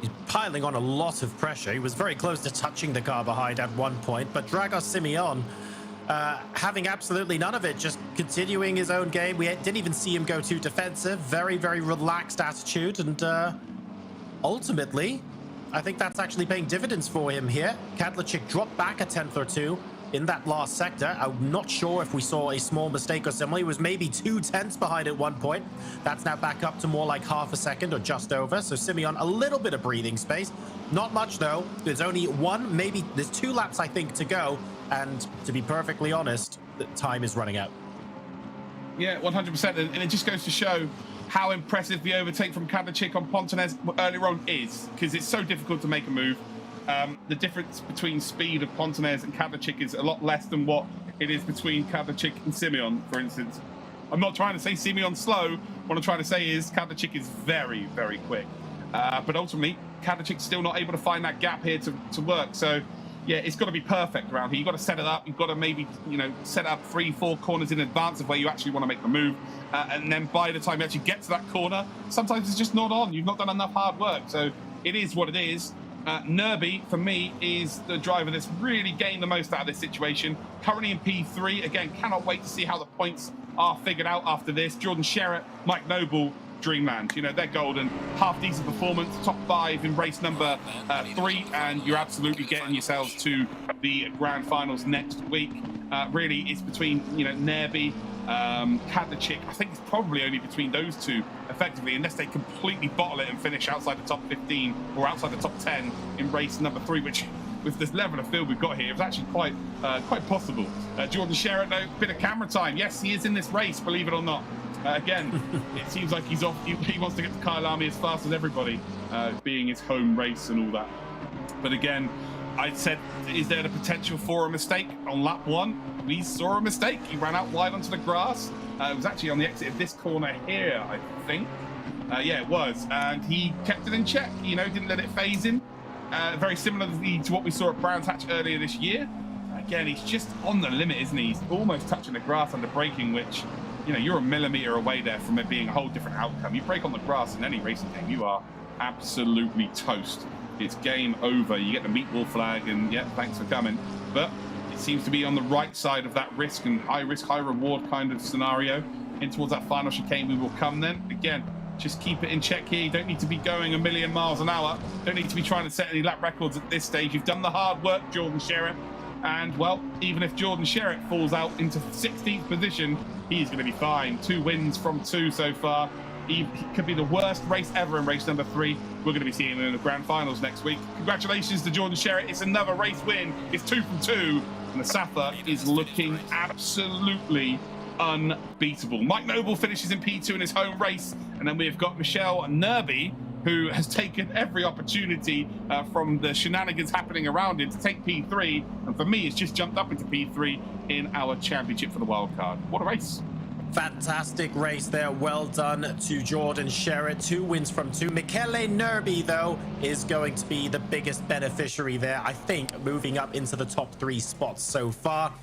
He's piling on a lot of pressure. He was very close to touching the car behind at one point, but Dragos Simeon having absolutely none of it, just continuing his own game. We didn't even see him go too defensive. Very, very relaxed attitude, and ultimately, I think that's actually paying dividends for him here. Kadlec dropped back a 10th or 2 in that last sector. I'm not sure if we saw a small mistake or similar. He was maybe 2 tenths behind at one point. That's now back up to more like half a second or just over. So Simeon, a little bit of breathing space. Not much, though. There's only there's 2 laps, I think, to go. And to be perfectly honest, the time is running out. Yeah, 100%. And it just goes to show how impressive the overtake from Kadlec on Pontonez earlier on is, because it's so difficult to make a move. The difference between speed of Pontonez and Kadlec is a lot less than what it is between Kadlec and Simeon, for instance. I'm not trying to say Simeon's slow. What I'm trying to say is Kadlec is very, very quick. But ultimately, Kadlec's still not able to find that gap here to work. So, yeah, it's got to be perfect around here. You've got to set it up. You've got to maybe, set up 3-4 corners in advance of where you actually want to make the move. And then by the time you actually get to that corner, sometimes it's just not on. You've not done enough hard work. So it is what it is. Nerby, for me, is the driver that's really gained the most out of this situation. Currently in P3. Again, cannot wait to see how the points are figured out after this. Jordan Sherratt, Mike Noble, Dreamland. They're golden. Half-decent performance, top 5 in race number 3, and you're absolutely getting yourselves to the grand finals next week. Really, it's between, Nerby, Kadlec. I think it's probably only between those 2, effectively, unless they completely bottle it and finish outside the top 15 or outside the top 10 in race number 3, which, with this level of field we've got here, is actually quite possible. Jordan Sherratt, though, bit of camera time. Yes, he is in this race, believe it or not. Again, it seems like he's off. He wants to get to Kyalami as fast as everybody, being his home race and all that. But again, I said, is there the potential for a mistake on lap 1? We saw a mistake. He ran out wide onto the grass. It was actually on the exit of this corner here, I think. Yeah, it was. And he kept it in check, didn't let it phase in. Very similarly to what we saw at Brands Hatch earlier this year. Again, he's just on the limit, isn't he? He's almost touching the grass under braking, which, you're a millimeter away there from it being a whole different outcome. You brake on the grass in any racing game, you are absolutely toast. It's game over. You get the meatball flag, and yeah, thanks for coming. But it seems to be on the right side of that risk and high risk, high reward kind of scenario. In towards that final chicane, we will come then. Again, just keep it in check here. You don't need to be going a million miles an hour. Don't need to be trying to set any lap records at this stage. You've done the hard work, Jordan Sherratt. And, well, even if Jordan Sherratt falls out into 16th position, he's going to be fine. 2 wins from 2 so far. He could be the worst race ever in race number 3. We're going to be seeing him in the grand finals next week. Congratulations to Jordan Sherratt. It's another race win. It's 2 from 2. And the Safa is looking absolutely unbeatable. Mike Noble finishes in P2 in his home race. And then we've got Michelle Nerby who has taken every opportunity from the shenanigans happening around him to take P3. And for me, it's just jumped up into P3 in our championship for the wildcard. What a race. Fantastic race there. Well done to Jordan Sherritt. 2 wins from 2. Michele Nerby, though, is going to be the biggest beneficiary there, I think, moving up into the top 3 spots so far.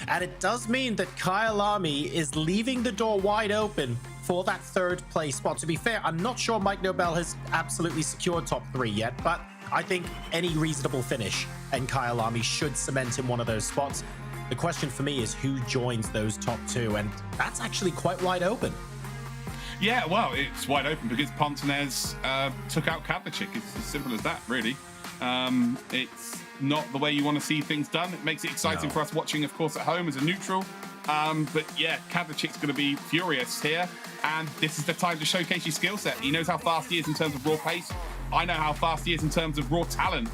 And it does mean that Kyle Army is leaving the door wide open for that 3rd place spot. To be fair, I'm not sure Mike Nobel has absolutely secured top 3 yet, but I think any reasonable finish and Kyle Army should cement in one of those spots. The question for me is who joins those top 2, and that's actually quite wide open. Yeah, well, it's wide open because Pontonez took out Kadlecic. It's as simple as that, really. It's not the way you want to see things done. It makes it exciting for us watching, of course, at home as a neutral. But yeah, Kadlecic's going to be furious here, and this is the time to showcase your skill set. He knows how fast he is in terms of raw pace. I know how fast he is in terms of raw talent.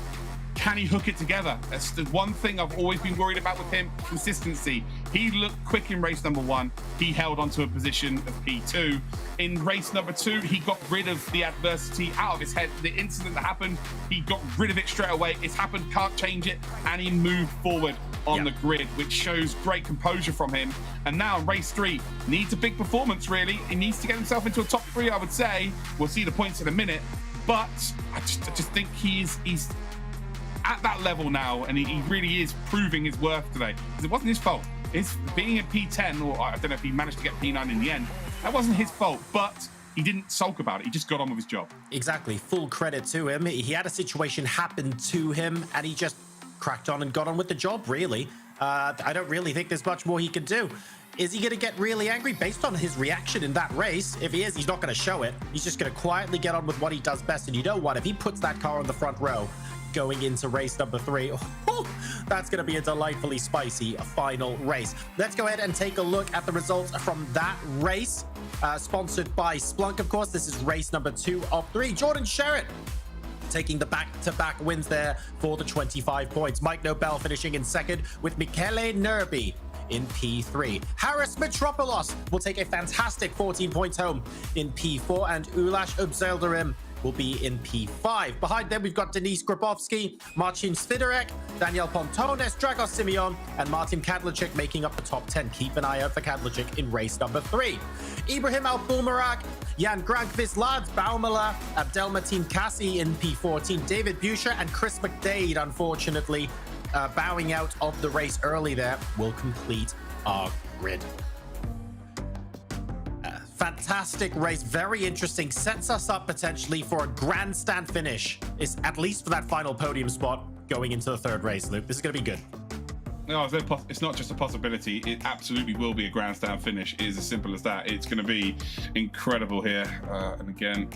Can he hook it together? That's the one thing I've always been worried about with him, consistency. He looked quick in race number 1. He held onto a position of P2. In race number 2, he got rid of the adversity out of his head. The incident that happened, he got rid of it straight away. It's happened, can't change it, and he moved forward on the grid, which shows great composure from him. And now in race 3, needs a big performance, really. He needs to get himself into a top 3, I would say. We'll see the points in a minute, but I just think he's at that level now, and he really is proving his worth today. Because it wasn't his fault. It's being in P10, or I don't know if he managed to get P9 in the end. That wasn't his fault, but he didn't sulk about it. He just got on with his job. Exactly. Full credit to him. He had a situation happen to him, and he just cracked on and got on with the job, really. I don't really think there's much more he can do. Is he going to get really angry based on his reaction in that race? If he is, he's not going to show it. He's just going to quietly get on with what he does best. And you know what? If he puts that car on the front row going into race number 3, that's going to be a delightfully spicy final race. Let's go ahead and take a look at the results from that race. Sponsored by Splunk, of course. This is race number 2 of 3. Jordan Sherritt taking the back-to-back wins there for the 25 points. Mike Nobel finishing in 2nd with Michele Nerby in P3. Harris Metropoulos will take a fantastic 14 points home in P4, and Ulash Ubzelderim will be in P5. Behind them, we've got Denis Grabowski, Marcin Swiderek, Daniel Pontones, Dragos Simeon, and Martin Kadlecic making up the top 10. Keep an eye out for Kadlecic in race number 3. Ibrahim Al-Bulmarak, Jan Grankvist, Lads Baumala, Abdelmateen Kassi in P14. David Buscher and Chris McDade, unfortunately, bowing out of the race early there, will complete our grid. Fantastic race, very interesting, sets us up potentially for a grandstand finish, is at least for that final podium spot going into the 3rd race, Luke. This is going to be good. No, it's not just a possibility, it absolutely will be a grandstand finish. It is as simple as that. It's going to be incredible here. And again,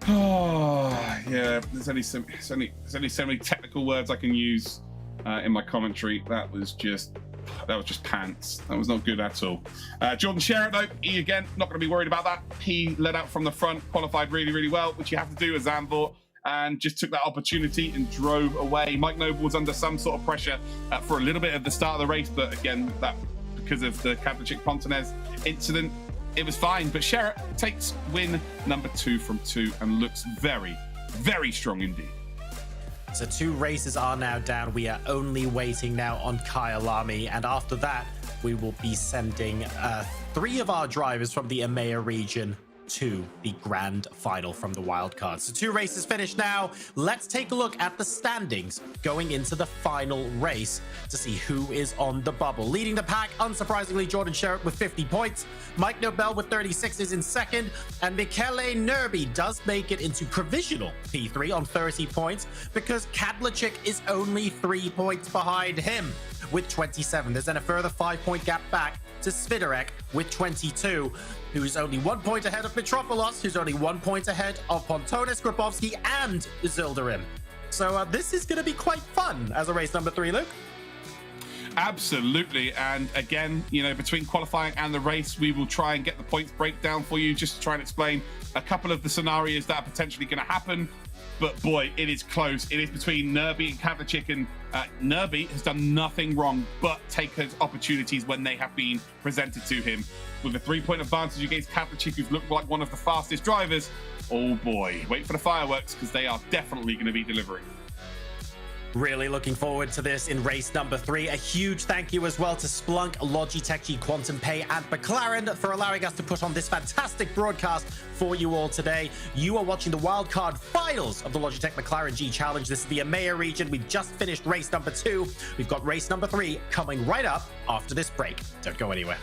yeah, there's only so many technical words I can use in my commentary. That was just pants. That was not good at all. Jordan Sherritt, though, he again, not going to be worried about that. He led out from the front, qualified really, really well, which you have to do as Zandvoort, and just took that opportunity and drove away. Mike Noble was under some sort of pressure for a little bit at the start of the race, but again, that because of the Kadlecic Pontonez incident, it was fine. But Sherritt takes win number 2 from 2 and looks very, very strong indeed. So 2 races are now down. We are only waiting now on Kyle Army, and after that, we will be sending 3 of our drivers from the EMEA region to the grand final from the wildcard. So 2 races finished now. Let's take a look at the standings going into the final race to see who is on the bubble. Leading the pack, unsurprisingly, Jordan Sherritt with 50 points. Mike Nobel with 36 is in 2nd, and Michele Nerby does make it into provisional P3 on 30 points because Kadlecic is only 3 points behind him with 27. There's then a further 5-point gap back to Swiderek with 22, who's only 1 point ahead of Metropoulos, who's only 1 point ahead of Pontones, Grabowski, and Zilderim. So this is going to be quite fun as a race number 3, Luke. Absolutely. And again, you know, between qualifying and the race, we will try and get the points breakdown for you, just to try and explain a couple of the scenarios that are potentially going to happen. But boy, it is close. It is between Nerby and Kadlecic, and Nerby has done nothing wrong but take his opportunities when they have been presented to him. with a 3-point advantage against Kaplichik, who's looked like one of the fastest drivers. Oh boy, wait for the fireworks because they are definitely going to be delivering. Really looking forward to this in race number 3. A huge thank you as well to Splunk, Logitech G, Quantum Pay, and McLaren for allowing us to put on this fantastic broadcast for you all today. You are watching the wildcard finals of the Logitech McLaren G Challenge. This is the EMEA region. We've just finished race number 2. We've got race number 3 coming right up after this break. Don't go anywhere.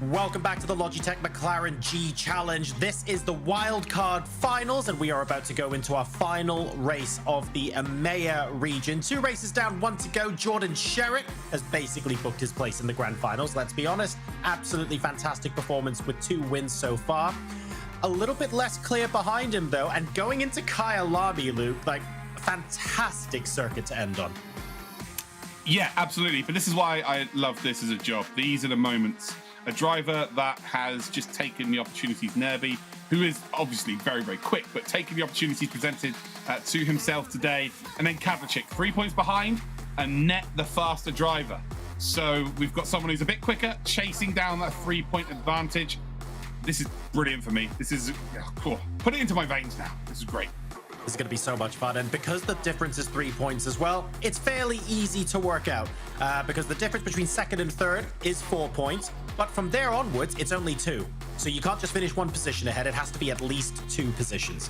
Welcome back to the Logitech McLaren G Challenge. This is the Wildcard Finals, and we are about to go into our final race of the EMEA region. 2 races down, 1 to go. Jordan Sherritt has basically booked his place in the Grand Finals, let's be honest. Absolutely fantastic performance with 2 wins so far. A little bit less clear behind him, though, and going into Kyalami, Luke, like, fantastic circuit to end on. Yeah, absolutely. But this is why I love this as a job. These are the moments. A driver that has just taken the opportunities, Nerby, who is obviously very, very quick, but taking the opportunities presented to himself today. And then Kadlecic, 3 points behind and net the faster driver. So we've got someone who's a bit quicker, chasing down that 3-point advantage. This is brilliant for me. This is, cool. Put it into my veins now. This is great. This is going to be so much fun, and because the difference is 3 points as well, it's fairly easy to work out because the difference between second and third is 4 points, but from there onwards it's only 2. So you can't just finish 1 position ahead, it has to be at least 2 positions.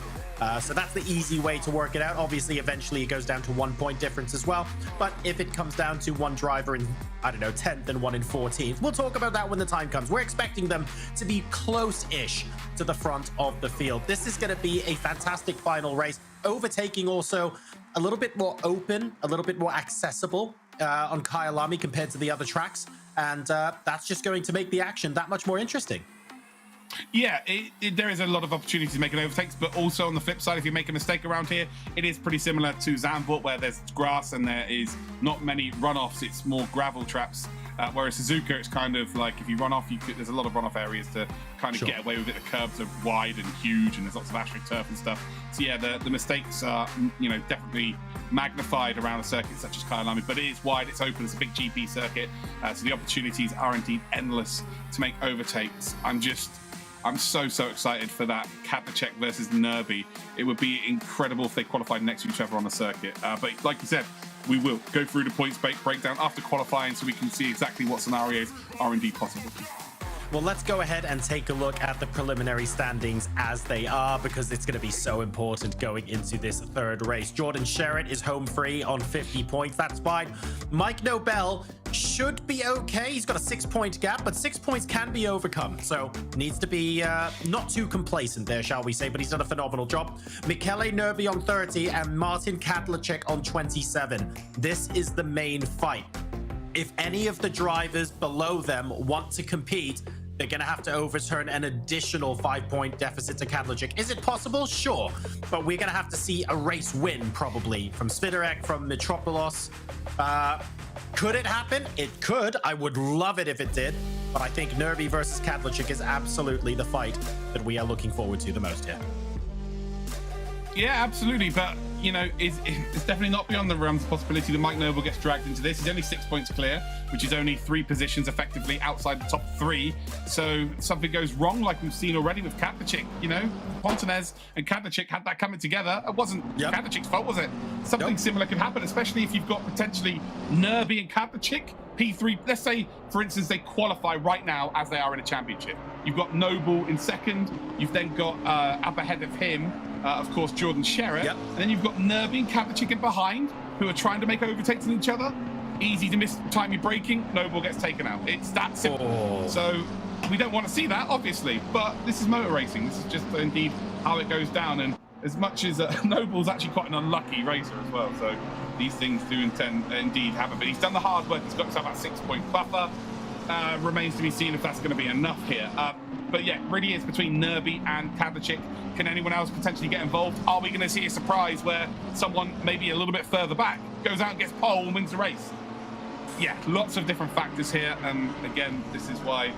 So that's the easy way to work it out. Obviously eventually it goes down to 1 point difference as well, but if it comes down to one driver in, I don't know, 10th and one in 14th, we'll talk about that when the time comes. We're expecting them to be close-ish to the front of the field. This is going to be a fantastic final race. Overtaking also a little bit more open, a little bit more accessible on Kyalami compared to the other tracks, and that's just going to make the action that much more interesting. Yeah, there is a lot of opportunity to make an overtakes, but also on the flip side, if you make a mistake around here, it is pretty similar to Zandvoort, where there's grass and there is not many runoffs. It's more gravel traps. Whereas Suzuka, it's kind of like if you run off, there's a lot of runoff areas to kind of get away with it. The curbs are wide and huge, and there's lots of asphalt turf and stuff. So yeah, the mistakes are, definitely magnified around a circuit such as Kyalami, but it is wide, it's open, it's a big GP circuit, so the opportunities are indeed endless to make overtakes. I'm so excited for that Kadlecic versus Nerby. It would be incredible if they qualified next to each other on the circuit. But like you said, we will go through the points breakdown after qualifying so we can see exactly what scenarios are indeed possible. Well, let's go ahead and take a look at the preliminary standings as they are, because it's going to be so important going into this third race. Jordan Sherritt is home free on 50 points. That's fine. Mike Nobel should be okay. He's got a 6-point gap, but 6 points can be overcome. So needs to be not too complacent there, shall we say, but he's done a phenomenal job. Michele Nerby on 30 and Martin Kadlecic on 27. This is the main fight. If any of the drivers below them want to compete, they're going to have to overturn an additional 5-point deficit to Kadlecic. Is it possible? Sure. But we're going to have to see a race win, probably, from Sviderek, from Metropolis. Could it happen? It could. I would love it if it did. But I think Nerby versus Kadlecic is absolutely the fight that we are looking forward to the most here. Yeah, absolutely. But, it's definitely not beyond the realms of possibility that Mike Noble gets dragged into this. He's only 6 points clear, which is only 3 positions effectively outside the top 3. So something goes wrong, like we've seen already with Kadlecic. Pontonez and Kadlecic had that coming together. It wasn't Kadlecic's fault, was it? Something similar could happen, especially if you've got potentially Nerby and Kadlecic. P3, let's say, for instance, they qualify right now as they are in a championship. You've got Noble in second. You've then got up ahead of him, of course, Jordan Sherritt. Yep. And then you've got Nerby and Kadlecic in behind, who are trying to make overtakes on each other. Easy to miss time you're braking. Noble gets taken out. It's that simple. Oh. So we don't want to see that, obviously, but this is motor racing. This is just indeed how it goes down. And as much as Noble's actually quite an unlucky racer as well, so these things do indeed happen. But he's done the hard work. He's got himself that 6-point buffer. Remains to be seen if that's going to be enough here. But yeah, really is between Nerby and Kadlecic. Can anyone else potentially get involved? Are we going to see a surprise where someone maybe a little bit further back goes out and gets pole and wins the race? Yeah, lots of different factors here. And again, this is why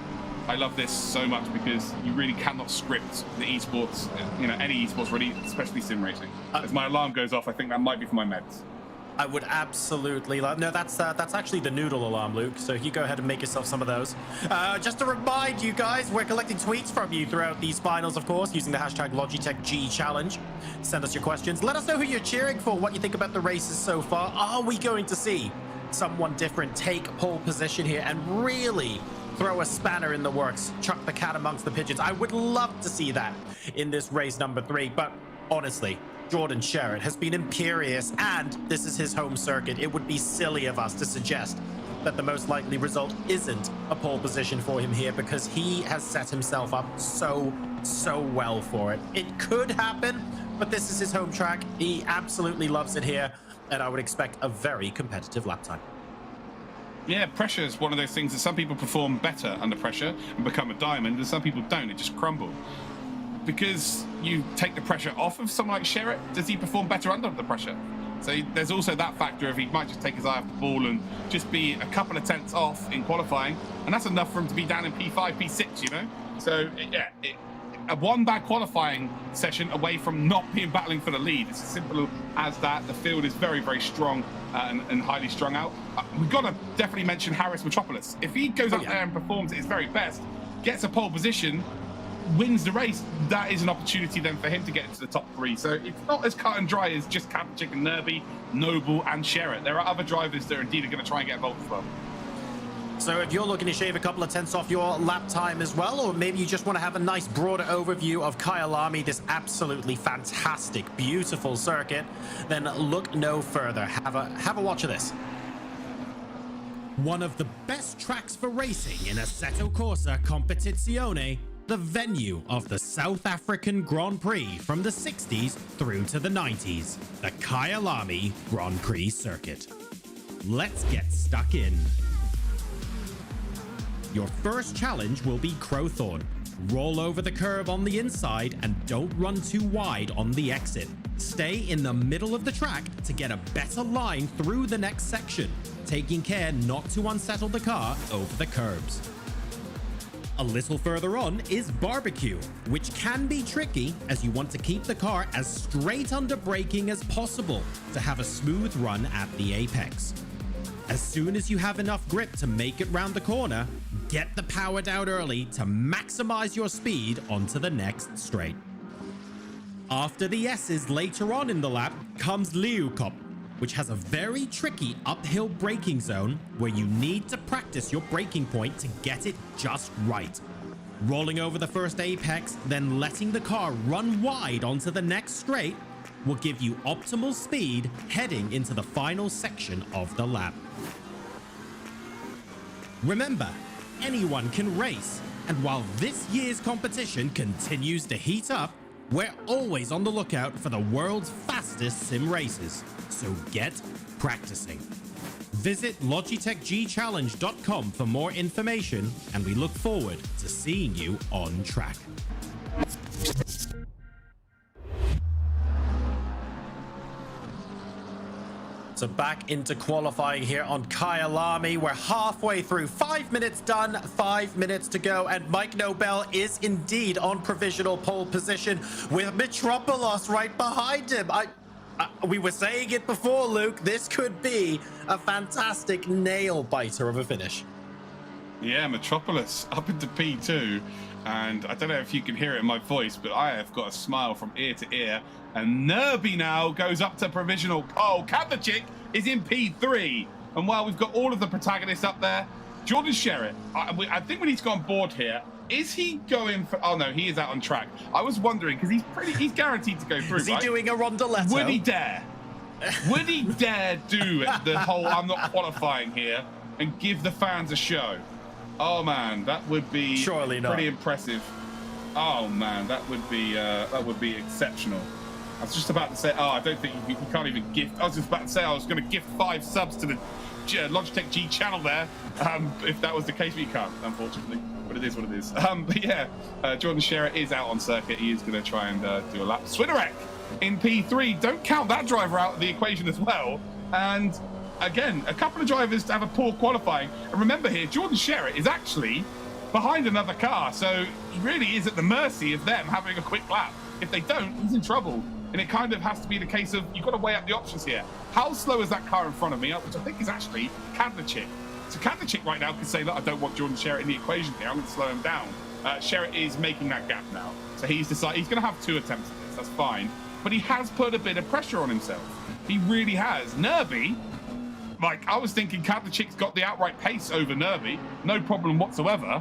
I love this so much, because you really cannot script the esports, any esports really, especially sim racing. As my alarm goes off, I think that might be for my meds. I would absolutely love. No, that's actually the noodle alarm, Luke. So you go ahead and make yourself some of those. Just to remind you guys, we're collecting tweets from you throughout these finals, of course, using the hashtag Logitech G Challenge. Send us your questions. Let us know who you're cheering for, what you think about the races so far. Are we going to see someone different take pole position here and really throw a spanner in the works, chuck the cat amongst the pigeons? I would love to see that in this race number 3, but honestly, Jordan Sherritt has been imperious, and this is his home circuit. It would be silly of us to suggest that the most likely result isn't a pole position for him here, because he has set himself up so well for it. It could happen, but this is his home track. He absolutely loves it here, and I would expect a very competitive lap time. Yeah, pressure is one of those things that some people perform better under pressure and become a diamond, and some people don't. It just crumble. Because you take the pressure off of someone like Sherritt, does he perform better under the pressure? So there's also that factor of he might just take his eye off the ball and just be a couple of tenths off in qualifying, and that's enough for him to be down in P5, P6, you know? So, yeah, a one bad qualifying session away from not being battling for the lead. It's as simple as that. The field is very, very strong and highly strung out. We've got to definitely mention Harris Metropolis. If he goes up there and performs at his very best, gets a pole position, wins the race, that is an opportunity then for him to get into the top 3. So it's not as cut and dry as just Kapachik and Nerby, Noble and Sherritt. There are other drivers that are indeed going to try and get involved as well. So if you're looking to shave a couple of tenths off your lap time as well, or maybe you just want to have a nice broader overview of Kyalami, this absolutely fantastic, beautiful circuit, then look no further. Have a watch of this. One of the best tracks for racing in Assetto Corsa Competizione, the venue of the South African Grand Prix from the 60s through to the 90s, the Kyalami Grand Prix circuit. Let's get stuck in. Your first challenge will be Crowthorne. Roll over the curve on the inside and don't run too wide on the exit. Stay in the middle of the track to get a better line through the next section, taking care not to unsettle the car over the curbs. A little further on is Barbecue, which can be tricky as you want to keep the car as straight under braking as possible to have a smooth run at the apex. As soon as you have enough grip to make it round the corner, get the power down early to maximize your speed onto the next straight. After the S's later on in the lap comes Liukop, which has a very tricky uphill braking zone where you need to practice your braking point to get it just right. Rolling over the first apex, then letting the car run wide onto the next straight will give you optimal speed heading into the final section of the lap. Remember, anyone can race, and while this year's competition continues to heat up, we're always on the lookout for the world's fastest sim races, so get practicing. Visit LogitechGChallenge.com for more information, and we look forward to seeing you on track. So back into qualifying here on Kyalami. We're halfway through. 5 minutes done, 5 minutes to go. And Mike Nobel is indeed on provisional pole position with Metropolis right behind him. We were saying it before, Luke. This could be a fantastic nail-biter of a finish. Yeah, Metropolis up into P2. And I don't know if you can hear it in my voice, but I have got a smile from ear to ear. And Nerby now goes up to provisional pole. Kapachik is in P3. And while we've got all of the protagonists up there, Jordan Sherritt, I think we need to go on board here. Is he going for... Oh, no, he is out on track. I was wondering, because he's guaranteed to go through, Is he doing a Rondoletto? Would he dare? Would he dare do the whole I'm not qualifying here and give the fans a show? Oh, man, that would be surely not. Pretty impressive. Oh, man, that would be exceptional. I was just about to say, I don't think you can't even gift. I was just about to say I was going to gift 5 subs to the Logitech G channel there, if that was the case, but you can't, unfortunately. But it is what it is. But yeah, Jordan Sherritt is out on circuit. He is going to try and do a lap. Swinarek in P3. Don't count that driver out of the equation as well. And again, a couple of drivers to have a poor qualifying. And remember here, Jordan Sherritt is actually behind another car, so he really is at the mercy of them having a quick lap. If they don't, he's in trouble. And it kind of has to be the case of, you've got to weigh up the options here. How slow is that car in front of me, which I think is actually Kadlachik. So Kadlachik right now could say, look, I don't want Jordan Sherritt in the equation here. I'm going to slow him down. Sherritt is making that gap now. So he's decided he's going to have 2 attempts at this. That's fine. But he has put a bit of pressure on himself. He really has. Nerby, like, I was thinking Kadlachik's got the outright pace over Nerby. No problem whatsoever.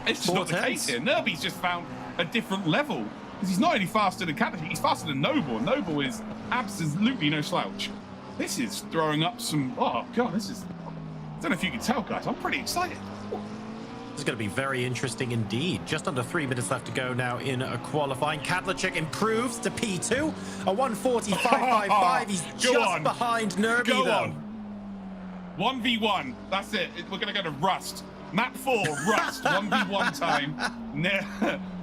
It's just not the case here. Nerby's just found a different level. Because he's not only faster than Kadlachik, he's faster than Noble. Noble is absolutely no slouch. This is throwing up some... Oh, God, this is... I don't know if you can tell, guys. I'm pretty excited. This is going to be very interesting indeed. Just under 3 minutes left to go now in a qualifying. Kadlacik improves to P2, a 1:45.55. He's just behind Nerby, Go though. On. 1v1. That's it. We're going to go to Rust. Map 4, Rust. 1v1 time.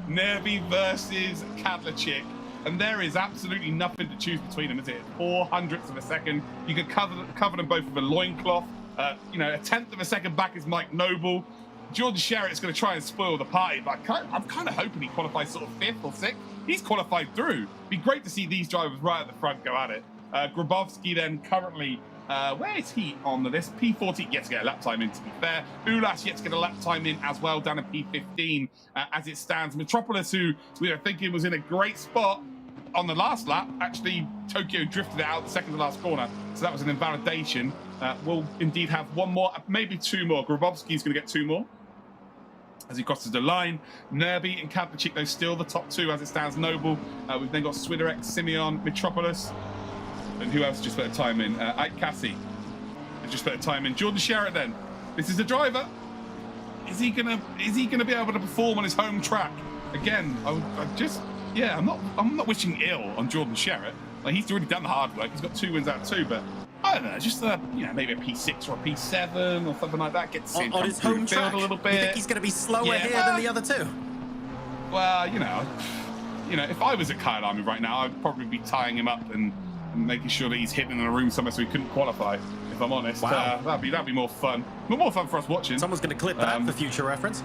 Nerby versus Kadlacik. And there is absolutely nothing to choose between them, is it? 0.04 of a second. You can cover them both with a loincloth. You know, 1/10 of a second back is Mike Noble. Jordan Sherritt's going to try and spoil the party, but I'm kind of hoping he qualifies sort of 5th or 6th. He's qualified through. Be great to see these drivers right at the front go at it. Grabowski then currently, where is he on the list? P40 yet to get a lap time in, to be fair. Ulas yet to get a lap time in as well, down at P15 as it stands. Metropolis, who we were thinking was in a great spot on the last lap, actually Tokyo drifted it out the second to last corner, so that was an invalidation. We'll indeed have one more, maybe two more. Grabowski's going to get 2 more as he crosses the line. Nerby and Kadlacik, though, still the top 2 as it stands. Noble. We've then got Swiderek, Simeon, Metropolis, and who else just put a time in? Ike Cassie just put a time in. Jordan Sherritt then. This is the driver. Is he gonna be able to perform on his home track again? I'm not wishing ill on Jordan Sherritt. Like, he's already done the hard work. He's got 2 wins out of 2, but I don't know, just maybe a P6 or a P7 or something like that. Get to see him on his home track a little bit. You think he's going to be slower here than the other 2? Well, you know, if I was at Kyle Army right now, I'd probably be tying him up and making sure that he's hidden in a room somewhere so he couldn't qualify. If I'm honest, wow. That'd be more fun. More fun for us watching. Someone's going to clip that for future reference.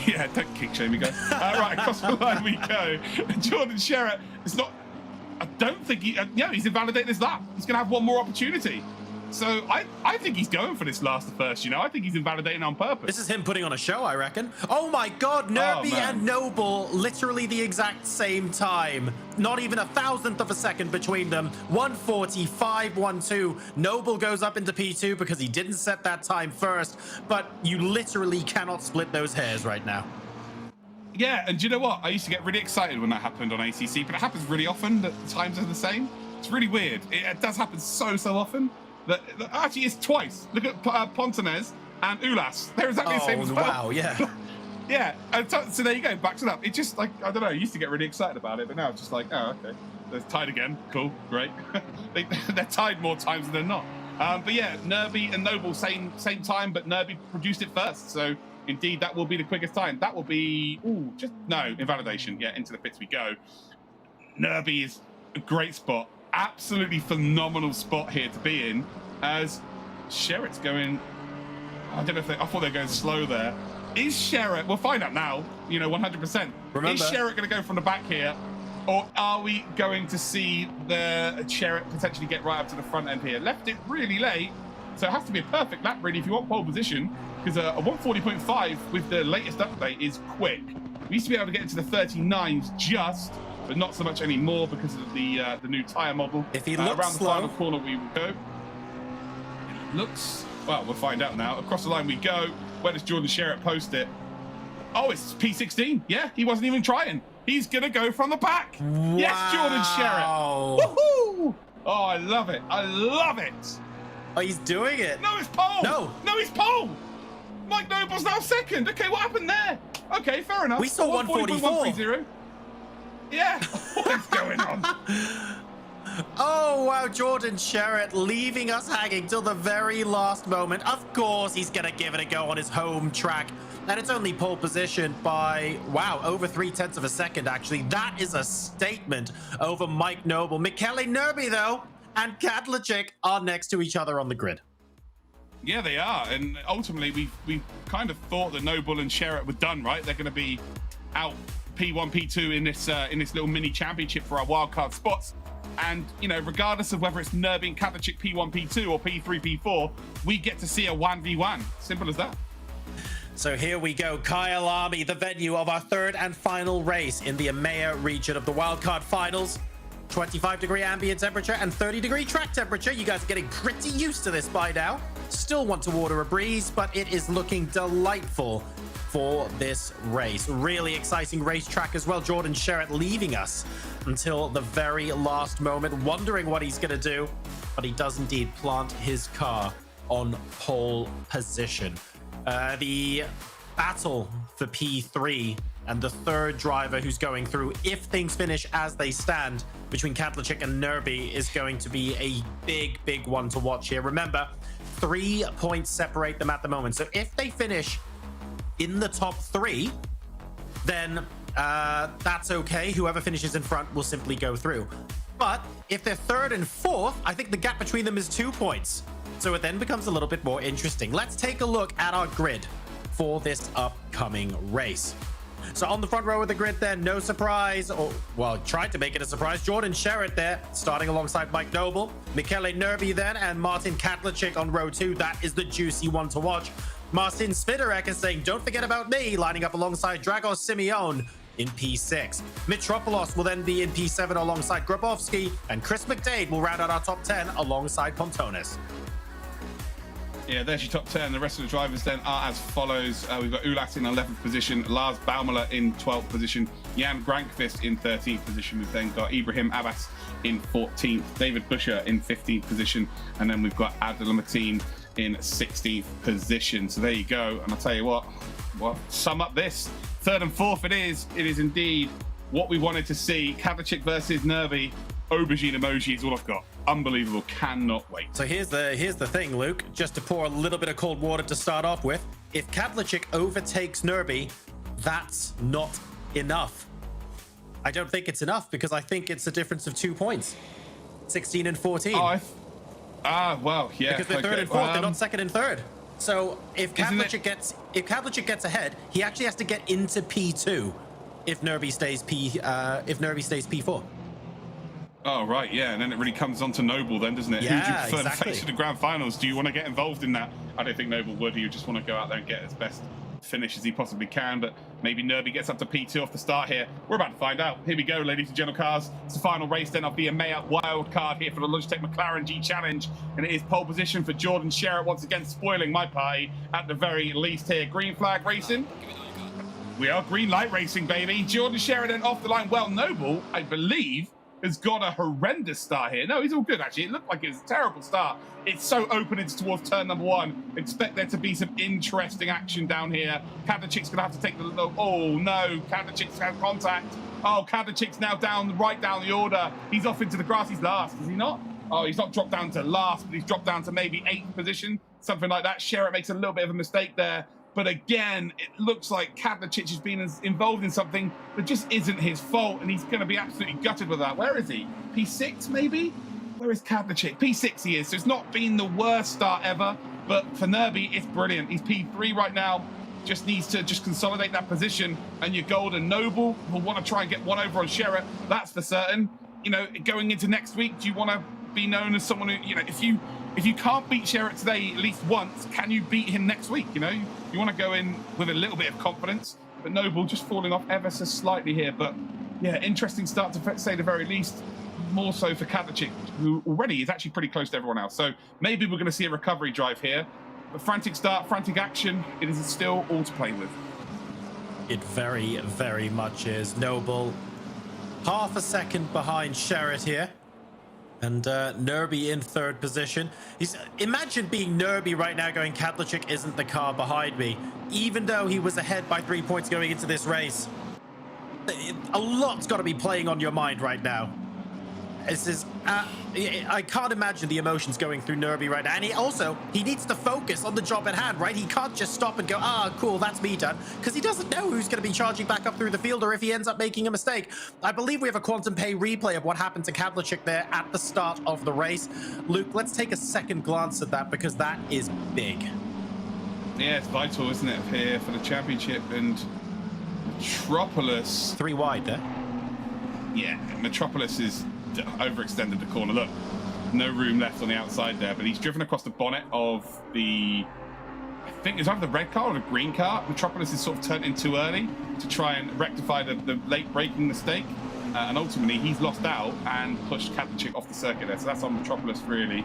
Yeah, don't kick shame me, guys. Right, across the line we go. Jordan Sherritt is not. I don't think he's invalidated his lap. He's going to have one more opportunity. So I think he's going for this last to first, you know. I think he's invalidating on purpose. This is him putting on a show, I reckon. Oh my God, Nerby and Noble, literally the exact same time. Not even 1,000th of a second between them. 1:45.12. Noble goes up into P2 because he didn't set that time first, but you literally cannot split those hairs right now. Yeah, and do you know what? I used to get really excited when that happened on ACC, but it happens really often that the times are the same. It's really weird. It does happen so often. That actually, it's twice. Look at Pontanez and Ulas. They're exactly the same as well. Wow, yeah. Yeah, and so there you go, backs it up. It just, like, I don't know, I used to get really excited about it, but now it's just like, oh, okay. They're tied again. Cool, great. They're tied more times than they're not. But yeah, Nerby and Noble, same time, but Nerby produced it first. So indeed, that will be the quickest time. That will be, invalidation. Yeah, into the pits we go. Nerby is a great spot. Absolutely phenomenal spot here to be in, as Sherritt's going. I don't know if I thought they were going slow there. Is Sherritt? We'll find out now. 100%. Remember, is Sherritt going to go from the back here, or are we going to see the Sherritt potentially get right up to the front end here? Left it really late, so it has to be a perfect lap really if you want pole position, because a 1:40.5 with the latest update is quick. We used to be able to get into the 39s just, but not so much anymore because of the new tyre model. If he looks around slow, the final corner we will go. It looks, well, we'll find out now. Across the line we go. Where does Jordan Sherritt post it? Oh, it's P16. Yeah, he wasn't even trying. He's going to go from the back. Wow. Yes, Jordan Sherritt. Woohoo! Oh, I love it. I love it. Oh, he's doing it. No, it's pole. No, he's pole. Mike Noble's now second. Okay, what happened there? Okay, fair enough. We saw 144. Yeah, what is going on? Oh, wow, Jordan Sherritt leaving us hanging till the very last moment. Of course, he's going to give it a go on his home track. And it's only pole position by, wow, over 0.3 of a second, actually. That is a statement over Mike Noble. Michele Nerby, though, and Kadlacik are next to each other on the grid. Yeah, they are. And ultimately, we kind of thought that Noble and Sherritt were done, right? They're going to be out P1, P2 in this little mini championship for our wildcard spots. And, regardless of whether it's Nerby and Kadlacik P1, P2 or P3, P4, we get to see a 1v1. Simple as that. So here we go. Kyle Army, the venue of our third and final race in the EMEA region of the wildcard finals. 25-degree ambient temperature and 30-degree track temperature. You guys are getting pretty used to this by now. Still want to order a breeze, but it is looking delightful for this race. Really exciting racetrack as well. Jordan Sherritt leaving us until the very last moment, wondering what he's going to do, but he does indeed plant his car on pole position. The battle for P3 and the third driver who's going through, if things finish as they stand between Kadlecic and Nerby, is going to be a big one to watch here. Remember, 3 points separate them at the moment. So if they finish in the top 3, then that's okay. Whoever finishes in front will simply go through. But if they're 3rd and 4th, I think the gap between them is 2 points. So it then becomes a little bit more interesting. Let's take a look at our grid for this upcoming race. So on the front row of the grid there, no surprise, or well, tried to make it a surprise. Jordan Sherritt there, starting alongside Mike Noble. Michele Nerby then, and Martin Kadlecic on row 2. That is the juicy one to watch. Martin Sviderek is saying, don't forget about me, lining up alongside Dragos Simeon in P6. Mitropoulos will then be in P7 alongside Grabowski, and Chris McDade will round out our top 10 alongside Pontonis. Yeah, there's your top 10. The rest of the drivers then are as follows. We've got Ulat in 11th position, Lars Baumler in 12th position, Jan Grankvist in 13th position. We've then got Ibrahim Abbas in 14th, David Buscher in 15th position, and then we've got Abdullah Mateen in 16th position. So there you go. And I'll tell you what, sum up this. 3rd and 4th it is. It is indeed what we wanted to see. Kadlecic versus Nerby. Aubergine emoji is all I've got. Unbelievable. Cannot wait. So here's the thing, Luke. Just to pour a little bit of cold water to start off with. If Kadlecic overtakes Nerby, that's not enough. I don't think it's enough, because I think it's a difference of 2 points. 16 and 14. Well, yeah. Because they're 3rd and 4th, they're not 2nd and 3rd. So if Kadlecic gets ahead, he actually has to get into P2 if Nerby stays P4. Oh, right, yeah. And then it really comes on to Noble then, doesn't it? Yeah, Who do you prefer exactly. to face in the grand finals? Do you want to get involved in that? I don't think Noble would. He would just want to go out there and get his best finish as he possibly can. But maybe Nerby gets up to P2 off the start here. We're about to find out. Here we go, ladies and gentlemen, cars. It's the final race then of the EMEA Wildcard here for the Logitech McLaren G Challenge. And it is pole position for Jordan Sherritt, once again spoiling my party at the very least here. Green flag racing. We are green light racing, baby. Jordan Sherritt then off the line. Well, Noble, I believe, has got a horrendous start here. No, he's all good, actually. It looked like it was a terrible start. It's so open, it's towards turn number 1. Expect there to be some interesting action down here. Kadlecic's going to have to take the... Oh, no. Kadlecic's had contact. Oh, Kadlecic's now right down the order. He's off into the grass. He's last, is he not? Oh, he's not dropped down to last, but he's dropped down to maybe 8th position, something like that. Sherritt makes a little bit of a mistake there. But again, it looks like Kadlecic has been involved in something that just isn't his fault, and he's going to be absolutely gutted with that. Where is he? P6, maybe? Where is Kadlecic? P6 he is, so it's not been the worst start ever, but for Nerby, it's brilliant. He's P3 right now, just needs to consolidate that position, and your golden Noble will want to try and get one over on Sherritt, that's for certain. You know, going into next week, do you want to be known as someone who, you know, if you can't beat Sherritt today at least once, can you beat him next week? You know, you want to go in with a little bit of confidence, but Noble just falling off ever so slightly here. But yeah, interesting start to say the very least, more so for Kadlecic, who already is actually pretty close to everyone else. So maybe we're going to see a recovery drive here. But frantic start, frantic action, it is still all to play with. It very, very much is. Noble half a second behind Sherritt here. And Nerby in 3rd position. Imagine being Nerby right now going, Kadlecic isn't the car behind me, even though he was ahead by 3 points going into this race. A lot's got to be playing on your mind right now. This is, I can't imagine the emotions going through Nerby right now. And he needs to focus on the job at hand, right? He can't just stop and go, cool, that's me done. Because he doesn't know who's going to be charging back up through the field or if he ends up making a mistake. I believe we have a Quantum Pay replay of what happened to Kadlecic there at the start of the race. Luke, let's take a second glance at that, because that is big. Yeah, it's vital, isn't it, here for the championship. And Metropolis... 3 wide there. Yeah, Metropolis is overextended the corner. Look, no room left on the outside there, but he's driven across the bonnet of the, I think it's either the red car or the green car. Metropolis is sort of turned in too early to try and rectify the late braking mistake, and ultimately he's lost out and pushed Kadlecic off the circuit there. So that's on Metropolis, really.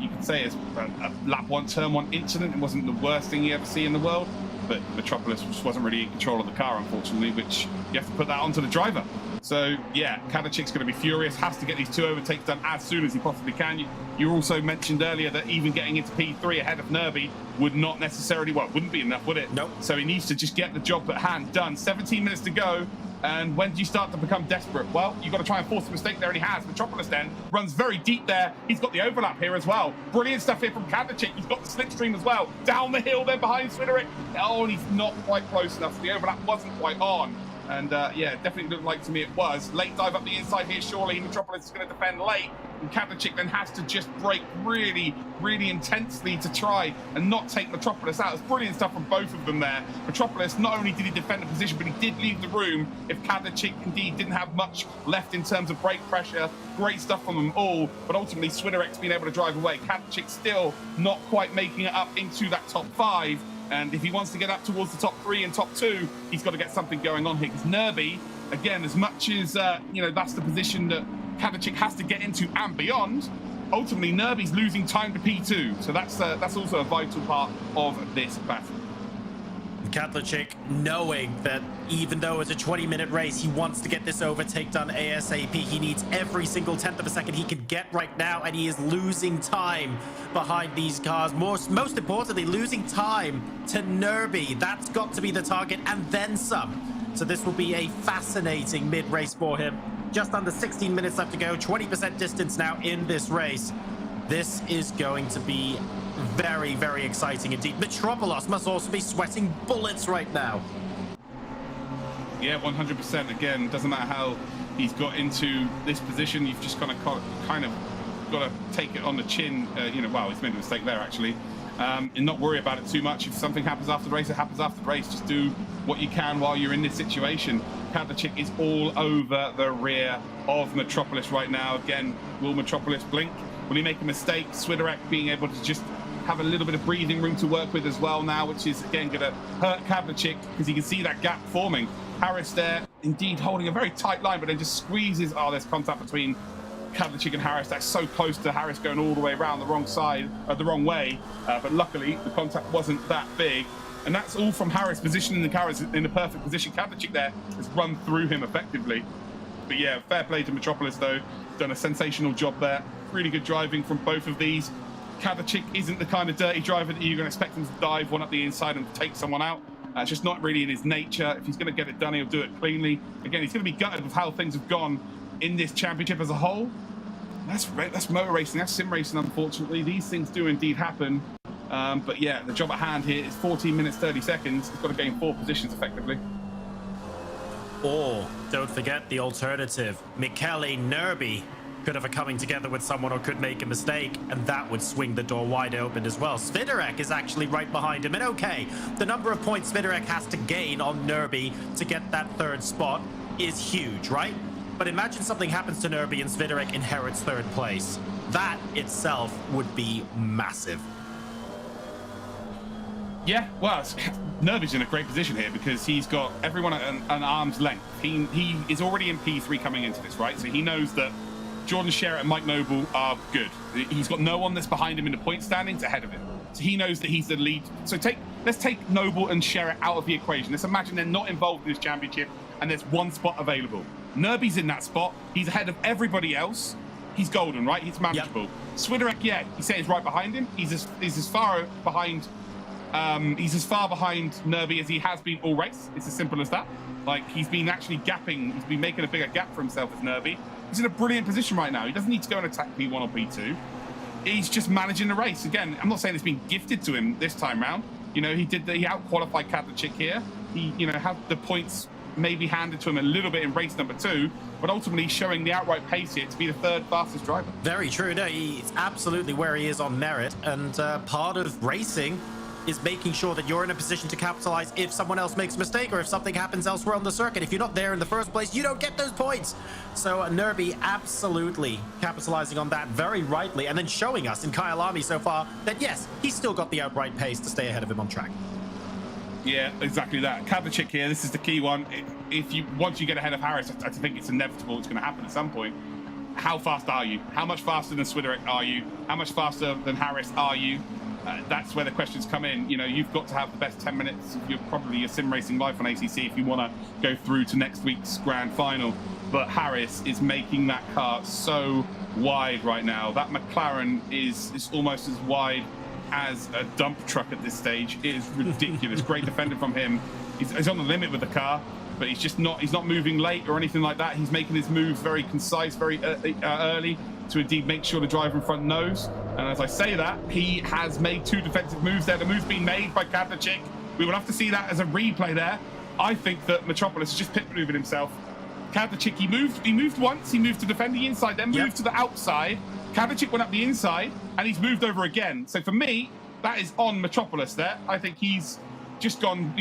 You could say it's a lap 1, turn 1 incident. It wasn't the worst thing you ever see in the world, but Metropolis just wasn't really in control of the car, unfortunately, which you have to put that onto the driver. So yeah, Kadachik's going to be furious, has to get these 2 overtakes done as soon as he possibly can. You also mentioned earlier that even getting into P3 ahead of Nerby would not necessarily, well, wouldn't be enough, would it? Nope. So he needs to just get the job at hand done. 17 minutes to go. And when do you start to become desperate? Well, you've got to try and force a mistake there, and he has. Metropolis then runs very deep there. He's got the overlap here as well. Brilliant stuff here from Kadachik. He's got the slipstream as well. Down the hill then behind Swideric. Oh, he's not quite close enough. The overlap wasn't quite on. And yeah, definitely looked like to me it was. Late dive up the inside here, surely. Metropolis is going to defend late. And Kadachik then has to just brake really, really intensely to try and not take Metropolis out. It's brilliant stuff from both of them there. Metropolis, not only did he defend the position, but he did leave the room if Kadachik indeed didn't have much left in terms of brake pressure. Great stuff from them all. But ultimately, Swiderek's been able to drive away. Kadachik still not quite making it up into that top 5. And if he wants to get up towards the top 3 and top 2, he's got to get something going on here. Because Nerby, again, as much as, that's the position that Kadachik has to get into and beyond, ultimately Nerby's losing time to P2. So that's also a vital part of this battle. Kadachik knowing that even though it's a 20-minute race, he wants to get this overtake done ASAP. He needs every single 10th of a second he can get right now, and he is losing time behind these cars. Most importantly, losing time to Nerby. That's got to be the target, and then some. So this will be a fascinating mid-race for him. Just under 16 minutes left to go, 20% distance now in this race. This is going to be very, very exciting indeed. Metropolis must also be sweating bullets right now. Yeah, 100%. Again, doesn't matter how he's got into this position, you've just kind of got to take it on the chin. Well, he's made a mistake there, actually. And not worry about it too much. If something happens after the race, it happens after the race. Just do what you can while you're in this situation. Kadachik is all over the rear of Metropolis right now. Again, will Metropolis blink? Will he make a mistake? Swiderek being able to just have a little bit of breathing room to work with as well now, which is, again, going to hurt Kadachik because you can see that gap forming. Harris there, indeed, holding a very tight line, but then just squeezes. Oh, there's contact between Kadachik and Harris. That's so close to Harris going all the way around the wrong side, the wrong way. But luckily, the contact wasn't that big. And that's all from Harris positioning the cars in the perfect position. Kadachik there has run through him effectively. But yeah, fair play to Metropolis, though. Done a sensational job there. Really good driving from both of these. Kadachik isn't the kind of dirty driver that you're going to expect him to dive one up the inside and take someone out. It's just not really in his nature. If he's going to get it done, he'll do it cleanly. Again, he's going to be gutted with how things have gone in this championship as a whole. That's motor racing, that's sim racing, unfortunately. These things do indeed happen. But yeah, the job at hand here is 14 minutes, 30 seconds. He's got to gain 4 positions effectively. Or, don't forget the alternative. Michele Nerby could have a coming together with someone or could make a mistake, and that would swing the door wide open as well. Swiderek is actually right behind him, and okay, the number of points Swiderek has to gain on Nerby to get that 3rd spot is huge, right? But imagine something happens to Nerby and Swiderek inherits 3rd place. That itself would be massive. Yeah, well, Nerby's in a great position here because he's got everyone at an arm's length. He is already in P3 coming into this, right? So he knows that Jordan Sherritt and Mike Noble are good. He's got no one that's behind him in the point standings ahead of him. So he knows that he's the lead. So let's take Noble and Sherritt out of the equation. Let's imagine they're not involved in this championship and there's one spot available. Nerby's in that spot. He's ahead of everybody else. He's golden, right? He's manageable. Yep. Swiderek, yeah, he says right behind him. He's as far behind Nerby as he has been all race. It's as simple as that. Like, he's been actually gapping. He's been making a bigger gap for himself as Nerby. He's in a brilliant position right now. He doesn't need to go and attack P1 or P2. He's just managing the race. Again, I'm not saying it's been gifted to him this time round. He out-qualified Kadachik here. He, had the points maybe handed to him a little bit in race number 2, but ultimately showing the outright pace here to be the 3rd fastest driver. Very true. No, he's absolutely where he is on merit, and part of racing is making sure that you're in a position to capitalize if someone else makes a mistake or if something happens elsewhere on the circuit. If you're not there in the first place, you don't get those points. So Nerby absolutely capitalizing on that very rightly, and then showing us in Kyalami so far that yes, he's still got the outright pace to stay ahead of him on track. Yeah, exactly that. Kadachik here, this is the key one. Once you get ahead of Harris, I think it's inevitable it's going to happen at some point. How fast are you? How much faster than Swiderek are you? How much faster than Harris are you? that's where the questions come in. You know, you've got to have the best 10 minutes of your sim racing life on ACC if you want to go through to next week's grand final. But Harris is making that car so wide right now. That McLaren is almost as wide as a dump truck at this stage. It is ridiculous. Great defender from him. He's on the limit with the car, but he's not moving late or anything like that. He's making his moves very concise, very early, to indeed make sure the driver in front knows. And as I say that, he has made 2 defensive moves there. The move's been made by Kadlacik. We will have to see that as a replay there. I think that Metropolis has just pit maneuvered himself. Kadlacik, he moved once, he moved to defend the inside, then moved to the outside. Kadlacik went up the inside, and he's moved over again. So for me, that is on Metropolis there. I think he's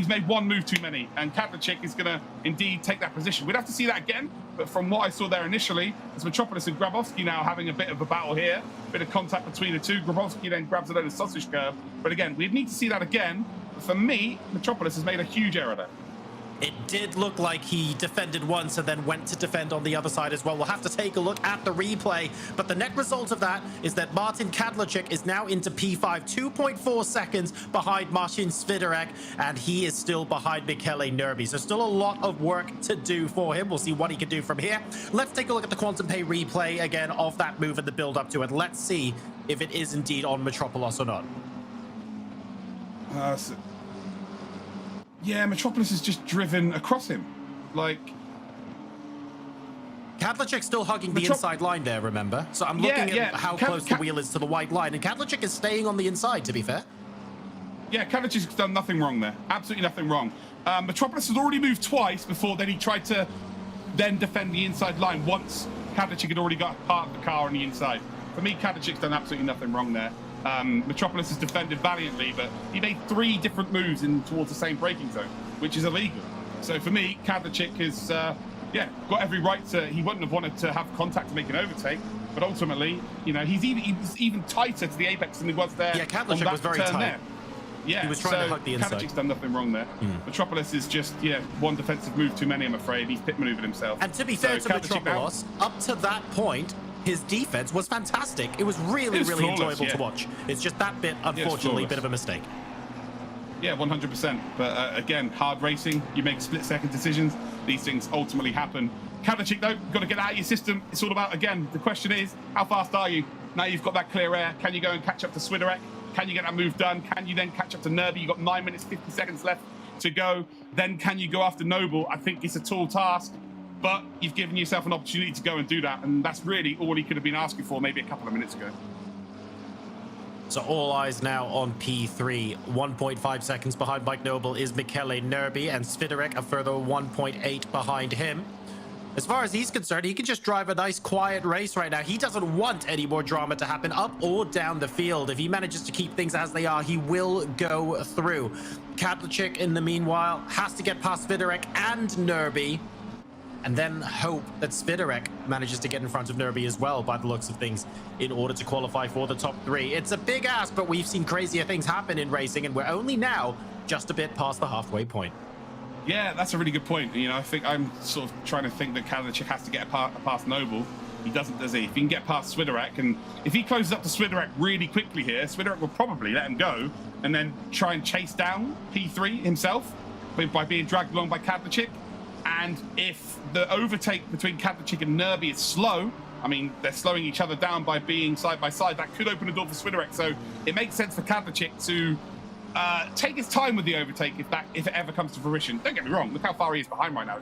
made 1 move too many, and Kadlacik is going to indeed take that position. We'd have to see that again, but from what I saw there initially, it's Metropolis and Grabowski now having a bit of a battle here, a bit of contact between the two. Grabowski then grabs a load of sausage curve, but again, we'd need to see that again. But for me, Metropolis has made a huge error there. It did look like he defended once and then went to defend on the other side as well. We'll have to take a look at the replay. But the net result of that is that Martin Kadlacik is now into P5, 2.4 seconds behind Martin Swiderek, and he is still behind Michele Nerby. So still a lot of work to do for him. We'll see what he can do from here. Let's take a look at the Quantum Pay replay again of that move and the build up to it. Let's see if it is indeed on Metropolis or not. Yeah, Metropolis is just driven across him. Like, Kadlacik's still hugging the inside line there, remember? So I'm looking at how close the wheel is to the white line, and Kadlacik is staying on the inside, to be fair. Yeah, Kadlacik's done nothing wrong there. Absolutely nothing wrong. Metropolis has already moved twice before then he tried to then defend the inside line once Kadlacik had already got part of the car on the inside. For me, Kadlacik's done absolutely nothing wrong there. Metropolis has defended valiantly, but he made 3 different moves in towards the same braking zone, which is illegal. So for me, Kadlacik has, got every right to. He wouldn't have wanted to have contact to make an overtake, but ultimately, you know, he's even tighter to the apex than he was there. Yeah, Kadlacik was very tight. There. Yeah, he was trying to hug the inside. Kadlacik's done nothing wrong there. Metropolis is just, 1 defensive move too many, I'm afraid. He's pit maneuvered himself. And to be fair to Metropolis, up to that point, his defense was fantastic. It was really enjoyable to watch. It's just that bit, unfortunately, a bit of a mistake. Yeah, 100%. But again, hard racing, you make split-second decisions. These things ultimately happen. Kadlacik, though, got to get out of your system. It's all about, again, the question is, how fast are you? Now you've got that clear air. Can you go and catch up to Swiderek? Can you get that move done? Can you then catch up to Nerby? You've got 9 minutes, 50 seconds left to go. Then can you go after Noble? I think it's a tall task, but you've given yourself an opportunity to go and do that. And that's really all he could have been asking for maybe a couple of minutes ago. So all eyes now on P3. 1.5 seconds behind Mike Noble is Michele Nerby, and Swiderek a further 1.8 behind him. As far as he's concerned, he can just drive a nice quiet race right now. He doesn't want any more drama to happen up or down the field. If he manages to keep things as they are, he will go through. Kadlacik, in the meanwhile, has to get past Swiderek and Nerby, and then hope that Swiderek manages to get in front of Nerby as well, by the looks of things, in order to qualify for the top 3. It's a big ask, but we've seen crazier things happen in racing, and we're only now just a bit past the halfway point. Yeah, that's a really good point. You know, I think I'm sort of trying to think that Kadlacik has to get past Noble. He doesn't, does he? If he can get past Swiderek, and if he closes up to Swiderek really quickly here, Swiderek will probably let him go and then try and chase down P3 himself by being dragged along by Kadlacik. And if the overtake between Kadlacik and Nerby is slow, I mean, they're slowing each other down by being side by side, that could open the door for Swiderek. So it makes sense for Kadlacik to take his time with the overtake if it ever comes to fruition. Don't get me wrong, look how far he is behind right now.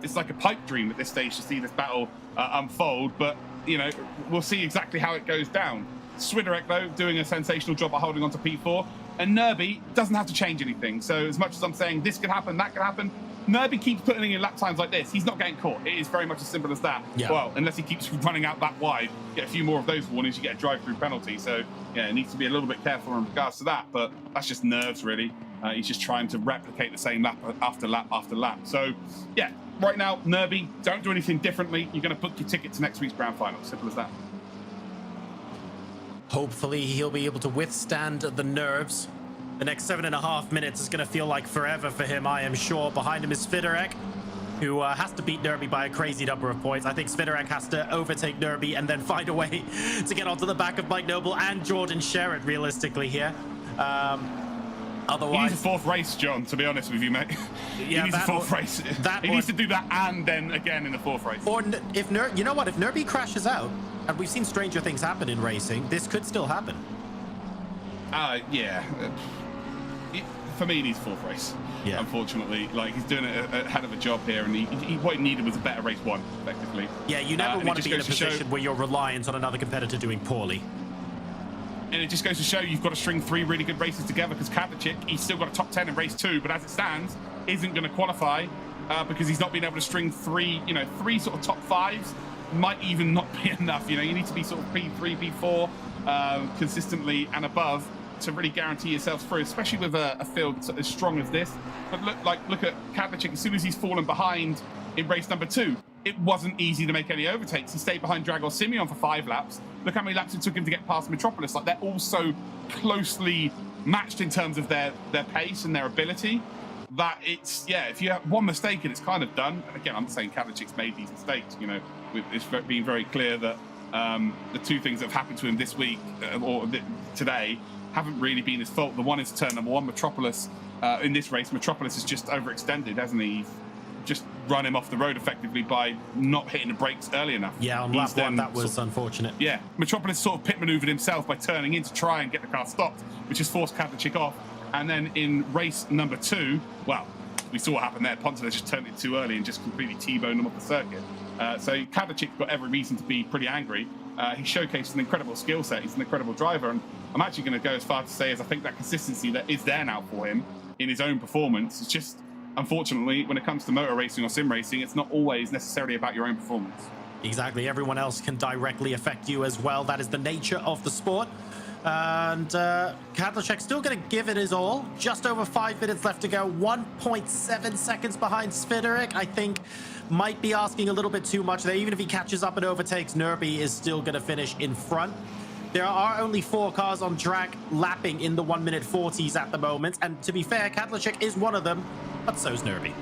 It's like a pipe dream at this stage to see this battle unfold, but you know, we'll see exactly how it goes down. Swiderek, though, doing a sensational job of holding on to P4, and Nerby doesn't have to change anything. So as much as I'm saying this could happen, that could happen, Nerby keeps putting in lap times like this. He's not getting caught. It is very much as simple as that. Yeah. Well, unless he keeps running out that wide, get a few more of those warnings, you get a drive-through penalty. So, yeah, it needs to be a little bit careful in regards to that. But that's just nerves, really. He's just trying to replicate the same lap after lap after lap. So, yeah, right now, Nerby, don't do anything differently. You're going to book your ticket to next week's grand final. Simple as that. Hopefully, he'll be able to withstand the nerves. The next 7.5 minutes is going to feel like forever for him, I am sure. Behind him is Swiderek, who has to beat Nerby by a crazy number of points. I think Swiderek has to overtake Nerby and then find a way to get onto the back of Mike Noble and Jordan Sherritt, realistically, here. Otherwise, he needs a fourth race, John, to be honest with you, mate. He needs a fourth race. He needs to do that and then again in the fourth race. Or if you know what, if Nerby crashes out, and we've seen stranger things happen in racing, this could still happen. Yeah. For me, he needs fourth race. Yeah. Unfortunately, like, he's doing a hell of a job here, and what he needed was a better race one, effectively. Yeah, you never want to be in a position where you're reliant on another competitor doing poorly. And it just goes to show you've got to string 3 really good races together, because Kavlicek, he's still got a top 10 in race 2, but as it stands, isn't going to qualify because he's not been able to string 3 sort of top 5s. Might even not be enough. You need to be sort of P3, P4 consistently and above to really guarantee yourself through, especially with a field as strong as this. But look at Kavlicek. As soon as he's fallen behind in race number 2, it wasn't easy to make any overtakes. He stayed behind Dragos Simeon for 5 laps. Look how many laps it took him to get past Metropolis. Like, they're all so closely matched in terms of their pace and their ability that it's, yeah, if you have one mistake and it's kind of done. And again, I'm not saying Kavlicek's made these mistakes, with it's being very clear that the 2 things that have happened to him this week today haven't really been his fault. The one is turn number 1, Metropolis. In this race, Metropolis has just overextended, hasn't he? He's just run him off the road effectively by not hitting the brakes early enough. Yeah, on lap 1, that was unfortunate. Yeah, Metropolis sort of pit maneuvered himself by turning in to try and get the car stopped, which has forced Kavlicek off. And then in race number 2, well, we saw what happened there. Pontola just turned it too early and just completely T-boned him off the circuit. So Kavlicek's got every reason to be pretty angry. He showcased an incredible skill set. He's an incredible driver. And I'm actually going to go as far to say as I think that consistency that is there now for him in his own performance. It's just, unfortunately, when it comes to motor racing or sim racing, it's not always necessarily about your own performance. Exactly. Everyone else can directly affect you as well. That is the nature of the sport. And Kavlicek's still going to give it his all. Just over 5 minutes left to go. 1.7 seconds behind Svideric. I think might be asking a little bit too much there. Even if he catches up and overtakes, Nerby is still going to finish in front. There are only 4 cars on track lapping in the 1 minute 40s at the moment. And to be fair, Kavlicek is one of them, but so's Nerby.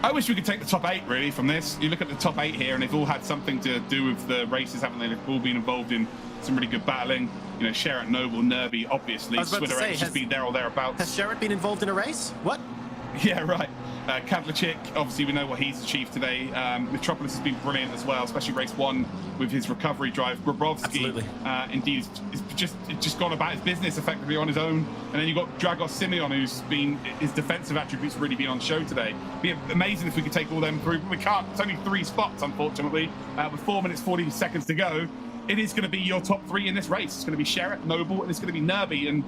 I wish we could take the top 8, really, from this. You look at the top 8 here, and they've all had something to do with the races, haven't they? They've all been involved in some really good battling. Sherritt, Noble, Nerby, obviously. Swiderek's just been there or thereabouts. Has Sherritt been involved in a race? What? Yeah, right. Kavlicek, obviously, we know what he's achieved today. Metropolis has been brilliant as well, especially race 1 with his recovery drive. Bobrovsky, indeed, is just gone about his business effectively on his own. And then you've got Dragos Simeon, who's been, his defensive attributes really been on show today. It'd be amazing if we could take all them through, but we can't. It's only 3 spots, unfortunately. With 4 minutes, 40 seconds to go, it is going to be your top 3 in this race. It's going to be Sherritt, Noble, and it's going to be Nerby. And,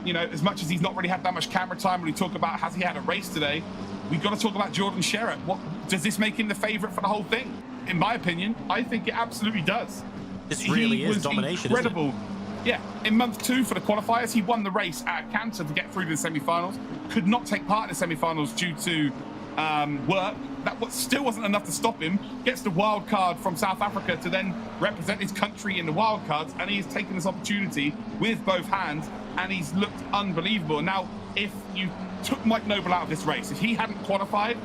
as much as he's not really had that much camera time, when we talk about has he had a race today, we've got to talk about Jordan Sherritt. What does this make him the favourite for the whole thing? In my opinion, I think it absolutely does. This really is domination. Incredible. Yeah, in month 2 for the qualifiers, he won the race at Cantor to get through to the semi-finals. Could not take part in the semi-finals due to work. That still wasn't enough to stop him. Gets the wild card from South Africa to then represent his country in the wild cards, and he has taken this opportunity with both hands, and he's looked unbelievable. Now, if you took Mike Noble out of this race, if he hadn't qualified,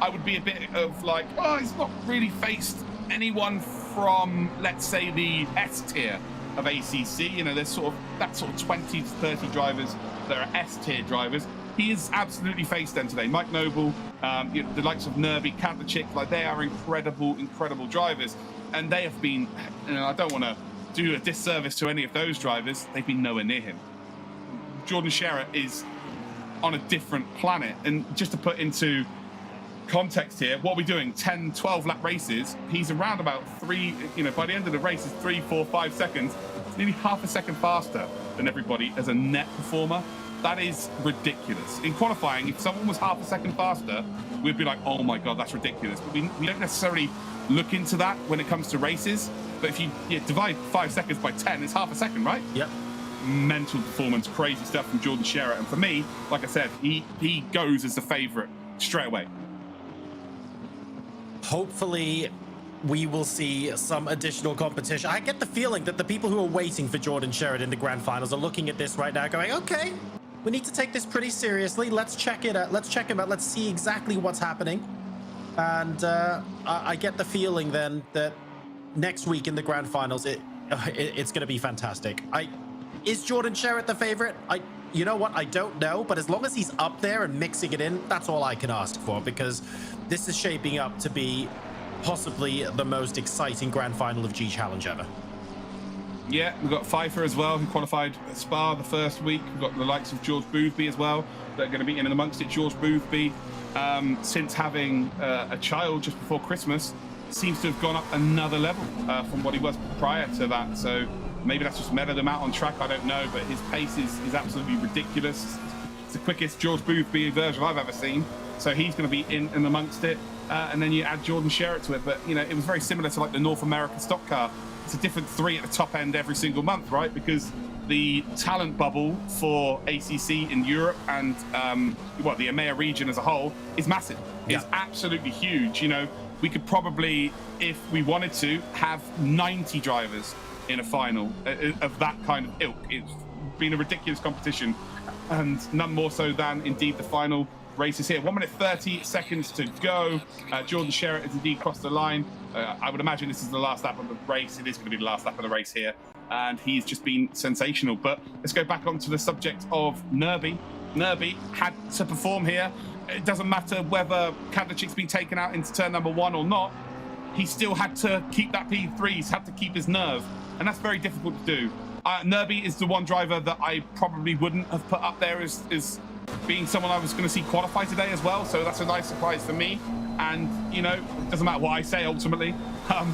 I would be a bit of like, oh, he's not really faced anyone from, let's say, the S tier of ACC. There's sort of 20 to 30 drivers that are S tier drivers. He has absolutely faced them today. Mike Noble, the likes of Nerby, Kavlicek, like, they are incredible drivers. And they have been, I don't want to do a disservice to any of those drivers, they've been nowhere near him. Jordan Sherritt is on a different planet. And just to put into context here, what are we doing? 10, 12 lap races. He's around about 3, by the end of the race, it's 3, 4, 5 seconds. It's nearly half a second faster than everybody as a net performer. That is ridiculous. In qualifying, if someone was half a second faster, we'd be like, oh my God, that's ridiculous. But we don't necessarily look into that when it comes to races. But if you divide 5 seconds by 10, it's half a second, right? Yep. Mental performance, crazy stuff from Jordan Sherritt. And for me, like I said, he goes as the favourite straight away. Hopefully, we will see some additional competition. I get the feeling that the people who are waiting for Jordan Sherritt in the grand finals are looking at this right now going, okay, we need to take this pretty seriously. Let's check it out. Let's check him out. Let's see exactly what's happening. And I get the feeling then that next week in the grand finals, it's going to be fantastic. Is Jordan Sherritt the favorite? You know what? I don't know, but as long as he's up there and mixing it in, that's all I can ask for, because this is shaping up to be possibly the most exciting grand final of G Challenge ever. Yeah, we've got Pfeiffer as well, who qualified at Spa the first week. We've got the likes of George Boothby as well that are going to be in and amongst it. George Boothby, since having a child just before Christmas, seems to have gone up another level from what he was prior to that. So maybe that's just mellowed him out on track, I don't know, but his pace is absolutely ridiculous. It's the quickest George Boothby version I've ever seen. So he's going to be in and amongst it. And then you add Jordan Sherritt to it. But, you know, it was very similar to like the North American stock car. It's a different 3 at the top end every single month, right? Because the talent bubble for ACC in Europe and, the EMEA region as a whole is massive. It's absolutely huge. You know, we could probably, if we wanted to, have 90 drivers in a final of that kind of ilk. It's been a ridiculous competition, and none more so than indeed the final races here. 1 minute 30 seconds to go. Jordan Sherritt has indeed crossed the line. I would imagine this is the last lap of the race. It is going to be the last lap of the race here, and he's just been sensational. But let's go back onto the subject of Nerby. Nerby had to perform here. It doesn't matter whether Kadlecik's been taken out into turn number 1 or not. He still had to keep that P3. He's had to keep his nerve, and that's very difficult to do. Nerby is the one driver that I probably wouldn't have put up there as being someone I was going to see qualify today as well. So that's a nice surprise for me. And, you know, it doesn't matter what I say ultimately.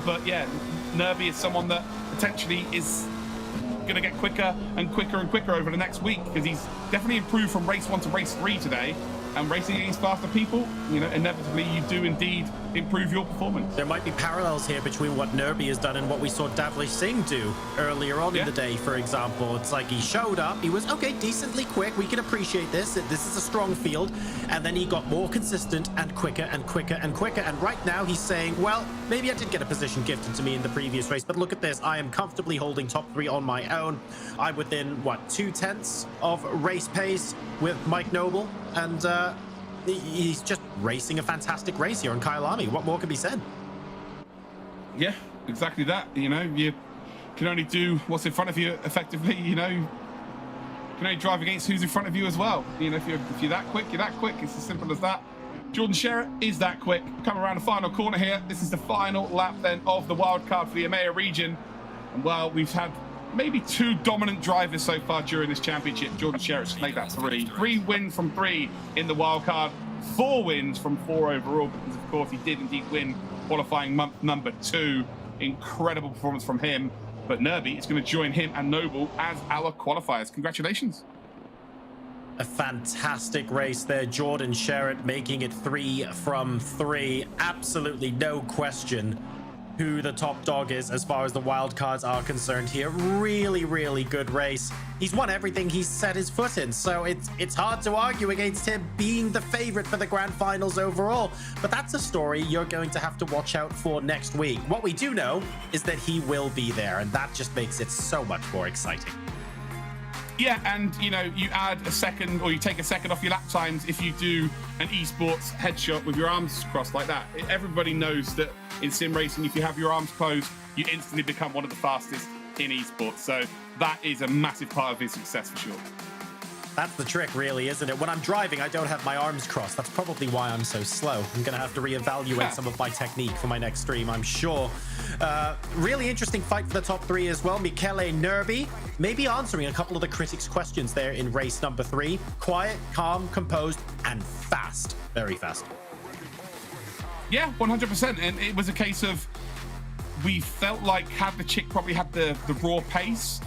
But yeah, Nerby is someone that potentially is going to get quicker and quicker and quicker over the next week, because he's definitely improved from race 1 to race 3 today. And racing against faster people, you know, inevitably you do indeed improve your performance. There might be parallels here between what Nerby has done and what we saw Davlish Singh do earlier on in the day, for example. It's like he showed up, he was, okay, decently quick, we can appreciate this, this is a strong field, and then he got more consistent and quicker and quicker and quicker, and right now he's saying, well, maybe I did get a position gifted to me in the previous race, but look at this, I am comfortably holding top 3 on my own. I'm within, what, 2/10 of race pace with Mike Noble, and he's just racing a fantastic race here on Kyalami. What more can be said? Yeah, exactly that. You know, you can only do what's in front of you effectively. You know, you can only drive against who's in front of you as well. You know, if you're that quick, you're that quick. It's as simple as that. Jordan Sherritt is that quick. Come around the final corner here. This is the final lap then of the wild card for the EMEA region. And well, we've had maybe 2 dominant drivers so far during this championship. Jordan Sherritt's made that 3. 3 wins from 3 in the wild card. 4 wins from 4 overall, because of course he did indeed win qualifying month number 2. Incredible performance from him. But Nerby is going to join him and Noble as our qualifiers. Congratulations. A fantastic race there. Jordan Sherritt making it 3 from 3. Absolutely no question who the top dog is as far as the wild cards are concerned here. Really, really good race. He's won everything he's set his foot in, so it's hard to argue against him being the favorite for the grand finals overall. But that's a story you're going to have to watch out for next week. What we do know is that he will be there, and that just makes it so much more exciting. Yeah, and you know, you add a second, or you take a second off your lap times if you do an esports headshot with your arms crossed like that. Everybody knows that in sim racing, if you have your arms closed, you instantly become one of the fastest in esports. So that is a massive part of his success for sure. That's the trick, really, isn't it? When I'm driving, I don't have my arms crossed. That's probably why I'm so slow. I'm going to have to reevaluate some of my technique for my next stream, I'm sure. Really interesting fight for the top 3 as well. Michele Nerby maybe answering a couple of the critics' questions there in race number 3. Quiet, calm, composed, and fast. Very fast. Yeah, 100%. And it was a case of, we felt like Kadlecik probably had the raw pace.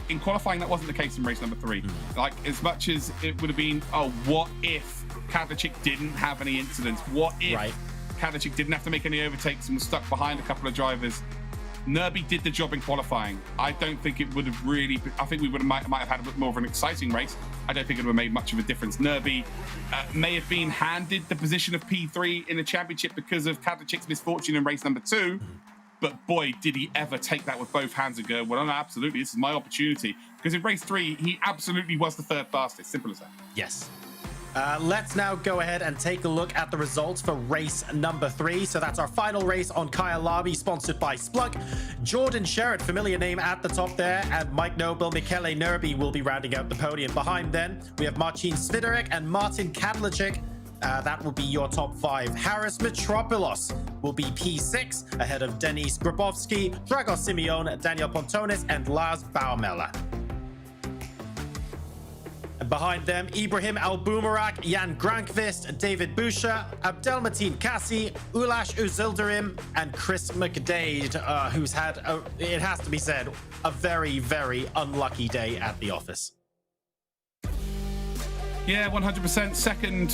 In qualifying, that wasn't the case in race number 3. Like, as much as it would have been, oh, what if Kadlecik didn't have any incidents? What if Kadlecik didn't have to make any overtakes and was stuck behind a couple of drivers? Nerby did the job in qualifying. I don't think it would have really... I think we might have had a bit more of an exciting race. I don't think it would have made much of a difference. Nerby may have been handed the position of P3 in the championship because of Kadlecik's misfortune in race number 2. But boy, did he ever take that with both hands and go, well, no, absolutely, this is my opportunity. Because in race 3, he absolutely was the 3rd fastest. Simple as that. Yes. Let's now go ahead and take a look at the results for race number 3. So that's our final race on Kyalami, sponsored by Splunk. Jordan Sherritt, familiar name at the top there, and Mike Noble, Michele Nerby will be rounding out the podium. Behind then, we have Marcin Swiderek and Martin Kadlacik. That will be your top 5. Harris Mitropoulos will be P6, ahead of Denis Grabowski, Dragos Simeon, Daniel Pontonis, and Lars Baumella. And behind them, Ibrahim Al-Boumarak, Jan Grankvist, David Boucher, Abdelmateen Kassi, Ulash Uzildirim, and Chris McDade, who's had, it has to be said, a very, very unlucky day at the office. Yeah, 100%. Second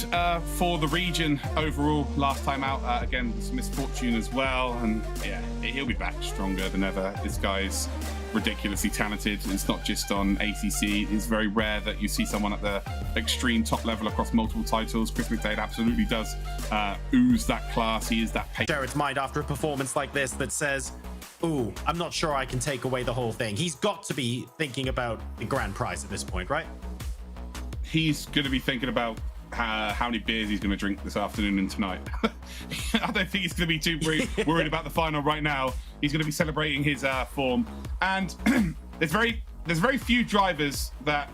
for the region overall last time out. Again, some misfortune as well. And yeah, he'll be back stronger than ever. This guy's ridiculously talented. It's not just on ACC. It's very rare that you see someone at the extreme top level across multiple titles. Chris McDade absolutely does ooze that class. He is that pace. Jared's mind after a performance like this that says, ooh, I'm not sure I can take away the whole thing. He's got to be thinking about the grand prize at this point, right? He's going to be thinking about how many beers he's going to drink this afternoon and tonight. I don't think he's going to be too worried about the final right now. He's going to be celebrating his form. And there's very few drivers that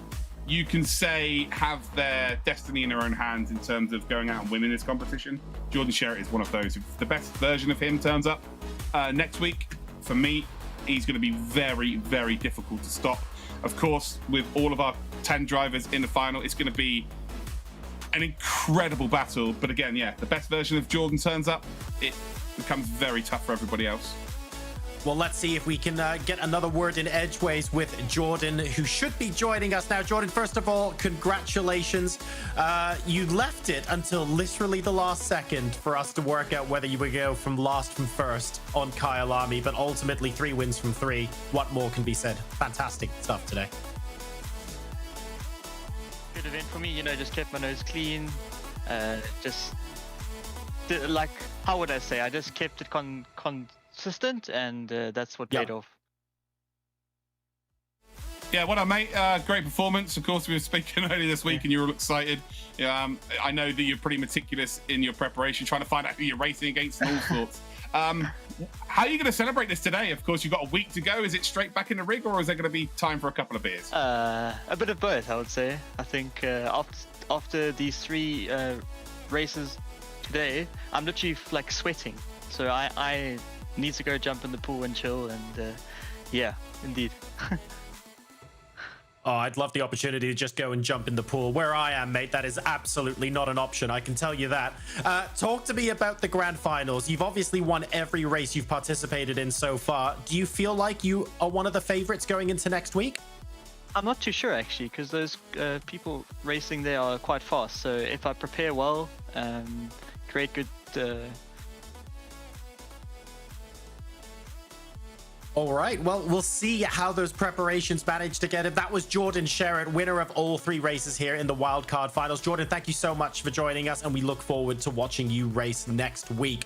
you can say have their destiny in their own hands in terms of going out and winning this competition. Jordan Sherritt is one of those. If the best version of him turns up next week, for me, he's going to be very, very difficult to stop. Of course, with all of our 10 drivers in the final, it's going to be an incredible battle. But again, yeah, the best version of Jordan turns up, it becomes very tough for everybody else. Well, let's see if we can get another word in edgeways with Jordan, who should be joining us now. Jordan, first of all, congratulations. You left it until literally the last second for us to work out whether you would go from last from first on Kyalami, but ultimately 3 wins from 3. What more can be said? Fantastic stuff today. Good event for me, just kept my nose clean. How would I say? I just kept it consistent, and that's what paid off. Yeah, well done, mate. Great performance. Of course, we were speaking earlier this week and you were all excited. I know that you're pretty meticulous in your preparation, trying to find out who you're racing against and all sorts. How are you going to celebrate this today? Of course, you've got a week to go. Is it straight back in the rig, or is there going to be time for a couple of beers? A bit of both, I would say. I think after these 3 races today, I'm literally like sweating. So I need to go jump in the pool and chill, and yeah, indeed. Oh, I'd love the opportunity to just go and jump in the pool. Where I am, mate, that is absolutely not an option. I can tell you that. Talk to me about the grand finals. You've obviously won every race you've participated in so far. Do you feel like you are one of the favorites going into next week? I'm not too sure, actually, because those people racing there are quite fast. So if I prepare well, create good... All right, well, we'll see how those preparations manage together. That was Jordan Sherritt, winner of all 3 races here in the Wildcard Finals. Jordan, thank you so much for joining us, and we look forward to watching you race next week.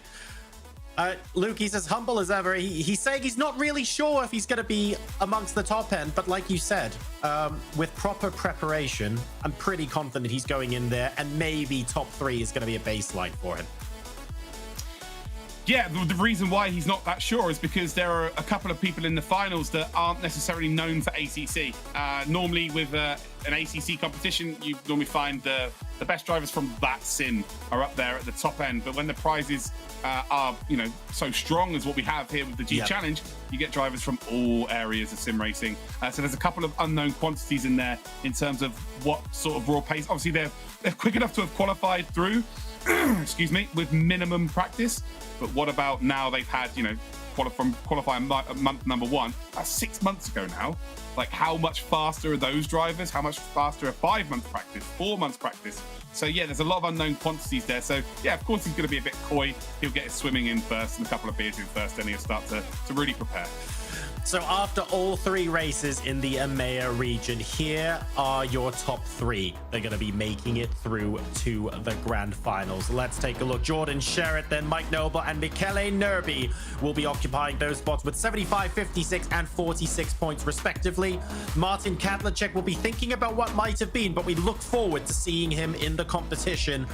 Luke, he's as humble as ever. He's saying he's not really sure if he's going to be amongst the top end, but like you said, with proper preparation, I'm pretty confident he's going in there, and maybe top 3 is going to be a baseline for him. Yeah, the reason why he's not that sure is because there are a couple of people in the finals that aren't necessarily known for ACC. Normally with an ACC competition, you normally find the best drivers from that sim are up there at the top end. But when the prizes are, so strong as what we have here with the G Challenge, you get drivers from all areas of sim racing. So there's a couple of unknown quantities in there in terms of what sort of raw pace. Obviously, they're quick enough to have qualified through, excuse me, with minimum practice. But what about now they've had, from qualifying month number 1? That's 6 months ago now. Like, how much faster are those drivers? How much faster are 5 months practice, 4 months practice? So yeah, there's a lot of unknown quantities there. So yeah, of course he's going to be a bit coy. He'll get his swimming in first and a couple of beers in first, then he'll start to really prepare. So after all three races in the EMEA region, here are your top three. They're going to be making it through to the grand finals. Let's take a look. Jordan Sherritt, then Mike Noble and Michele Nerby will be occupying those spots with 75, 56 and 46 points respectively. Martin Kadlacek will be thinking about what might have been, but we look forward to seeing him in the competition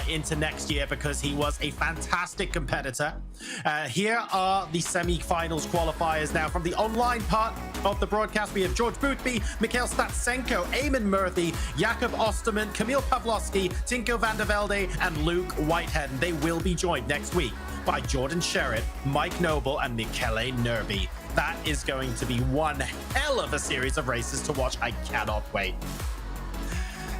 into next year because he was a fantastic competitor. Here are the semi-finals qualifiers now. From the online part of the broadcast, we have George Boothby, Mikhail Statsenko, Eamon Murphy, Jakob Osterman, Kamil Pawlowski, Tinko van der Velde, and Luke Whitehead. And they will be joined next week by Jordan Sherritt, Mike Noble, and Michele Nerby. That is going to be one hell of a series of races to watch. I cannot wait.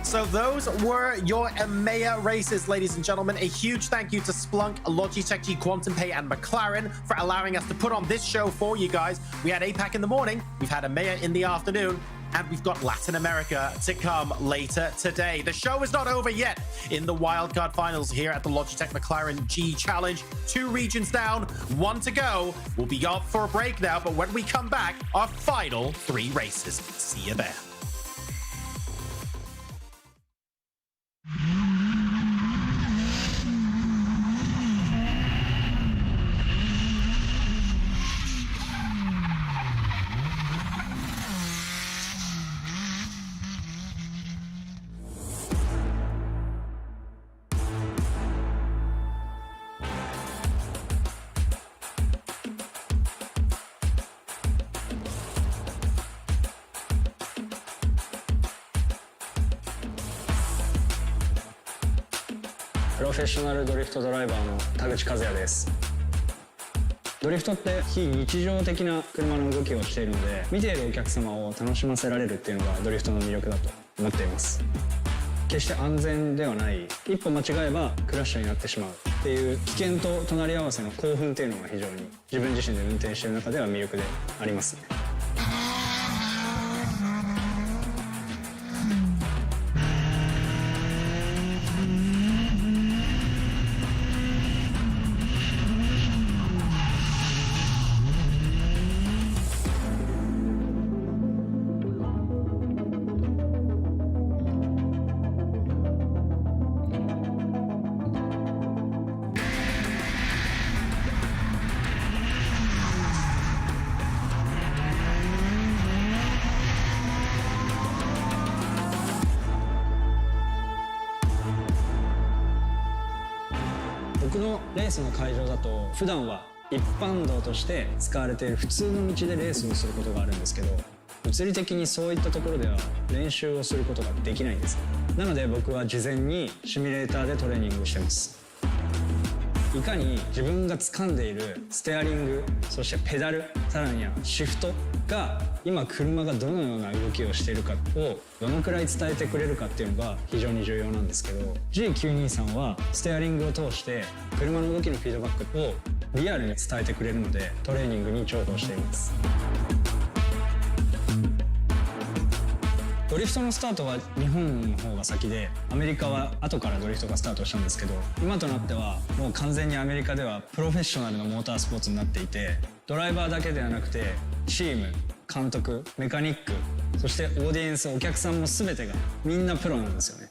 So those were your EMEA races, ladies and gentlemen. A huge thank you to Splunk, Logitech G, Quantum Pay, and McLaren for allowing us to put on this show for you guys. We had APAC in the morning, we've had EMEA in the afternoon, and we've got Latin America to come later today. The show is not over yet in the Wildcard finals here at the Logitech McLaren G Challenge. 2 regions down, 1 to go. We'll be off for a break now, but when we come back, our final 3 races. See you there.プロフェッショナルドリフトドライバーの田口和也です。ドリフトって非日常的な車の動きをしているので、見ているお客様を楽しませられるっていうのがドリフトの魅力だと思っています。決して安全ではない、一歩間違えばクラッシュになってしまうっていう危険と隣り合わせの興奮っていうのが非常に自分自身で運転している中では魅力でありますね。僕のレースの会場だと普段は一般道として使われている普通の道でレースをすることがあるんですけど、物理的にそういったところでは練習をすることができないんです。なので僕は事前にシミュレーターでトレーニングしてます。いかに自分が掴んでいるステアリング、そしてペダル、さらにはシフトが今車がどのような動きをしているかをどのくらい伝えてくれるかっていうのが非常に重要なんですけど、 G923 はステアリングを通して車の動きのフィードバックをリアルに伝えてくれるのでトレーニングに重宝しています。ドリフトのスタートは日本の方が先で、アメリカは後からドリフトがスタートしたんですけど、今となってはもう完全にアメリカではプロフェッショナルのモータースポーツになっていて、ドライバーだけではなくてチーム、監督、メカニック、そしてオーディエンス、お客さんも全てがみんなプロなんですよね。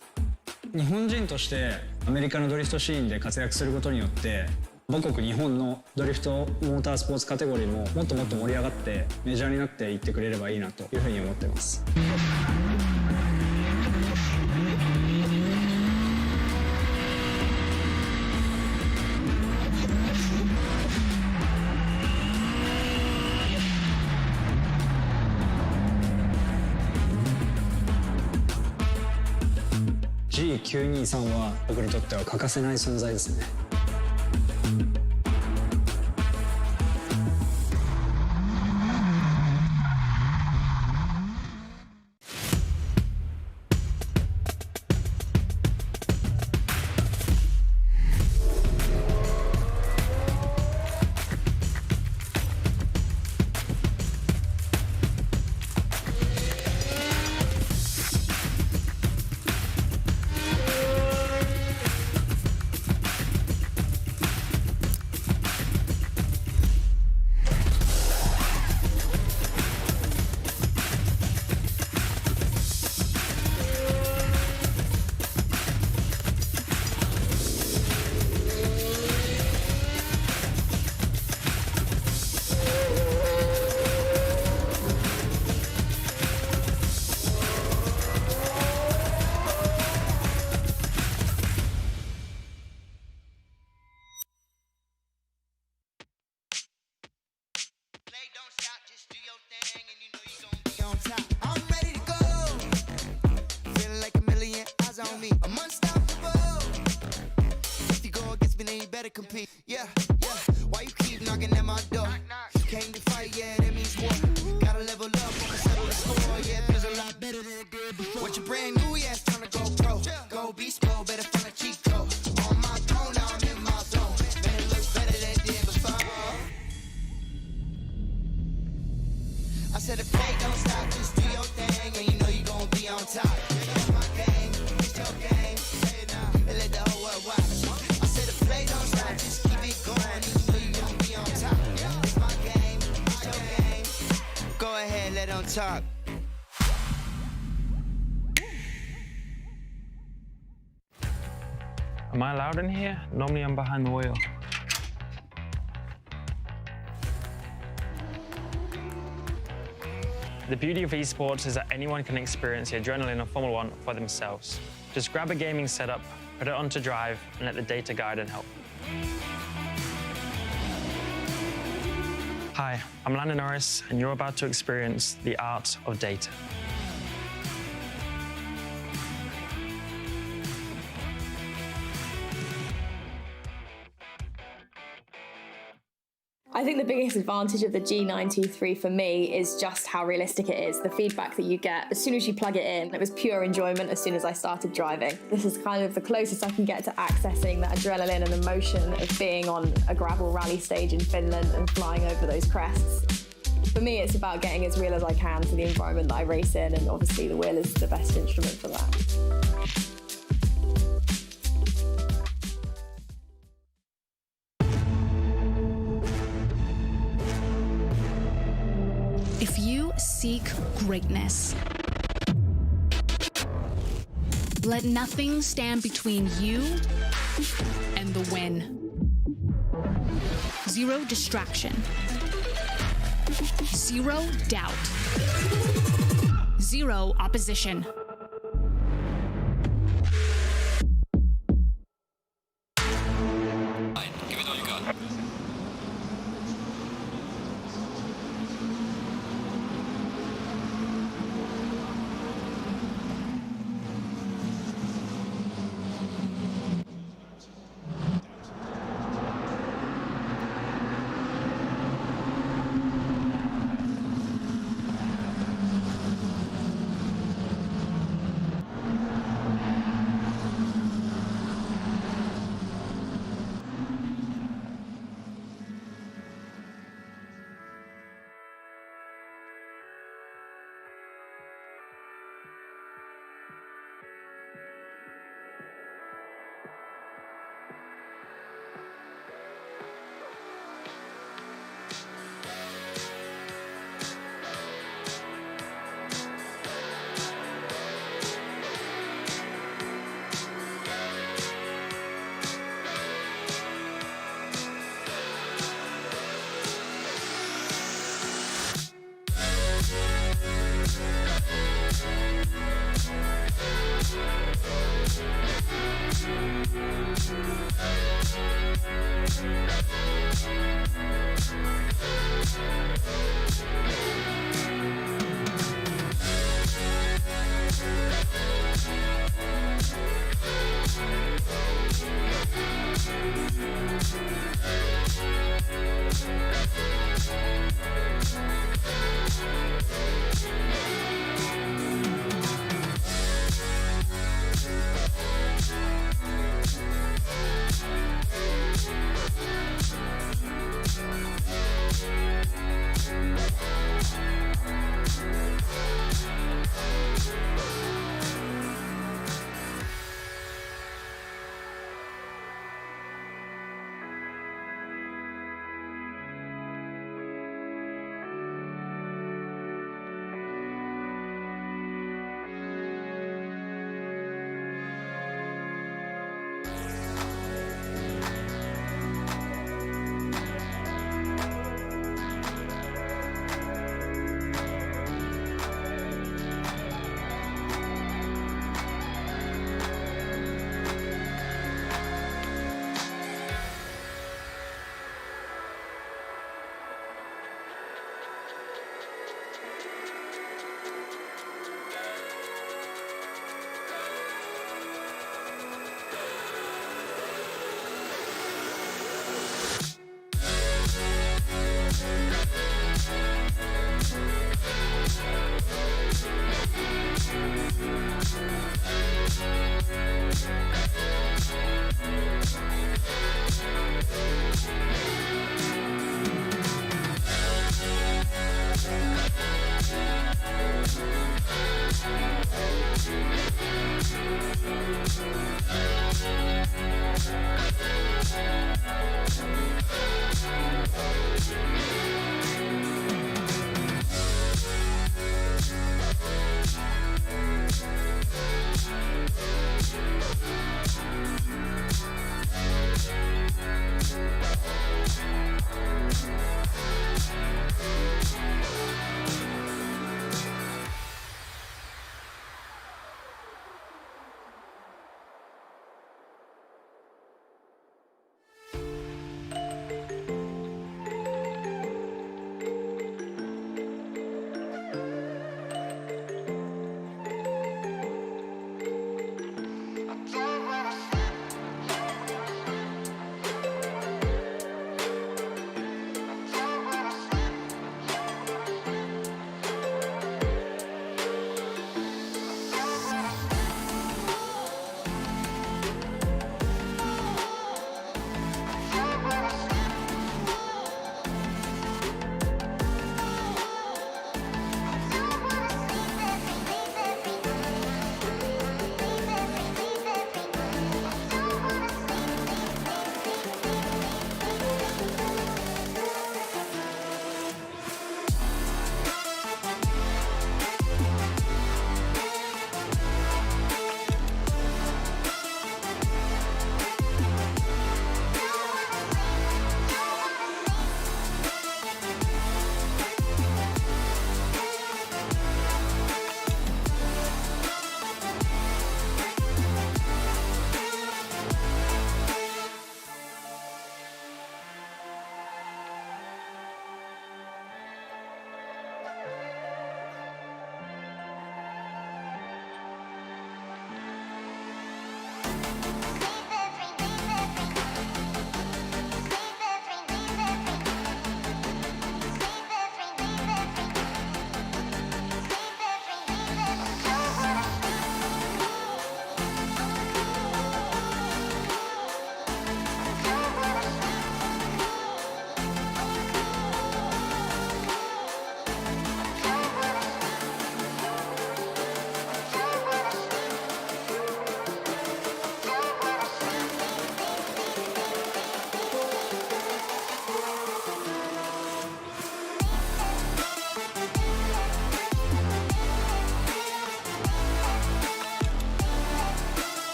日本人としてアメリカのドリフトシーンで活躍することによって母国日本のドリフトモータースポーツカテゴリーももっともっと盛り上がってメジャーになっていってくれればいいなというふうに思っています。G923 は僕にとっては欠かせない存在ですね。compete. Yeah, yeah. Why you keep knocking at my door? Came to fight, yeah, that means war. Gotta level up, wanna settle the score. Yeah, feels a lot better than it did before. What you brand new, yeah, it's time to go pro. Go beast mode, better find a cheat code. On my throne, now I'm in my zone. Man, it looks better than it did before. I said the play don't stop, just do your thing, and you know you gon' be on top. It's my game, it's your game. Say it now, and let the whole world watch. I said the play don't stop, just keep it going, and you know you gon' be on top. It's my game, it's your game. Go ahead, let them talk. Am I allowed in here? Normally I'm behind the wheel. The beauty of esports is that anyone can experience the adrenaline of Formula 1 for themselves. Just grab a gaming setup, put it onto drive, and let the data guide and help. Hi, I'm Lando Norris, and you're about to experience the art of data. I think the biggest advantage of the G93 for me is just how realistic it is. The feedback that you get as soon as you plug it in, it was pure enjoyment as soon as I started driving. This is kind of the closest I can get to accessing that adrenaline and emotion of being on a gravel rally stage in Finland and flying over those crests. For me, it's about getting as real as I can to the environment that I race in, and obviously the wheel is the best instrument for that. If you seek greatness, let nothing stand between you and the win. Zero distraction. Zero doubt. Zero opposition. Give it all you got.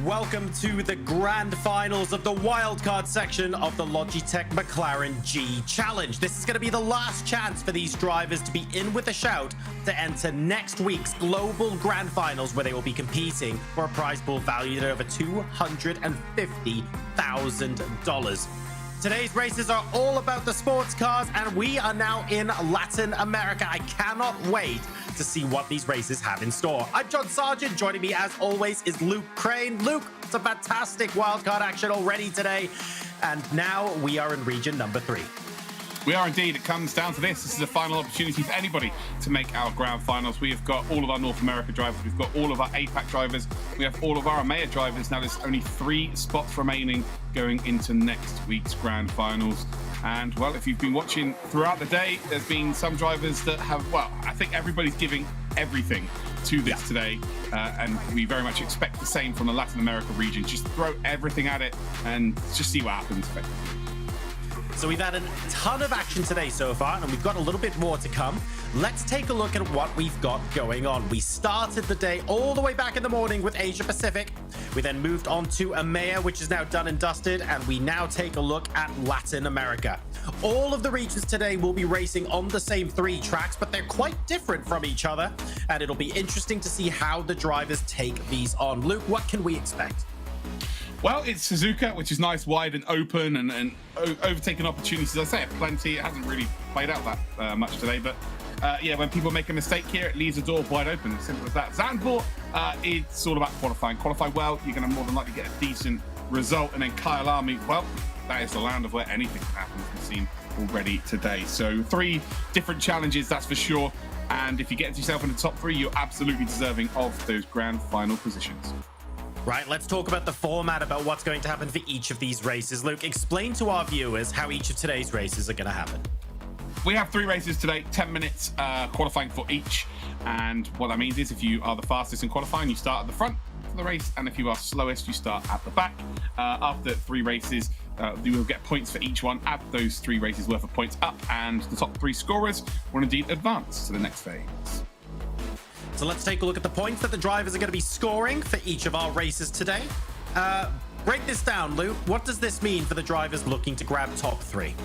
Welcome to the grand finals of the wildcard section of the Logitech McLaren G Challenge. This is going to be the last chance for these drivers to be in with a shout to enter next week's global grand finals, where they will be competing for a prize pool valued at over $250,000. Today's races are all about the sports cars, and we are now in Latin America. I cannot wait to see what these races have in store. I'm John Sargent. Joining me, as always, is Luke Crane. Luke, it's a fantastic wildcard action already today, and now we are in region number 3. We are indeed. It comes down to this. This is a final opportunity for anybody to make our grand finals. We have got all of our North America drivers. We've got all of our APAC drivers. We have all of our EMEA drivers. Now there's only 3 spots remaining going into next week's grand finals. And, well, if you've been watching throughout the day, there's been some drivers that have, well, I think everybody's giving everything to this today. And we very much expect the same from the Latin America region. Just throw everything at it and just see what happens. So we've had a ton of action today so far, and we've got a little bit more to come. Let's take a look at what we've got going on. We started the day all the way back in the morning with Asia Pacific. We then moved on to EMEA, which is now done and dusted, and we now take a look at Latin America. All of the regions today will be racing on the same 3 tracks, but they're quite different from each other, and it'll be interesting to see how the drivers take these on. Luke, what can we expect? Well, it's Suzuka, which is nice, wide and open, and overtaking opportunities, as I say, plenty. It hasn't really played out that much today, but yeah, when people make a mistake here, it leaves the door wide open. As simple as that. Zandvoort, it's all about qualifying. Qualify well, you're going to more than likely get a decent result. And then Kyalami, well, that is the land of where anything can happen, as we've seen already today. So 3 different challenges, that's for sure. And if you get yourself in the top 3, you're absolutely deserving of those grand final positions. Right, let's talk about the format, about what's going to happen for each of these races. Luke, explain to our viewers how each of today's races are going to happen. We have 3 races today, 10 minutes qualifying for each. And what that means is if you are the fastest in qualifying, you start at the front for the race. And if you are slowest, you start at the back. After 3 races, you will get points for each one. Add those 3 races worth of points up, and the top 3 scorers will indeed advance to the next phase. So let's take a look at the points that the drivers are going to be scoring for each of our races today. Break this down, Luke. What does this mean for the drivers looking to grab top 3?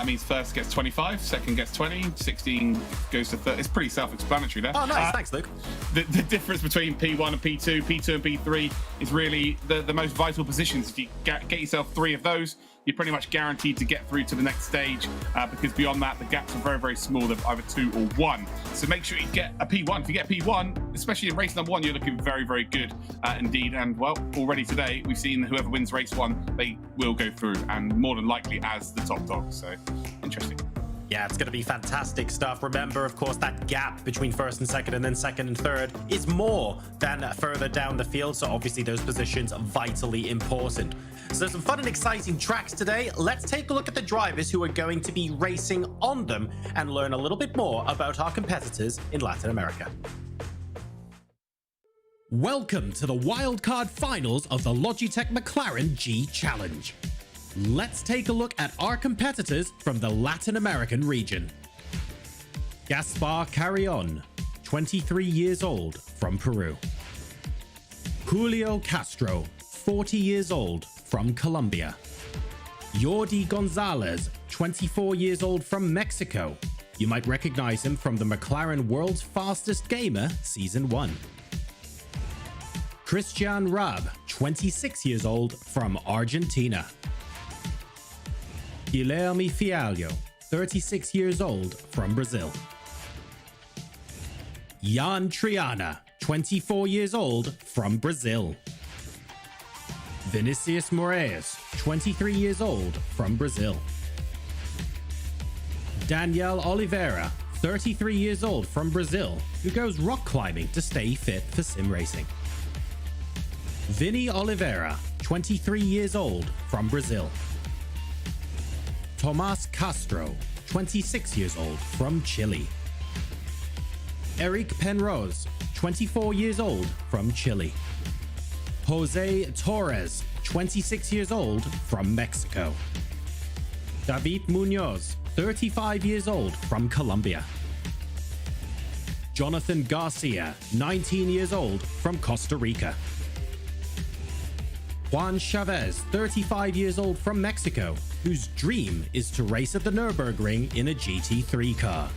Means first gets 25, second gets 20, 16 goes to 30. It's pretty self-explanatory there. Oh, nice. Thanks, Luke. The difference between P1 and P2, P2 and P3 is really the most vital positions. If you get yourself 3 of those, you're pretty much guaranteed to get through to the next stage, because beyond that, the gaps are very, very small. They're either 2 or 1. So make sure you get a P1. If you get P1, especially in race number 1, you're looking very, very good indeed. And, well, already today, we've seen whoever wins race 1, they will go through, and more than likely as the top dog. So, interesting. Yeah, it's going to be fantastic stuff. Remember, of course, that gap between first and second, and then second and third, is more than further down the field. So obviously those positions are vitally important. So some fun and exciting tracks today. Let's take a look at the drivers who are going to be racing on them and learn a little bit more about our competitors in Latin America. Welcome to the wildcard finals of the Logitech McLaren G Challenge. Let's take a look at our competitors from the Latin American region. Gaspar Carrion, 23 years old, from Peru. Julio Castro, 40 years old, from Colombia. Jordi Gonzalez, 24 years old, from Mexico. You might recognize him from the McLaren World's Fastest Gamer Season 1. Christian Raab, 26 years old, from Argentina. Guilherme Fialho, 36 years old, from Brazil. Jan Triana, 24 years old, from Brazil. Vinicius Moraes, 23 years old, from Brazil. Daniel Oliveira, 33 years old, from Brazil, who goes rock climbing to stay fit for sim racing. Vini Oliveira, 23 years old, from Brazil. Tomas Castro, 26 years old, from Chile. Eric Penrose, 24 years old, from Chile. Jose Torres, 26 years old, from Mexico. David Munoz, 35 years old, from Colombia. Jonathan Garcia, 19 years old, from Costa Rica. Juan Chavez, 35 years old from Mexico, whose dream is to race at the Nürburgring in a GT3 car.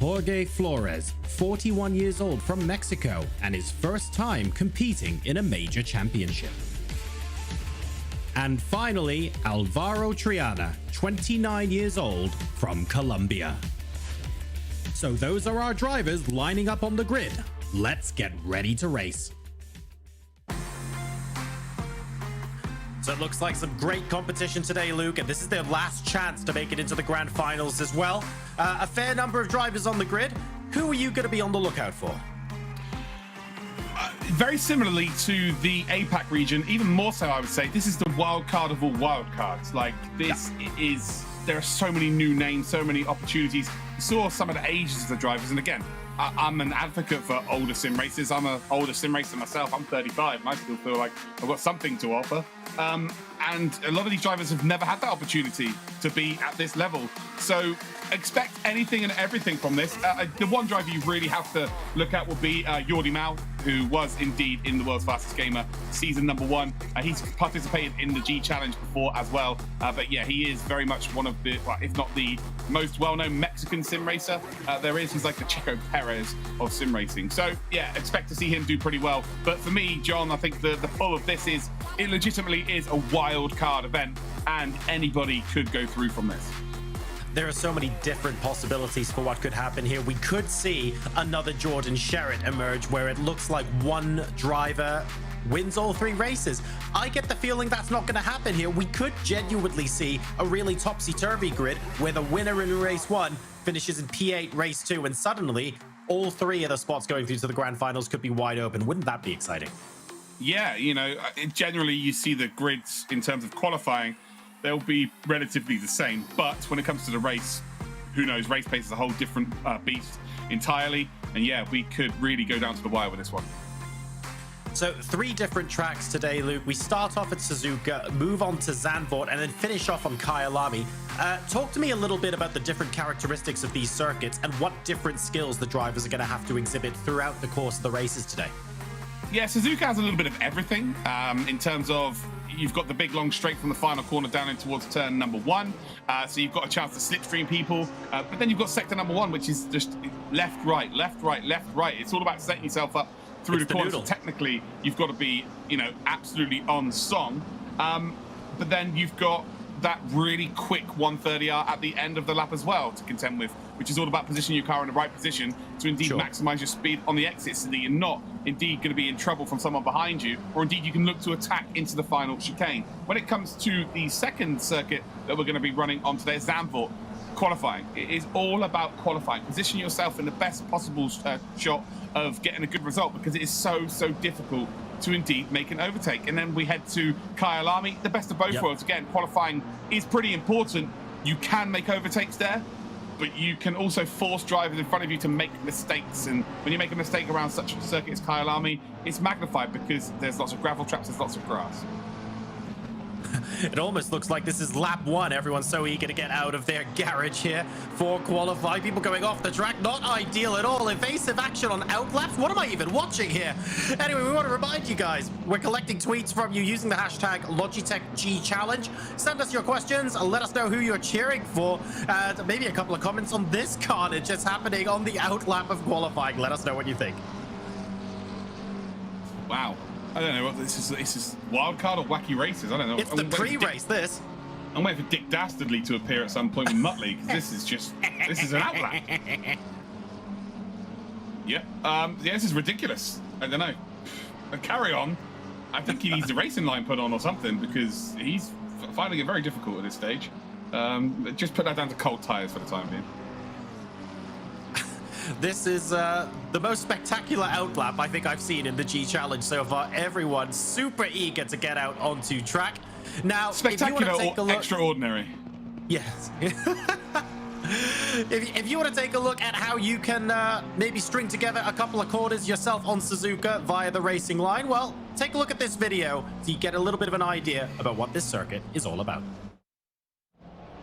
Jorge Flores, 41 years old from Mexico, and his first time competing in a major championship. And finally, Alvaro Triana, 29 years old from Colombia. So those are our drivers lining up on the grid. Let's get ready to race. So it looks like some great competition today, Luke, and this is their last chance to make it into the grand finals as well. A fair number of drivers on the grid. Who are you going to be on the lookout for? Very similarly to the APAC region, even more so, I would say, this is the wild card of all wild cards. Like, this is, there are so many new names, so many opportunities. You saw some of the ages of the drivers, and again, I'm an advocate for older sim racers. I'm an older sim racer myself. I'm 35, and I still feel like I've got something to offer. And a lot of these drivers have never had that opportunity to be at this level. So expect anything and everything from this. The one driver you really have to look at will be Jordi Mau, who was indeed in the World's Fastest Gamer season #1. He's participated in the G Challenge before as well. But yeah, he is very much one of the, well, if not the most well-known Mexican sim racer there is. He's like the Checo Perez of sim racing. So yeah, expect to see him do pretty well. But for me, John, I think the pull of this is, it legitimately is a wild card event, and anybody could go through from this. There are so many different possibilities for what could happen here. We could see another Jordan Sherritt emerge where it looks like one driver wins all 3 races. I get the feeling that's not going to happen here. We could genuinely see a really topsy-turvy grid where the winner in race 1 finishes in P8 race 2, and suddenly all 3 of the spots going through to the grand finals could be wide open. Wouldn't that be exciting? Yeah, you know, generally you see the grids in terms of qualifying, they'll be relatively the same. But when it comes to the race, who knows? Race pace is a whole different beast entirely. And yeah, we could really go down to the wire with this one. So 3 different tracks today, Luke. We start off at Suzuka, move on to Zandvoort, and then finish off on Kyalami. Talk to me a little bit about the different characteristics of these circuits and what different skills the drivers are going to have to exhibit throughout the course of the races today. Yeah, Suzuka has a little bit of everything in terms of, you've got the big long straight from the final corner down in towards turn #1. So you've got a chance to slipstream people. But then you've got sector #1, which is just left, right, left, right, left, right. It's all about setting yourself up through the corner. So technically, you've got to be, you know, absolutely on song. But then you've got that really quick 130R at the end of the lap as well to contend with, which is all about positioning your car in the right position to indeed maximize your speed on the exit so that you're not indeed going to be in trouble from someone behind you, or indeed you can look to attack into the final chicane. When it comes to the second circuit that we're going to be running on today, Zandvoort, qualifying. It is all about qualifying. Position yourself in the best possible shot of getting a good result, because it is so difficult to indeed make an overtake. And then we head to Kyalami, the best of both worlds. Again, qualifying is pretty important. You can make overtakes there, but you can also force drivers in front of you to make mistakes. And when you make a mistake around such a circuit as Kyalami, it's magnified because there's lots of gravel traps, there's lots of grass. It almost looks like this is lap 1. Everyone's so eager to get out of their garage here for qualifying. People going off the track, not ideal at all. Evasive action on outlaps. What am I even watching here? Anyway, we want to remind you guys, we're collecting tweets from you using the hashtag Logitech G Challenge. Send us your questions and let us know who you're cheering for. And maybe a couple of comments on this carnage that's happening on the outlap of qualifying. Let us know what you think. Wow. I don't know what this is. This is wildcard or wacky races. I don't know. It's the pre-race. This. I'm waiting for Dick Dastardly to appear at some point with Muttley, because this is just, this is an outlap. Yeah. Yeah, this is ridiculous. I don't know. Carry on. I think he needs the racing line put on or something, because he's finding it very difficult at this stage. Just put that down to cold tires for the time being. This is the most spectacular outlap I think I've seen in the G Challenge so far. Everyone's super eager to get out onto track. Now, spectacular if you want to take a look, extraordinary. Yes. If you want to take a look at how you can maybe string together a couple of quarters yourself on Suzuka via the racing line, well, take a look at this video so you get a little bit of an idea about what this circuit is all about.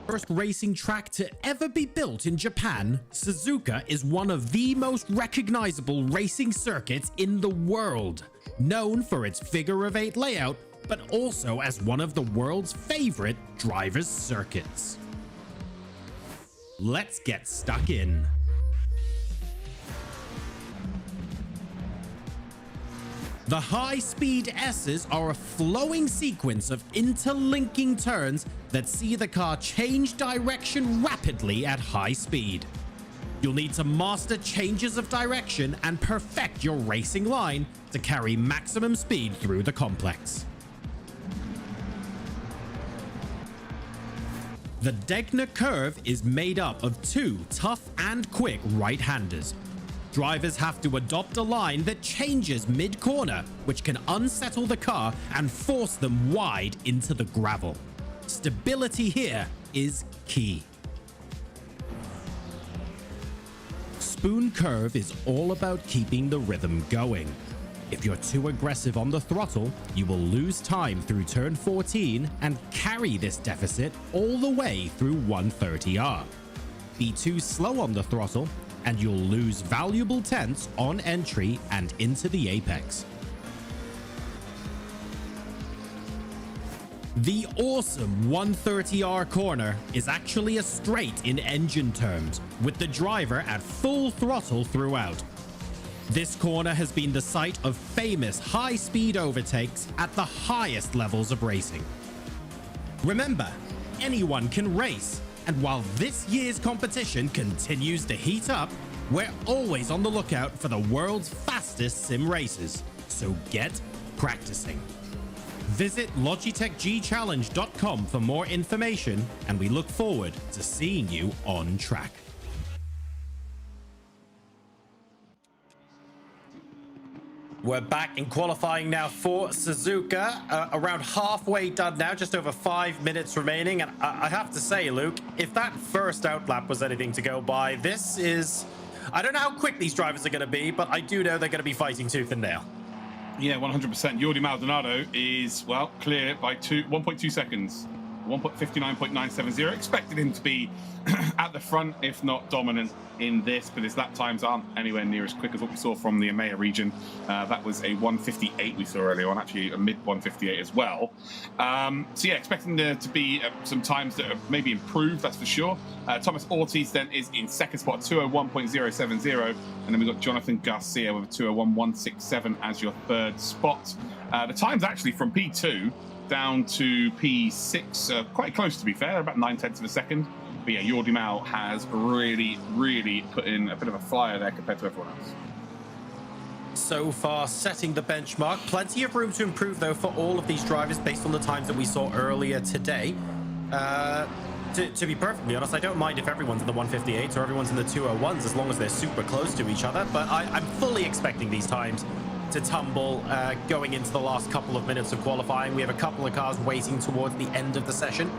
First racing track to ever be built in Japan, Suzuka is one of the most recognizable racing circuits in the world. known for its figure-of-8 layout, but also as one of the world's favorite drivers' circuits. Let's get stuck in. The high-speed S's are a flowing sequence of interlinking turns that see the car change direction rapidly at high speed. You'll need to master changes of direction and perfect your racing line to carry maximum speed through the complex. The Degner curve is made up of two tough and quick right-handers. Drivers have to adopt a line that changes mid-corner, which can unsettle the car and force them wide into the gravel. Stability here is key. Spoon curve is all about keeping the rhythm going. If you're too aggressive on the throttle, you will lose time through turn 14 and carry this deficit all the way through 130R. Be too slow on the throttle, and you'll lose valuable tenths on entry and into the apex. The awesome 130R corner is actually a straight in engine terms, with the driver at full throttle throughout. This corner has been the site of famous high-speed overtakes at the highest levels of racing. Remember, anyone can race, and while this year's competition continues to heat up, we're always on the lookout for the world's fastest sim races, so get practicing. Visit LogitechGChallenge.com for more information, and we look forward to seeing you on track. We're back in qualifying now for Suzuka. Around halfway done now, just over 5 minutes remaining. And I have to say, Luke, if that first outlap was anything to go by, this is... I don't know how quick these drivers are going to be, but I do know they're going to be fighting tooth and nail. Yeah, 100%. Jordi Maldonado is, well, clear by 1.2 seconds. 1:59.970. Expected him to be at the front, if not dominant in this, but his lap times aren't anywhere near as quick as what we saw from the EMEA region. That was a 1:58 we saw earlier on, actually a mid 1:58 as well. So yeah, expecting there to be some times that are maybe improved, that's for sure. Thomas Ortiz then is in second spot, 2:01.070, and then we've got Jonathan Garcia with a 2:01.167 as your third spot. The times actually from P2 down to P6, quite close to be fair, about 9/10 of a second. But yeah, Jordi Mal has really put in a bit of a flyer there compared to everyone else. So far, setting the benchmark. Plenty of room to improve, though, for all of these drivers based on the times that we saw earlier today. To be perfectly honest, I don't mind if everyone's in the 158s or everyone's in the 201s as long as they're super close to each other. But I'm fully expecting these times to tumble going into the last couple of minutes of qualifying. We have a couple of cars waiting towards the end of the session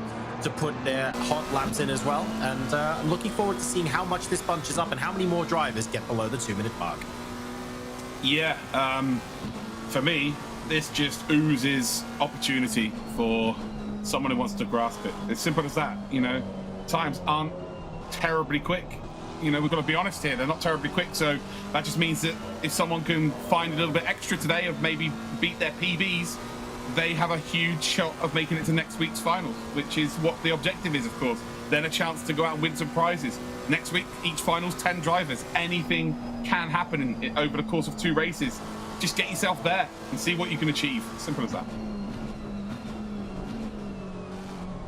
to put their hot laps in as well. And I'm looking forward to seeing how much this bunches up and how many more drivers get below the 2-minute mark. Yeah, for me, this just oozes opportunity for someone who wants to grasp it. It's simple as that, you know. Times aren't terribly quick. You know, we've got to be honest here, they're not terribly quick, so that just means that if someone can find a little bit extra today of maybe beat their PBs, they have a huge shot of making it to next week's finals, which is what the objective is, of course. Then a chance to go out and win some prizes. Next week, each final's 10 drivers. Anything can happen over the course of 2 races. Just get yourself there and see what you can achieve. Simple as that.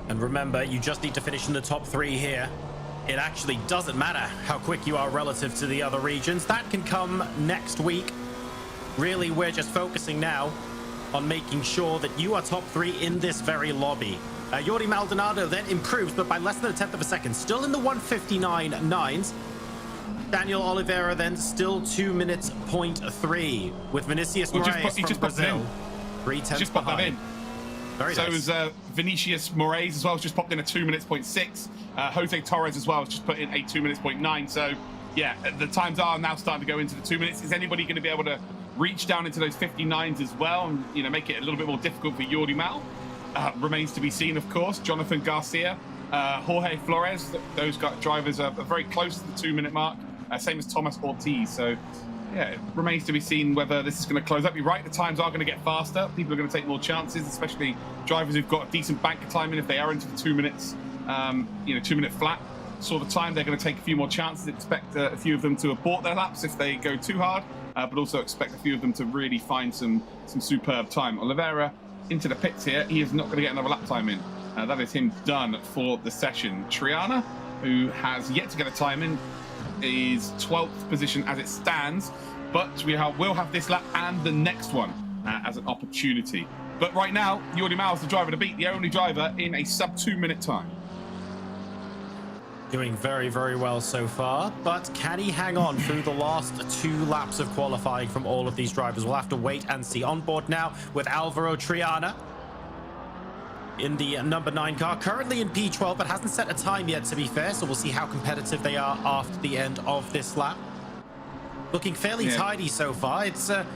And remember, you just need to finish in the top 3 here. It actually doesn't matter how quick you are relative to the other regions. That can come next week. Really, we're just focusing now on making sure that you are top 3 in this very lobby. Jordi Maldonado then improves, but by less than a tenth of a second. Still in the 1:59.9s. Daniel Oliveira then still 2 minutes 0.3 with Vinicius Moraes from Brazil. 3/10 just popped that in. Very so nice. it was Vinicius Moraes as well, just popped in a 2 minutes 0.6. Jose Torres as well has just put in a 2 minutes 0.9. So yeah, the times are now starting to go into the 2 minutes. Is anybody going to be able to reach down into those 59s as well and, you know, make it a little bit more difficult for Jordi Mal? Remains to be seen, of course. Jonathan Garcia, Jorge Flores, those drivers are very close to the 2 minute mark, same as Thomas Ortiz. So yeah, it remains to be seen whether this is going to close up. You're right, the times are going to get faster. People are going to take more chances, especially drivers who've got a decent bank of time in. If they are into the 2 minutes, 2 minute flat sort of time, they're going to take a few more chances. Expect a few of them to abort their laps if they go too hard, but also expect a few of them to really find some superb time. Oliveira into the pits here. He is not going to get another lap time in. That is him done for the session. Triana, who has yet to get a time in, is 12th position as it stands, but we will have this lap and the next one as an opportunity. But right now, Jordi Mal is the driver to beat, the only driver in a sub 2 minute time. Doing very, very well so far, but can he hang on through the last 2 laps of qualifying from all of these drivers? We'll have to wait and see. On board now with Alvaro Triana in the number 9 car, currently in P12, but hasn't set a time yet, to be fair, so we'll see how competitive they are after the end of this lap. Looking fairly tidy so far. It's a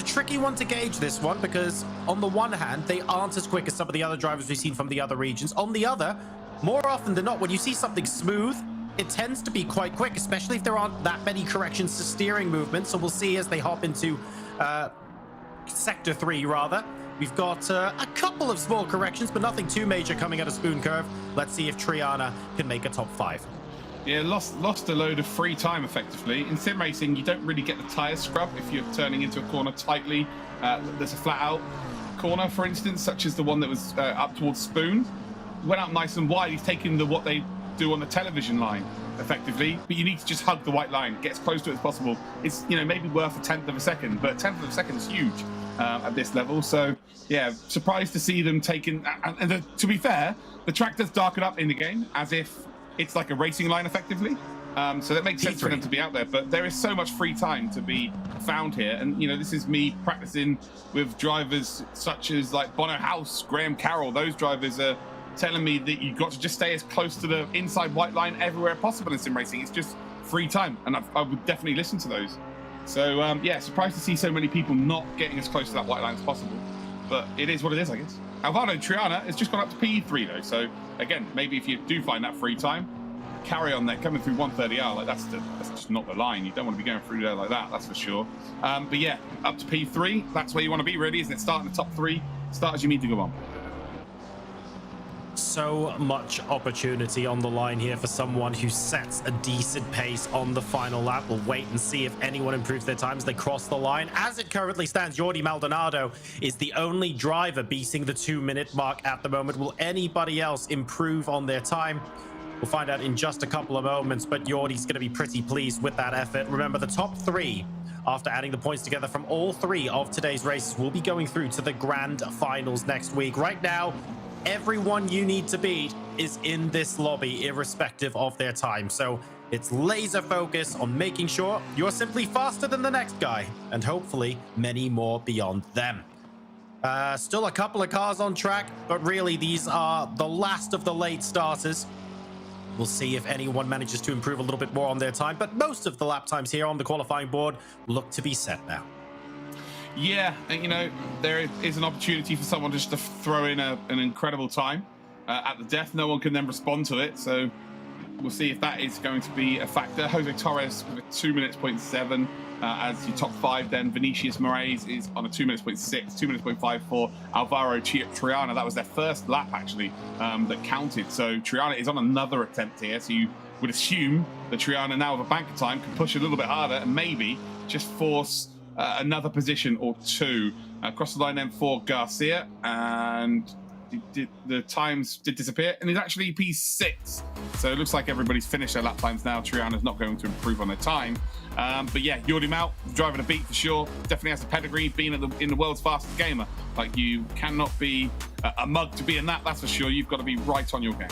tricky one to gauge, this one, because on the one hand, they aren't as quick as some of the other drivers we've seen from the other regions. On the other, more often than not, when you see something smooth, it tends to be quite quick, especially if there aren't that many corrections to steering movement. So we'll see as they hop into Sector 3, rather. We've got a couple of small corrections, but nothing too major coming out of Spoon Curve. Let's see if Triana can make a top 5. Yeah, lost a load of free time, effectively. In sim racing, you don't really get the tyre scrub if you're turning into a corner tightly. There's a flat-out corner, for instance, such as the one that was up towards Spoon. Went out nice and wide. He's taking what they do on the television line, effectively. But you need to just hug the white line, get as close to it as possible. It's, maybe worth a 1/10 of a second, but a 1/10 of a second is huge at this level. So, yeah, surprised to see them taking... And to be fair, the track does darken up in the game, as if it's like a racing line, effectively. So that makes sense for them to be out there. But there is so much free time to be found here. And, this is me practicing with drivers such as, like, Bono House, Graham Carroll. Those drivers are telling me that you've got to just stay as close to the inside white line everywhere possible in sim racing. It's just free time. And I would definitely listen to those. So, yeah, surprised to see so many people not getting as close to that white line as possible. But it is what it is, I guess. Alvaro Triana has just gone up to P3, though. So, again, maybe if you do find that free time, carry on there, coming through 130R. Like, that's just not the line. You don't want to be going through there like that, that's for sure. But, yeah, up to P3. That's where you want to be, really, isn't it? Start in the top 3. Start as you need to go on. So much opportunity on the line here for someone who sets a decent pace on the final lap. We'll wait and see if anyone improves their times. They cross the line. As it currently stands, Jordi Maldonado is the only driver beating the 2 minute mark at the moment. Will anybody else improve on their time? We'll find out in just a couple of moments, but Jordi's going to be pretty pleased with that effort. Remember, the top 3, after adding the points together from all 3 of today's races, will be going through to the grand finals next week. Right now, everyone you need to beat is in this lobby, irrespective of their time. So it's laser focus on making sure you're simply faster than the next guy, and hopefully many more beyond them. Still a couple of cars on track, but really these are the last of the late starters. We'll see if anyone manages to improve a little bit more on their time, but most of the lap times here on the qualifying board look to be set now. Yeah, there is an opportunity for someone just to throw in an incredible time at the death. No one can then respond to it, so we'll see if that is going to be a factor. Jose Torres with 2 minutes, 0.7 as your top 5. Then Vinicius Moraes is on a 2 minutes, 0.6, 2 minutes, 0.54. Alvaro Triana, that was their first lap, actually, that counted. So Triana is on another attempt here, so you would assume that Triana, now with a bank of time, can push a little bit harder and maybe just force another position or 2. Across the line then for Garcia, and the times did disappear, and it's actually P6. So it looks like everybody's finished their lap times now. Triana's not going to improve on their time. But yeah, Jordi Mal, driving a beat for sure. Definitely has the pedigree, being in the world's fastest gamer. Like, you cannot be a mug to be in that, that's for sure. You've got to be right on your game.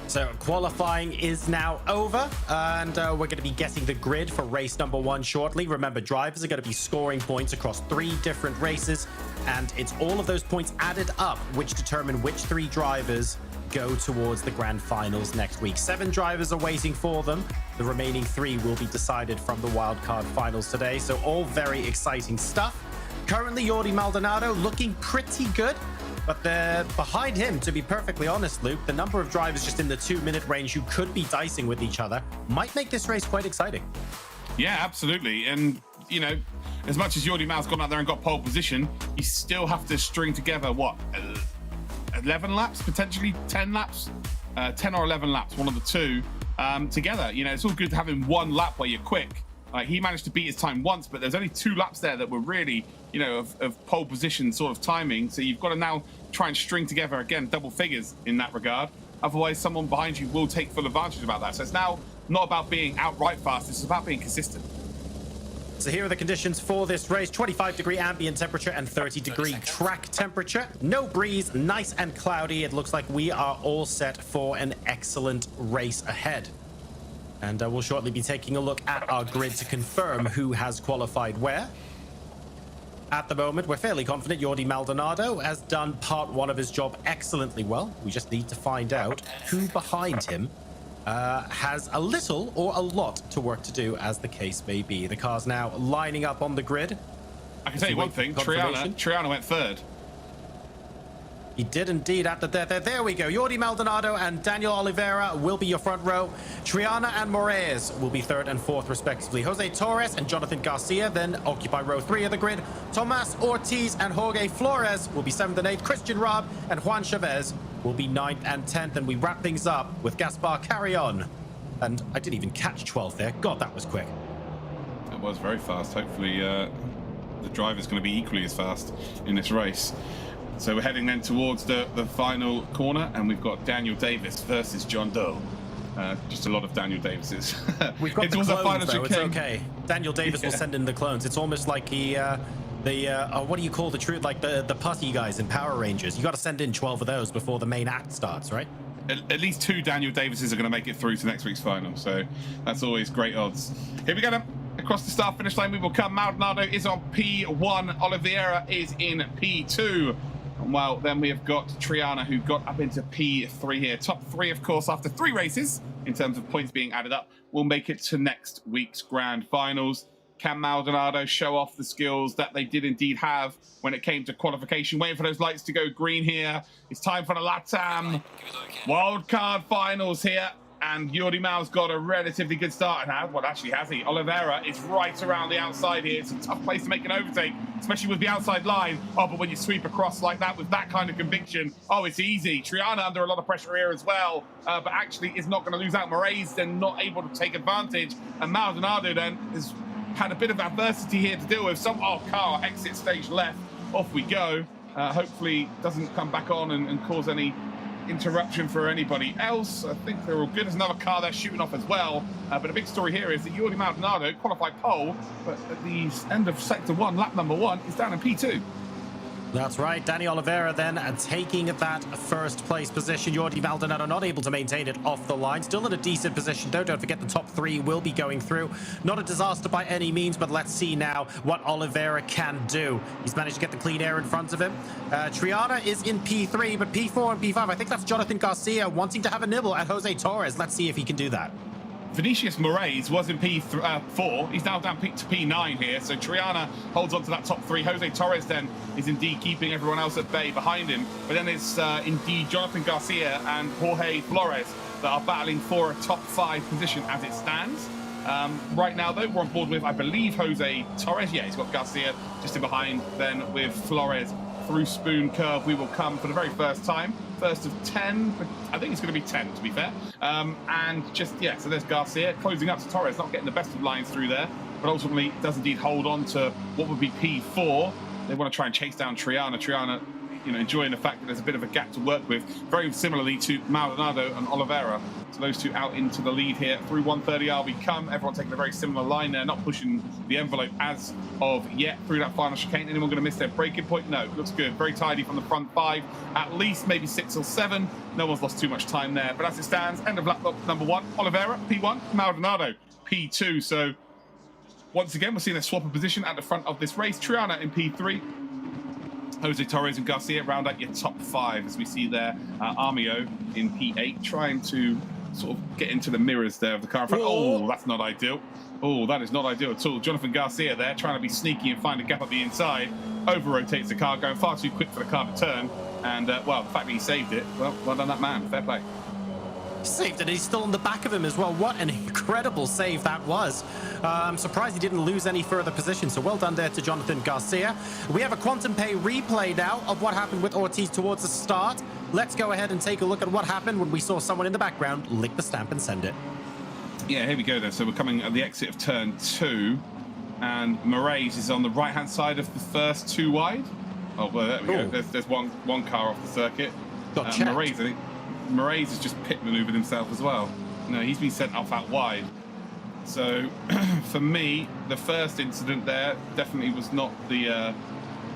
So qualifying is now over, and we're going to be getting the grid for race number 1 shortly. Remember, drivers are going to be scoring points across 3 different races, and it's all of those points added up which determine which 3 drivers go towards the grand finals next week. 7 drivers are waiting for them. The remaining 3 will be decided from the wildcard finals today, so all very exciting stuff. Currently, Jordi Maldonado looking pretty good. But behind him, to be perfectly honest, Luke, the number of drivers just in the 2 minute range who could be dicing with each other might make this race quite exciting. Yeah, absolutely. And, you know, as much as Jordi Mal's gone out there and got pole position, you still have to string together, what, 11 laps, potentially 10 laps? 10 or 11 laps, one of the two, together. You know, it's all good having one lap where you're quick. He managed to beat his time once, but there's only 2 laps there that were really, you know, of pole position sort of timing. So you've got to now try and string together, again, double figures in that regard. Otherwise, someone behind you will take full advantage about that. So it's now not about being outright fast. It's about being consistent. So here are the conditions for this race. 25-degree ambient temperature and 30-degree track temperature. No breeze, nice and cloudy. It looks like we are all set for an excellent race ahead. And we'll shortly be taking a look at our grid to confirm who has qualified where. At the moment, we're fairly confident Jordi Maldonado has done part 1 of his job excellently well. We just need to find out who behind him has a little or a lot to work to do, as the case may be. The car's now lining up on the grid. I can tell you one thing, Triana went 3rd. He did indeed at the there we go. Jordi Maldonado and Daniel Oliveira will be your front row. Triana and Moraes will be 3rd and 4th respectively. Jose Torres and Jonathan Garcia then occupy row 3 of the grid. Tomas Ortiz and Jorge Flores will be 7th and 8th. Christian Raab and Juan Chavez will be 9th and 10th. And we wrap things up with Gaspar Carrion. And I didn't even catch 12th there. God, that was quick. It was very fast. Hopefully the driver's going to be equally as fast in this race. So we're heading then towards the final corner, and we've got Daniel Davis versus John Doe. Just a lot of Daniel Davises. We've got the clones, though. It's okay. Daniel Davis will send in the clones. It's almost like what do you call the truth? Like the putty guys in Power Rangers. You got to send in 12 of those before the main act starts, right? At least 2 Daniel Davises are going to make it through to next week's final, so that's always great odds. Here we go then. Across the start-finish line we will come. Maldonado is on P1. Oliveira is in P2. And well, then we have got Triana, who got up into P3 here. Top 3, of course, after 3 races, in terms of points being added up, will make it to next week's grand finals. Can Maldonado show off the skills that they did indeed have when it came to qualification? Waiting for those lights to go green here. It's time for the LATAM Wildcard finals here. And Jordi Mal's got a relatively good start now. Well, actually, has he? Oliveira is right around the outside here. It's a tough place to make an overtake, especially with the outside line. Oh, but when you sweep across like that with that kind of conviction, oh, it's easy. Triana under a lot of pressure here as well, but actually is not going to lose out. Moraes then not able to take advantage. And Maldonado then has had a bit of adversity here to deal with. Car exit stage left. Off we go. Hopefully doesn't come back on and cause any interruption for anybody else. I think they're all good. There's another car there shooting off as well. But a big story here is that Jordi Maldonado qualified pole, but at the end of sector 1, lap number 1, is down in P2. That's right. Danny Oliveira then taking that first place position. Jordi Maldonado not able to maintain it off the line. Still in a decent position, though. Don't forget the top 3 will be going through. Not a disaster by any means, but let's see now what Oliveira can do. He's managed to get the clean air in front of him. Triana is in P3, but P4 and P5, I think that's Jonathan Garcia wanting to have a nibble at Jose Torres. Let's see if he can do that. Vinicius Moraes was in P4. He's now down to P9 here. So Triana holds on to that top 3. Jose Torres then is indeed keeping everyone else at bay behind him. But then it's indeed Jonathan Garcia and Jorge Flores that are battling for a top 5 position as it stands. Right now, though, we're on board with, I believe, Jose Torres. Yeah, he's got Garcia just in behind. Then with Flores through Spoon Curve, we will come for the very first time. First of 10, but I think it's going to be 10, to be fair. And just, yeah, so there's Garcia closing up to Torres, not getting the best of lines through there, but ultimately does indeed hold on to what would be P4. They want to try and chase down Triana. Triana, you know, enjoying the fact that there's a bit of a gap to work with, very similarly to Maldonado and Oliveira. So those two out into the lead here. Through 130R we come. Everyone taking a very similar line there, not pushing the envelope as of yet through that final chicane. Anyone going to miss their braking point? No, looks good. Very tidy from the front 5. At least maybe 6 or 7. No one's lost too much time there. But as it stands, end of lap number 1. Oliveira, P1. Maldonado, P2. So once again, we're seeing a swap of position at the front of this race. Triana in P3. Jose Torres and Garcia round out your top 5, as we see there. Armio in P8, trying to sort of get into the mirrors there of the car in front. Oh, that's not ideal. Oh, that is not ideal at all. Jonathan Garcia there, trying to be sneaky and find a gap at the inside. Over-rotates the car, going far too quick for the car to turn. And, well, the fact that he saved it, well done that man. Fair play. saved it, and he's still on the back of him as well. What an incredible save that was. I'm surprised he didn't lose any further position, so well done there to Jonathan Garcia. We have a Quantum Pay replay now of what happened with Ortiz towards the start. Let's go ahead and take a look at what happened when we saw someone in the background lick the stamp and send it. Yeah, here we go then. So we're coming at the exit of turn 2, and Moraes is on the right-hand side of the first 2 wide. Oh, well, there we go. There's one car off the circuit. Moraes, I think Moraes has just pit maneuvered himself as well. No, he's been sent off out wide. So for me, the first incident there definitely was not the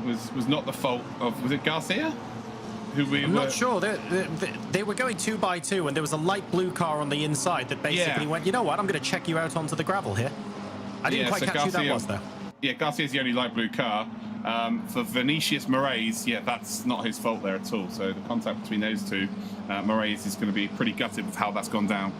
was not the fault of, was it Garcia? I'm not sure. They were going 2 by 2, and there was a light blue car on the inside that basically went, you know what, I'm going to check you out onto the gravel here. I didn't quite catch who that was, though. Yeah, Garcia's the only light blue car. For Vinicius Moraes, yeah, that's not his fault there at all. So the contact between those two, Moraes is going to be pretty gutted with how that's gone down.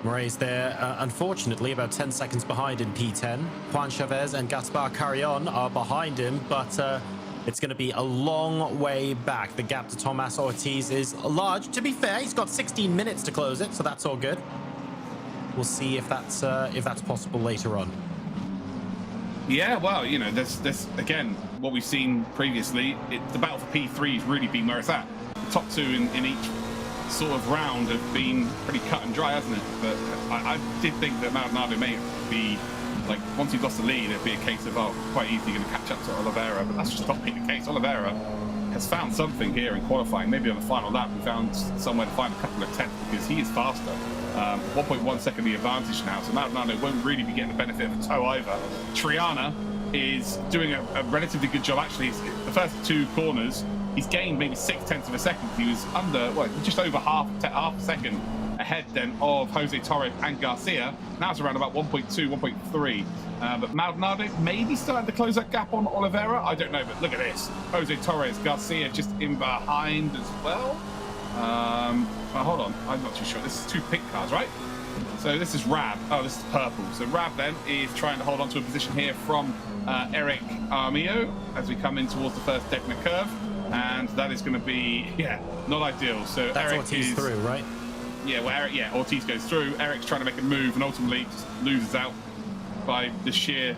Moraes there, unfortunately, about 10 seconds behind in P10. Juan Chavez and Gaspar Carrion are behind him, but it's going to be a long way back. The gap to Tomas Ortiz is large. To be fair, he's got 16 minutes to close it, so that's all good. We'll see if that's possible later on. Yeah, well, you know, there's again what we've seen previously. The battle for P3 has really been where it's at. The top 2 in each sort of round have been pretty cut and dry, hasn't it? But I did think that Maldonado may be, like, once you've lost the lead, it'd be a case of, oh, quite easily going to catch up to Oliveira, but that's just not being the case. Oliveira has found something here in qualifying. Maybe on the final lap, we found somewhere to find a couple of tenths because he is faster. 1.1 second the advantage now, so Maldonado won't really be getting the benefit of a tow either. Triana is doing a relatively good job, actually. The first 2 corners, he's gained maybe 0.6 of a second. He was under, well, just over half a second ahead then of Jose Torres and Garcia. Now it's around about 1.2, 1.3. But Maldonado maybe starting to close that gap on Oliveira. I don't know, but look at this. Jose Torres, Garcia just in behind as well. Oh, hold on, I'm not too sure. This is 2 pink cars, right? So this is Rab. Oh, this is purple. So Rab then is trying to hold on to a position here from Eric Armillo as we come in towards the first definite curve. And that is going to be, yeah, not ideal. So that's Eric Ortiz is through, right? Yeah, well, Eric, yeah, Ortiz goes through. Eric's trying to make a move and ultimately just loses out by the sheer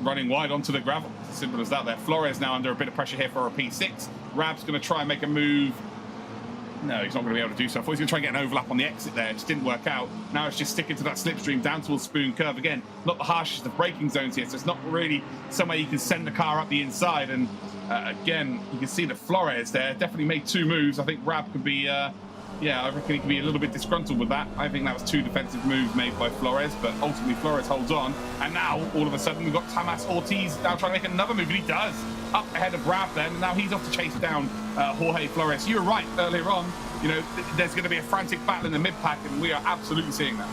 running wide onto the gravel. It's as simple as that there. Flores now under a bit of pressure here for a P6. Rab's going to try and make a move. No, he's not going to be able to do so. I thought he was going to try and get an overlap on the exit there. It just didn't work out. Now it's just sticking to that slipstream down towards Spoon Curve. Again, not the harshest of braking zones here, so it's not really somewhere you can send the car up the inside. And again, you can see that Flores there definitely made 2 moves. I think Rab could be, yeah, I reckon he could be a little bit disgruntled with that. I think that was 2 defensive moves made by Flores, but ultimately Flores holds on. And now, all of a sudden, we've got Tomas Ortiz now trying to make another move, and he does. Up ahead of Rab then, and now he's off to chase down Jorge Flores. You were right earlier on. You know, there's going to be a frantic battle in the mid-pack, and we are absolutely seeing that.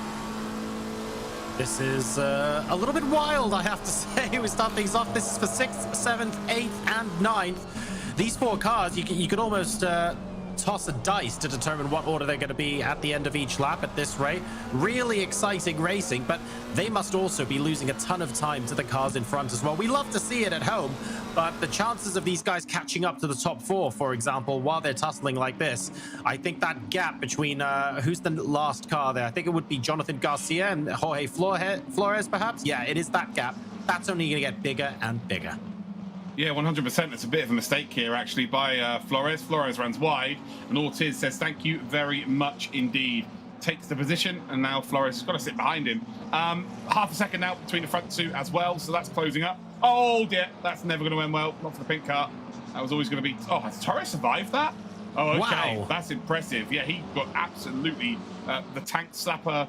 This is a little bit wild, I have to say. We start things off. This is for 6th, 7th, 8th, and 9th. These 4 cars, you could almost toss a dice to determine what order they're going to be at the end of each lap at this rate. Really exciting racing, but they must also be losing a ton of time to the cars in front as well. We love to see it at home, but the chances of these guys catching up to the top 4, for example, while they're tussling like this, I think that gap between who's the last car there? I think it would be Jonathan Garcia and Jorge Flores, perhaps. Yeah, it is that gap. That's only going to get bigger and bigger. Yeah, 100%. It's a bit of a mistake here, actually, by Flores. Flores runs wide, and Ortiz says, thank you very much indeed. Takes the position, and now Flores has got to sit behind him. Half a second now between the front 2 as well, so that's closing up. Oh, dear. That's never going to end well. Not for the pink car. That was always going to be... Oh, has Torres survived that? Oh, okay. Wow. That's impressive. Yeah, he got absolutely the tank slapper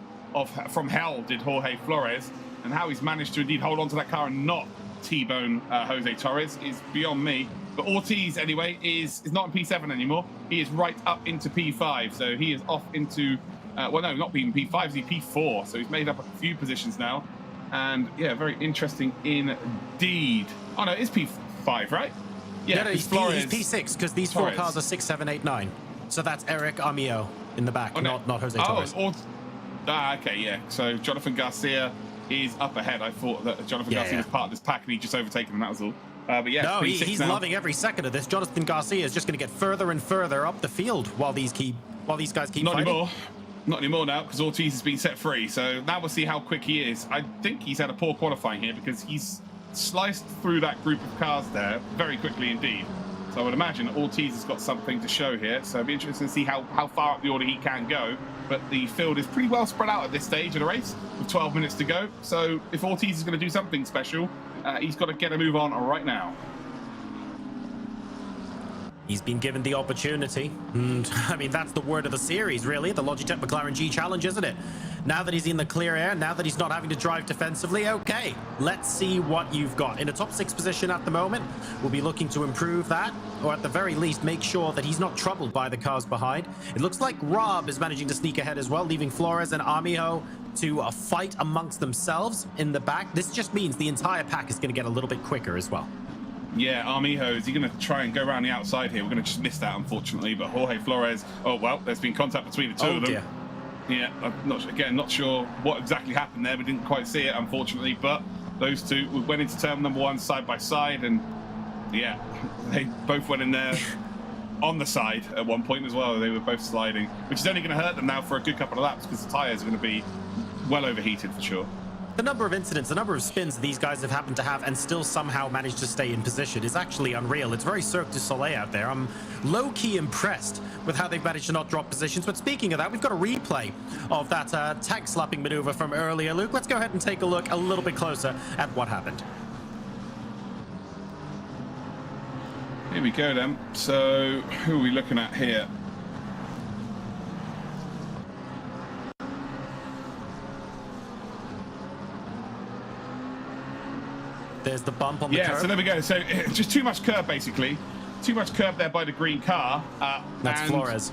from hell, did Jorge Flores, and how he's managed to indeed hold on to that car and not T-bone Jose Torres is beyond me. But Ortiz, anyway, is not in P7 anymore. He is right up into P5. So he is off into, well, no, not being P5, he's P4. So he's made up a few positions now. And, yeah, very interesting indeed. Oh, no, it's P5, right? Yeah, no, he's P6, because these 4 cars are 6, 7, 8, 9. So that's Eric Armillo in the back, not Jose Torres. Okay, yeah. So Jonathan Garcia is up ahead. I thought that Jonathan Garcia was part of this pack and he just overtaken him, that was all. But yeah, No, P6 he's now. loving every second of this. Jonathan Garcia is just going to get further and further up the field while these guys keep Not fighting. anymore. Not anymore now, because Ortiz has been set free. So now we'll see how quick he is. I think he's had a poor qualifying here because he's sliced through that group of cars there very quickly indeed. So I would imagine Ortiz has got something to show here. So it'll be interesting to see how far up the order he can go. But the field is pretty well spread out at this stage of the race with 12 minutes to go. So if Ortiz is going to do something special, he's got to get a move on right now. He's been given the opportunity, and I mean, that's the word of the series, really, the Logitech McLaren G Challenge, isn't it? Now that he's in the clear air, now that he's not having to drive defensively, okay, let's see what you've got. In a top 6 position at the moment, we'll be looking to improve that, or at the very least, make sure that he's not troubled by the cars behind. It looks like Rob is managing to sneak ahead as well, leaving Flores and Armijo to fight amongst themselves in the back. This just means the entire pack is going to get a little bit quicker as well. Yeah, Armijo, is he going to try and go around the outside here? We're going to just miss that, unfortunately. But Jorge Flores, oh, well, there's been contact between the two of them. Dear. Yeah, I'm not sure what exactly happened there. We didn't quite see it, unfortunately. But those two went into turn number 1 side by side. And, yeah, they both went in there on the side at one point as well. They were both sliding, which is only going to hurt them now for a good couple of laps because the tyres are going to be well overheated for sure. The number of incidents, the number of spins that these guys have happened to have and still somehow managed to stay in position is actually unreal. It's very Cirque du Soleil out there. I'm low-key impressed with how they've managed to not drop positions. But speaking of that, we've got a replay of that tag slapping maneuver from earlier. Luke, let's go ahead and take a look a little bit closer at what happened. Here we go then. So who are we looking at here? There's the bump on the curb. Yeah, so there we go. So just too much curb, basically. Too much curb there by the green car. That's and Flores.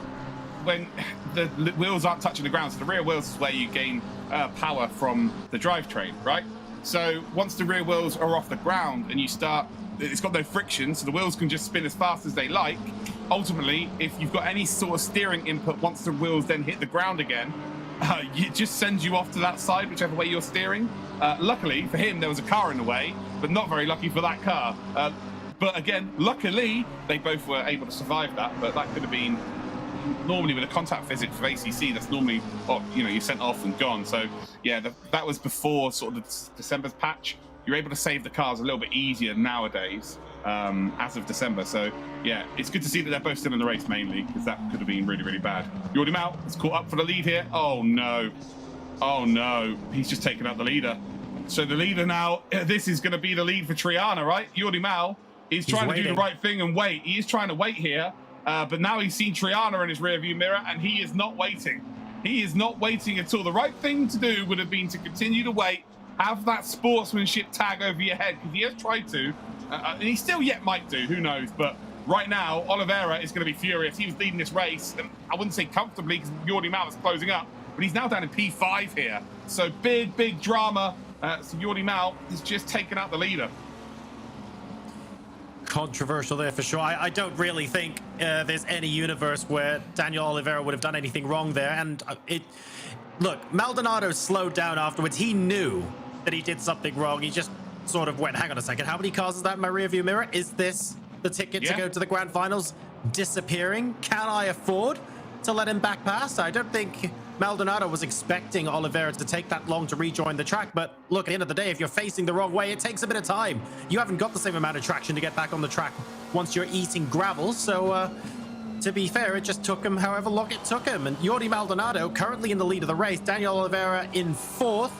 When the wheels aren't touching the ground, so the rear wheels is where you gain power from the drivetrain, right? So once the rear wheels are off the ground and you start, it's got no friction, so the wheels can just spin as fast as they like. Ultimately, if you've got any sort of steering input, once the wheels then hit the ground again, it just sends you off to that side, whichever way you're steering. Luckily for him, there was a car in the way, but not very lucky for that car. But again, luckily, they both were able to survive that, but that could have been, normally with a contact physics for ACC, that's normally, you're sent off and gone. So yeah, that was before sort of the December's patch. You're able to save the cars a little bit easier nowadays, as of December. So yeah, it's good to see that they're both still in the race mainly, because that could have been really, really bad. Jordi Mal is caught up for the lead here. Oh no. Oh no, he's just taken out the leader. So the leader now, this is going to be the lead for Triana, right? Jordi Mal is trying to do the right thing and wait. He is trying to wait here, but now he's seen Triana in his rearview mirror and he is not waiting. He is not waiting at all. The right thing to do would have been to continue to wait, have that sportsmanship tag over your head, because he has tried to, and he still yet might do, who knows, but right now, Oliveira is going to be furious. He was leading this race, and I wouldn't say comfortably because Jordi Mal is closing up, but he's now down in P5 here. So big drama. So Jordi Mal has just taken out the leader. Controversial there for sure. I don't really think there's any universe where Daniel Oliveira would have done anything wrong there. And look, Maldonado slowed down afterwards. He knew that he did something wrong. He just sort of went, hang on a second, how many cars is that in my rearview mirror? Is this the ticket to go to the grand finals disappearing? Can I afford to let him back past? I don't think Maldonado was expecting Oliveira to take that long to rejoin the track, but look, at the end of the day, if you're facing the wrong way, it takes a bit of time. You haven't got the same amount of traction to get back on the track once you're eating gravel, so to be fair, it just took him however long it took him. And Jordi Maldonado currently in the lead of the race, Daniel Oliveira in 4th,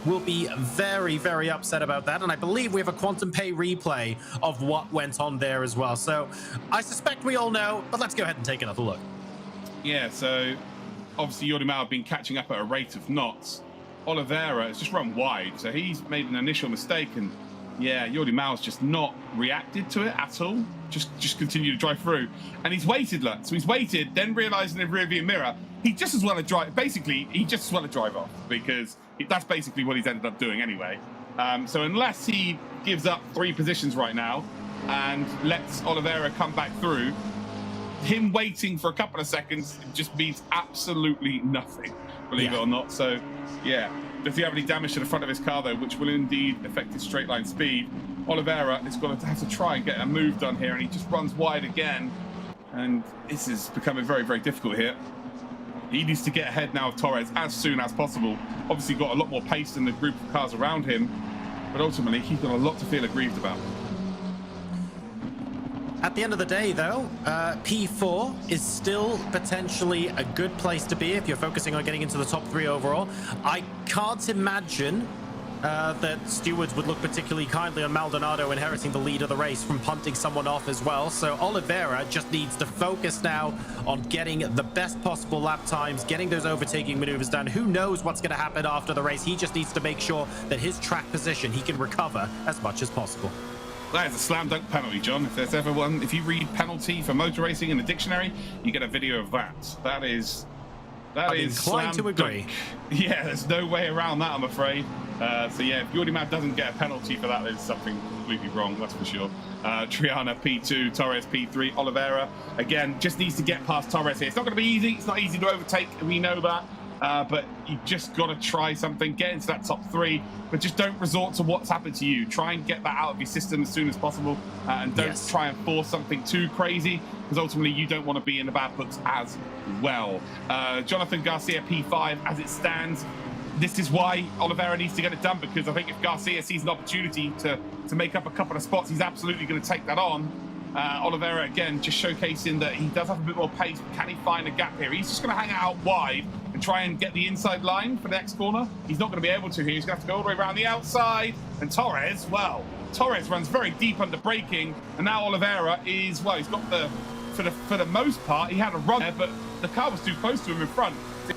will be very upset about that, and I believe we have a quantum pay replay of what went on there as well. So I suspect we all know, but let's go ahead and take another look. Yeah, so obviously Jordi Mal have been catching up at a rate of knots. Oliveira has just run wide, so he's made an initial mistake, and yeah, Jordi Mal's just not reacted to it at all. Just continued to drive through, and he's waited, look. So he's waited, then realising in the rearview mirror, he just as well to drive. Basically, he just as well to drive off, because that's basically what he's ended up doing anyway. So unless he gives up 3 positions right now and lets Oliveira come back through, him waiting for a couple of seconds just means absolutely nothing, believe it or not. So yeah, does he have any damage to the front of his car though, which will indeed affect his straight line speed? Oliveira is going to have to try and get a move done here, and he just runs wide again. And this is becoming very, very difficult here. He needs to get ahead now of Torres as soon as possible. Obviously got a lot more pace than the group of cars around him, but ultimately he's got a lot to feel aggrieved about. At the end of the day, though, P4 is still potentially a good place to be if you're focusing on getting into the top 3 overall. I can't imagine that stewards would look particularly kindly on Maldonado inheriting the lead of the race from punting someone off as well. So Oliveira just needs to focus now on getting the best possible lap times, getting those overtaking maneuvers done. Who knows what's going to happen after the race? He just needs to make sure that his track position, he can recover as much as possible. That is a slam dunk penalty, John. If there's ever one, if you read penalty for motor racing in the dictionary, you get a video of that. That is inclined to agree. Yeah, there's no way around that, I'm afraid. So yeah, if Jordi Matt doesn't get a penalty for that, there's something completely wrong, that's for sure. Triana P2, Torres P3, Oliveira again just needs to get past Torres here. It's not going to be easy. It's not easy to overtake. We know that. But you just got to try something, get into that top 3, but just don't resort to what's happened to you. Try and get that out of your system as soon as possible, and don't try and force something too crazy, because ultimately you don't want to be in the bad books as well. Jonathan Garcia P5 as it stands. This is why Oliveira needs to get it done, because I think if Garcia sees an opportunity to make up a couple of spots, he's absolutely going to take that on. Oliveira, again, just showcasing that he does have a bit more pace. Can he find a gap here? He's just going to hang out wide and try and get the inside line for the next corner. He's not going to be able to here. He's going to have to go all the way around the outside. And Torres, well, Torres runs very deep under braking. And now Oliveira is, well, he's got the, for the most part, he had a run there, but the car was too close to him in front.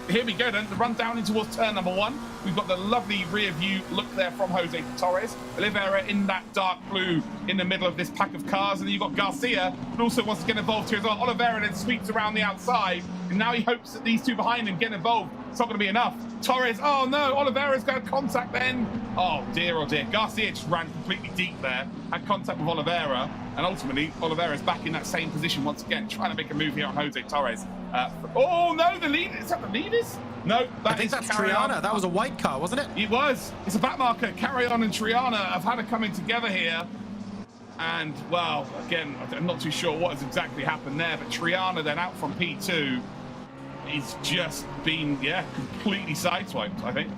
Here we go then, the run down in towards turn number 1. We've got the lovely rear view look there from Jose Torres. Oliveira in that dark blue in the middle of this pack of cars. And then you've got Garcia, who also wants to get involved here as well. Oliveira then sweeps around the outside. And now he hopes that these two behind him get involved. It's not going to be enough. Torres, oh no, Oliveira's got contact then. Oh dear, oh dear. Garcia just ran completely deep there, had contact with Oliveira. And ultimately, Oliveira's back in that same position once again, trying to make a move here on Jose Torres. Oh no, the lead, is that the leaders? No, I think that's Triana. That was a white car, wasn't it? It was. It's a back marker. Carrion and Triana have had it coming together here. And, well, again, I'm not too sure what has exactly happened there, but Triana then out from P2 is just been, yeah, completely sideswiped, I think.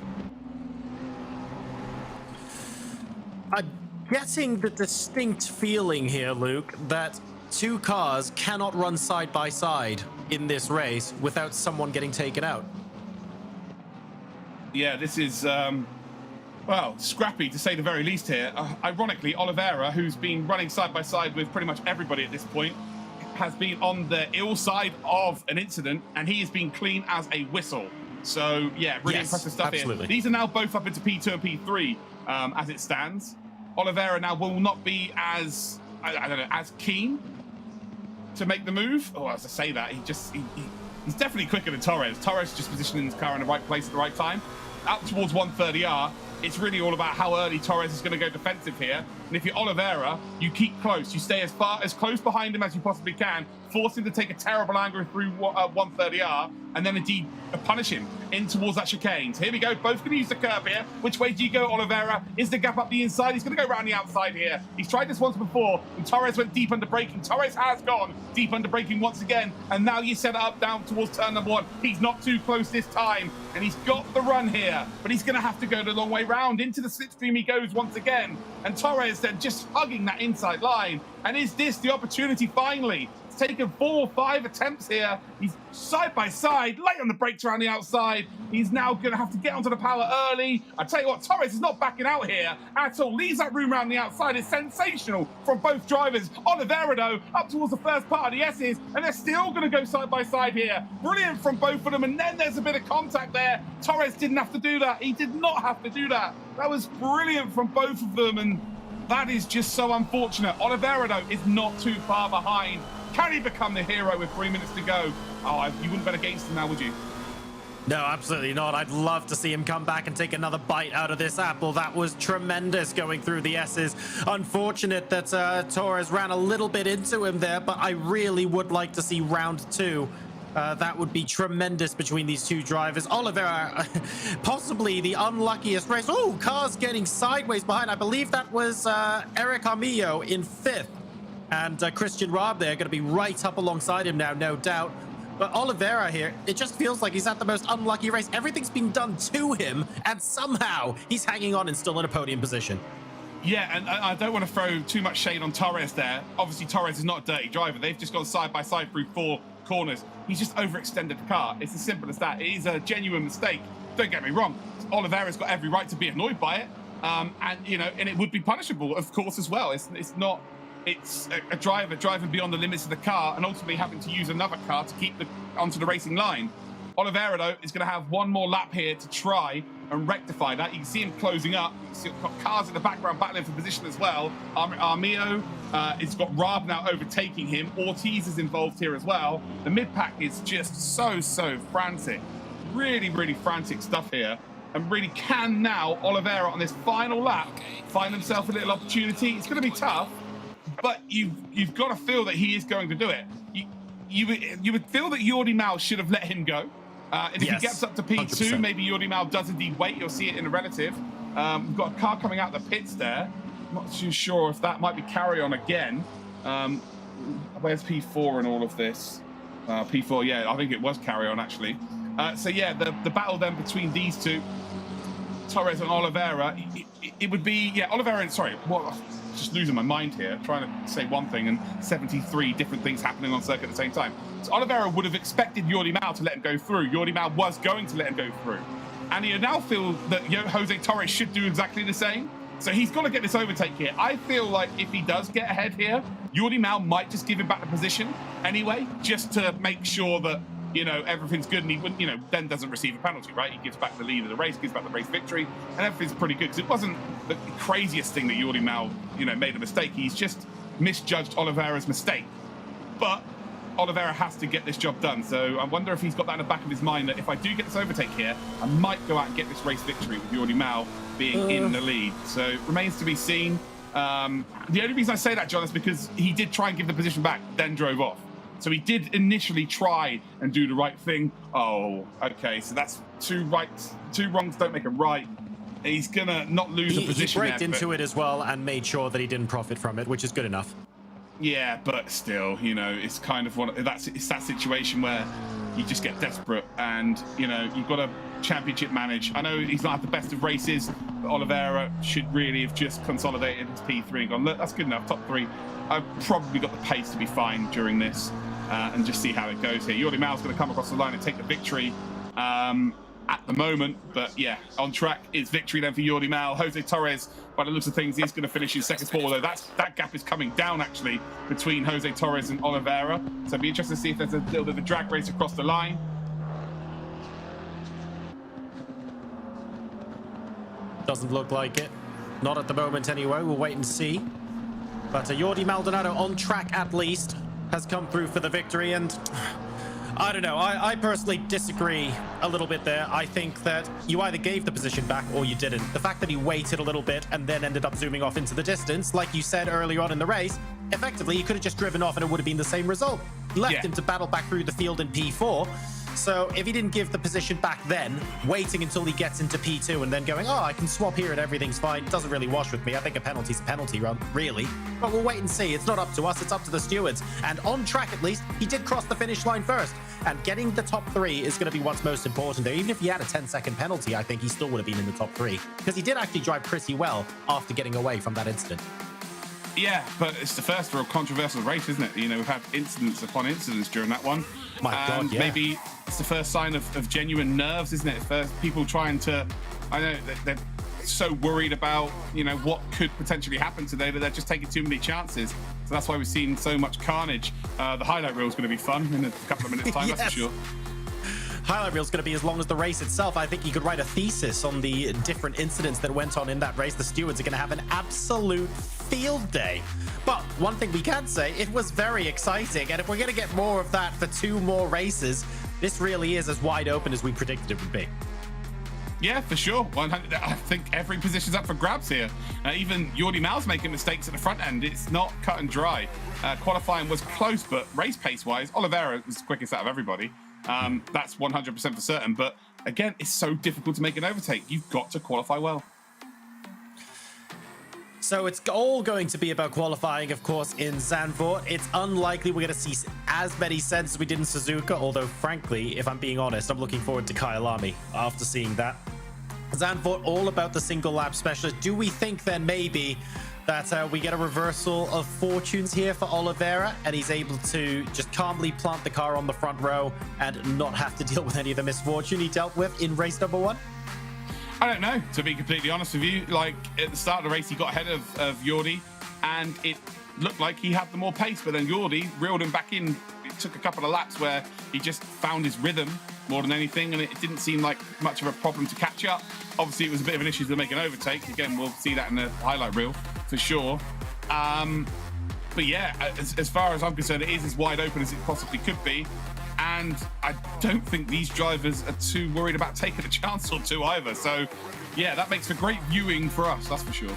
I'm getting the distinct feeling here, Luke, that two cars cannot run side by side in this race without someone getting taken out. Yeah, this is, well, scrappy to say the very least here. Ironically, Oliveira, who's been running side by side with pretty much everybody at this point, has been on the ill side of an incident, and he has been clean as a whistle. So, yeah, really impressive stuff here. These are now both up into P2 and P3 as it stands. Oliveira now will not be as, I don't know, as keen to make the move. Oh, as I say that, he's definitely quicker than Torres. Torres just positioning his car in the right place at the right time. Out towards 130R, it's really all about how early Torres is going to go defensive here. And if you're Oliveira, you keep close. You stay as close behind him as you possibly can, force him to take a terrible angle through 130R, and then indeed punish him in towards that chicane. So here we go, both going to use the curb here. Which way do you go, Oliveira? Is the gap up the inside? He's going to go around the outside here. He's tried this once before, and Torres went deep under braking. Torres has gone deep under braking once again, and now you set it up down towards turn number 1. He's not too close this time, and he's got the run here, but he's going to have to go the long way round. Into the slipstream he goes once again, and Torres then just hugging that inside line. And is this the opportunity finally? It's taken 4 or 5 attempts here. He's side by side, light on the brakes around the outside. He's now going to have to get onto the power early. I tell you what, Torres is not backing out here at all. Leaves that room around the outside. It's sensational from both drivers. Oliveira, though, up towards the first part of the S's, and they're still going to go side by side here. Brilliant from both of them, and then there's a bit of contact there. Torres didn't have to do that. He did not have to do that. That was brilliant from both of them, and that is just so unfortunate. Oliveira, though, is not too far behind. Can he become the hero with 3 minutes to go? Oh, you wouldn't bet against him now, would you? No, absolutely not. I'd love to see him come back and take another bite out of this apple. That was tremendous going through the S's. Unfortunate that Torres ran a little bit into him there, but I really would like to see round 2 That would be tremendous between these two drivers. Oliveira, possibly the unluckiest race. Oh, cars getting sideways behind. I believe that was Eric Armillo in 5th. And Christian Raab there going to be right up alongside him now, no doubt. But Oliveira here, it just feels like he's at the most unlucky race. Everything's been done to him, and somehow he's hanging on and still in a podium position. Yeah, and I don't want to throw too much shade on Torres there. Obviously, Torres is not a dirty driver. They've just gone side by side through 4 corners. He's just overextended the car. It's as simple as that. It is a genuine mistake. Don't get me wrong. Oliveira's got every right to be annoyed by it. And it would be punishable, of course, as well. It's a driver driving beyond the limits of the car and ultimately having to use another car to keep onto the racing line. Oliveira, though, is going to have one more lap here to try and rectify that. You can see him closing up. You've got cars in the background battling for position as well. Armillo has got Raab now overtaking him. Ortiz is involved here as well. The mid-pack is just so frantic. Really, really frantic stuff here. And really, can now Oliveira on this final lap find himself a little opportunity? It's going to be tough, but you've got to feel that he is going to do it. You would feel that Jordi Mal should have let him go. And if he gets up to P2, 100%. maybe Jordi Mal does indeed wait. You'll see it in the relative. We've got a car coming out the pits there. I'm not too sure if that might be carry on again. Where's P4 in all of this? P4, yeah, I think it was carry on actually. So yeah, the battle then between these two, Torres and Oliveira, it would be, yeah, Oliveira and, sorry, what? Just losing my mind here, trying to say one thing and 73 different things happening on circuit at the same time. So Oliveira would have expected Jordi Mal to let him go through. Jordi Mal was going to let him go through. And he now feels that Jose Torres should do exactly the same. So he's got to get this overtake here. I feel like if he does get ahead here, Jordi Mal might just give him back the position anyway, just to make sure that, everything's good, and he wouldn't, then doesn't receive a penalty, right? He gives back the lead of the race, gives back the race victory, and everything's pretty good, because it wasn't the craziest thing that Jordi Mal, made a mistake. He's just misjudged Oliveira's mistake. But Oliveira has to get this job done, so I wonder if he's got that in the back of his mind, that if I do get this overtake here, I might go out and get this race victory with Jordi Mal being in the lead. So remains to be seen. The only reason I say that, John, is because he did try and give the position back, then drove off. So he did initially try and do the right thing. Oh, okay. So that's two wrongs don't make a right. He's gonna not lose a position. He braked into it as well and made sure that he didn't profit from it, which is good enough. Yeah, but still, it's kind of it's that situation where you just get desperate, and you've got to championship manage. I know he's not had the best of races, but Oliveira should really have just consolidated his P3 and gone, look, that's good enough, top 3. I've probably got the pace to be fine during this, and just see how it goes here. Jordi Mal's going to come across the line and take the victory at the moment, but yeah, on track is victory then for Jordi Mal. Jose Torres, by the looks of things, is going to finish in second spot, although that gap is coming down actually between Jose Torres and Oliveira. So it'll be interesting to see if there's a little bit of a drag race across the line. Doesn't look like it. Not at the moment anyway. We'll wait and see. But Jordi Maldonado, on track at least, has come through for the victory. And I don't know. I personally disagree a little bit there. I think that you either gave the position back or you didn't. The fact that he waited a little bit and then ended up zooming off into the distance, like you said earlier on in the race, effectively, he could have just driven off and it would have been the same result. Left him to battle back through the field in P4. So if he didn't give the position back then, waiting until he gets into P2 and then going, I can swap here and everything's fine, it doesn't really wash with me. I think a penalty's a penalty, really. But we'll wait and see. It's not up to us, it's up to the stewards. And on track, at least, he did cross the finish line first. And getting the top 3 is going to be what's most important there. Even if he had a 10-second penalty, I think he still would have been in the top 3. Because he did actually drive pretty well after getting away from that incident. Yeah, but it's the first real controversial race, isn't it? We've had incidents upon incidents during that one. My God, yeah. Maybe it's the first sign of genuine nerves, isn't it? First, people trying to, I know they're so worried about, what could potentially happen today that they're just taking too many chances. So that's why we've seen so much carnage. The highlight reel is going to be fun in a couple of minutes' time, Yes. That's for sure. Highlight reel is going to be as long as the race itself. I think you could write a thesis on the different incidents that went on in that race. The stewards are going to have an absolute field day. But one thing we can say, it was very exciting. And if we're going to get more of that for 2 more races, this really is as wide open as we predicted it would be. Yeah, for sure. I think every position's up for grabs here. Even Jordi Mal's making mistakes at the front end. It's not cut and dry. Qualifying was close, but race pace-wise, Oliveira was the quickest out of everybody. That's 100% for certain. But again, it's so difficult to make an overtake. You've got to qualify well. So it's all going to be about qualifying, of course, in Zandvoort. It's unlikely we're going to see as many sets as we did in Suzuka, although, frankly, if I'm being honest, I'm looking forward to Kyalami after seeing that. Zandvoort, all about the single lap specialist. Do we think then maybe that we get a reversal of fortunes here for Oliveira and he's able to just calmly plant the car on the front row and not have to deal with any of the misfortune he dealt with in race number 1? I don't know, to be completely honest with you. Like, at the start of the race, he got ahead of Jordi, and it looked like he had the more pace, but then Jordi reeled him back in. It took a couple of laps where he just found his rhythm more than anything, and it didn't seem like much of a problem to catch up. Obviously, it was a bit of an issue to make an overtake. Again, we'll see that in the highlight reel, for sure. But yeah, as far as I'm concerned, it is as wide open as it possibly could be. And I don't think these drivers are too worried about taking a chance or two either. So, yeah, that makes for great viewing for us, that's for sure.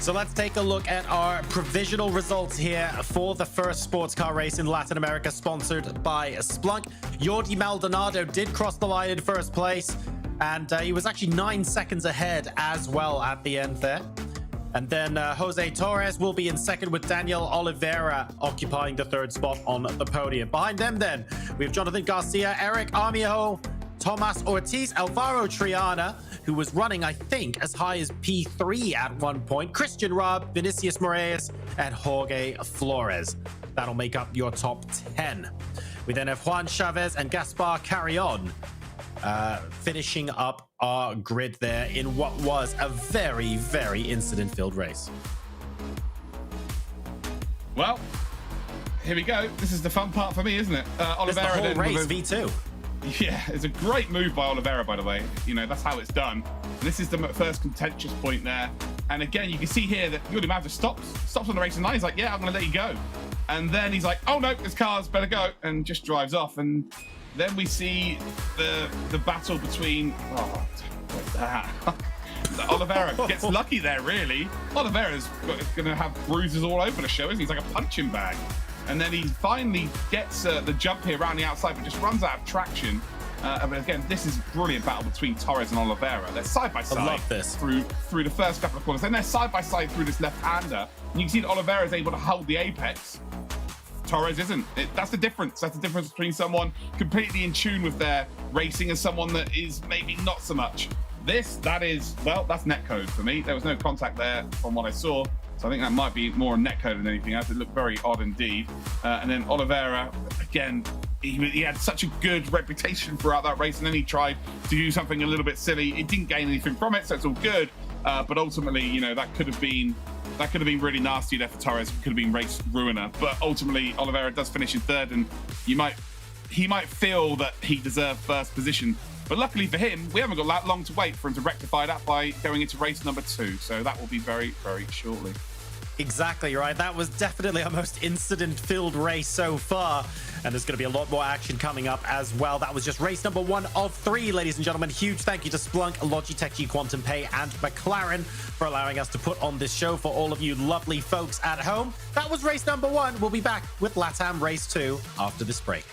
So let's take a look at our provisional results here for the first sports car race in Latin America, sponsored by Splunk. Jordi Maldonado did cross the line in first place, and he was actually 9 seconds ahead as well at the end there. And then Jose Torres will be in second, with Daniel Oliveira occupying the third spot on the podium. Behind them then, we have Jonathan Garcia, Eric Armijo, Tomas Ortiz, Alvaro Triana, who was running, I think, as high as P3 at one point, Christian Raab, Vinicius Moraes, and Jorge Flores. That'll make up your top 10. We then have Juan Chavez and Gaspar Carrion finishing up our grid there in what was a very, very incident-filled race. Well, here we go. This is the fun part for me, isn't it? Oliveira, the whole race, V2. Yeah, it's a great move by Oliveira, by the way. You know, that's how it's done. This is the first contentious point there. And again, you can see here that Jordi Mavra stops on the racing line. He's like, yeah, I'm going to let you go. And then he's like, oh, no, this car's better go, and just drives off. And then we see the battle between... Oh, what's that? Oliveira gets lucky there, really. Oliveira's going to have bruises all over the show, isn't he? He's like a punching bag. And then he finally gets the jump here around the outside, but just runs out of traction. But again, this is a brilliant battle between Torres and Oliveira. They're side by side. I love this. Through the first couple of corners. Then they're side by side through this left-hander. And you can see that Oliveira is able to hold the apex. Torres isn't. That's the difference. That's the difference between someone completely in tune with their racing and someone that is maybe not so much. That's netcode for me. There was no contact there from what I saw. So I think that might be more netcode than anything else. It looked very odd indeed. And then Oliveira, again, he had such a good reputation throughout that race, and then he tried to do something a little bit silly. It didn't gain anything from it, so it's all good. But ultimately, you know, that could have been really nasty there for Torres. It could have been race ruiner. But ultimately, Oliveira does finish in third, and he might feel that he deserved first position. But luckily for him, we haven't got that long to wait for him to rectify that by going into race number 2. So that will be very, very shortly. Exactly right. That was definitely our most incident-filled race so far. And there's going to be a lot more action coming up as well. That was just race number 1 of 3, ladies and gentlemen. Huge thank you to Splunk, Logitech G, Quantum Pay, and McLaren for allowing us to put on this show for all of you lovely folks at home. That was race number 1. We'll be back with LATAM race 2 after this break.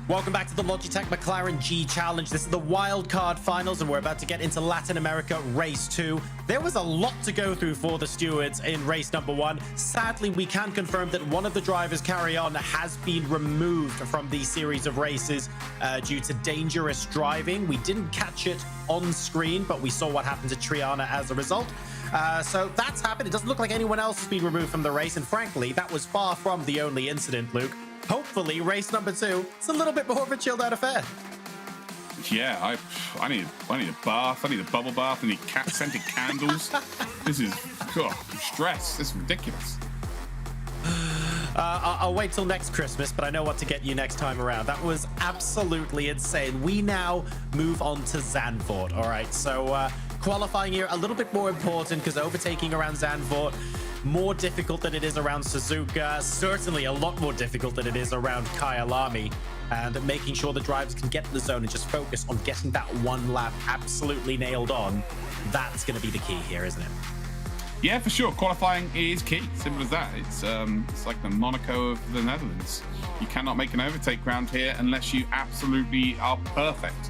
Welcome back to the Logitech McLaren G Challenge. This is the wildcard finals, and we're about to get into Latin America Race 2. There was a lot to go through for the stewards in race number 1. Sadly, we can confirm that one of the drivers, Carry On, has been removed from the series of races due to dangerous driving. We didn't catch it on screen, but we saw what happened to Triana as a result. So that's happened. It doesn't look like anyone else has been removed from the race, and frankly, that was far from the only incident, Luke. Hopefully, race number 2, it's a little bit more of a chilled out affair. Yeah, I need a bath. I need a bubble bath. I need scented candles. This is stress. This is ridiculous. I'll wait till next Christmas, but I know what to get you next time around. That was absolutely insane. We now move on to Zandvoort. All right, so qualifying here a little bit more important because overtaking around Zandvoort more difficult than it is around Suzuka, certainly a lot more difficult than it is around Kyalami, and making sure the drivers can get in the zone and just focus on getting that one lap absolutely nailed on. That's going to be the key here, isn't it? Yeah, for sure. Qualifying is key. Simple as that. It's like the Monaco of the Netherlands. You cannot make an overtake round here unless you absolutely are perfect,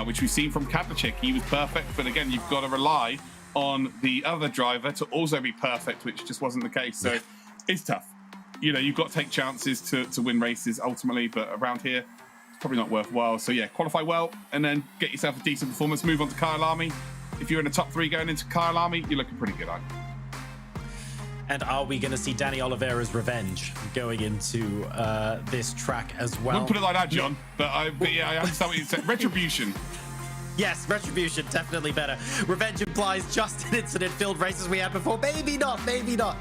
which we've seen from Kadlacik. He was perfect, but again, you've got to rely on the other driver to also be perfect, which just wasn't the case. So it's tough. You know, you've got to take chances to win races ultimately, but around here, it's probably not worthwhile. So yeah, qualify well and then get yourself a decent performance. Move on to Kyalami. If you're in the top 3 going into Kyalami, you're looking pretty good, aren't you? And are we going to see Danny Oliveira's revenge going into this track as well? Wouldn't put it like that, John, but yeah, I understand what you said. Retribution. Yes, retribution, definitely better. Revenge implies just an incident-filled races we had before. Maybe not, maybe not.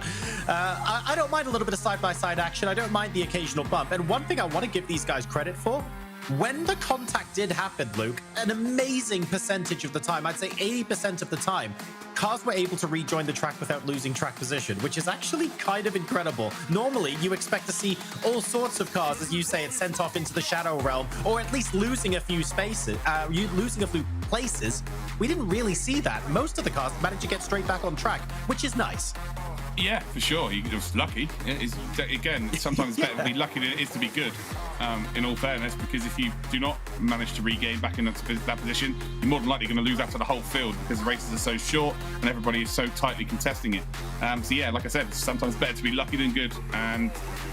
I don't mind a little bit of side-by-side action. I don't mind the occasional bump. And one thing I want to give these guys credit for, when the contact did happen, Luke, an amazing percentage of the time, I'd say 80% of the time, cars were able to rejoin the track without losing track position, which is actually kind of incredible. Normally, you expect to see all sorts of cars, as you say, it's sent off into the shadow realm, or at least losing a few spaces, losing a few places. We didn't really see that. Most of the cars managed to get straight back on track, which is nice. Yeah, for sure. You're just lucky. Again, sometimes it's better to be lucky than it is to be good, in all fairness, because if you do not manage to regain back in that position, you're more than likely going to lose out to the whole field because the races are so short and everybody is so tightly contesting it. So yeah, like I said, it's sometimes better to be lucky than good. And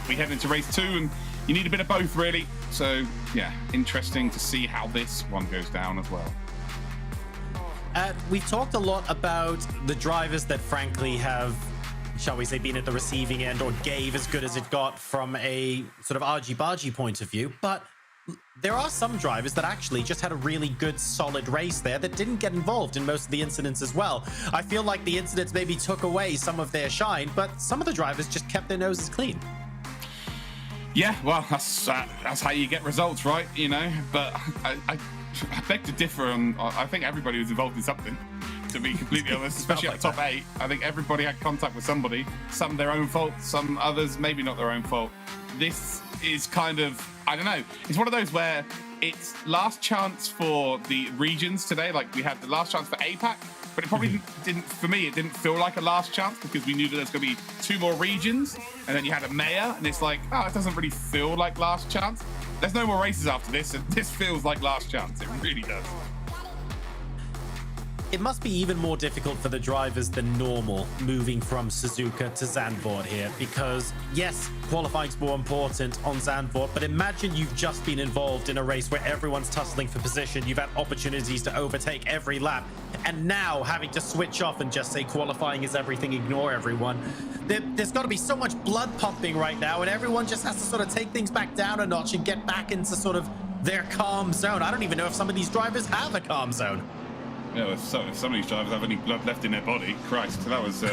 we head into race 2 and you need a bit of both, really. So yeah, interesting to see how this one goes down as well. We've talked a lot about the drivers that frankly have, shall we say, been at the receiving end or gave as good as it got from a sort of argy-bargy point of view. But there are some drivers that actually just had a really good, solid race there that didn't get involved in most of the incidents as well. I feel like the incidents maybe took away some of their shine, but some of the drivers just kept their noses clean. Yeah, well, that's how you get results, right? You know, but I beg to differ on. I think everybody was involved in something, to be completely honest, especially at the top 8. I think everybody had contact with somebody, some their own fault, some others maybe not their own fault. This is kind of, I don't know, it's one of those where it's last chance for the regions today. Like we had the last chance for APAC, but it probably didn't, for me, it didn't feel like a last chance because we knew that there's going to be 2 more regions, and then you had EMEA, and it's like, oh, it doesn't really feel like last chance. There's no more races after this, and this feels like last chance. It really does. It must be even more difficult for the drivers than normal moving from Suzuka to Zandvoort here, because yes, qualifying's more important on Zandvoort, but imagine you've just been involved in a race where everyone's tussling for position, you've had opportunities to overtake every lap, and now having to switch off and just say qualifying is everything, ignore everyone. There's got to be so much blood pumping right now, and everyone just has to sort of take things back down a notch and get back into sort of their calm zone. I don't even know if some of these drivers have a calm zone. Yeah, some of these drivers have any blood left in their body. Christ, that was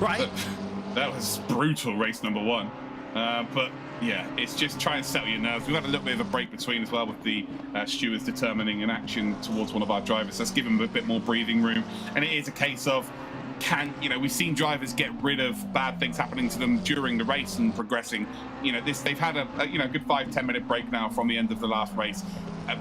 right. That was brutal, race number 1. But yeah, it's just try and settle your nerves. We've had a little bit of a break between as well with the stewards determining an action towards one of our drivers. Let's give them a bit more breathing room. And it is a case of can, you know, we've seen drivers get rid of bad things happening to them during the race and progressing. You know, they've had a you know, good 5-10 minute break now from the end of the last race.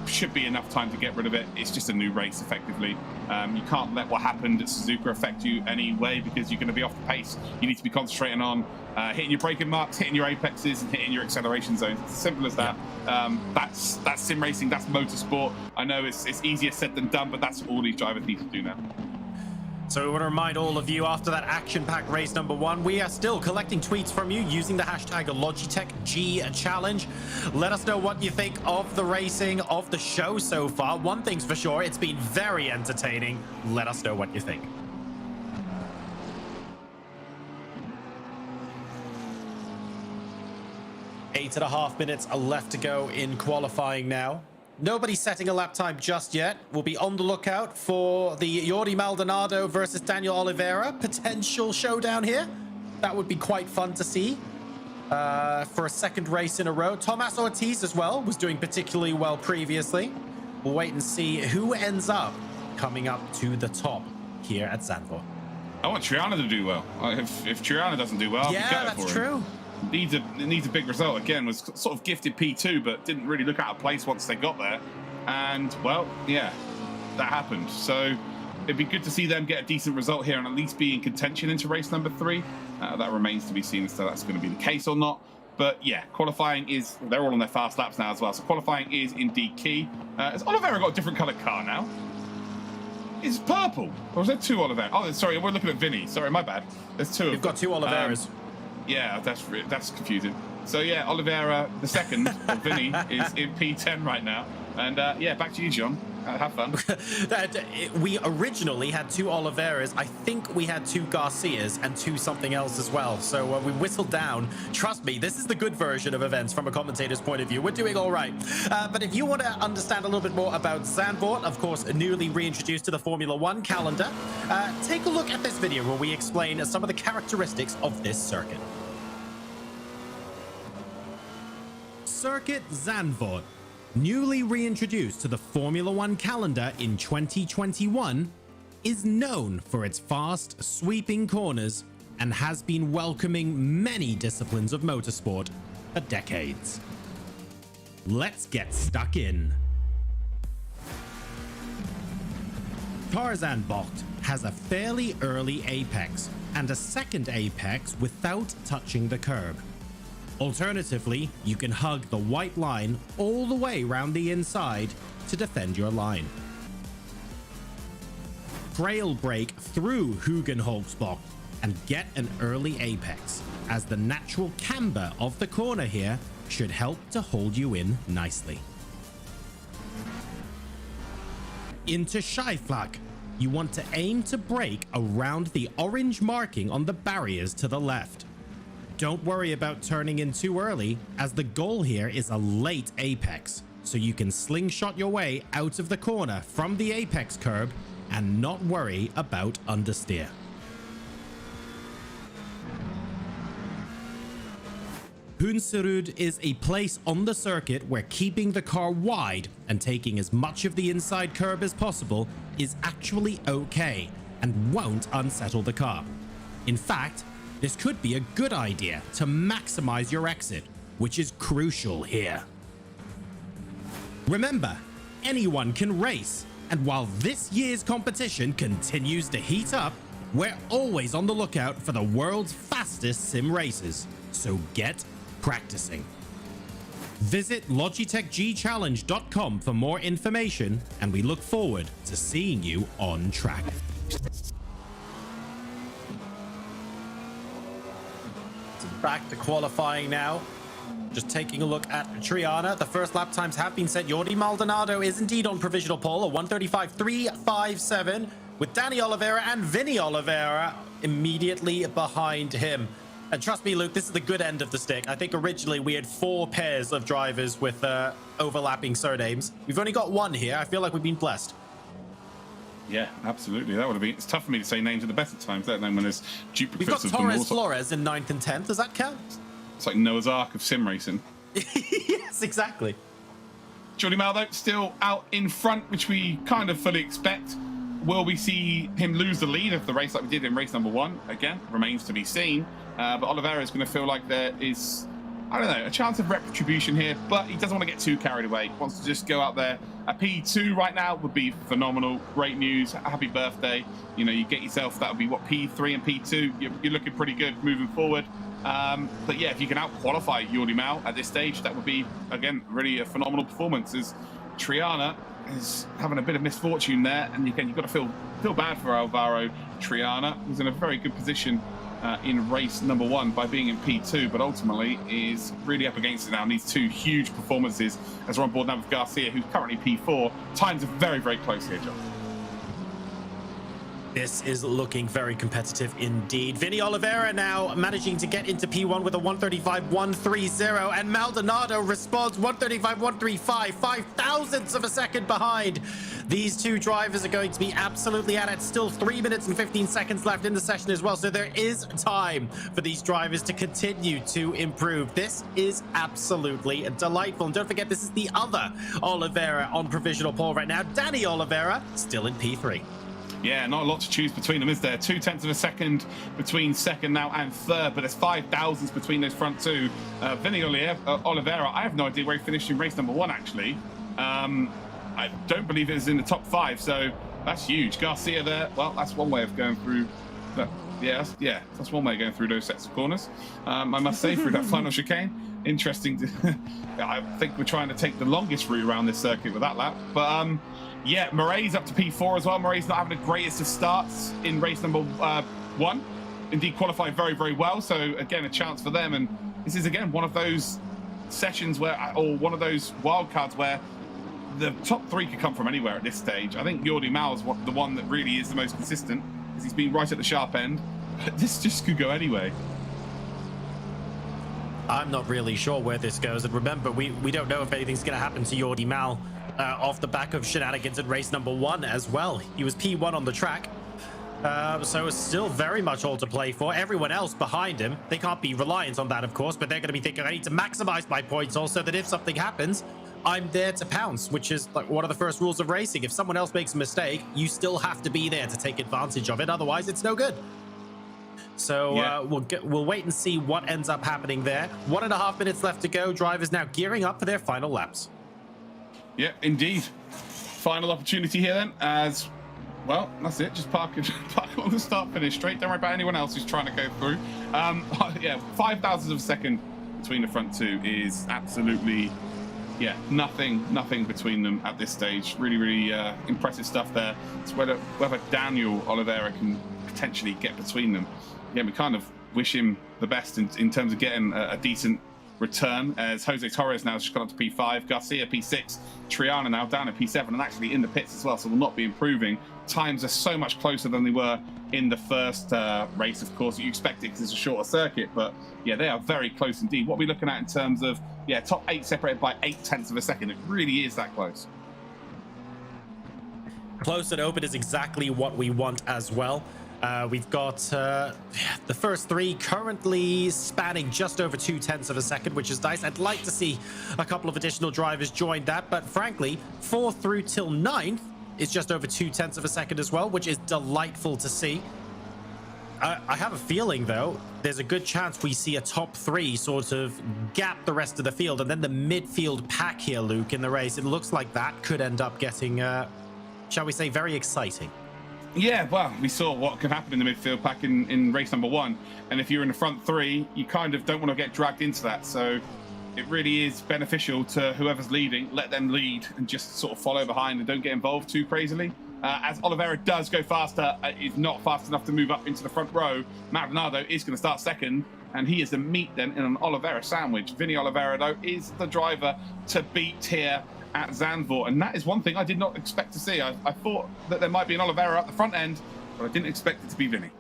Should be enough time to get rid of it. It's just a new race, effectively. You can't let what happened at Suzuka affect you anyway, because you're going to be off the pace. You need to be concentrating on hitting your braking marks, hitting your apexes, and hitting your acceleration zones. It's as simple as that. That's sim racing. That's motorsport. I know it's easier said than done, but that's all these drivers need to do now. So we want to remind all of you, after that action-packed race number 1, we are still collecting tweets from you using the hashtag Logitech G challenge. Let us know what you think of the racing, of the show so far. One thing's for sure, it's been very entertaining. Let us know what you think. Eight and a half minutes are left to go in qualifying now. Nobody's setting a lap time just yet. We'll be on the lookout for the Jordi Maldonado versus Daniel Oliveira potential showdown here. That would be quite fun to see for a second race in a row. Thomas Ortiz as well was doing particularly well previously. We'll wait and see who ends up coming up to the top here at Zandvoort. I want Triana to do well. If Triana doesn't do well, yeah, that's true. It needs a big result. Again, was sort of gifted P2, but didn't really look out of place once they got there. And, well, yeah, that happened. So it'd be good to see them get a decent result here and at least be in contention into race number 3. That remains to be seen as to that's going to be the case or not. But, yeah, qualifying is... They're all on their fast laps now as well. So qualifying is indeed key. Has Oliveira got a different coloured car now? It's purple. Or is there 2 Oliveira? Oh, sorry, we're looking at Vinny. Sorry, my bad. There's 2 of them. We've got 2 Oliveiras. Yeah, that's confusing. So yeah, Oliveira the second, or Vinny, is in P10 right now. And yeah, back to you, John. Have fun. We originally had 2 Oliveiras. I think we had 2 Garcias and 2 something else as well. So we whistled down. Trust me, this is the good version of events from a commentator's point of view. We're doing all right. But if you want to understand a little bit more about Zandvoort, of course, newly reintroduced to the Formula 1 calendar, take a look at this video where we explain some of the characteristics of this circuit. Circuit Zandvoort, newly reintroduced to the Formula 1 calendar in 2021, is known for its fast, sweeping corners and has been welcoming many disciplines of motorsport for decades. Let's get stuck in. Tarzanbocht has a fairly early apex and a second apex without touching the curb. Alternatively, you can hug the white line all the way around the inside to defend your line. Trail brake through Hugenholzbocht and get an early apex, as the natural camber of the corner here should help to hold you in nicely. Into Scheiflach, you want to aim to brake around the orange marking on the barriers to the left. Don't worry about turning in too early, as the goal here is a late apex, so you can slingshot your way out of the corner from the apex curb and not worry about understeer. Hunserud is a place on the circuit where keeping the car wide and taking as much of the inside curb as possible is actually okay and won't unsettle the car. In fact, this could be a good idea to maximize your exit, which is crucial here. Remember, anyone can race, and while this year's competition continues to heat up, we're always on the lookout for the world's fastest sim races, so get practicing. Visit LogitechGChallenge.com for more information, and we look forward to seeing you on track. Back to qualifying now. Just taking a look at Triana. The first lap times have been set. Jordi Maldonado is indeed on provisional pole, a 1:35.357, with Danny Oliveira and Vinny Oliveira immediately behind him. And trust me, Luke, this is the good end of the stick. I think originally we had 4 pairs of drivers with overlapping surnames. We've only got 1 here. I feel like we've been blessed. Yeah, absolutely. That would have been... It's tough for me to say names at the best of times, let alone when there's duplicates. We've got Torres Flores in 9th and 10th. Does that count? It's like Noah's Ark of sim racing. Yes, exactly. Jordi Maldo still out in front, which we kind of fully expect. will we see him lose the lead of the race like we did in race number 1? Again, remains to be seen. But Oliveira is going to feel like there is, I don't know, a chance of retribution here, but he doesn't want to get too carried away. He wants to just go out there. A P2 right now would be phenomenal. Great news. Happy birthday. You know, you get yourself, that would be what, P3 and P2. You're looking pretty good moving forward. But yeah, if you can out-qualify Jordi Mal at this stage, that would be, again, really a phenomenal performance. As Triana is having a bit of misfortune there, and again, you've got to feel bad for Alvaro Triana, who's in a very good position in race number 1 by being in P2, but ultimately is really up against it now. Needs 2 huge performances as we're on board now with Garcia, who's currently P4. Times are very, very close here, John. This is looking very competitive indeed. Vinny Oliveira now managing to get into P1 with a 135.130, and Maldonado responds 135.135, 5 thousandths of a second behind. These 2 drivers are going to be absolutely at it. Still 3 minutes and 15 seconds left in the session as well, so there is time for these drivers to continue to improve. This is absolutely delightful. And don't forget, this is the other Oliveira on provisional pole right now. Danny Oliveira still in P3. Yeah, not a lot to choose between them, is there? 0.2 of a second between second now and third, but there's 5 thousandths between those front 2. Vinny Oliveira, I have no idea where he finished in race number 1, actually. I don't believe it was in the top 5, so that's huge. Garcia there, well, that's one way of going through that. Yeah, that's one way of going through those sets of corners. I must say, through that final chicane. Interesting. I think we're trying to take the longest route around this circuit with that lap, but yeah, Murray's up to P4 as well. Murray's not having the greatest of starts in race number 1. Indeed, qualified very, very well. So again, a chance for them. And this is again one of those sessions where, or one of those wildcards where the top 3 could come from anywhere at this stage. I think Jordi Mal's the one that really is the most consistent, because he's been right at the sharp end. But this just could go anyway. I'm not really sure where this goes. And remember, we don't know if anything's going to happen to Jordi Mal off the back of shenanigans in race number 1 as well. He was P1 on the track. So it's still very much all to play for. Everyone else behind him, they can't be reliant on that, of course, but they're going to be thinking, I need to maximize my points also, that if something happens, I'm there to pounce, which is like one of the first rules of racing. If someone else makes a mistake, you still have to be there to take advantage of it. Otherwise, it's no good. So yeah. We'll wait and see what ends up happening there. 1.5 minutes left to go. Drivers now gearing up for their final laps. Yeah, indeed. Final opportunity here then, as well, that's it. Just park on the start finish straight. Don't worry about anyone else who's trying to go through. Yeah, 5 thousandths of a second between the front 2 is absolutely, yeah, nothing between them at this stage. Really, really impressive stuff there. It's whether Daniel Oliveira can potentially get between them. Yeah, we kind of wish him the best in terms of getting a decent return, as Jose Torres now has just gone up to P5, Garcia P6, Triana now down at P7 and actually in the pits as well, so will not be improving. Times are so much closer than they were in the first race, of course. You expect it because it's a shorter circuit, but yeah, they are very close indeed. What are we looking at in terms of, yeah, top 8 separated by 0.8 of a second? It really is that close. Close and open is exactly what we want as well. We've got the first 3 currently spanning just over 0.2 of a second, which is nice. I'd like to see a couple of additional drivers join that, but frankly, 4th through till 9th is just over 0.2 of a second as well, which is delightful to see. I have a feeling, though, there's a good chance we see a top 3 sort of gap the rest of the field, and then the midfield pack here, Luke, in the race. It looks like that could end up getting, shall we say, very exciting. Yeah, well, we saw what could happen in the midfield pack in race number 1. And if you're in the front 3, you kind of don't want to get dragged into that. So it really is beneficial to whoever's leading. Let them lead and just sort of follow behind and don't get involved too crazily. As Oliveira does go faster, is not fast enough to move up into the front row. Maldonado is going to start second, and he is the meat then in an Oliveira sandwich. Vinny Oliveira, though, is the driver to beat here at Zandvoort, and that is one thing I did not expect to see. I thought that there might be an Oliveira at the front end, but I didn't expect it to be Vinny.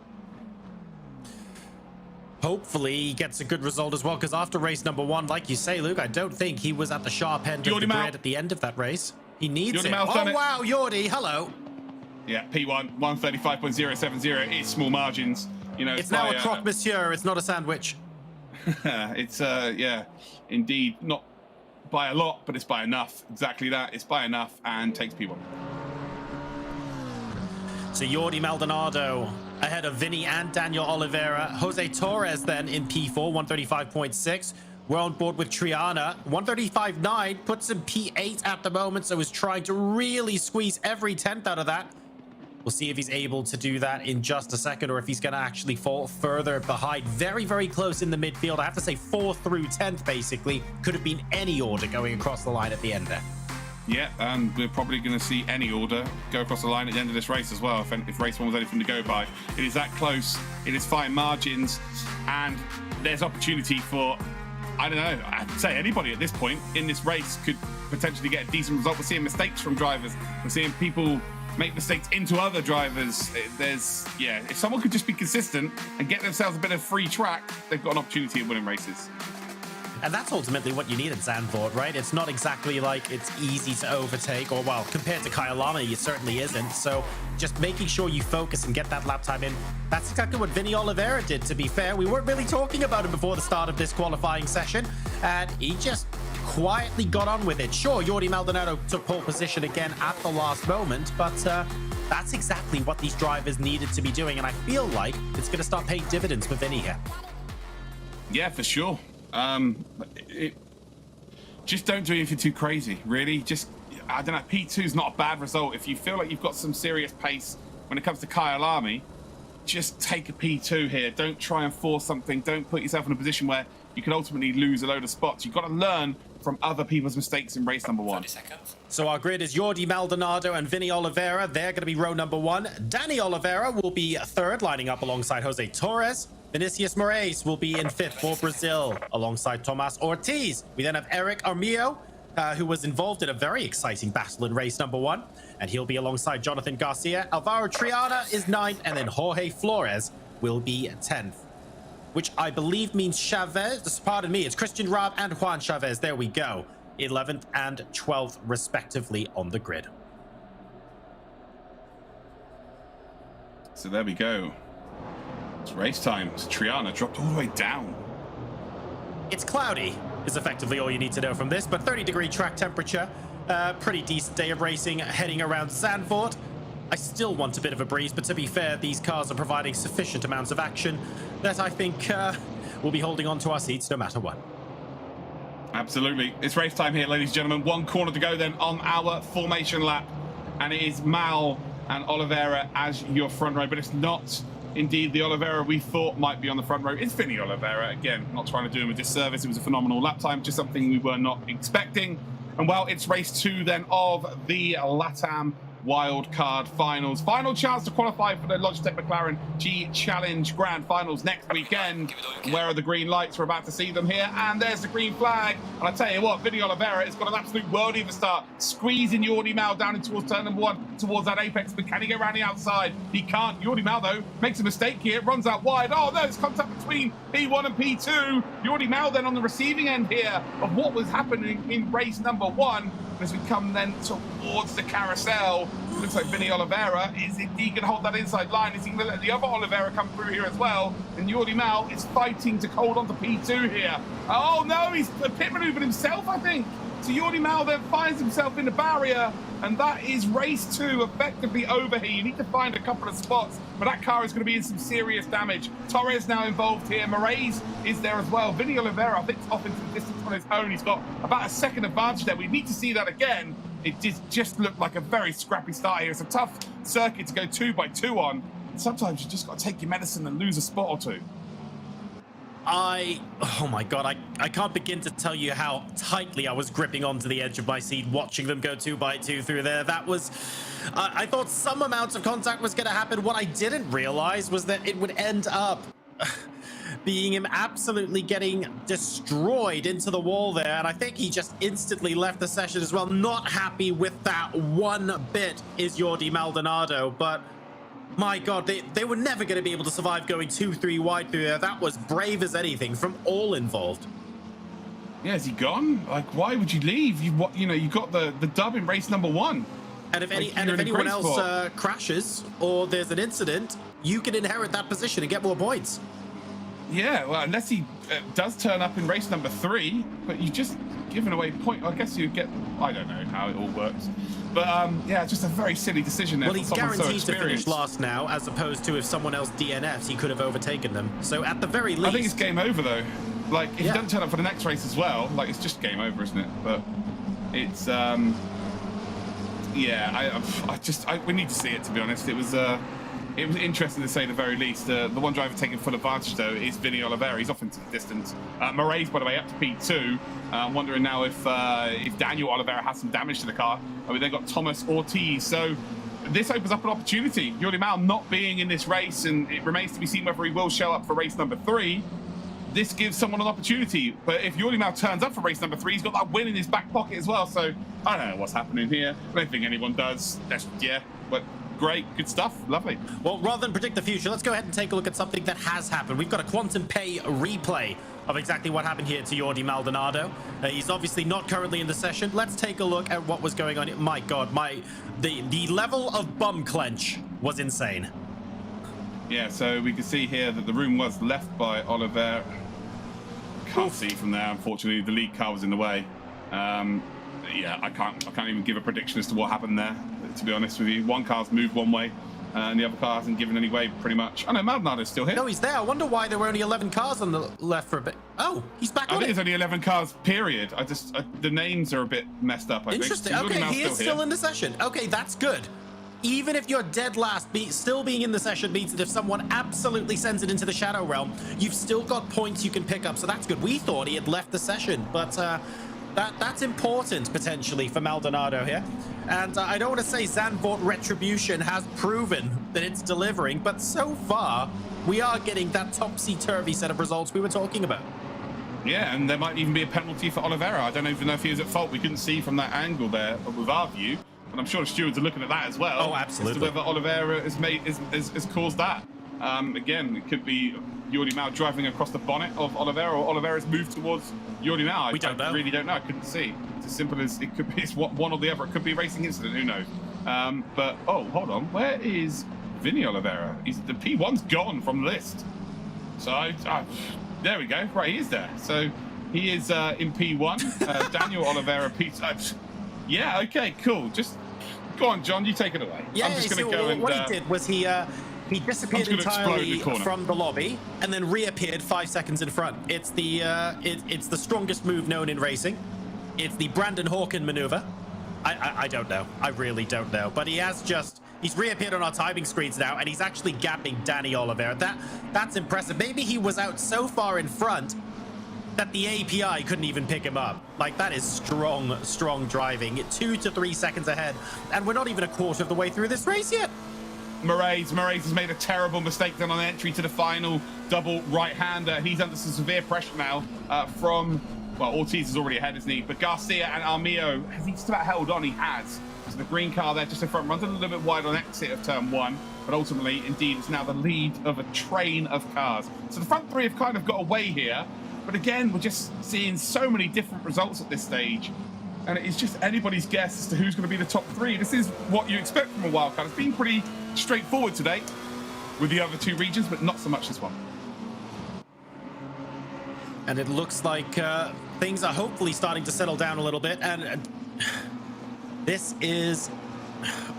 Hopefully he gets a good result as well, because after race number 1, like you say, Luke, I don't think he was at the sharp end of the grid at the end of that race. He needs it. Oh, wow, Jordi, hello. Yeah, P1, 135.070 is small margins. You know, it's now a croque monsieur, it's not a sandwich. It's, yeah, indeed, not by a lot, but it's by enough. Exactly that. It's by enough and takes P1. So Jordi Maldonado ahead of Vinny and Daniel Oliveira. Jose Torres then in P4, 135.6. We're on board with Triana. 135.9 puts him P8 at the moment, so is trying to really squeeze every 10th out of that. We'll see if he's able to do that in just a second, or if he's going to actually fall further behind. Very, very close in the midfield. I have to say 4th through 10th, basically. Could have been any order going across the line at the end there. Yeah, and we're probably going to see any order go across the line at the end of this race as well, if race 1 was anything to go by. It is that close. It is fine margins, and there's opportunity for, I don't know, I'd say anybody at this point in this race could potentially get a decent result. We're seeing mistakes from drivers. We're seeing people make mistakes into other drivers. Yeah, if someone could just be consistent and get themselves a bit of free track, they've got an opportunity at winning races. And that's ultimately what you need in Zandvoort, right? It's not exactly like it's easy to overtake, or, well, compared to Kyalami, it certainly isn't. So just making sure you focus and get that lap time in. That's exactly what Vinny Oliveira did, to be fair. We weren't really talking about him before the start of this qualifying session, and he just quietly got on with it. Sure, Jordi Maldonado took pole position again at the last moment, but that's exactly what these drivers needed to be doing, and I feel like it's going to start paying dividends for Vinny here. Yeah, for sure. Just don't do anything too crazy, really. Just, I don't know, P2 is not a bad result. If you feel like you've got some serious pace when it comes to Kyalami, just take a P2 here. Don't try and force something. Don't put yourself in a position where you can ultimately lose a load of spots. You've got to learn from other people's mistakes in race number 1. So our grid is Jordi Maldonado and Vinny Oliveira. They're going to be row number 1. Danny Oliveira will be 3rd, lining up alongside Jose Torres. Vinicius Moraes will be in 5th for Brazil, alongside Tomas Ortiz. We then have Eric Armillo, who was involved in a very exciting battle in race number 1, and he'll be alongside Jonathan Garcia. Alvaro Triana is 9th, and then Jorge Flores will be 10th, which I believe means Chavez. Pardon me, it's Christian Raab and Juan Chavez. There we go. 11th and 12th, respectively, on the grid. So there we go. It's race time. So Triana dropped all the way down. It's cloudy is effectively all you need to know from this, but 30-degree track temperature. Pretty decent day of racing heading around Zandvoort. I still want a bit of a breeze, but to be fair, these cars are providing sufficient amounts of action that I think we'll be holding on to our seats no matter what. Absolutely. It's race time here, ladies and gentlemen. 1 corner to go then on our formation lap. And it is Mal and Oliveira as your front row, but it's not indeed the Oliveira we thought might be on the front row. It's Vinny Oliveira. Again, not trying to do him a disservice. It was a phenomenal lap time, just something we were not expecting. And well, it's race 2 then of the LATAM Wildcard Finals. Final chance to qualify for the Logitech McLaren G Challenge Grand Finals next weekend. Where are the green lights? We're about to see them here. And there's the green flag. And I tell you what, Vinny Oliveira has got an absolute worldie of a start. Squeezing Jordi Mal down in towards turn number 1, towards that apex. But can he get around the outside? He can't. Jordi Mal, though, makes a mistake here. Runs out wide. Oh, no, it's contact between P1 and P2. Jordi Mal then on the receiving end here of what was happening in race number 1. As we come then towards the carousel, it looks like Vinny Oliveira is indeed going to hold that inside line. Is he going to let the other Oliveira come through here as well? And Jordi Mal is fighting to hold on to P2 here. Oh no, he's pit maneuvered himself, I think. So Jordi Mal then finds himself in the barrier, and that is race 2 effectively over here. You need to find a couple of spots, but that car is going to be in some serious damage. Torres now involved here. Moraes is there as well. Vinny Oliveira, I think, off into the distance on his own. He's got about a second advantage there. We need to see that again. It just looked like a very scrappy start here. It's a tough circuit to go 2x2 on. And sometimes you just got to take your medicine and lose a spot or two. Oh my God, I can't begin to tell you how tightly I was gripping onto the edge of my seat watching them go 2x2 through there. That was, I thought some amount of contact was going to happen. What I didn't realize was that it would end up being him absolutely getting destroyed into the wall there. And I think he just instantly left the session as well. Not happy with that one bit is Jordi Maldonado, but my God, they were never going to be able to survive going 2-3 wide through there. That was brave as anything from all involved. Yeah, is he gone? Like, why would you leave? You got the dub in race number 1. And if anyone else crashes or there's an incident, you can inherit that position and get more points. Yeah, well, unless he does turn up in race number 3, but you just given away point. I guess you get. I don't know how it all works, but yeah, just a very silly decision there. Well, he's guaranteed to finish last now, as opposed to if someone else DNFs, he could have overtaken them. So at the very least, I think it's game over though. Like if he doesn't turn up for the next race as well, like it's just game over, isn't it? But it's yeah, we need to see it, to be honest. It was interesting to say the very least. The one driver taking full advantage though is Vinny Oliveira. He's off into the distance. Moraes, by the way, up to P2. Wondering now if Daniel Oliveira has some damage to the car. We've then got Thomas Ortiz. So this opens up an opportunity. Jordi Mal not being in this race, and it remains to be seen whether he will show up for race number 3. This gives someone an opportunity. But if Jordi Mal turns up for race number 3, he's got that win in his back pocket as well. So I don't know what's happening here. I don't think anyone does. But great, good stuff, lovely. Well, rather than predict the future, let's go ahead and take a look at something that has happened. We've got a Quantum Pay replay of exactly what happened here to Jordi Maldonado. He's obviously not currently in the session. Let's take a look at what was going on. My God, the level of bum clench was insane. Yeah, so we can see here that the room was left by Oliveira. Can't see from there, unfortunately. The lead car was in the way. Yeah, I can't even give a prediction as to what happened there, to be honest with you. One car's moved one way, and the other car hasn't given any way, pretty much. Oh no, Maldonado's still here. No, he's there. I wonder why there were only 11 cars on the left for a bit. Oh, he's back on it. I think there's only 11 cars, period. The names are a bit messed up, I think. Interesting. Okay, he is still in the session. Okay, that's good. Even if you're dead last, still being in the session means that if someone absolutely sends it into the Shadow Realm, you've still got points you can pick up. So that's good. We thought he had left the session, but that's important, potentially, for Maldonado here. And I don't want to say Zandvoort Retribution has proven that it's delivering, but so far, we are getting that topsy-turvy set of results we were talking about. Yeah, and there might even be a penalty for Oliveira. I don't even know if he was at fault. We couldn't see from that angle there with our view. And I'm sure the stewards are looking at that as well. Oh, absolutely. As to whether Oliveira has caused that. Again, it could be Jordi Mal driving across the bonnet of Oliveira, or Oliveira's moved towards Jordi Mal. We don't know. I really don't know. I couldn't see. It's as simple as it could be. It's one or the other. It could be a racing incident. Who knows? But oh, hold on. Where is Vinny Oliveira? The P1's gone from the list. So there we go. Right, he is there. So he is in P1. Daniel Oliveira P2. Yeah. Okay. Cool. Just go on, John. You take it away. Yeah. I'm just going to so go and. What he did was he disappeared entirely the from the lobby and then reappeared 5 seconds in front. It's the it's the strongest move known in racing. It's the Brandon Hawken maneuver. I don't know. I really don't know. But he's reappeared on our timing screens now, and he's actually gapping Danny Oliveira. That's impressive. Maybe he was out so far in front that the API couldn't even pick him up. Like, that is strong driving. 2 to 3 seconds ahead, and we're not even a quarter of the way through this race yet. Moraes has made a terrible mistake then on entry to the final double right-hander. He's under some severe pressure now from, well, Ortiz is already ahead, isn't he? But Garcia and Armillo, has he just about held on? He has. So the green car there just in front runs a little bit wide on exit of turn 1, but ultimately, indeed, it's now the lead of a train of cars. So the front 3 have kind of got away here, but again, we're just seeing so many different results at this stage. And it's just anybody's guess as to who's going to be the top 3. This is what you expect from a wildcard. It's been pretty straightforward today with the other 2 regions, but not so much this one. And it looks like things are hopefully starting to settle down a little bit. And this is...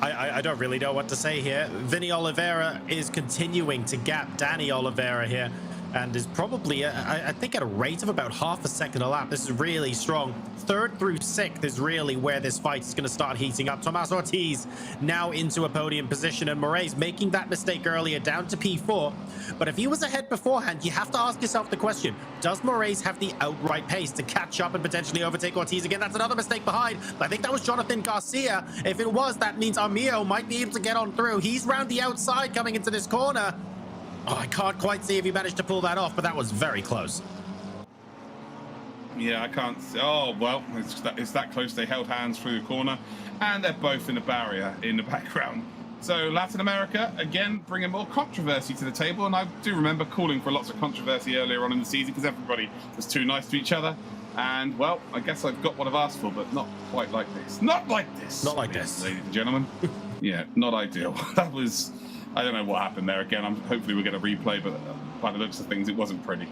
I don't really know what to say here. Vinny Oliveira is continuing to gap Danny Oliveira here, and is probably, I think, at a rate of about half a second a lap. This is really strong. 3rd through 6th is really where this fight is going to start heating up. Tomas Ortiz now into a podium position, and Moraes making that mistake earlier down to P4. But if he was ahead beforehand, you have to ask yourself the question, does Moraes have the outright pace to catch up and potentially overtake Ortiz again? That's another mistake behind. I think that was Jonathan Garcia. If it was, that means Armillo might be able to get on through. He's round the outside coming into this corner. Oh, I can't quite see if he managed to pull that off, but that was very close. Yeah, I can't. Oh, well, it's that close. They held hands through the corner, and they're both in the barrier in the background. So Latin America, again, bringing more controversy to the table. And I do remember calling for lots of controversy earlier on in the season because everybody was too nice to each other. And, well, I guess I've got what I've asked for, but not quite like this. Not like this. Not like this. Ladies and gentlemen. Yeah, not ideal. That was... I don't know what happened there again. Hopefully we'll get a replay, but by the looks of things, it wasn't pretty.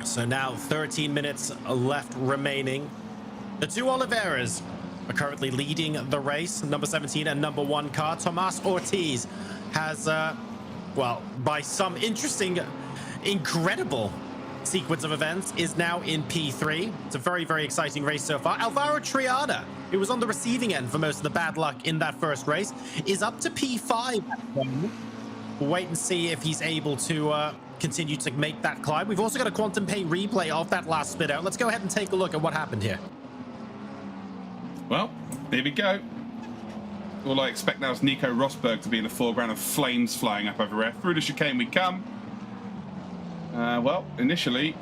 So now 13 minutes left remaining. The two Oliveras are currently leading the race. Number 17 and number 1 car. Tomas Ortiz has, well, by some interesting, incredible sequence of events, is now in P3. It's a very, very exciting race so far. Alvaro Triana, who was on the receiving end for most of the bad luck in that first race, is up to P5 at the moment. We'll wait and see if he's able to continue to make that climb. We've also got a Quantum Pain replay of that last spit out. Let's go ahead and take a look at what happened here. Well, here we go. All I expect now is Nico Rosberg to be in the foreground and flames flying up everywhere. Through the chicane we come. Well, initially,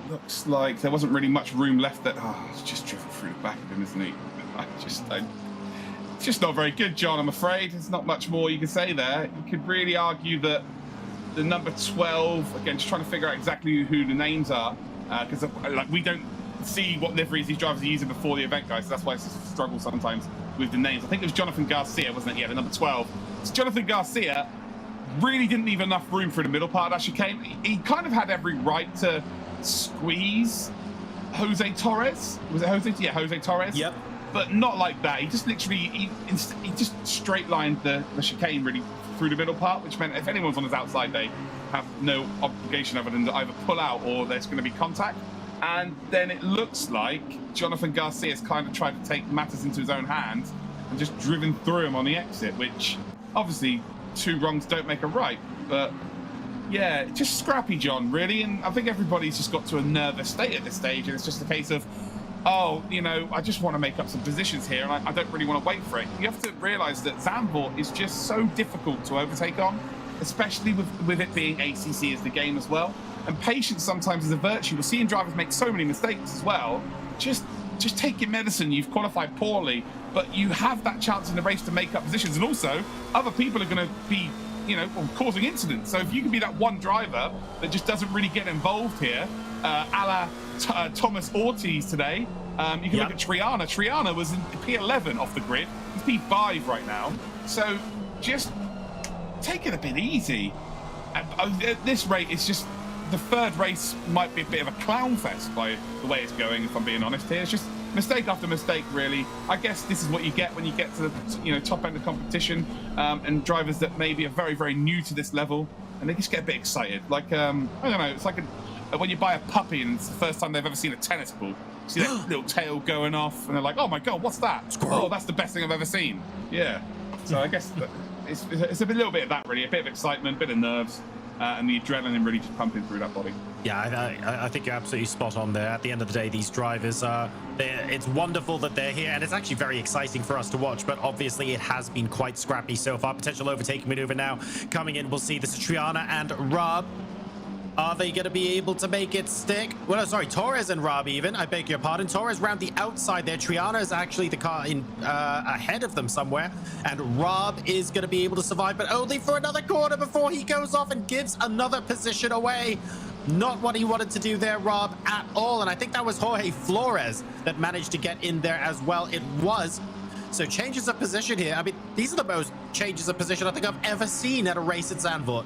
looks like there wasn't really much room left there. Oh, it's just driven through the back of him, isn't he? It's just not very good, John, I'm afraid. There's not much more you can say there. You could really argue that the number 12, again, just trying to figure out exactly who the names are, because like we don't see what liveries these drivers are using before the event, guys. So that's why it's a struggle sometimes with the names. I think it was Jonathan Garcia, wasn't it? Yeah, the number 12. So Jonathan Garcia really didn't leave enough room for the middle part of that chicane. He kind of had every right to squeeze Jose Torres. Was it Jose? Yeah, Jose Torres. Yep. But not like that. He just literally, he just straight lined the chicane really through the middle part, which meant if anyone's on his outside, they have no obligation other than to either pull out or there's going to be contact. And then it looks like Jonathan Garcia's kind of tried to take matters into his own hands and just driven through him on the exit, which obviously two wrongs don't make a right. But yeah, just scrappy, John, really. And I think everybody's just got to a nervous state at this stage. And it's just a case of, oh, you know, I just want to make up some positions here, and I don't really want to wait for it. You have to realize that Zandvoort is just so difficult to overtake on, especially with it being ACC as the game as well. And patience sometimes is a virtue. We're seeing drivers make so many mistakes as well. Just take your medicine. You've qualified poorly, but you have that chance in the race to make up positions. And also, other people are going to be, you know, causing incidents. So if you can be that one driver that just doesn't really get involved here, a la Thomas Ortiz today, you can look at Triana. Triana was in P11 off the grid. He's P5 right now. So just take it a bit easy. At this rate, it's just the third race might be a bit of a clown fest by the way it's going, if I'm being honest here. It's just mistake after mistake, really. I guess this is what you get when you get to the top end of competition, and drivers that maybe are very, very new to this level, and they just get a bit excited. Like, I don't know, it's like when you buy a puppy and it's the first time they've ever seen a tennis ball. You see that little tail going off, and they're like, oh my God, what's that? Squirrel. Oh, that's the best thing I've ever seen. Yeah. So I guess it's a little bit of that, really. A bit of excitement, a bit of nerves. And the adrenaline really just pumping through that body. Yeah, I think you're absolutely spot on there. At the end of the day, these drivers it's wonderful that they're here, and it's actually very exciting for us to watch, but obviously it has been quite scrappy so far. Potential overtaking maneuver now coming in. We'll see. This is Triana and Rob. Are they going to be able to make it stick? Well, no, sorry, Torres and Rob even. I beg your pardon. Torres round the outside there. Triana is actually the car in ahead of them somewhere. And Rob is going to be able to survive, but only for another corner before he goes off and gives another position away. Not what he wanted to do there, Rob, at all. And I think that was Jorge Flores that managed to get in there as well. It was. So changes of position here. I mean, these are the most changes of position I think I've ever seen at a race at Zandvoort.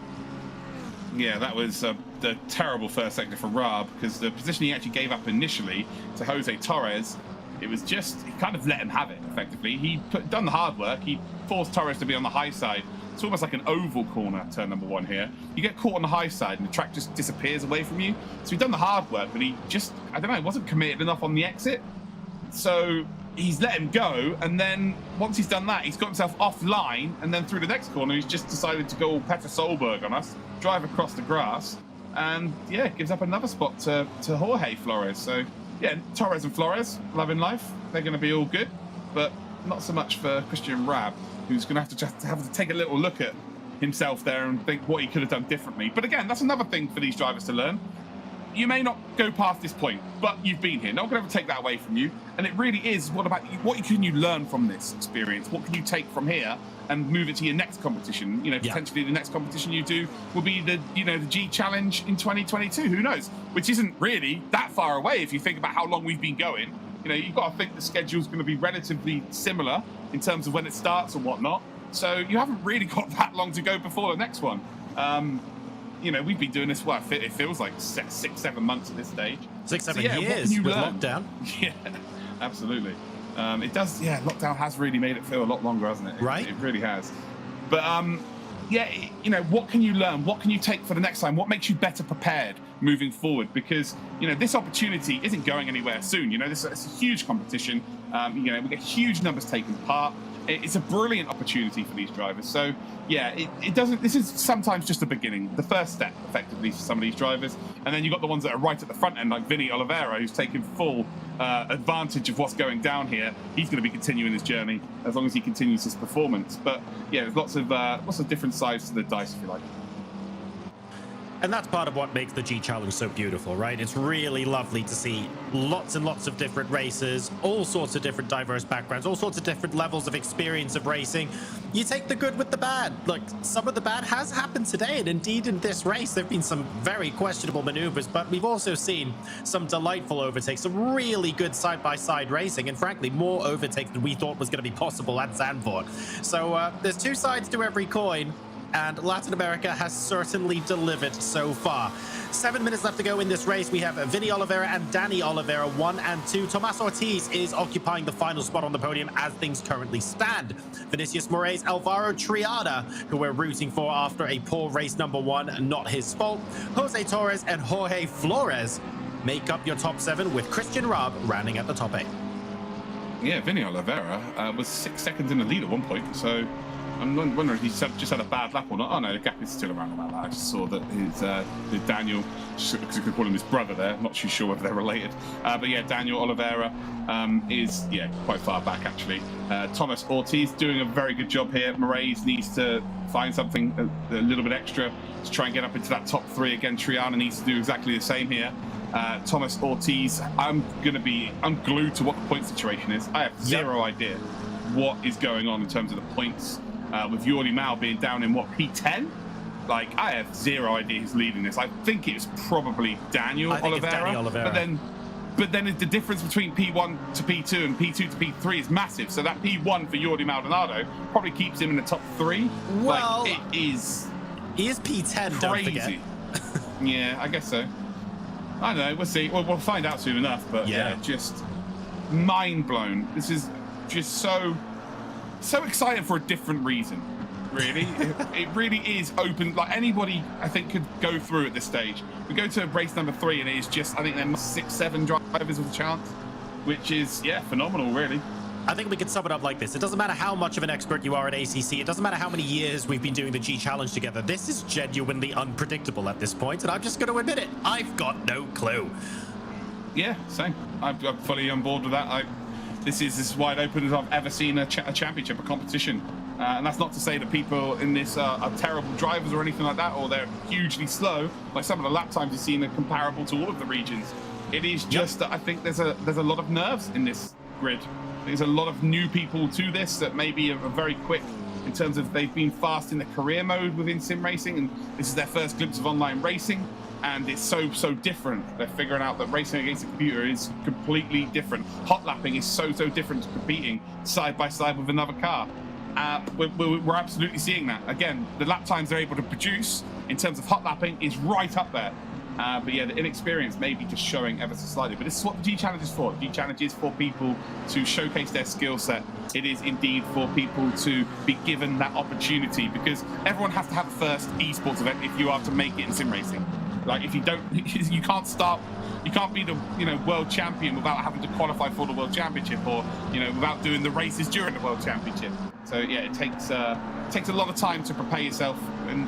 Yeah, that was the terrible first sector for Rob, because the position he actually gave up initially to Jose Torres, it was just, he kind of let him have it, effectively. He done the hard work. He forced Torres to be on the high side. It's almost like an oval corner, turn number 1 here. You get caught on the high side and the track just disappears away from you. So he'd done the hard work, but he just, I don't know, wasn't committed enough on the exit. So he's let him go, and then once he's done that, he's got himself offline, and then through the next corner, he's just decided to go all Petra Solberg on us, drive across the grass, and yeah, gives up another spot to Jorge Flores. So yeah, Torres and Flores, loving life. They're going to be all good, but not so much for Christian Raab, who's going to have to take a little look at himself there and think what he could have done differently. But again, that's another thing for these drivers to learn. You may not go past this point, but you've been here. No one can ever take that away from you. And it really is, what can you learn from this experience? What can you take from here and move it to your next competition? You know, potentially the next competition you do will be the G Challenge in 2022. Who knows? Which isn't really that far away if you think about how long we've been going. You know, you've got to think the schedule's going to be relatively similar in terms of when it starts and whatnot. So you haven't really got that long to go before the next one. You know, we've been doing this, well, it feels like 6-7 months at this stage. 6-7 years with lockdown. Yeah, absolutely. It does, yeah, lockdown has really made it feel a lot longer, hasn't it? Right. It really has. But, yeah, you know, what can you learn? What can you take for the next time? What makes you better prepared moving forward? Because, you know, this opportunity isn't going anywhere soon. You know, it's a huge competition. You know, we get huge numbers taking part. It's a brilliant opportunity for these drivers. So, yeah, it doesn't. This is sometimes just the beginning, the first step, effectively, for some of these drivers. And then you've got the ones that are right at the front end, like Vinny Oliveira, who's taken full advantage of what's going down here. He's going to be continuing his journey as long as he continues his performance. But yeah, there's lots of different sides to the dice, if you like. And that's part of what makes the G Challenge so beautiful, right? It's really lovely to see lots and lots of different races, all sorts of different diverse backgrounds, all sorts of different levels of experience of racing. You take the good with the bad. Like, some of the bad has happened today, and indeed in this race, there have been some very questionable maneuvers, but we've also seen some delightful overtakes, some really good side-by-side racing, and frankly, more overtakes than we thought was going to be possible at Zandvoort. So there's two sides to every coin, and Latin America has certainly delivered so far. 7 minutes left to go in this race. We have Vinny Oliveira and Danny Oliveira 1 and 2. Tomas Ortiz is occupying the final spot on the podium as things currently stand. Vinicius Moraes, Alvaro Triada, who we're rooting for after a poor race number 1, not his fault. Jose Torres and Jorge Flores make up your top 7, with Christian Raab rounding at the top 8. Yeah, Vinny Oliveira was 6 seconds in the lead at one point, so I'm wondering if he's just had a bad lap or not. Oh no, the gap is still around about that. I just saw that his Daniel, because you could call him his brother there, not too sure whether they're related. But yeah, Daniel Oliveira is quite far back actually. Tomas Ortiz doing a very good job here. Moraes needs to find something a little bit extra to try and get up into that top 3 again. Triana needs to do exactly the same here. Tomas Ortiz, I'm glued to what the point situation is. I have zero idea what is going on in terms of the points. With Jordi Mal being down in what, P10? Like, I have zero idea who's leading this. I think it's probably Daniel Oliveira. But then the difference between P1 to P2 and P2 to P3 is massive. So that P1 for Jordi Maldonado probably keeps him in the top 3. Well, like, it is. He is P10, don't forget. Yeah, I guess so. I don't know. We'll see. We'll find out soon enough. But yeah, just mind blown. This is just so exciting for a different reason. Really, it really is open. Like, anybody, I think, could go through at this stage. We go to race number 3, and it is just, I think there must 6-7 drivers with a chance, which is phenomenal, really. I think we can sum it up like this. It doesn't matter how much of an expert you are at ACC. It doesn't matter how many years we've been doing the G Challenge together. This is genuinely unpredictable at this point, and I'm just going to admit it. I've got no clue. Yeah, same. I'm fully on board with that. This is as wide open as I've ever seen a championship, a competition. And that's not to say that people in this are terrible drivers or anything like that, or they're hugely slow. Like, some of the lap times you've seen are comparable to all of the regions. It is just that I think there's a lot of nerves in this grid. There's a lot of new people to this that maybe are very quick in terms of they've been fast in the career mode within sim racing, and this is their first glimpse of online racing. And it's so different. They're figuring out that racing against a computer is completely different. Hot lapping is so different to competing side by side with another car. We're absolutely seeing that. Again, the lap times they're able to produce in terms of hot lapping is right up there. But yeah, the inexperience may be just showing ever so slightly. But this is what the G Challenge is for. The G Challenge is for people to showcase their skill set. It is indeed for people to be given that opportunity, because everyone has to have a first esports event if you are to make it in sim racing. Like, if you don't, you can't start, you can't be the world champion without having to qualify for the world championship, or without doing the races during the world championship. So yeah, it takes a lot of time to prepare yourself, and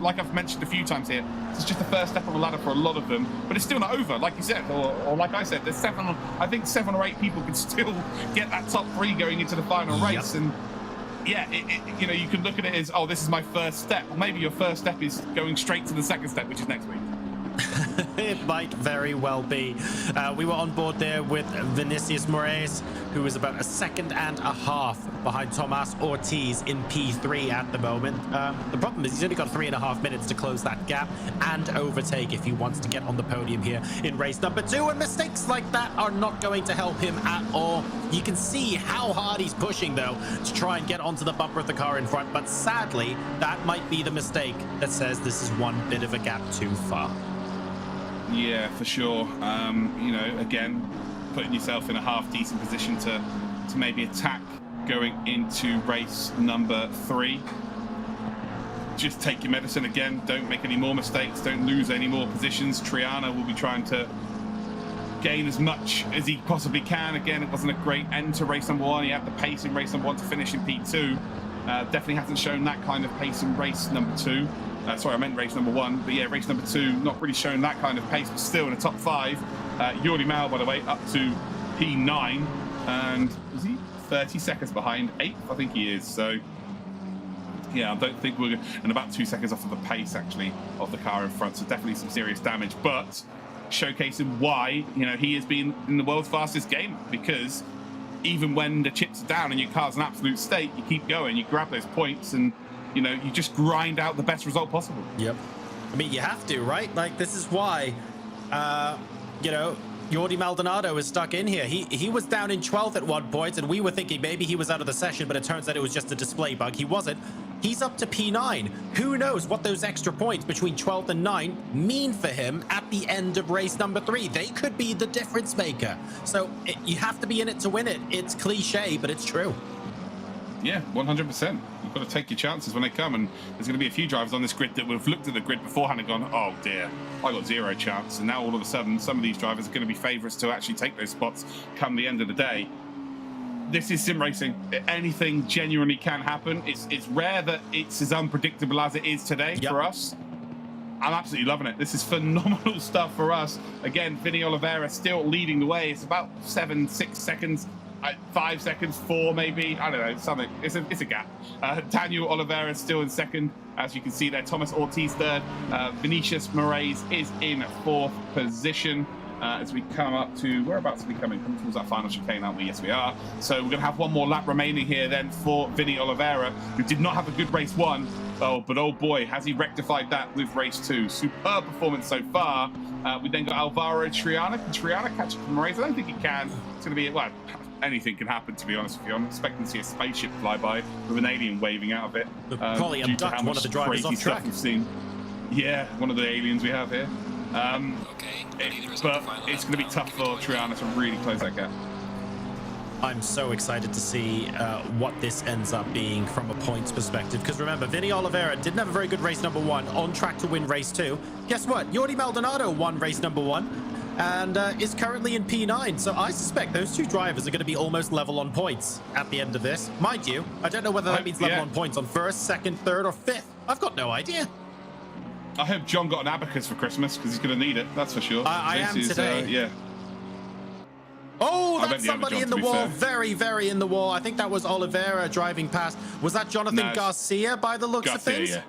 like I've mentioned a few times here, it's just the first step on the ladder for a lot of them, but it's still not over, like you said, or like I said, there's 7 or 8 people can still get that top 3 going into the final race. And yeah, you can look at it as, oh, this is my first step. Well, maybe your first step is going straight to the second step, which is next week. It might very well be. We were on board there with Vinicius Moraes, who is about 1.5 seconds behind Tomas Ortiz in P3 at the moment. The problem is he's only got 3.5 minutes to close that gap and overtake if he wants to get on the podium here in race number 2. And mistakes like that are not going to help him at all. You can see how hard he's pushing, though, to try and get onto the bumper of the car in front. But sadly, that might be the mistake that says this is one bit of a gap too far. Yeah, for sure. You know, again, putting yourself in a half-decent position to maybe attack going into race number 3. Just take your medicine again. Don't make any more mistakes. Don't lose any more positions. Triana will be trying to gain as much as he possibly can. Again, it wasn't a great end to race number 1. He had the pace in race number 1 to finish in P2. Definitely hasn't shown that kind of pace in race number 2. Sorry, I meant race number 1, but yeah, race number 2, not really showing that kind of pace, but still in the top 5. Jordi Mal, by the way, up to P9, and is he 30 seconds behind 8th? I think he is. So yeah, I don't think we're, and about 2 seconds off of the pace actually of the car in front. So definitely some serious damage, but showcasing why, you know, he has been in the world's fastest game, because even when the chips are down and your car's in absolute state, you keep going, you grab those points, and you know, you just grind out the best result possible. Yep. I mean, you have to, right? Like, this is why, you know, Jordi Maldonado is stuck in here. He was down in 12th at one point, and we were thinking maybe he was out of the session, but it turns out it was just a display bug. He wasn't. He's up to P9. Who knows what those extra points between 12th and 9 mean for him at the end of race number 3. They could be the difference maker. So you have to be in it to win it. It's cliche, but it's true. Yeah, 100%. You've got to take your chances when they come, and there's going to be a few drivers on this grid that would have looked at the grid beforehand and gone, oh dear, I got 0 chance. And now all of a sudden, some of these drivers are going to be favourites to actually take those spots come the end of the day. This is sim racing. Anything genuinely can happen. It's rare that it's as unpredictable as it is today for us. I'm absolutely loving it. This is phenomenal stuff for us. Again, Vinny Oliveira still leading the way. It's about 7, 6 seconds. 5 seconds, 4 maybe, I don't know, something. It's a gap. Daniel Oliveira is still in second, as you can see there. Thomas Ortiz third. Vinicius Moraes is in 4th position. As we come up to, whereabouts are we coming? Coming towards that final chicane, aren't we? Yes, we are. So we're going to have one more lap remaining here then for Vinny Oliveira, who did not have a good race 1. Oh, but oh boy, has he rectified that with race 2. Superb performance so far. We then got Alvaro Triana. Can Triana catch up from Moraes? I don't think he can. It's going to be, well, anything can happen, to be honest with you. I'm expecting to see a spaceship fly by with an alien waving out of it. Probably abduct one of the drivers off track. We've seen. Yeah, one of the aliens we have here. But it's going to be tough for Triana to really close that gap. I'm so excited to see what this ends up being from a points perspective, because remember, Vinny Oliveira didn't have a very good race number 1, on track to win race 2. Guess what? Jordi Maldonado won race number 1 and is currently in P9. So I suspect those 2 drivers are going to be almost level on points at the end of this. Mind you, I don't know whether that means level on points on 1st, 2nd, 3rd, or 5th. I've got no idea. I hope John got an abacus for Christmas, because he's going to need it, that's for sure. I am today. Yeah. Oh, that's somebody in the wall. Very, very in the wall. I think that was Oliveira driving past. Was that Jonathan Garcia by the looks of things? Yeah.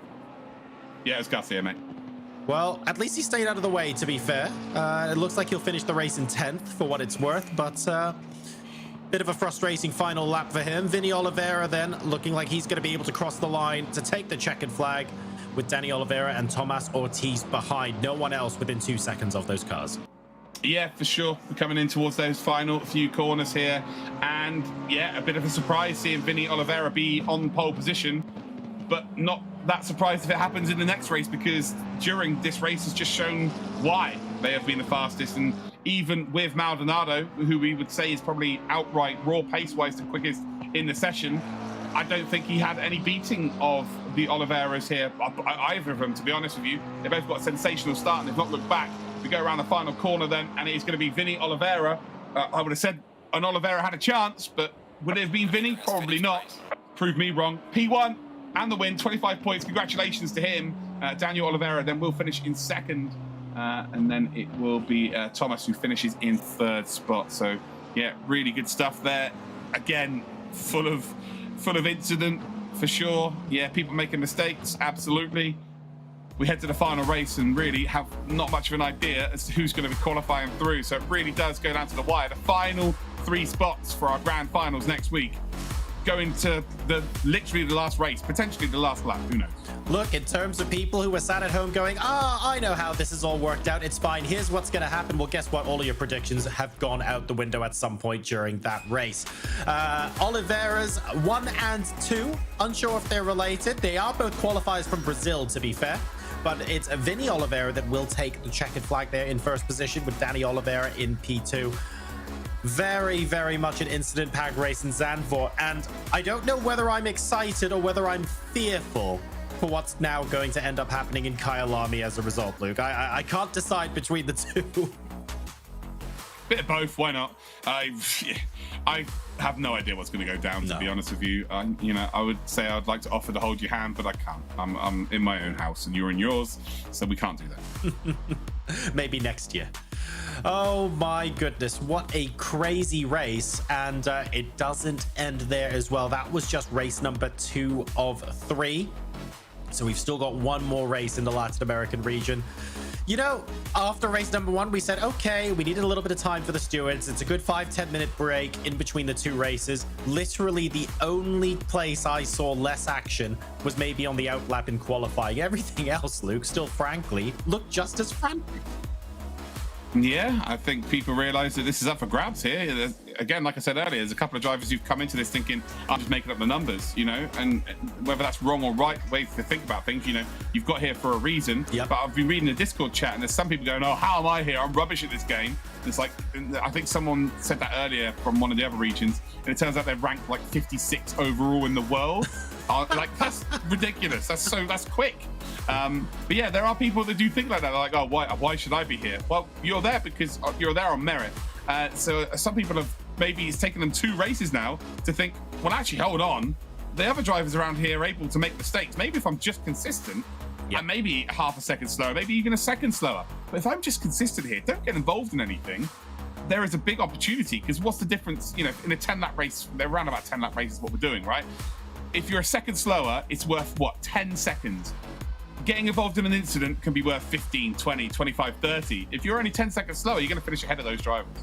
Yeah, it's Garcia, mate. Well, at least he stayed out of the way, to be fair. It looks like he'll finish the race in 10th for what it's worth, but bit of a frustrating final lap for him. Vinny Oliveira then looking like he's going to be able to cross the line to take the checkered flag, with Danny Oliveira and Tomas Ortiz behind. No one else within 2 seconds of those cars. Yeah, for sure. We're coming in towards those final few corners here. And yeah, a bit of a surprise seeing Vinny Oliveira be on pole position, but not that surprised if it happens in the next race, because during this race has just shown why they have been the fastest. And even with Maldonado, who we would say is probably outright raw pace-wise the quickest in the session, I don't think he had any beating of the Oliveiras here, either of them, to be honest with you. They both got a sensational start and they've not looked back. We go around the final corner then, and it is going to be Vinny Oliveira. I would have said an Oliveira had a chance, but would it have been Vinny? Probably not. Proved me wrong. P1 and the win, 25 points. Congratulations to him. Daniel Oliveira then will finish in 2nd, and then it will be Thomas who finishes in 3rd spot. So yeah, really good stuff there. Again, full of incident for sure. Yeah, people making mistakes, absolutely. we head to the final race and really have not much of an idea as to who's going to be qualifying through. So it really does go down to the wire. The final 3 spots for our grand finals next week go into literally the last race, potentially the last lap, who knows? Look, in terms of people who were sat at home going, I know how this is all worked out, it's fine, here's what's going to happen. Well, guess what? All of your predictions have gone out the window at some point during that race. Oliveira's 1 and 2, unsure if they're related. They are both qualifiers from Brazil, to be fair. But it's Vinny Oliveira that will take the checkered flag there in first position, with Danny Oliveira in P2. Very, very much an incident-packed race in Zandvoort, and I don't know whether I'm excited or whether I'm fearful for what's now going to end up happening in Kyalami as a result, Luke. I can't decide between the two. Bit of both, why not? I have no idea what's going to go down, to be honest with you. I would say I'd like to offer to hold your hand, but I can't. I'm in my own house and you're in yours, so we can't do that. Maybe next year. Oh my goodness, what a crazy race. And it doesn't end there as well. That was just race number 2 of 3. So we've still got one more race in the Latin American region. You know, after race number 1, we said, okay, we needed a little bit of time for the stewards. It's a good 5-10 minute break in between the 2 races. Literally the only place I saw less action was maybe on the outlap in qualifying. Everything else, Luke, still frankly, looked just as frantic. Yeah, I think people realize that this is up for grabs here. Again, like I said earlier, there's a couple of drivers who've come into this thinking, I'm just making up the numbers, and whether that's wrong or right way to think about things, you've got here for a reason. Yep. But I've been reading the Discord chat and there's some people going, oh, how am I here? I'm rubbish at this game. It's like, I think someone said that earlier from one of the other regions, and it turns out they're ranked like 56 overall in the world. Like, that's ridiculous. That's quick. But yeah, there are people that do think like that. They're like, oh, why should I be here? Well, you're there because you're there on merit. So some people have, maybe it's taken them 2 races now to think, well, actually, hold on. The other drivers around here are able to make mistakes. Maybe if I'm just consistent, and maybe half a second slower, maybe even a second slower. But if I'm just consistent here, don't get involved in anything, there is a big opportunity. Because what's the difference? In a 10-lap race, they're around about 10-lap races is what we're doing, right? If you're a second slower, it's worth, 10 seconds. Getting involved in an incident can be worth 15, 20, 25, 30. If you're only 10 seconds slower, you're going to finish ahead of those drivers.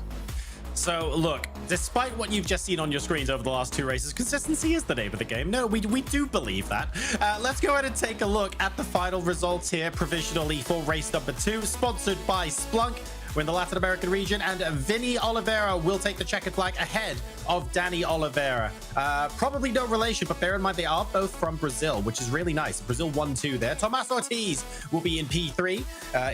So, look, despite what you've just seen on your screens over the last 2 races, consistency is the name of the game. No, we do believe that. Let's go ahead and take a look at the final results here, provisionally for race number 2, sponsored by Splunk. We're in the Latin American region, and Vinny Oliveira will take the checkered flag ahead of Danny Oliveira. Probably no relation, but bear in mind they are both from Brazil, which is really nice. Brazil 1-2 there. Tomas Ortiz will be in P3,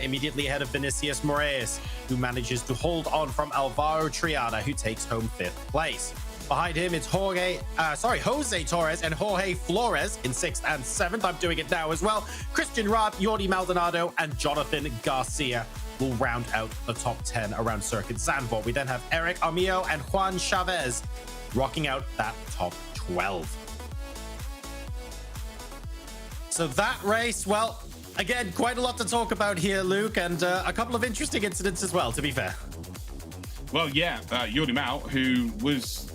immediately ahead of Vinicius Moraes, who manages to hold on from Alvaro Triana, who takes home 5th place. Behind him, it's Jose Torres and Jorge Flores in 6th and 7th. I'm doing it now as well. Christian Raab, Jordi Maldonado, and Jonathan Garcia will round out the top 10 around Circuit Zandvoort. We then have Eric Armillo and Juan Chavez rocking out that top 12. So that race, well, again, quite a lot to talk about here, Luke, and a couple of interesting incidents as well, to be fair. Well, yeah, Jordi Mal, who was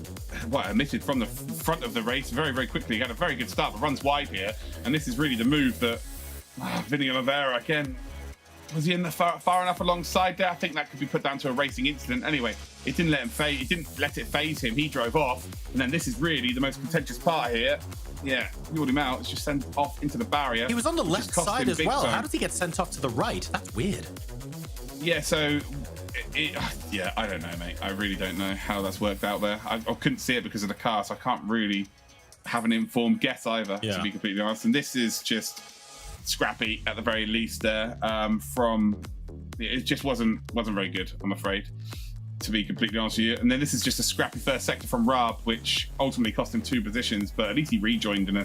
omitted from the front of the race very, very quickly. He had a very good start, but runs wide here. And this is really the move that Vinny Oliveira, again, was he in the far enough alongside there? I think that could be put down to a racing incident. Anyway, it didn't let him phase. It didn't let it phase him. He drove off, and then this is really the most contentious part here. Yeah, Jordi Mal is just sent off into the barrier. He was on the left side as well. How does he get sent off to the right? That's weird. Yeah, so yeah, I don't know, mate. I really don't know how that's worked out there. I couldn't see it because of the car, so I can't really have an informed guess either, to be completely honest. And this is just scrappy at the very least there. It just wasn't very good, I'm afraid, to be completely honest with you. And then this is just a scrappy first sector from Raab, which ultimately cost him 2 positions, but at least he rejoined in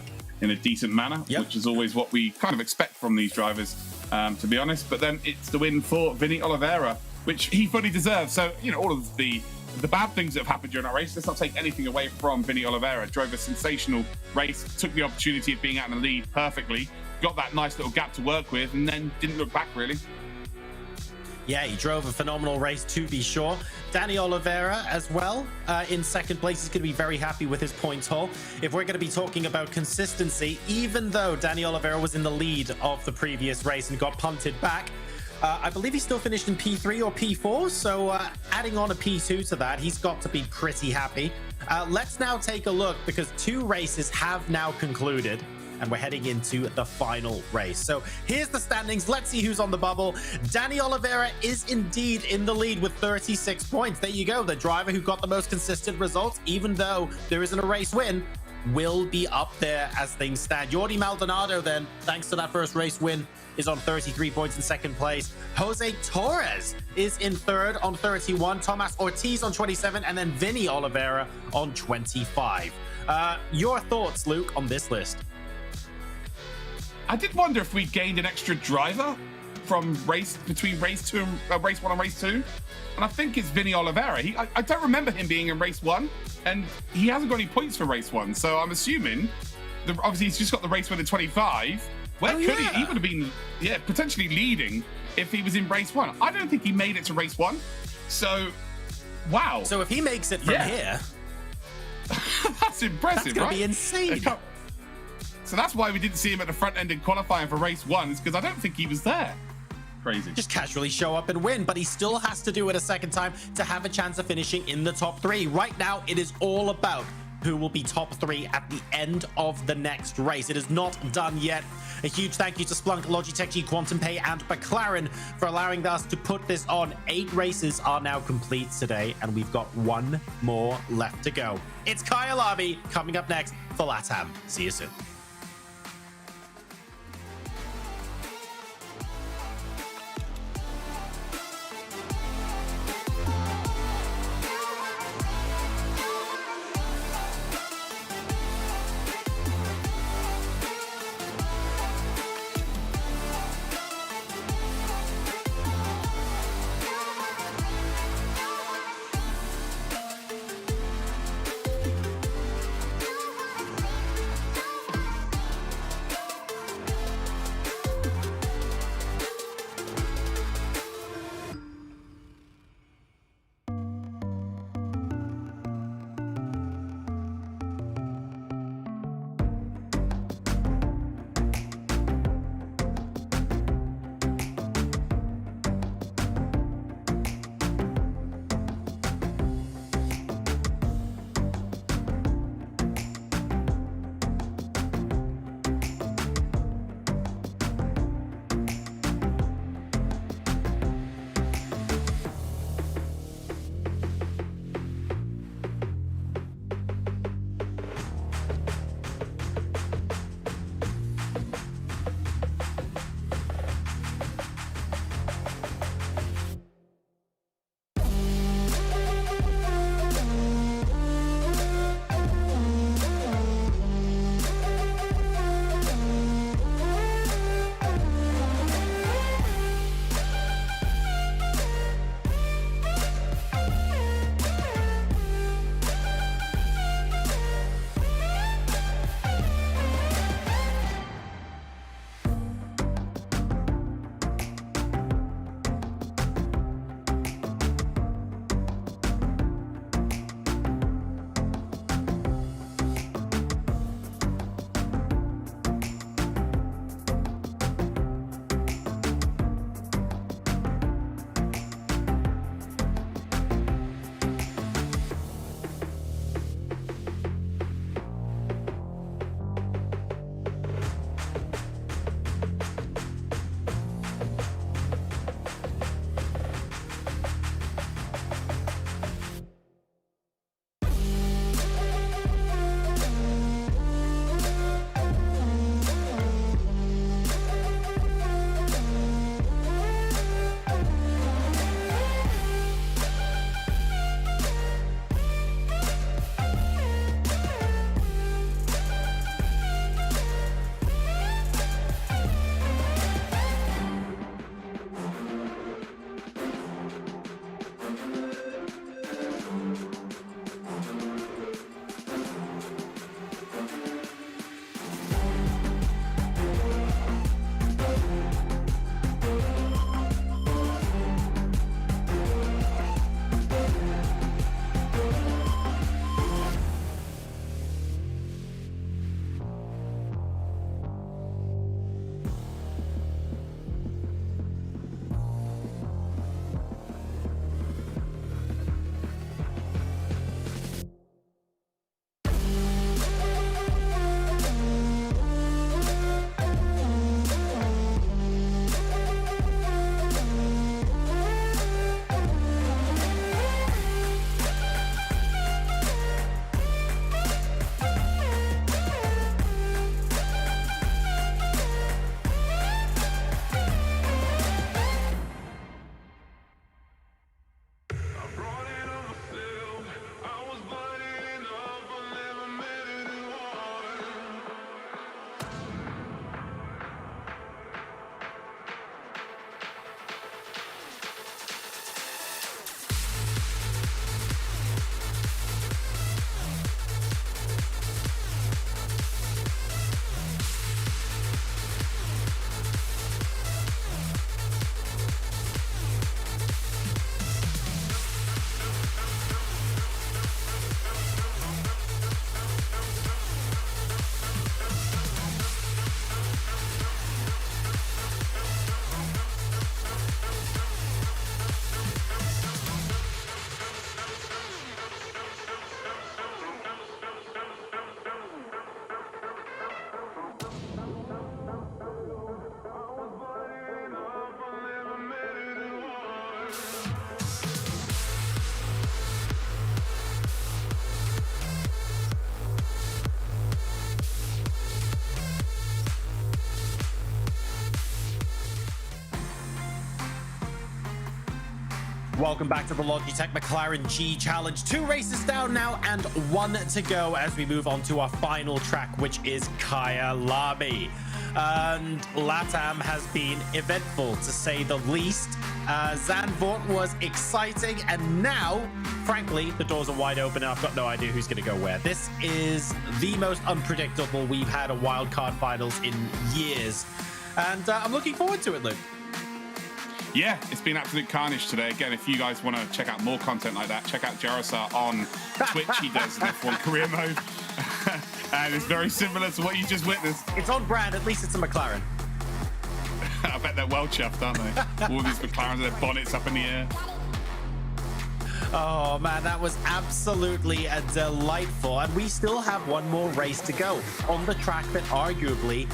a decent manner, which is always what we kind of expect from these drivers, to be honest. But then it's the win for Vinny Oliveira, which he fully deserves. So, all of the bad things that have happened during that race, let's not take anything away from Vinny Oliveira. Drove a sensational race, took the opportunity of being out in the lead perfectly, got that nice little gap to work with, and then didn't look back, really. Yeah, he drove a phenomenal race to be sure. Danny Oliveira as well in second place. He's going to be very happy with his points haul. If we're going to be talking about consistency, even though Danny Oliveira was in the lead of the previous race and got punted back, I believe he still finished in P3 or P4. So adding on a P2 to that, he's got to be pretty happy. Let's now take a look because 2 races have now concluded. And we're heading into the final race. So here's the standings. Let's see who's on the bubble. Danny Oliveira is indeed in the lead with 36 points. There you go. The driver who got the most consistent results, even though there isn't a race win, will be up there as things stand. Jordi Maldonado then, thanks to that first race win, is on 33 points in second place. Jose Torres is in third on 31. Tomas Ortiz on 27. And then Vinny Oliveira on 25. Your thoughts, Luke, on this list? I did wonder if we gained an extra driver from between race 1 and race 2. And I think it's Vinny Oliveira. I don't remember him being in race 1, and he hasn't got any points for race 1. So I'm assuming, obviously he's just got the race win at 25. Where could he would have been, potentially leading if he was in race 1. I don't think he made it to race 1. So, wow. So if he makes it from here, that's impressive, that's going to be insane. So that's why we didn't see him at the front end in qualifying for race 1, is because I don't think he was there. Crazy. Just casually show up and win, but he still has to do it a second time to have a chance of finishing in the top 3. Right now, it is all about who will be top 3 at the end of the next race. It is not done yet. A huge thank you to Splunk, Logitech G, Quantum Pay, and McLaren for allowing us to put this on. 8 races are now complete today, and we've got 1 more left to go. It's Kyle Arby coming up next for LATAM. See you soon. Welcome back to the Logitech McLaren G Challenge. 2 races down now and 1 to go as we move on to our final track, which is Kyalami. And LATAM has been eventful, to say the least. Zandvoort was exciting, and now, frankly, the doors are wide open and I've got no idea who's going to go where. This is the most unpredictable we've had a wildcard finals in years. And I'm looking forward to it, Luke. Yeah, it's been absolute carnage today. Again, if you guys want to check out more content like that, check out Jarosar on Twitch. He does an F1 career mode. And it's very similar to what you just witnessed. It's on brand. At least it's a McLaren. I bet they're well chuffed, aren't they? All these McLarens with their bonnets up in the air. Oh, man, that was absolutely delightful. And we still have one more race to go on the track that arguably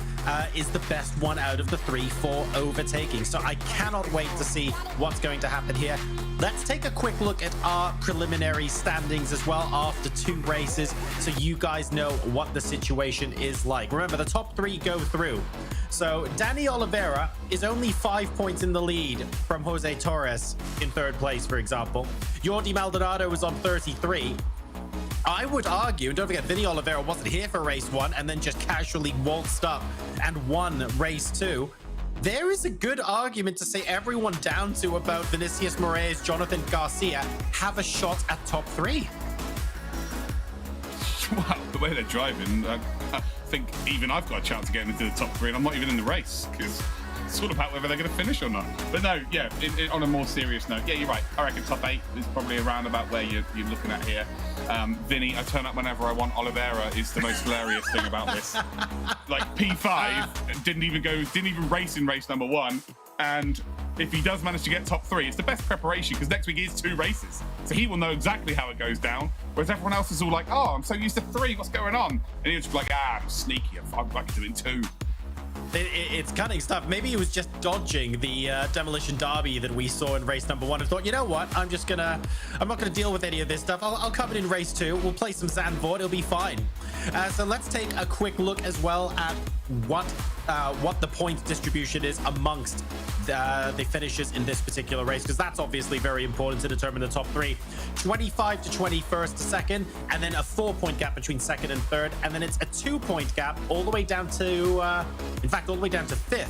is the best one out of the 3 for overtaking. So I cannot wait to see what's going to happen here. Let's take a quick look at our preliminary standings as well after 2 races, so you guys know what the situation is like. Remember, the top 3 go through. So Danny Oliveira is only 5 points in the lead from Jose Torres in 3rd place, for example. Jordi Maldonado is on 33. I would argue, and don't forget, Vinny Oliveira wasn't here for race 1 and then just casually waltzed up and won race 2. There is a good argument to say everyone down to about Vinicius Moraes, Jonathan Garcia have a shot at top 3. Wow, the way they're driving, I think even I've got a chance of getting into the top 3, and I'm not even in the race, because it's all about whether they're going to finish or not. But no, yeah, on a more serious note, yeah, you're right. I reckon top 8 is probably around about where you're looking at here. Vinny, I turn up whenever I want. Oliveira is the most hilarious thing about this. Like P5 didn't even race in race number 1, and if he does manage to get top 3, it's the best preparation, because next week is 2 races, so he will know exactly how it goes down. Whereas everyone else is all like, "Oh, I'm so used to 3. What's going on?" And he'll just be like, "Ah, I'm sneaky. I'm like doing 2." It's cunning stuff. Maybe he was just dodging the demolition derby that we saw in race number 1 and thought, you know what, I'm not gonna deal with any of this stuff. I'll come in race 2. We'll play some Zandvoort. It'll be fine. So let's take a quick look as well at what the point distribution is amongst the finishes in this particular race, because that's obviously very important to determine the top 3. 25 to 21st to 2nd, and then a 4-point gap between 2nd and 3rd, and then it's a 2-point gap all the way down to all the way down to 5th,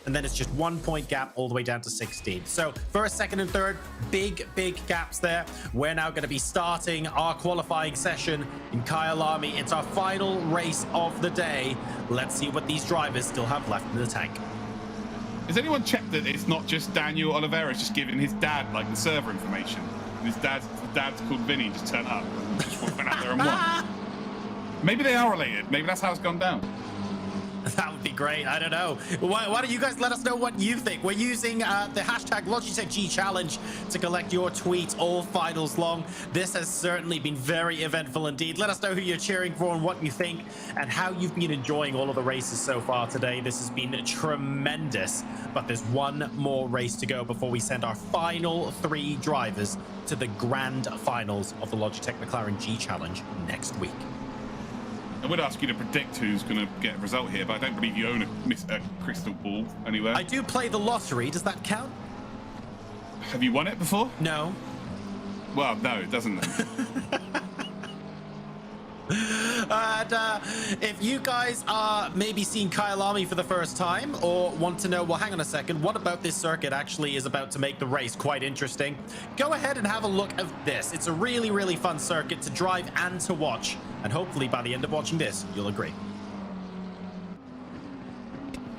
and then it's just 1-point gap all the way down to 16th. So 1st, 2nd, and 3rd, big gaps there. We're now going to be starting our qualifying session in Kyalami. It's our final race of the day. Let's see what these drivers still have left in the tank. Has anyone checked that it's not just Daniel Oliveira, it's just giving his dad like the server information? And his dad's called Vinny, just turned up and just went out there and won. Maybe they are related. Maybe that's how it's gone down. That would be great. I don't know. Why don't you guys let us know what you think? We're using the hashtag Logitech G Challenge to collect your tweets all finals long. This has certainly been very eventful indeed. Let us know who you're cheering for and what you think and how you've been enjoying all of the races so far today. This has been tremendous, but there's one more race to go before we send our final 3 drivers to the grand finals of the Logitech McLaren G Challenge next week. I would ask you to predict who's going to get a result here, but I don't believe you own a crystal ball anywhere. I do play the lottery. Does that count? Have you won it before? No. Well, no, it doesn't then. And if you guys are maybe seeing Kyalami for the first time or want to know, well, hang on a second, what about this circuit actually is about to make the race quite interesting, go ahead and have a look at this. It's a really fun circuit to drive and to watch. And hopefully by the end of watching this, you'll agree.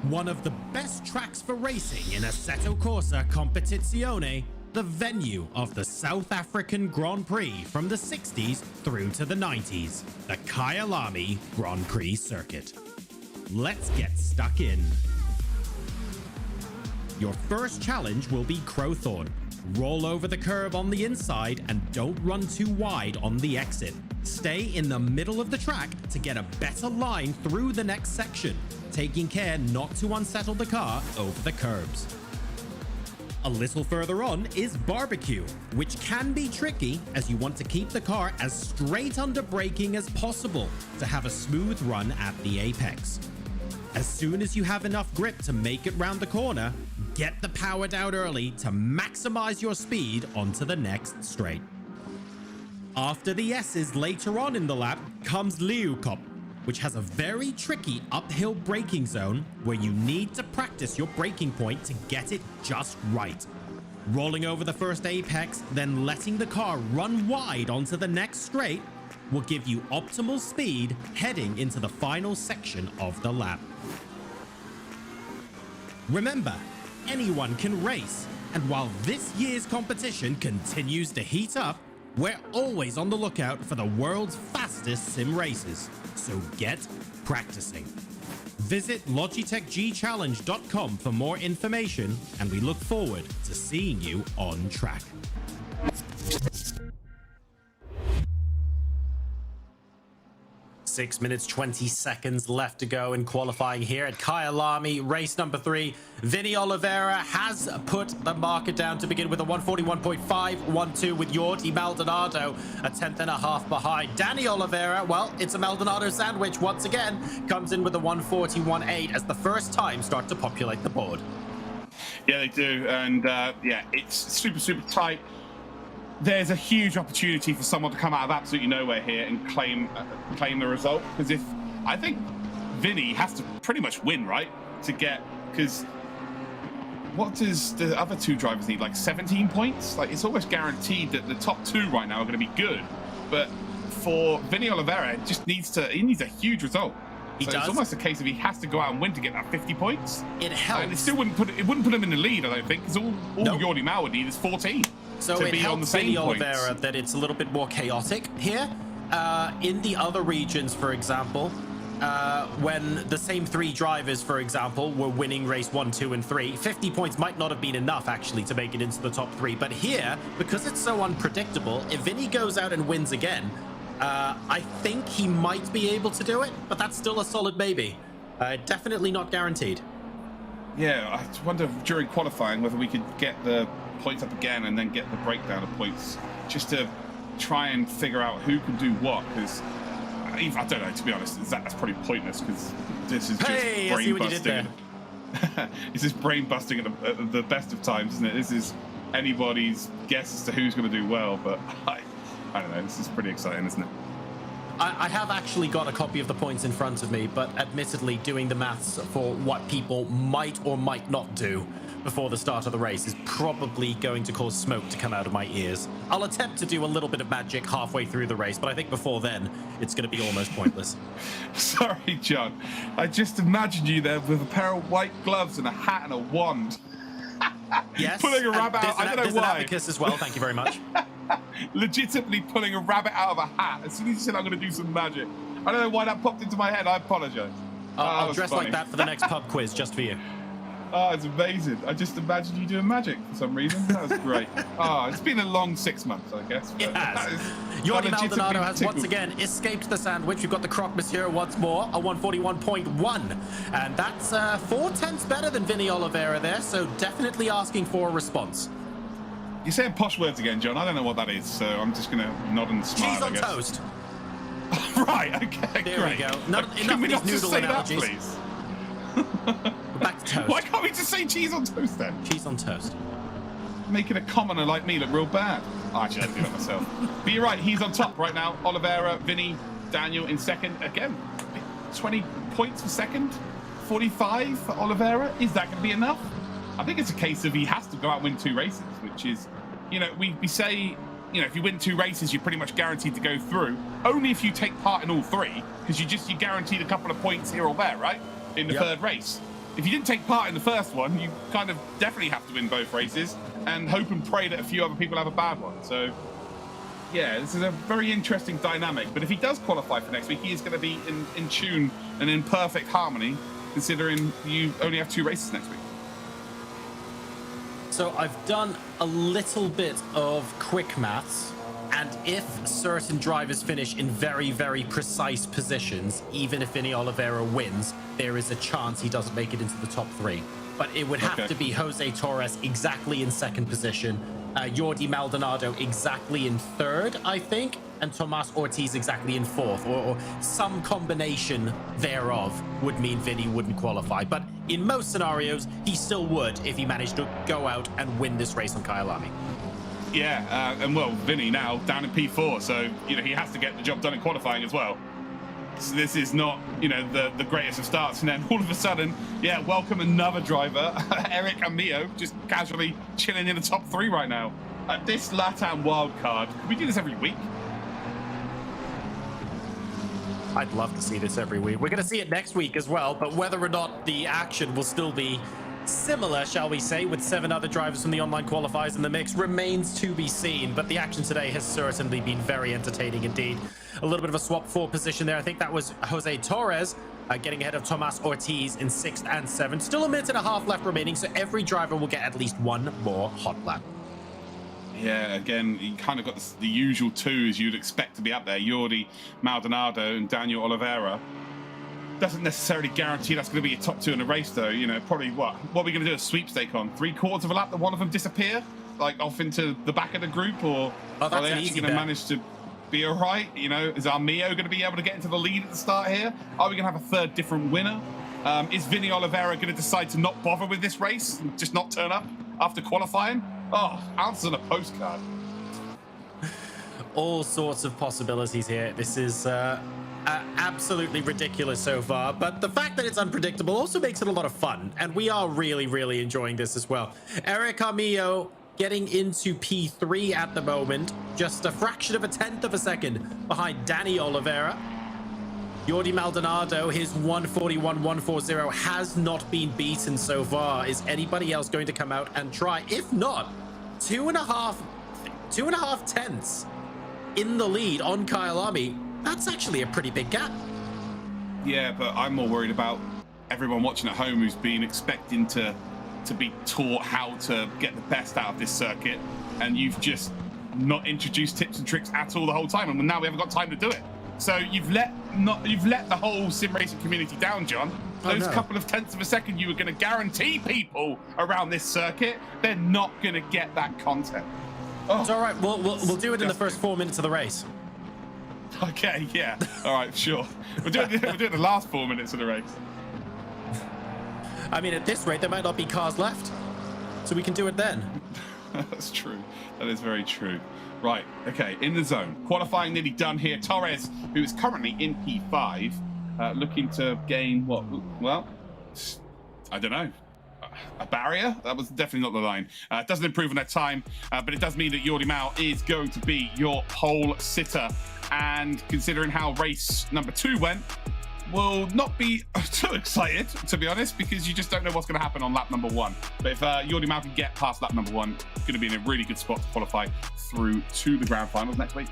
One of the best tracks for racing in Assetto Corsa Competizione, the venue of the South African Grand Prix from the 60s through to the 90s, the Kyalami Grand Prix circuit. Let's get stuck in. Your first challenge will be Crowthorne. Roll over the curb on the inside and don't run too wide on the exit. Stay in the middle of the track to get a better line through the next section, taking care not to unsettle the car over the curbs. A little further on is barbecue, which can be tricky as you want to keep the car as straight under braking as possible to have a smooth run at the apex. As soon as you have enough grip to make it round the corner, get the power down early to maximize your speed onto the next straight. After the S's later on in the lap comes Liukop, which has a very tricky uphill braking zone where you need to practice your braking point to get it just right. Rolling over the first apex, then letting the car run wide onto the next straight will give you optimal speed heading into the final section of the lap. Remember, anyone can race, and while this year's competition continues to heat up, we're always on the lookout for the world's fastest sim races, so get practicing. Visit LogitechGChallenge.com for more information, and we look forward to seeing you on track. 6 minutes 20 seconds left to go in qualifying here at Kyalami, race number 3. Vinny Oliveira has put the marker down to begin with a 141.512 with Jordi Maldonado a tenth and a half behind. Danny Oliveira, well, it's a Maldonado sandwich once again, comes in with a 141.8 as the first time start to populate the board. Yeah, they do, and yeah, it's super tight. There's a huge opportunity for someone to come out of absolutely nowhere here and claim the result. Because I think Vinny has to pretty much win, right, to get, because what does the other two drivers need? Like 17 points? Like, it's almost guaranteed that the top two right now are going to be good. But for Vinny Oliveira, it just needs a huge result. So it's almost a case of he has to go out and win to get that 50 points. It helps. And it still wouldn't put him in the lead, I don't think, because all Jordi Mal would need is 14. So it helps Vinny Oliveira that it's a little bit more chaotic here. In the other regions, for example, when the same three drivers, for example, were winning race 1, 2, and 3, 50 points might not have been enough, actually, to make it into the top 3. But here, because it's so unpredictable, if Vinny goes out and wins again, I think he might be able to do it, but that's still a solid maybe. Definitely not guaranteed. Yeah, I wonder during qualifying whether we could get the points up again and then get the breakdown of points just to try and figure out who can do what, because I don't know, to be honest, that's probably pointless, because this is just brain busting. This is brain busting at the best of times, isn't it? This is anybody's guess as to who's going to do well, but I don't know, this is pretty exciting, isn't it? I have actually got a copy of the points in front of me, but admittedly doing the maths for what people might or might not do before the start of the race is probably going to cause smoke to come out of my ears. I'll attempt to do a little bit of magic halfway through the race, but I think before then, it's going to be almost pointless. Sorry, John. I just imagined you there with a pair of white gloves and a hat and a wand. Yes. Pulling a rabbit out. I don't know there's why. An abacus as well. Thank you very much. Legitimately pulling a rabbit out of a hat as soon as you said I'm going to do some magic. I don't know why that popped into my head. I apologize. I'll dress like that for the next pub quiz just for you. Oh, it's amazing. I just imagined you doing magic for some reason. That was great. Oh, it's been a long 6 months, I guess. It has. Jordi Maldonado has once again escaped the sandwich. We've got the croque monsieur once more, a 141.1. And that's 4/10 better than Vinny Oliveira there, so definitely asking for a response. You're saying posh words again, John. I don't know what that is, so I'm just going to nod and smile, Cheese on I guess. toast. Right, okay, there great. we go. Can we not just say analogies. that, please? We're back to toast. Why can't we just say cheese on toast, then? Cheese on toast. Making a commoner like me look real bad. Oh, actually, I do that myself. But you're right, he's on top right now. Oliveira, Vinny, Daniel in second. Again, 20 points for second. 45 for Oliveira. Is that going to be enough? I think it's a case of he has to go out and win 2 races, which is, you know, we say, you know, if you win 2 races, you're pretty much guaranteed to go through. Only if you take part in all 3, because you're guaranteed a couple of points here or there, right? In the third race. If you didn't take part in the first one, you kind of definitely have to win both races and hope and pray that a few other people have a bad one. So, yeah, this is a very interesting dynamic. But if he does qualify for next week, he is going to be in tune and in perfect harmony, considering you only have 2 races next week. So I've done a little bit of quick maths, and if certain drivers finish in very, very precise positions, even if Vinny Oliveira wins, there is a chance he doesn't make it into the top 3. but it would have to be Jose Torres exactly in second position, Jordi Maldonado exactly in third, I think, and Tomas Ortiz exactly in fourth, or some combination thereof would mean Vinny wouldn't qualify. But in most scenarios, he still would if he managed to go out and win this race on Kyalami. Yeah, and well, Vinny now down in P4, so you know he has to get the job done in qualifying as well. So this is not, you know, the greatest of starts, and then all of a sudden, yeah, welcome another driver, Eric Amio, just casually chilling in the top 3 right now. This LATAM wildcard, can we do this every week? I'd love to see this every week. We're going to see it next week as well, but whether or not the action will still be similar, shall we say, with 7 other drivers from the online qualifiers in the mix remains to be seen. But the action today has certainly been very entertaining indeed. A little bit of a swap for position there. I think that was Jose Torres getting ahead of Tomas Ortiz in 6th and 7th. Still a minute and a half left remaining, so every driver will get at least one more hot lap. Yeah, again, you kind of got the usual 2s you'd expect to be up there. Jordi Maldonado and Daniel Oliveira. Doesn't necessarily guarantee that's going to be your top 2 in the race, though. You know, probably what are we going to do a sweepstake on? 3/4 of a lap that one of them disappear, like off into the back of the group, or are they actually going to manage to be all right? You know, is Armio going to be able to get into the lead at the start here? Are we going to have a third different winner? Is Vinny Oliveira going to decide to not bother with this race and just not turn up after qualifying? Oh, answers on a postcard. All sorts of possibilities here. This is absolutely ridiculous so far, but the fact that it's unpredictable also makes it a lot of fun, and we are really enjoying this as well. Eric Armillo getting into P3 at the moment, just a fraction of a tenth of a second behind Danny Oliveira. Jordi Maldonado, his 1:41.140 has not been beaten so far. Is anybody else going to come out and try? If not, 2.5 tenths in the lead on Kyalami. That's actually a pretty big gap. Yeah, but I'm more worried about everyone watching at home who's been expecting to be taught how to get the best out of this circuit, and you've just not introduced tips and tricks at all the whole time, and now we haven't got time to do it. So you've let the whole sim racing community down, John. Those couple of tenths of a second you were going to guarantee people around this circuit, they're not going to get that content. Oh, it's all right. We'll do it in the first 4 minutes of the race. Okay, yeah. All right, sure. We'll do it the last 4 minutes of the race. I mean, at this rate, there might not be cars left, so we can do it then. That's true. That is very true. Right, okay, in the zone. Qualifying nearly done here. Torres, who is currently in P5, looking to gain what? Well, I don't know. A barrier? That was definitely not the line. It doesn't improve on that time, but it does mean that Jordi Mal is going to be your pole sitter. And considering how race number 2 went, will not be too excited, to be honest, because you just don't know what's going to happen on lap number 1. But if Jordi Mal can get past lap number 1, it's going to be in a really good spot to qualify through to the grand finals next week.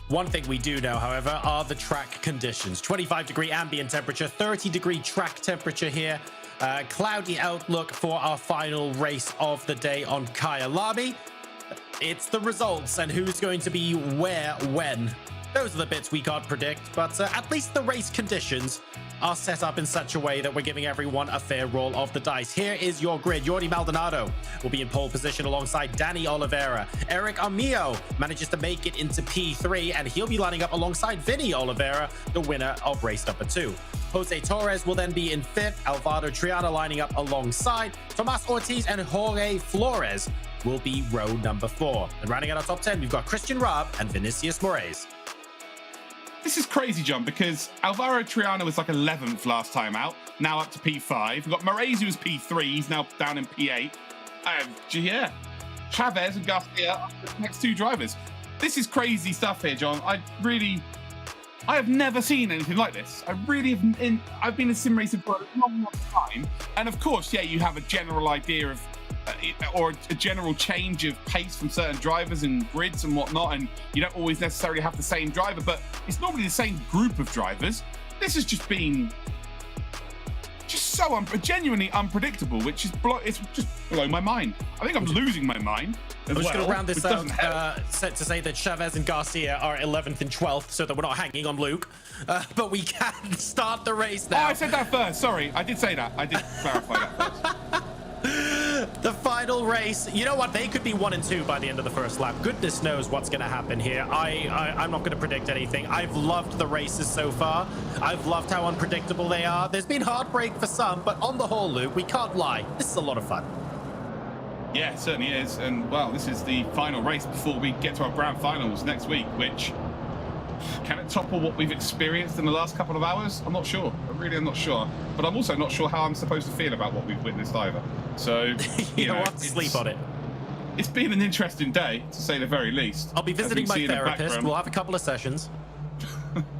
One thing we do know, however, are the track conditions. 25-degree ambient temperature, 30-degree track temperature here. Cloudy outlook for our final race of the day on Kyalami. It's the results and who's going to be where, when. Those are the bits we can't predict, but at least the race conditions are set up in such a way that we're giving everyone a fair roll of the dice. Here is your grid. Jordi Maldonado will be in pole position alongside Danny Oliveira. Eric Armillo manages to make it into P3, and he'll be lining up alongside Vinny Oliveira, the winner of race number 2. Jose Torres will then be in 5th. Alvaro Triana lining up alongside. Tomas Ortiz and Jorge Flores will be row number 4. And rounding out our top 10, we've got Christian Raab and Vinicius Moraes. This is crazy, John, because Alvaro Triana was like 11th last time out, now up to P5. We've got Moraes, who was P3, he's now down in P8. Yeah, Chavez and Garcia are the next 2 drivers. This is crazy stuff here, John. I have never seen anything like this. I've been in sim racing for a long time. And of course, yeah, you have a general idea of or a general change of pace from certain drivers and grids and whatnot, and you don't always necessarily have the same driver, but it's normally the same group of drivers. This has just been so genuinely unpredictable, which is it's just blowing my mind. I think I'm losing my mind. I'm just going to round this out set to say that Chavez and Garcia are 11th and 12th, so that we're not hanging on Luke. But we can start the race now. Oh, I said that first. Sorry, I did say that. I did clarify that first. The final race. You know what? They could be 1 and 2 by the end of the first lap. Goodness knows what's going to happen here. I'm not going to predict anything. I've loved the races so far. I've loved how unpredictable they are. There's been heartbreak for some, but on the whole, Luke, we can't lie. This is a lot of fun. Yeah, it certainly is. And, well, this is the final race before we get to our grand finals next week, which... can it topple what we've experienced in the last couple of hours? I'm not sure. I really am not sure. But I'm also not sure how I'm supposed to feel about what we've witnessed either. So, you know what? Sleep on it. It's been an interesting day, to say the very least. I'll be visiting my therapist. We'll have a couple of sessions.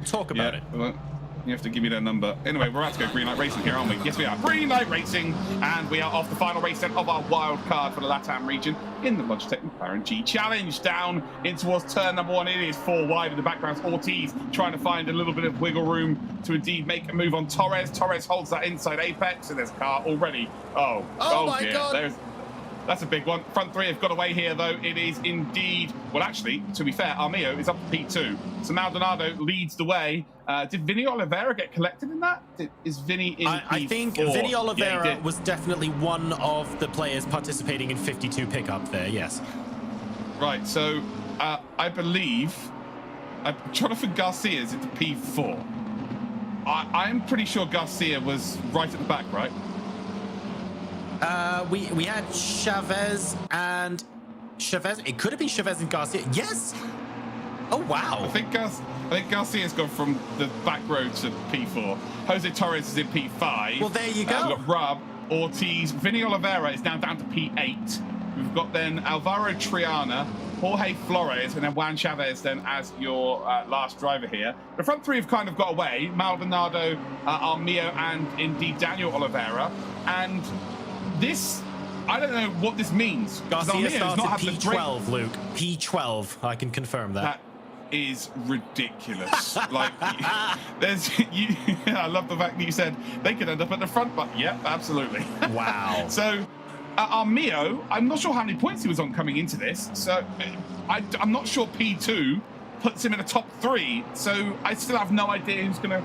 Talk about it. Well, you have to give me their number. Anyway, we're about to go Green Light Racing here, aren't we? Yes, we are. Green Light Racing, and we are off the final race then of our wild card for the LATAM region in the Logitech McLaren G Challenge. Down in towards turn number 1. It is 4 wide in the background. Ortiz trying to find a little bit of wiggle room to indeed make a move on Torres. Torres holds that inside apex, and there's a car already. Oh my dear. God. That's a big one. Front 3 have got away here, though. It is indeed... Well, actually, to be fair, Armio is up to P2. So Maldonado leads the way. Did Vinny Oliveira get collected in that? Is Vinny in P4? I think Vinny Oliveira was definitely one of the players participating in 52 pickup there, yes. Right, so I believe Jonathan Garcia is into P4. I'm pretty sure Garcia was right at the back, right? We had Chavez and Chavez. It could have been Chavez and Garcia. Yes. Oh wow. I think Garcia's gone from the back row to P4. Jose Torres is in P5. Well, there you go. We've got Rub, Ortiz, Vinny Oliveira is now down to P8. We've got then Alvaro Triana, Jorge Flores, and then Juan Chavez then as your last driver here. The front 3 have kind of got away. Maldonado, Armio, and indeed Daniel Oliveira. And this, I don't know what this means. Garcia started P12, Luke. P12, I can confirm that. That is ridiculous. Like, there's, I love the fact that you said they could end up at the front, but yep, absolutely. Wow. So, Armio, I'm not sure how many points he was on coming into this. So, I'm not sure P2 puts him in the top 3. So, I still have no idea who's going to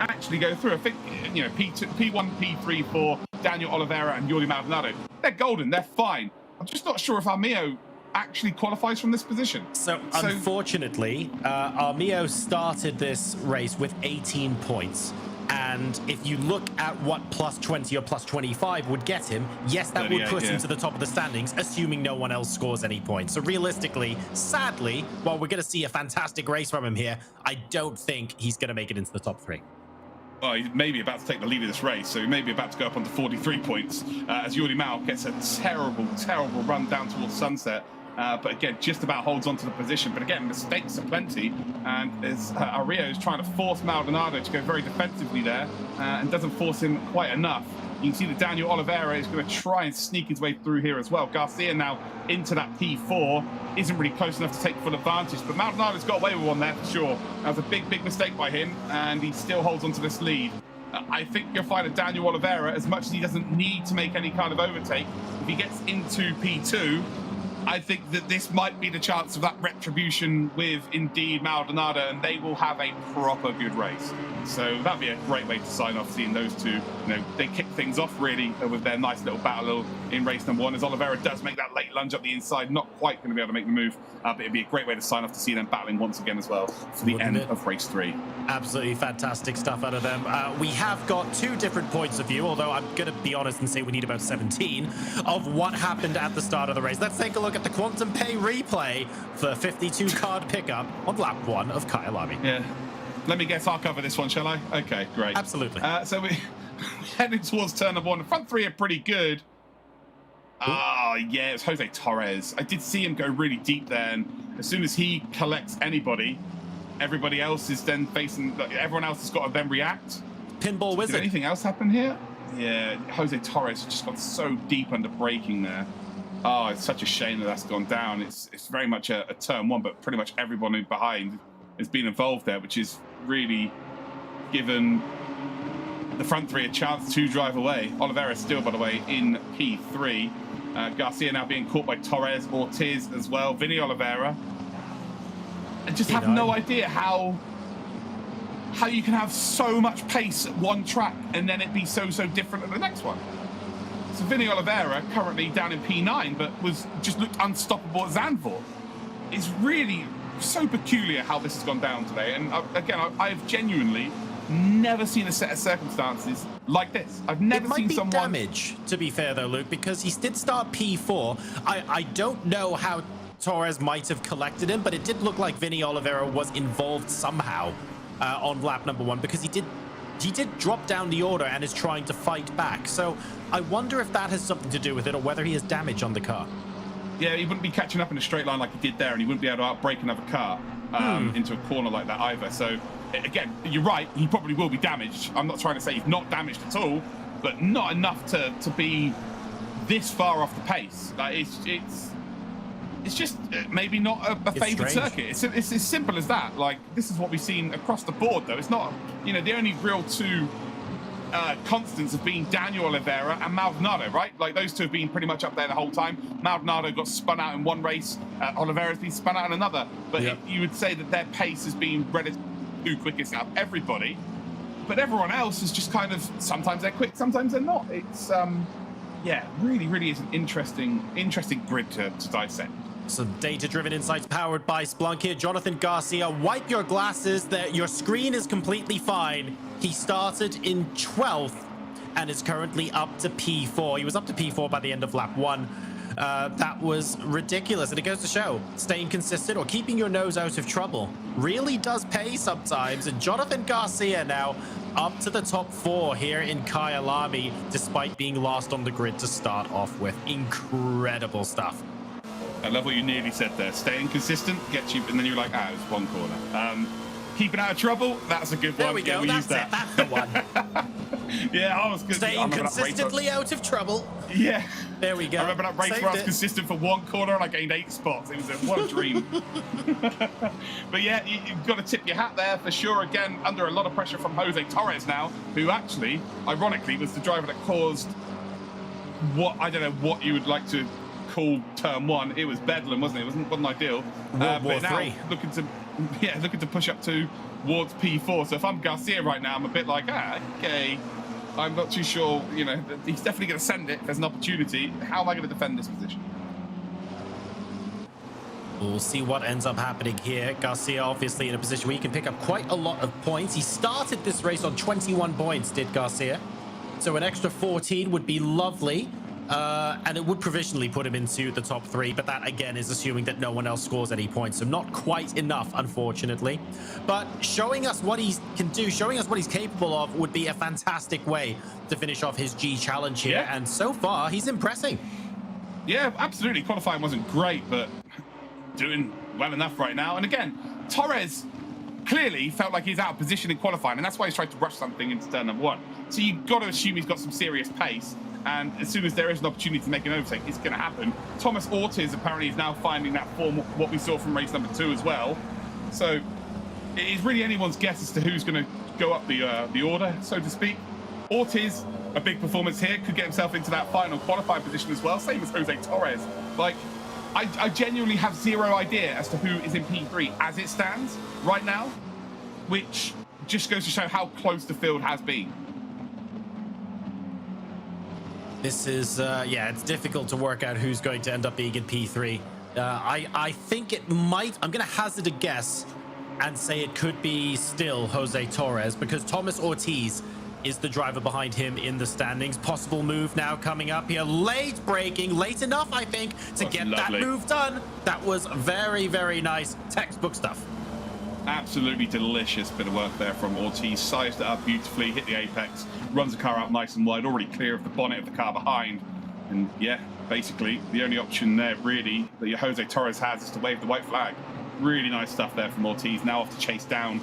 actually go through. I think, you know, P2, P1, P3, 4, Daniel Oliveira and Yuri Maldonado, they're golden, they're fine. I'm just not sure if Armio actually qualifies from this position. So unfortunately, Armio started this race with 18 points. And if you look at what plus 20 or plus 25 would get him, yes, that would put him to the top of the standings, assuming no one else scores any points. So realistically, sadly, while we're going to see a fantastic race from him here, I don't think he's going to make it into the top 3. Well, he may be about to take the lead of this race, so he may be about to go up onto 43 points as Yuri Mal gets a terrible, terrible run down towards sunset. But again, just about holds on to the position. But again, mistakes are plenty. And as Armio is trying to force Maldonado to go very defensively there and doesn't force him quite enough. You can see that Daniel Oliveira is going to try and sneak his way through here as well. Garcia now into that P4. Isn't really close enough to take full advantage. But Maldonado's got away with one there for sure. That was a big, big mistake by him. And he still holds on to this lead. I think you'll find that Daniel Oliveira, as much as he doesn't need to make any kind of overtake, if he gets into P2, I think that this might be the chance of that retribution with indeed Maldonado, and they will have a proper good race. So that'd be a great way to sign off, seeing those two. You know, they kick things off really with their nice little battle in race number 1. As Oliveira does make that late lunge up the inside, not quite going to be able to make the move, but it'd be a great way to sign off to see them battling once again as well for the end of race 3. Absolutely fantastic stuff out of them. We have got 2 different points of view, although I'm going to be honest and say we need about 17 of what happened at the start of the race. Let's take a look at the Quantum Pay replay for 52 card pickup on lap 1 of Kyalami. Yeah. Let me guess, I'll cover this one, shall I? Okay, great. Absolutely. So we're heading towards turn number 1. The front 3 are pretty good. Oh, yeah, it's Jose Torres. I did see him go really deep there, and as soon as he collects anybody, everybody else is then facing... Everyone else has got to then react. Pinball Wizard. Did anything else happen here? Yeah, Jose Torres just got so deep under braking there. Oh, it's such a shame that that's gone down. It's very much a turn 1, but pretty much everyone behind has been involved there, which is really given the front three a chance to drive away. Oliveira still, by the way, in P3. Garcia now being caught by Torres, Ortiz as well. Vinny Oliveira. I just have no idea how you can have so much pace at one track and then it be so different at the next one. So Vinny Oliveira, currently down in P9, but just looked unstoppable at Zandvoort. It's really so peculiar how this has gone down today. And again, I've genuinely never seen a set of circumstances like this. I've never seen someone... It might be damage, to be fair though, Luke, because he did start P4. I don't know how Torres might have collected him, but it did look like Vinny Oliveira was involved somehow on lap number 1, because he did drop down the order and is trying to fight back. So I wonder if that has something to do with it, or whether he has damage on the car. Yeah, he wouldn't be catching up in a straight line like he did there, and he wouldn't be able to outbrake another car into a corner like that either. So again, you're right, he probably will be damaged. I'm not trying to say he's not damaged at all, but not enough to be this far off the pace. Like, it's just maybe not a favoured circuit. It's as simple as that. Like, this is what we've seen across the board, though. It's not, the only real two constants have been Daniel Oliveira and Maldonado, right? Like, those two have been pretty much up there the whole time. Maldonado got spun out in one race. Oliveira's been spun out in another. But you would say that their pace has been relatively quickest out of everybody. But everyone else is just kind of, sometimes they're quick, sometimes they're not. It's, yeah, really is an interesting grid to dissect. Some data-driven insights powered by Splunk here. Jonathan Garcia, wipe your glasses. Your screen is completely fine. He started in 12th and is currently up to P4. He was up to P4 by the end of lap 1. That was ridiculous, and it goes to show staying consistent or keeping your nose out of trouble really does pay sometimes. And Jonathan Garcia now up to the top 4 here in Kyalami, despite being last on the grid to start off with. Incredible stuff. I love what you nearly said there. Staying consistent gets you, and then you're like, it's one corner. Keeping out of trouble, that's a good one. There we go. We'll That's it. That's the one. Yeah, I was good. Staying consistently out of trouble. Yeah. There we go. I remember that race where I was consistent for one corner and I gained 8 spots. It was what a dream. But yeah, you've got to tip your hat there for sure. Again, under a lot of pressure from Jose Torres now, who actually, ironically, was the driver that caused what, I don't know what you would like to call turn 1. It was bedlam, wasn't it? It wasn't ideal. World War now III. looking to push up towards P4. So if I'm Garcia right now, I'm a bit like, okay, I'm not too sure. He's definitely going to send it if there's an opportunity. How am I going to defend this position? We'll see what ends up happening here. Garcia obviously in a position where he can pick up quite a lot of points. He started this race on 21 points, did Garcia. So an extra 14 would be lovely. And it would provisionally put him into the top 3, but that again is assuming that no one else scores any points, so not quite enough, unfortunately. But showing us what he can do, showing us what he's capable of, would be a fantastic way to finish off his G challenge here. And so far he's impressing. Yeah, absolutely. Qualifying wasn't great, but doing well enough right now. And again, Torres clearly felt like he's out of position in qualifying, and that's why he's trying to rush something into turn number 1. So you've got to assume he's got some serious pace. And as soon as there is an opportunity to make an overtake, it's going to happen. Thomas Ortiz apparently is now finding that form, what we saw from race number 2 as well. So it is really anyone's guess as to who's going to go up the order, so to speak. Ortiz, a big performance here, could get himself into that final qualifying position as well, same as Jose Torres. Like, I genuinely have zero idea as to who is in P3 as it stands right now, which just goes to show how close the field has been. This is, yeah, it's difficult to work out who's going to end up being in P3. I think it might, I'm going to hazard a guess and say it could be still Jose Torres, because Thomas Ortiz is the driver behind him in the standings. Possible move now coming up here. Late braking, late enough, I think, to get that move done. That was very, very nice. Textbook stuff. Absolutely delicious bit of work there from Ortiz. Sized it up beautifully, hit the apex, runs the car out nice and wide, already clear of the bonnet of the car behind. And yeah, basically the only option there really that Jose Torres has is to wave the white flag. Really nice stuff there from Ortiz. Now off to chase down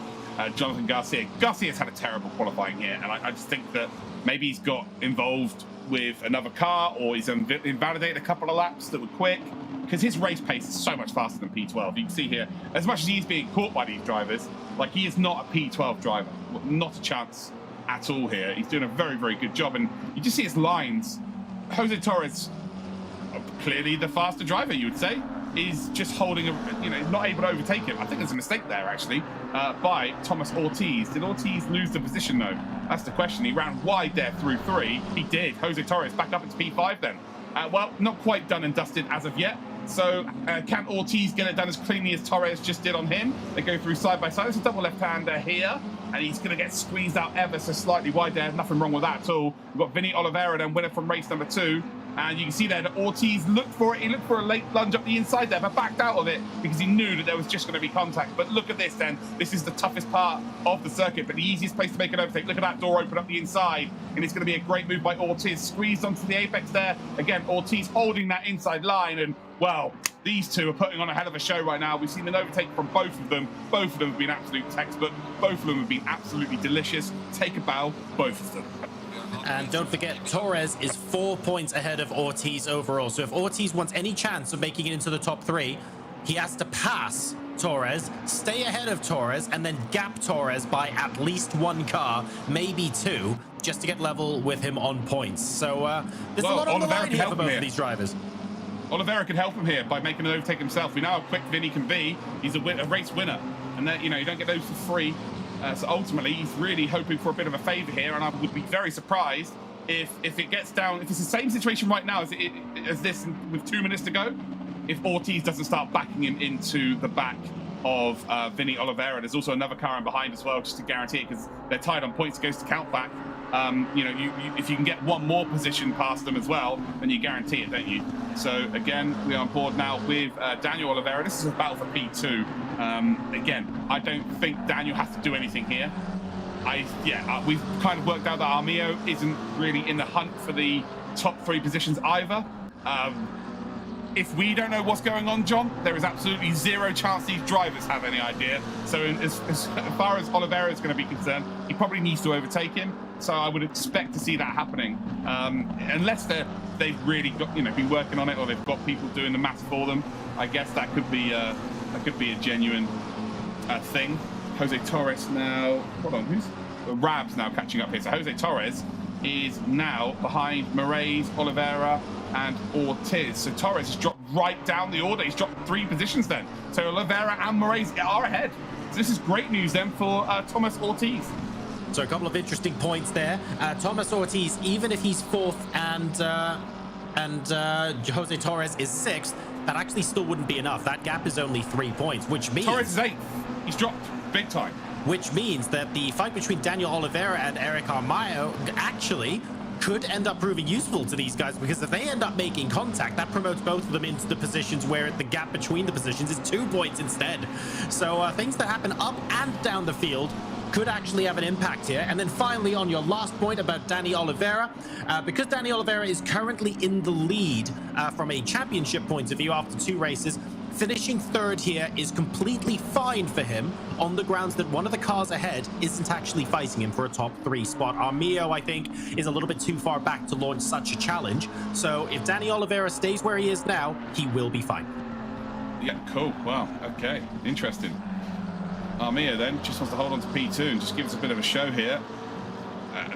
Jonathan Garcia. Garcia's had a terrible qualifying here, and I just think that maybe he's got involved with another car, or he's invalidated a couple of laps that were quick, because his race pace is so much faster than P12. You can see here, as much as he's being caught by these drivers, like, he is not a P12 driver. Not a chance at all here. He's doing a very, very good job. And you just see his lines. Jose Torres, clearly the faster driver, you would say, is just holding, not able to overtake him. I think there's a mistake there, actually, by Thomas Ortiz. Did Ortiz lose the position, though? That's the question. He ran wide there through 3. He did. Jose Torres back up into P5 then. Well, not quite done and dusted as of yet. So can Ortiz get it done as cleanly as Torres just did on him? They go through side by side. There's a double left-hander here, and he's going to get squeezed out ever so slightly wide there. Nothing wrong with that at all. We've got Vinny Oliveira then, winner from race number 2. And you can see there that Ortiz looked for it. He looked for a late lunge up the inside there, but backed out of it because he knew that there was just going to be contact. But look at this then. This is the toughest part of the circuit, but the easiest place to make an overtake. Look at that door open up the inside, and it's going to be a great move by Ortiz. Squeezed onto the apex there. Again, Ortiz holding that inside line, and, well, these two are putting on a hell of a show right now. We've seen an overtake from both of them. Both of them have been absolute textbook. Both of them have been absolutely delicious. Take a bow, both of them. And don't forget, Torres is 4 points ahead of Ortiz overall. So if Ortiz wants any chance of making it into the top 3, he has to pass Torres, stay ahead of Torres, and then gap Torres by at least 1 car, maybe 2, just to get level with him on points. So there's a lot on the line here for both of these drivers. Oliveira can help him here by making an overtake himself. We know how quick Vinny can be. He's a race winner, and that, you don't get those for free. So ultimately, he's really hoping for a bit of a favour here, and I would be very surprised if it gets down. If it's the same situation right now as this with 2 minutes to go, if Ortiz doesn't start backing him into the back of Vinny Oliveira. There's also another car in behind as well, just to guarantee it, because they're tied on points. It goes to count back. If you can get 1 more position past them as well, then you guarantee it, don't you? So again, we are on board now with Daniel Oliveira. This is a battle for P2. Again, I don't think Daniel has to do anything here. We've kind of worked out that Armio isn't really in the hunt for the top 3 positions either. If we don't know what's going on, John, there is absolutely 0 chance these drivers have any idea. So as far as Oliveira is going to be concerned, he probably needs to overtake him. So I would expect to see that happening, unless they've really got been working on it, or they've got people doing the maths for them. I guess that could be a genuine thing. Jose Torres now. Hold on, who's Rab's now catching up here? So Jose Torres is now behind Moraes, Oliveira, and Ortiz. So Torres has dropped right down the order. He's dropped 3 positions then. So Oliveira and Moraes are ahead. So this is great news then for Thomas Ortiz. So a couple of interesting points there. Thomas Ortiz, even if he's 4th and Jose Torres is 6th, that actually still wouldn't be enough. That gap is only 3 points, which means... Torres is 8th. He's dropped big time. Which means that the fight between Daniel Oliveira and Eric Armayo actually could end up proving useful to these guys, because if they end up making contact, that promotes both of them into the positions where the gap between the positions is 2 points instead. So things that happen up and down the field could actually have an impact here. And then finally, on your last point about Danny Oliveira, because Danny Oliveira is currently in the lead from a championship point of view after 2 races, finishing 3rd here is completely fine for him on the grounds that one of the cars ahead isn't actually fighting him for a top 3 spot. Armio, I think, is a little bit too far back to launch such a challenge. So if Danny Oliveira stays where he is now, he will be fine. Yeah, cool. Wow. Okay. Interesting. Armia then just wants to hold on to P2 and just give us a bit of a show here.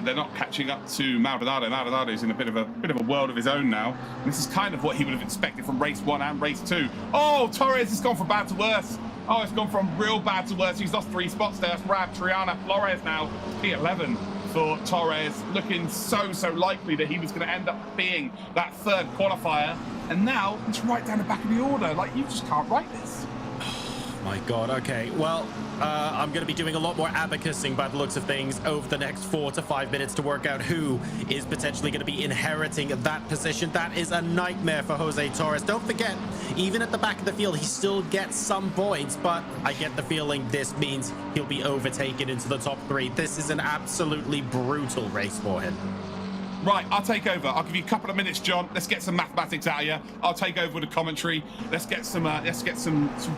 They're not catching up to Maldonado. Maldonado's in a bit of a world of his own now. And this is kind of what he would have expected from race 1 and race 2. Oh, Torres has gone from bad to worse. Oh, it's gone from real bad to worse. He's lost 3 spots there. Rab, Triana, Flores now. P11 for Torres. Looking so likely that he was going to end up being that 3rd qualifier. And now it's right down the back of the order. Like, you just can't write this. My God, okay. Well, I'm going to be doing a lot more abacusing by the looks of things over the next 4 to 5 minutes to work out who is potentially going to be inheriting that position. That is a nightmare for Jose Torres. Don't forget, even at the back of the field, he still gets some points, but I get the feeling this means he'll be overtaken into the top 3. This is an absolutely brutal race for him. Right, I'll take over. I'll give you a couple of minutes, John. Let's get some mathematics out of you. I'll take over with the commentary. Let's get some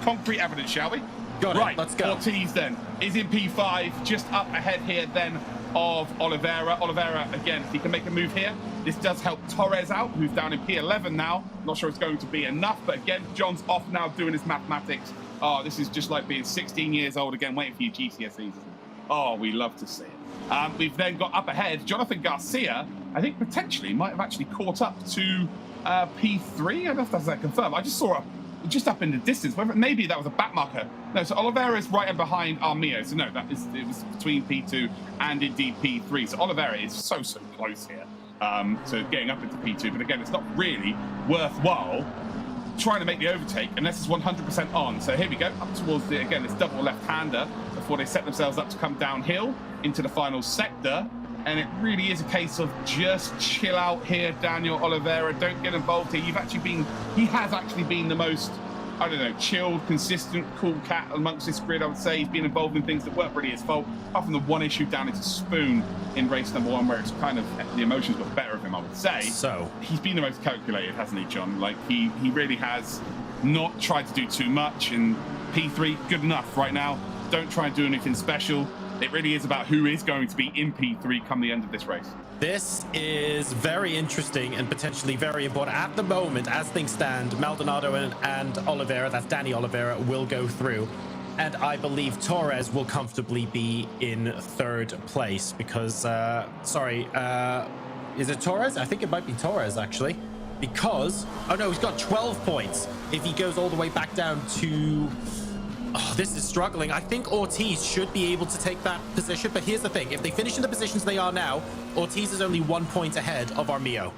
concrete evidence, shall we? Got it. Let's go. Ortiz then is in P5, just up ahead here then of Oliveira. Oliveira, again, if he can make a move here, this does help Torres out, who's down in P11 now. Not sure it's going to be enough, but again, John's off now doing his mathematics. Oh, this is just like being 16 years old again, waiting for your GCSEs, isn't it? Oh, we love to see it. We've then got up ahead, Jonathan Garcia, I think potentially might have actually caught up to P3. I don't know if that's confirmed. I just saw just up in the distance. Maybe that was a back marker. No, so Oliveira is right behind Armio. So no, it was between P2 and indeed P3. So Oliveira is so close here. So getting up into P2, but again, it's not really worthwhile trying to make the overtake unless it's 100% on. So here we go, up towards again, this double left-hander before they set themselves up to come downhill into the final sector. And it really is a case of just chill out here, Daniel Oliveira. Don't get involved here. He has actually been the most, I don't know, chilled, consistent, cool cat amongst this grid, I would say. He's been involved in things that weren't really his fault, apart from the one issue down into Spoon in race number 1, where it's kind of, the emotions got better of him, I would say. So he's been the most calculated, hasn't he, John? Like, he really has not tried to do too much, and P3, good enough right now. Don't try and do anything special. It really is about who is going to be in P3 come the end of this race. this is very interesting and potentially very important. At the moment, as things stand, Maldonado and Oliveira, that's Danny Oliveira, will go through. And I believe Torres will comfortably be in third place because, is it Torres? I think it might be Torres, actually. Because, oh no, he's got 12 points. If he goes all the way back down to... Oh, this is struggling. I think Ortiz should be able to take that position. But here's the thing. If they finish in the positions they are now, Ortiz is only 1 point ahead of Armio.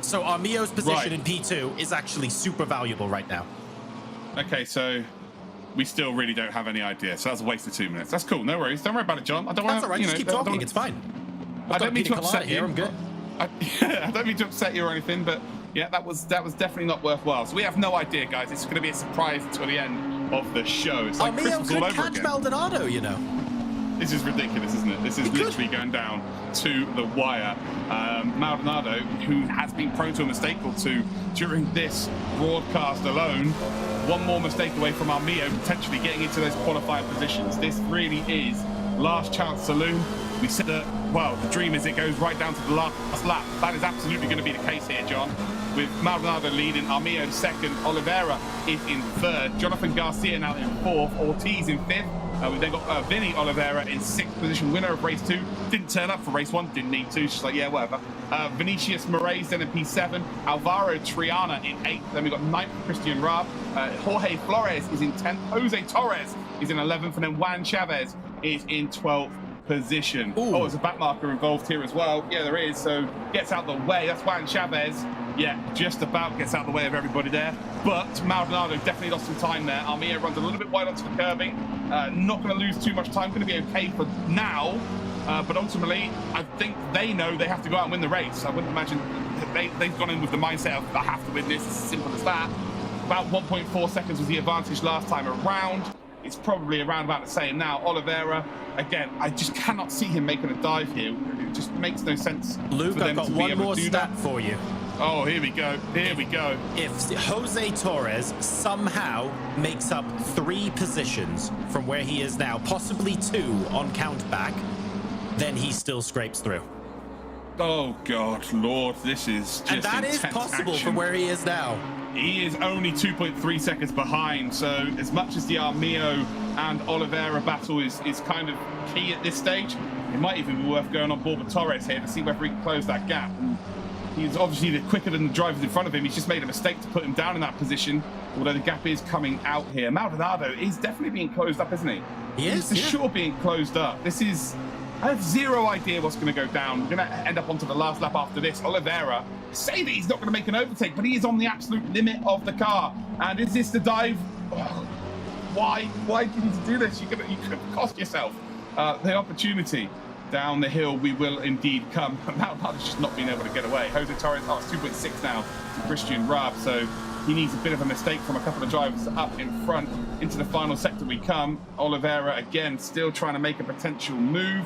So Armio's position in P2 is actually super valuable right now. Okay, so we still really don't have any idea. So that's a waste of 2 minutes. That's cool. No worries. Don't worry about it, John. I don't want to... That's all right. Just keep talking. It's fine. I don't mean to upset you. I'm good. I don't mean to upset you or anything, but yeah, that was definitely not worthwhile. So we have no idea, guys. It's going to be a surprise until the end of the show. It's like Armio Christmas all could over catch again. Maldonado, you know. This is ridiculous, isn't it? This is literally going down to the wire. Maldonado, who has been prone to a mistake or two during this broadcast alone, one more mistake away from Armio potentially getting into those qualifying positions. This really is last chance saloon. We said that, well, the dream is it goes right down to the last lap. That is absolutely going to be the case here, John. With Maldonado leading, Armio in second, Oliveira is in third, Jonathan Garcia now in fourth, Ortiz in fifth. We've then got Vinny Oliveira in sixth position, winner of race 2. Didn't turn up for race 1, didn't need to. She's like, yeah, whatever. Vinicius Moraes then in P7, Alvaro Triana in 8th. Then we've got 9th Christian Raab. Jorge Flores is in 10th. Jose Torres is in 11th. And then Juan Chavez is in 12th position. Ooh. Oh, there's a back marker involved here as well. Yeah, there is. So gets out the way. That's Juan Chavez. Yeah, just about gets out the way of everybody there. But Maldonado definitely lost some time there. Armio runs a little bit wide onto the curbing. Not going to lose too much time. Going to be okay for now. But ultimately, I think they know they have to go out and win the race. I wouldn't imagine they've gone in with the mindset of, I have to win this. It's as simple as that. About 1.4 seconds was the advantage last time around. It's probably around about the same now. Oliveira, again, I just cannot see him making a dive here. It just makes no sense. Luke, I've got one more stat for you. Oh, here we go. Here we go. If Jose Torres somehow makes up 3 positions from where he is now, possibly 2 on count back, then he still scrapes through. Oh, God, Lord, this is just and that is possible action. From where he is now. He is only 2.3 seconds behind, so as much as the Armio and Oliveira battle is kind of key at this stage, it might even be worth going on board with Torres here to see whether he can close that gap. And he's obviously quicker than the drivers in front of him. He's just made a mistake to put him down in that position, although the gap is coming out here. Maldonado is definitely being closed up, isn't he? He is, for sure being closed up. This is... I have zero idea what's going to go down. We're going to end up onto the last lap after this. Oliveira, say that he's not going to make an overtake, but he is on the absolute limit of the car. And is this the dive? Oh, why did you do this? You could cost yourself the opportunity. Down the hill we will indeed come. Maldonado's just not being able to get away. Jose Torres, it's 2.6 now to Christian Raab, so he needs a bit of a mistake from a couple of drivers up in front. Into the final sector we come. Oliveira again still trying to make a potential move.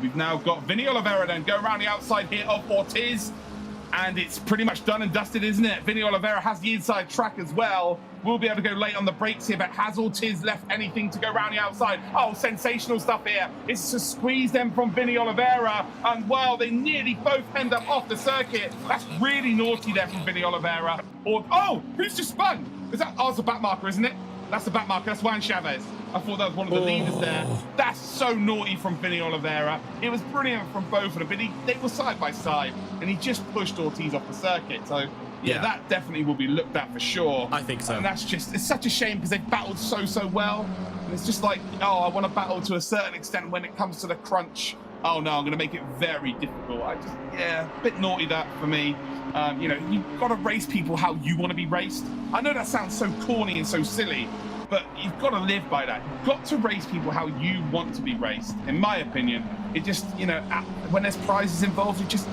We've now got Vinny Oliveira then go around the outside here of Ortiz. And it's pretty much done and dusted, isn't it? Vinny Oliveira has the inside track as well. We'll be able to go late on the brakes here, but has Ortiz left anything to go around the outside? Oh, sensational stuff here. It's to squeeze them from Vinny Oliveira. And, well, they nearly both end up off the circuit. That's really naughty there from Vinny Oliveira. Oh, who's just spun? Oh, it's a back marker, isn't it? That's the back marker. That's Juan Chavez. I thought that was one of the leaders there. That's so naughty from Vinny Oliveira. It was brilliant from both of them, but they were side by side, and he just pushed Ortiz off the circuit. So, yeah, that definitely will be looked at for sure. I think so. And that's just, it's such a shame because they've battled so well. And it's just like, oh, I want to battle to a certain extent when it comes to the crunch. Oh no, I'm going to make it very difficult. A bit naughty that for me. You know, you've got to race people how you want to be raced. I know that sounds so corny and so silly, but you've got to live by that. You've got to race people how you want to be raced. In my opinion, it just, you know, when there's prizes involved, it just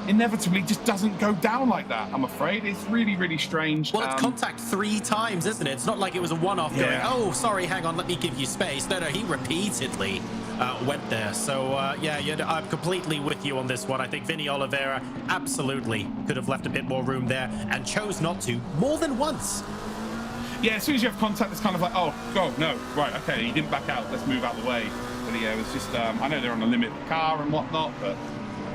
inevitably just doesn't go down like that, I'm afraid. It's really, really strange. Well, it's contact 3 times, isn't it? It's not like it was a one-off going, oh, sorry, hang on, let me give you space. No, he repeatedly went there. So, I'm completely with you on this one. I think Vinny Oliveira absolutely could have left a bit more room there and chose not to more than once. Yeah, as soon as you have contact, it's kind of like, oh, God, no. Right, okay, he didn't back out. Let's move out the way. But yeah, it was just, I know they're on a limit car and whatnot, but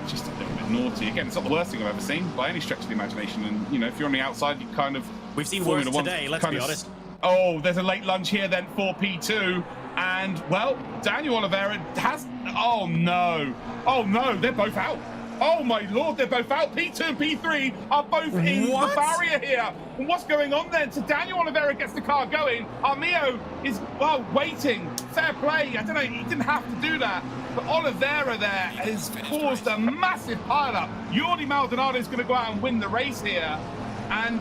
it's just a little bit naughty. Again, it's not the worst thing I've ever seen by any stretch of the imagination. And, you know, if you're on the outside, you kind of... We've seen worse today, let's be honest. Oh, there's a late lunge here then for P2. And, well, Daniel Oliveira has... Oh, no. Oh, no, they're both out. Oh, my Lord, they're both out. P2 and P3 are both in the barrier here. And what's going on then? So Daniel Oliveira gets the car going. Armio is, well, waiting. Fair play. I don't know. He didn't have to do that. But Oliveira there has caused a massive pile-up. Jordi Maldonado is going to go out and win the race here. And,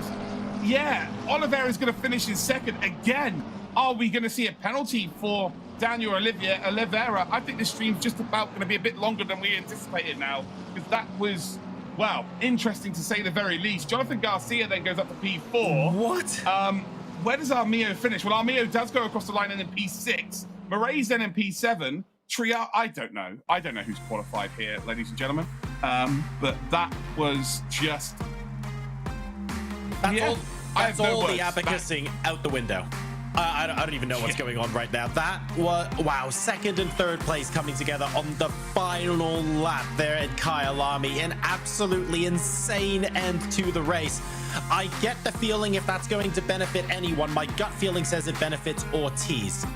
yeah, Oliveira is going to finish in second again. Are we going to see a penalty for Daniel Oliveira? I think this stream's just about going to be a bit longer than we anticipated now, because that was, well, interesting to say the very least. Jonathan Garcia then goes up to P4. What? Where does Armio finish? Well, Armio does go across the line and then P6. Moraes then in P7. Tria, I don't know. I don't know who's qualified here, ladies and gentlemen. But that was just... That's all the advocacy out the window. I don't even know what's going on right now. That was, wow, second and third place coming together on the final lap there at Kyalami. An absolutely insane end to the race. I get the feeling if that's going to benefit anyone, my gut feeling says it benefits Ortiz.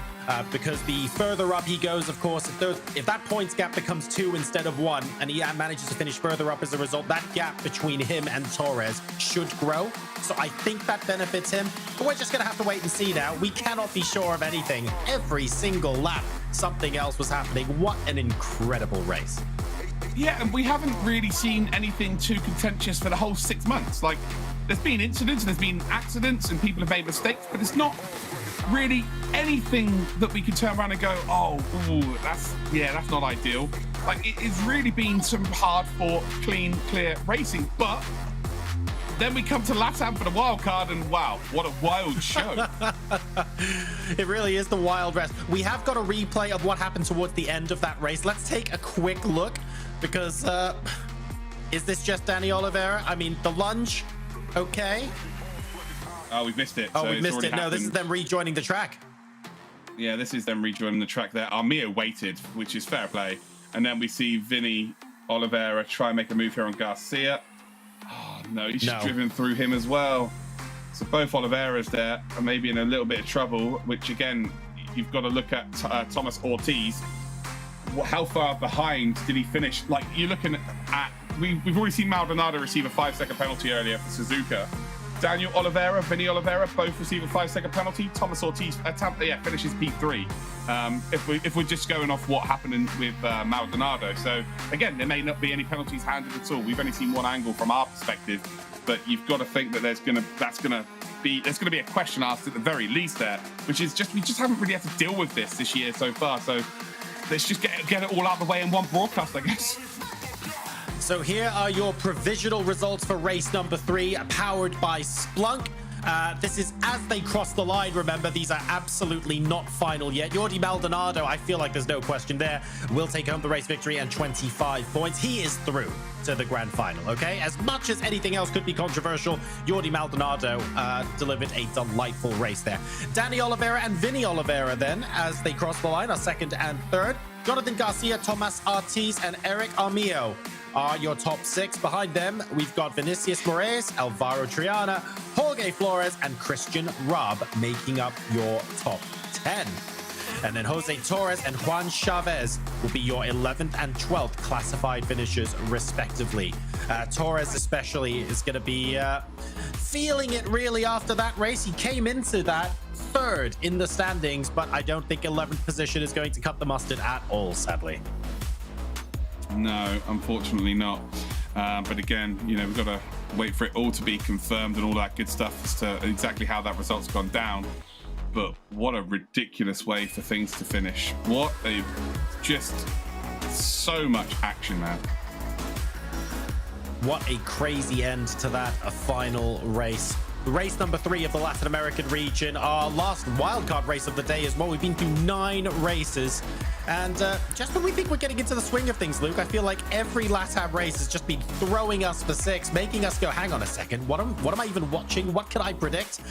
Because the further up he goes, of course, if that points gap becomes 2 instead of 1, and he manages to finish further up as a result, that gap between him and Torres should grow. So I think that benefits him. But we're just going to have to wait and see now. We cannot be sure of anything. Every single lap, something else was happening. What an incredible race. Yeah, and we haven't really seen anything too contentious for the whole 6 months. Like, there's been incidents, there's been accidents, and people have made mistakes, but it's not really anything that we can turn around and go, oh, ooh, that's not ideal. Like, it's really been some hard-fought, clean, clear racing. But then we come to LATAM for the wildcard, and wow, what a wild show. It really is the Wild West. We have got a replay of what happened towards the end of that race. Let's take a quick look, because is this just Danny Oliveira? I mean, the lunge, okay. Oh, we've missed it. Oh, we've missed it. No, this is them rejoining the track. Yeah, this is them rejoining the track there. Armio waited, which is fair play. And then we see Vinny Oliveira try and make a move here on Garcia. Oh, no, he's driven through him as well. So both Oliveira's there are maybe in a little bit of trouble, which, again, you've got to look at Thomas Ortiz. How far behind did he finish? Like, you're looking at... We've already seen Maldonado receive a 5-second penalty earlier for Suzuka. Daniel Oliveira, Vinny Oliveira, both receive a 5-second penalty. Thomas Ortiz finishes P3. If we're just going off what happened with Maldonado. So again, there may not be any penalties handed at all. We've only seen one angle from our perspective, but you've got to think that there's gonna be a question asked at the very least there, which is just we just haven't really had to deal with this year so far. So let's just get it all out of the way in one broadcast, I guess. So here are your provisional results for race number 3, powered by Splunk. This is as they cross the line. Remember, these are absolutely not final yet. Jordi Maldonado, I feel like there's no question there, will take home the race victory and 25 points. He is through to the grand final, okay? As much as anything else could be controversial, Jordi Maldonado delivered a delightful race there. Danny Oliveira and Vinny Oliveira then, as they cross the line, are second and third. Jonathan Garcia, Tomas Ortiz, and Eric Armio are your top 6. Behind them, we've got Vinicius Moraes, Alvaro Triana, Jorge Jorge Flores and Christian Raab making up your top 10. And then Jose Torres and Juan Chavez will be your 11th and 12th classified finishers, respectively. Torres especially is going to be feeling it really after that race. He came into that third in the standings, but I don't think 11th position is going to cut the mustard at all, sadly. No, unfortunately not. But again, we've got to wait for it all to be confirmed and all that good stuff as to exactly how that result's gone down. But what a ridiculous way for things to finish. What a just so much action, man. What a crazy end to that, a final race. Race number 3 of the Latin American region, our last wildcard race of the day as well. We've been through 9 races. And just when we think we're getting into the swing of things, Luke, I feel like every LATAM race has just been throwing us for 6, making us go, hang on a second, what am I even watching? What can I predict?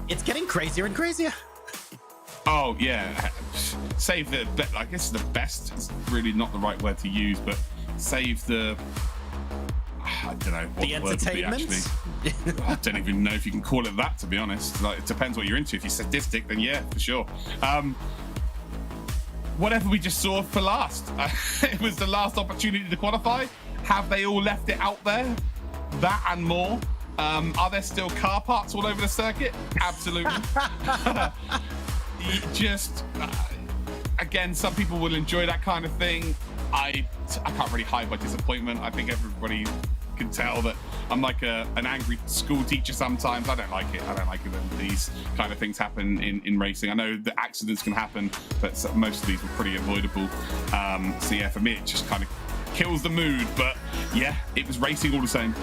It's getting crazier and crazier. Oh, yeah. Save the, I guess the best is really not the right word to use, but save the, I don't know what the word would be, actually. I don't even know if you can call it that, to be honest. Like, it depends what you're into. If you're sadistic, then yeah, for sure. Whatever we just saw for last. It was the last opportunity to qualify. Have they all left it out there? That and more. Are there still car parts all over the circuit? Absolutely. Again, some people will enjoy that kind of thing. I can't really hide my disappointment. I think everybody can tell that I'm like an angry school teacher sometimes. I don't like it. I don't like it when these kind of things happen in racing. I know that accidents can happen, but most of these were pretty avoidable. So yeah, for me, it just kind of kills the mood. But yeah, it was racing all the same.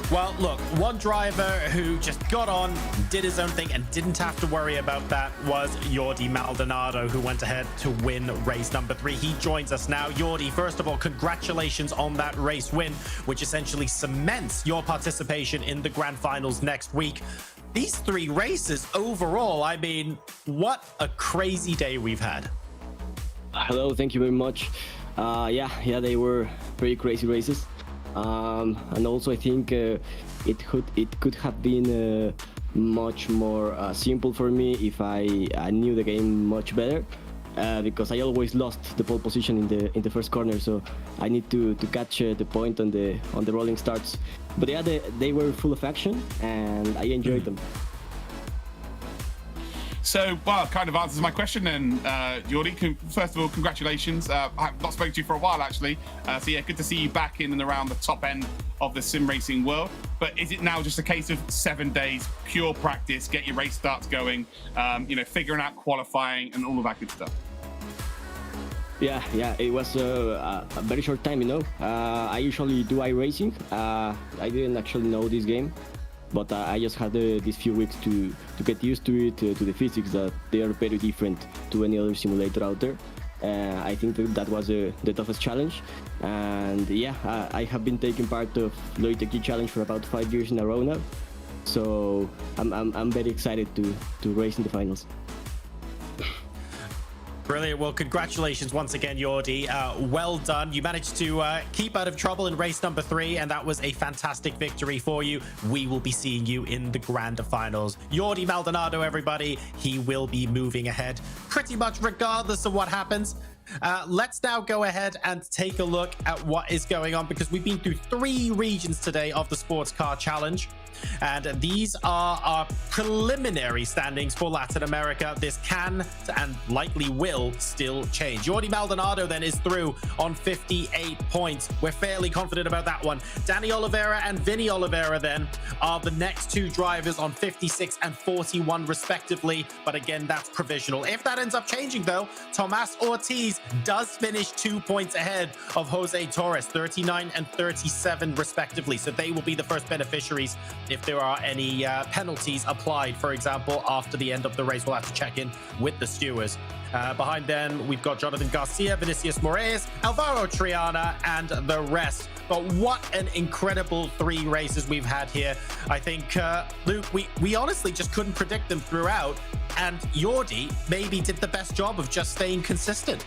Well, look, one driver who just got on, did his own thing, and didn't have to worry about that was Jordi Maldonado, who went ahead to win race number 3. He joins us now. Jordi, first of all, congratulations on that race win, which essentially cements your participation in the grand finals next week. These 3 races overall, I mean, what a crazy day we've had. Hello, thank you very much. Yeah, they were pretty crazy races. And also I think it could have been much more simple for me if I knew the game much better, because I always lost the pole position in the first corner, so I need to catch the point on the rolling starts. But yeah, they were full of action and I enjoyed them. So, well, kind of answers my question then, Jordi. First of all, congratulations. I've not spoken to you for a while, actually. So, yeah, good to see you back in and around the top end of the sim racing world. But is it now just a case of 7 days, pure practice, get your race starts going, figuring out qualifying and all of that good stuff? Yeah, it was a very short time, I usually do iRacing. I didn't actually know this game, but I just had these few weeks to get used to it, to the physics, that they are very different to any other simulator out there. I think that was the toughest challenge. And yeah, I have been taking part of Logitech G challenge for about 5 years in a row now. So I'm very excited to race in the finals. Brilliant. Well, congratulations once again, Jordi. Well done. You managed to keep out of trouble in race number 3, and that was a fantastic victory for you. We will be seeing you in the grand finals. Jordi Maldonado, everybody, he will be moving ahead pretty much regardless of what happens. Let's now go ahead and take a look at what is going on, because we've been through 3 regions today of the Sports Car Challenge. And these are our preliminary standings for Latin America. This can and likely will still change. Jordi Maldonado then is through on 58 points. We're fairly confident about that one. Danny Oliveira and Vinny Oliveira then are the next 2 drivers on 56 and 41 respectively. But again, that's provisional. If that ends up changing though, Tomas Ortiz does finish 2 points ahead of Jose Torres, 39 and 37 respectively. So they will be the first beneficiaries if there are any penalties applied, for example, after the end of the race. We'll have to check in with the stewards. Behind them, we've got Jonathan Garcia, Vinicius Moraes, Alvaro Triana, and the rest. But what an incredible 3 races we've had here. I think, Luke, we honestly just couldn't predict them throughout. And Jordi maybe did the best job of just staying consistent.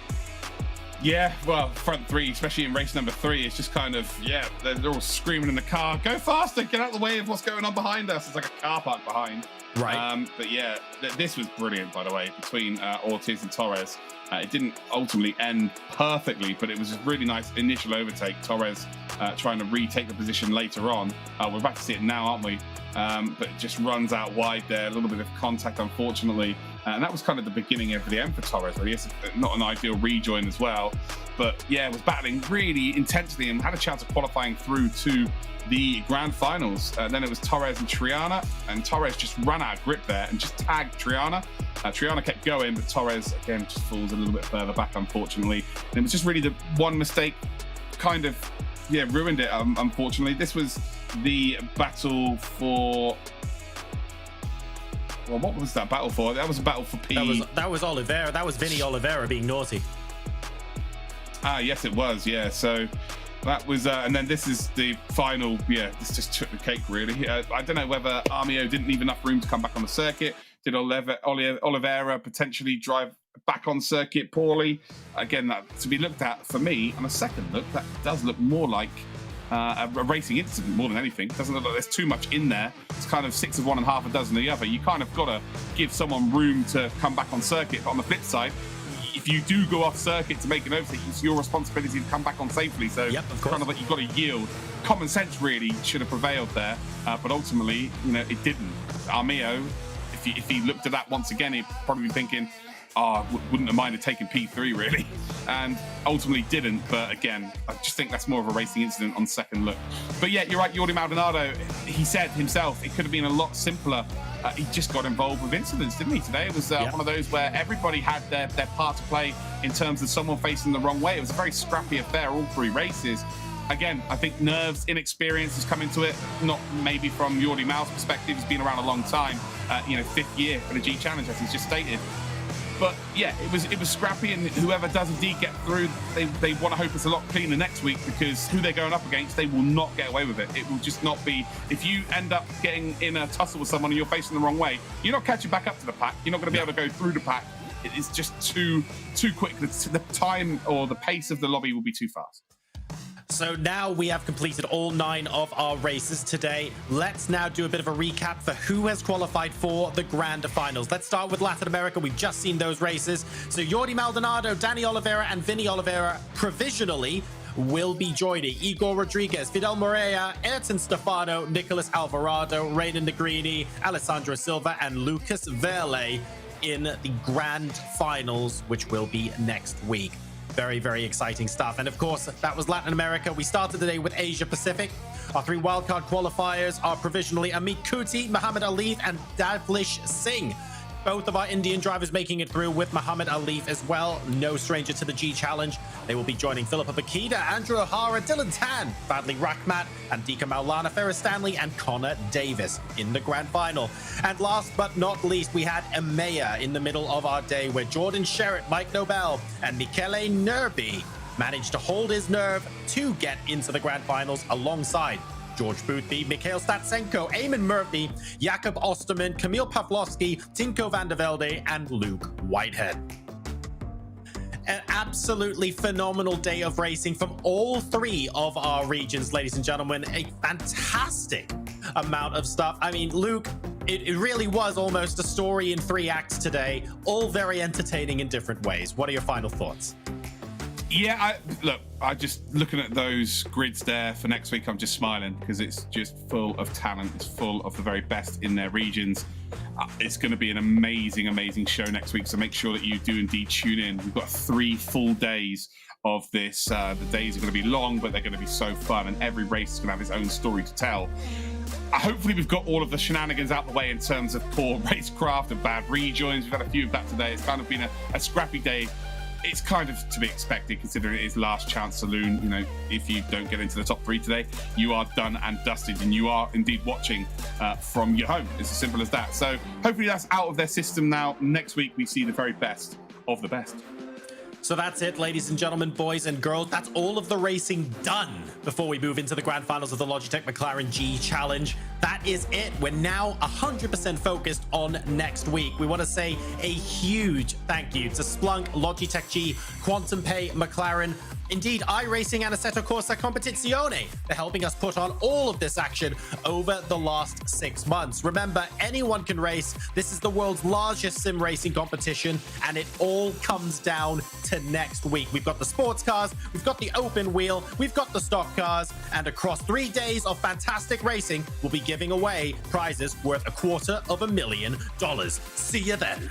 Yeah, well, front three, especially in race number 3, it's just kind of, yeah, they're all screaming in the car, go faster, get out of the way of what's going on behind us. It's like a car park behind. Right. But yeah, this was brilliant, by the way, between Ortiz and Torres. It didn't ultimately end perfectly, but it was a really nice initial overtake. Torres trying to retake the position later on. We're about to see it now, aren't we? But it just runs out wide there, a little bit of contact, unfortunately. And that was kind of the beginning of the end for Torres, really. It's not an ideal rejoin as well. But yeah, was battling really intensely and had a chance of qualifying through to the grand finals. Then it was Torres and Triana, and Torres just ran out of grip there and just tagged Triana. Triana kept going, but Torres, again, just falls a little bit further back, unfortunately. And it was just really the one mistake kind of, yeah, ruined it, unfortunately. This was the battle for... Well, what was that battle for? That was a battle for P. That was Oliveira. That was Vinny Oliveira being naughty. Ah, yes, it was. Yeah, so that was, and then this is the final. Yeah, this just took the cake, really. I don't know whether Armio didn't leave enough room to come back on the circuit. Did Oliveira potentially drive back on circuit poorly? Again, that to be looked at for me on a second look. That does look more like a racing incident more than anything. It doesn't look like there's too much in there. It's kind of 6 of one and half a dozen of the other. You kind of got to give someone room to come back on circuit. But on the flip side, if you do go off circuit to make an overtake, it's your responsibility to come back on safely. So yep, of course. Kind of like you've got to yield. Common sense really should have prevailed there, but ultimately, you know, it didn't. Armio, if he looked at that once again, he'd probably be thinking, wouldn't have minded taking P3 really, and ultimately didn't. But again, I just think that's more of a racing incident on second look. But yeah, you're right, Jordi Maldonado, he said himself it could have been a lot simpler. He just got involved with incidents, didn't he, today? It was one of those where everybody had their part to play in terms of someone facing the wrong way. It was a very scrappy affair, all 3 races. Again, I think nerves, inexperience has come into it, not maybe from Jordi Mal's perspective. He's been around a long time, 5th year for the G Challenge, as he's just stated. But yeah, it was scrappy, and whoever does indeed get through, they want to hope it's a lot cleaner next week, because who they're going up against, they will not get away with it. It will just not be, if you end up getting in a tussle with someone and you're facing the wrong way, you're not catching back up to the pack. You're not going to be able to go through the pack. It is just too quick. The time or the pace of the lobby will be too fast. So now we have completed all 9 of our races today. Let's now do a bit of a recap for who has qualified for the Grand Finals. Let's start with Latin America. We've just seen those races. So Jordi Maldonado, Danny Oliveira, and Vinny Oliveira provisionally will be joining Igor Rodriguez, Fidel Moreira, Ayrton Stefano, Nicolas Alvarado, Renan Negrini, Alessandro Silva, and Lucas Verle in the Grand Finals, which will be next week. Very, very exciting stuff. And of course, that was Latin America. We started the day with Asia Pacific. Our 3 wildcard qualifiers are provisionally Amit Kuti, Muhammad Alif, and Davlish Singh. Both of our Indian drivers making it through, with Muhammad Alif as well. No stranger to the G Challenge. They will be joining Philippa Bakita, Andrew O'Hara, Dylan Tan, Fadli Rahmat, Andika Maulana, Ferris Stanley, and Connor Davis in the Grand Final. And last but not least, we had EMEA in the middle of our day, where Jordan Sherritt, Mike Nobel, and Michele Nerby managed to hold his nerve to get into the Grand Finals alongside George Boothby, Mikhail Statsenko, Eamon Murphy, Jakob Osterman, Kamil Pawlowski, Tinko van der Velde, and Luke Whitehead. An absolutely phenomenal day of racing from all 3 of our regions, ladies and gentlemen. A fantastic amount of stuff. I mean, Luke, it really was almost a story in 3 acts today, all very entertaining in different ways. What are your final thoughts? Yeah, I just looking at those grids there for next week, I'm just smiling, because it's just full of talent. It's full of the very best in their regions. It's going to be an amazing, amazing show next week. So make sure that you do indeed tune in. We've got 3 full days of this. The days are going to be long, but they're going to be so fun, and every race is going to have its own story to tell. Hopefully we've got all of the shenanigans out the way in terms of poor racecraft and bad rejoins. We've had a few of that today. It's kind of been a scrappy day. It's kind of to be expected, considering it is last chance saloon. You know, if you don't get into the top 3 today, you are done and dusted, and you are indeed watching from your home. It's as simple as that. So hopefully that's out of their system now. Next week we see the very best of the best. So that's it, ladies and gentlemen, boys and girls. That's all of the racing done before we move into the Grand Finals of the Logitech McLaren G Challenge. That is it. We're now 100% focused on next week. We want to say a huge thank you to Splunk, Logitech G, Quantum Pay, McLaren, indeed iRacing and Assetto Corsa Competizione for helping us put on all of this action over the last 6 months. Remember, anyone can race. This is the world's largest sim racing competition, and it all comes down to next week. We've got the sports cars, we've got the open wheel, we've got the stock cars, and across 3 days of fantastic racing, we'll be giving away prizes worth $250,000. See you then.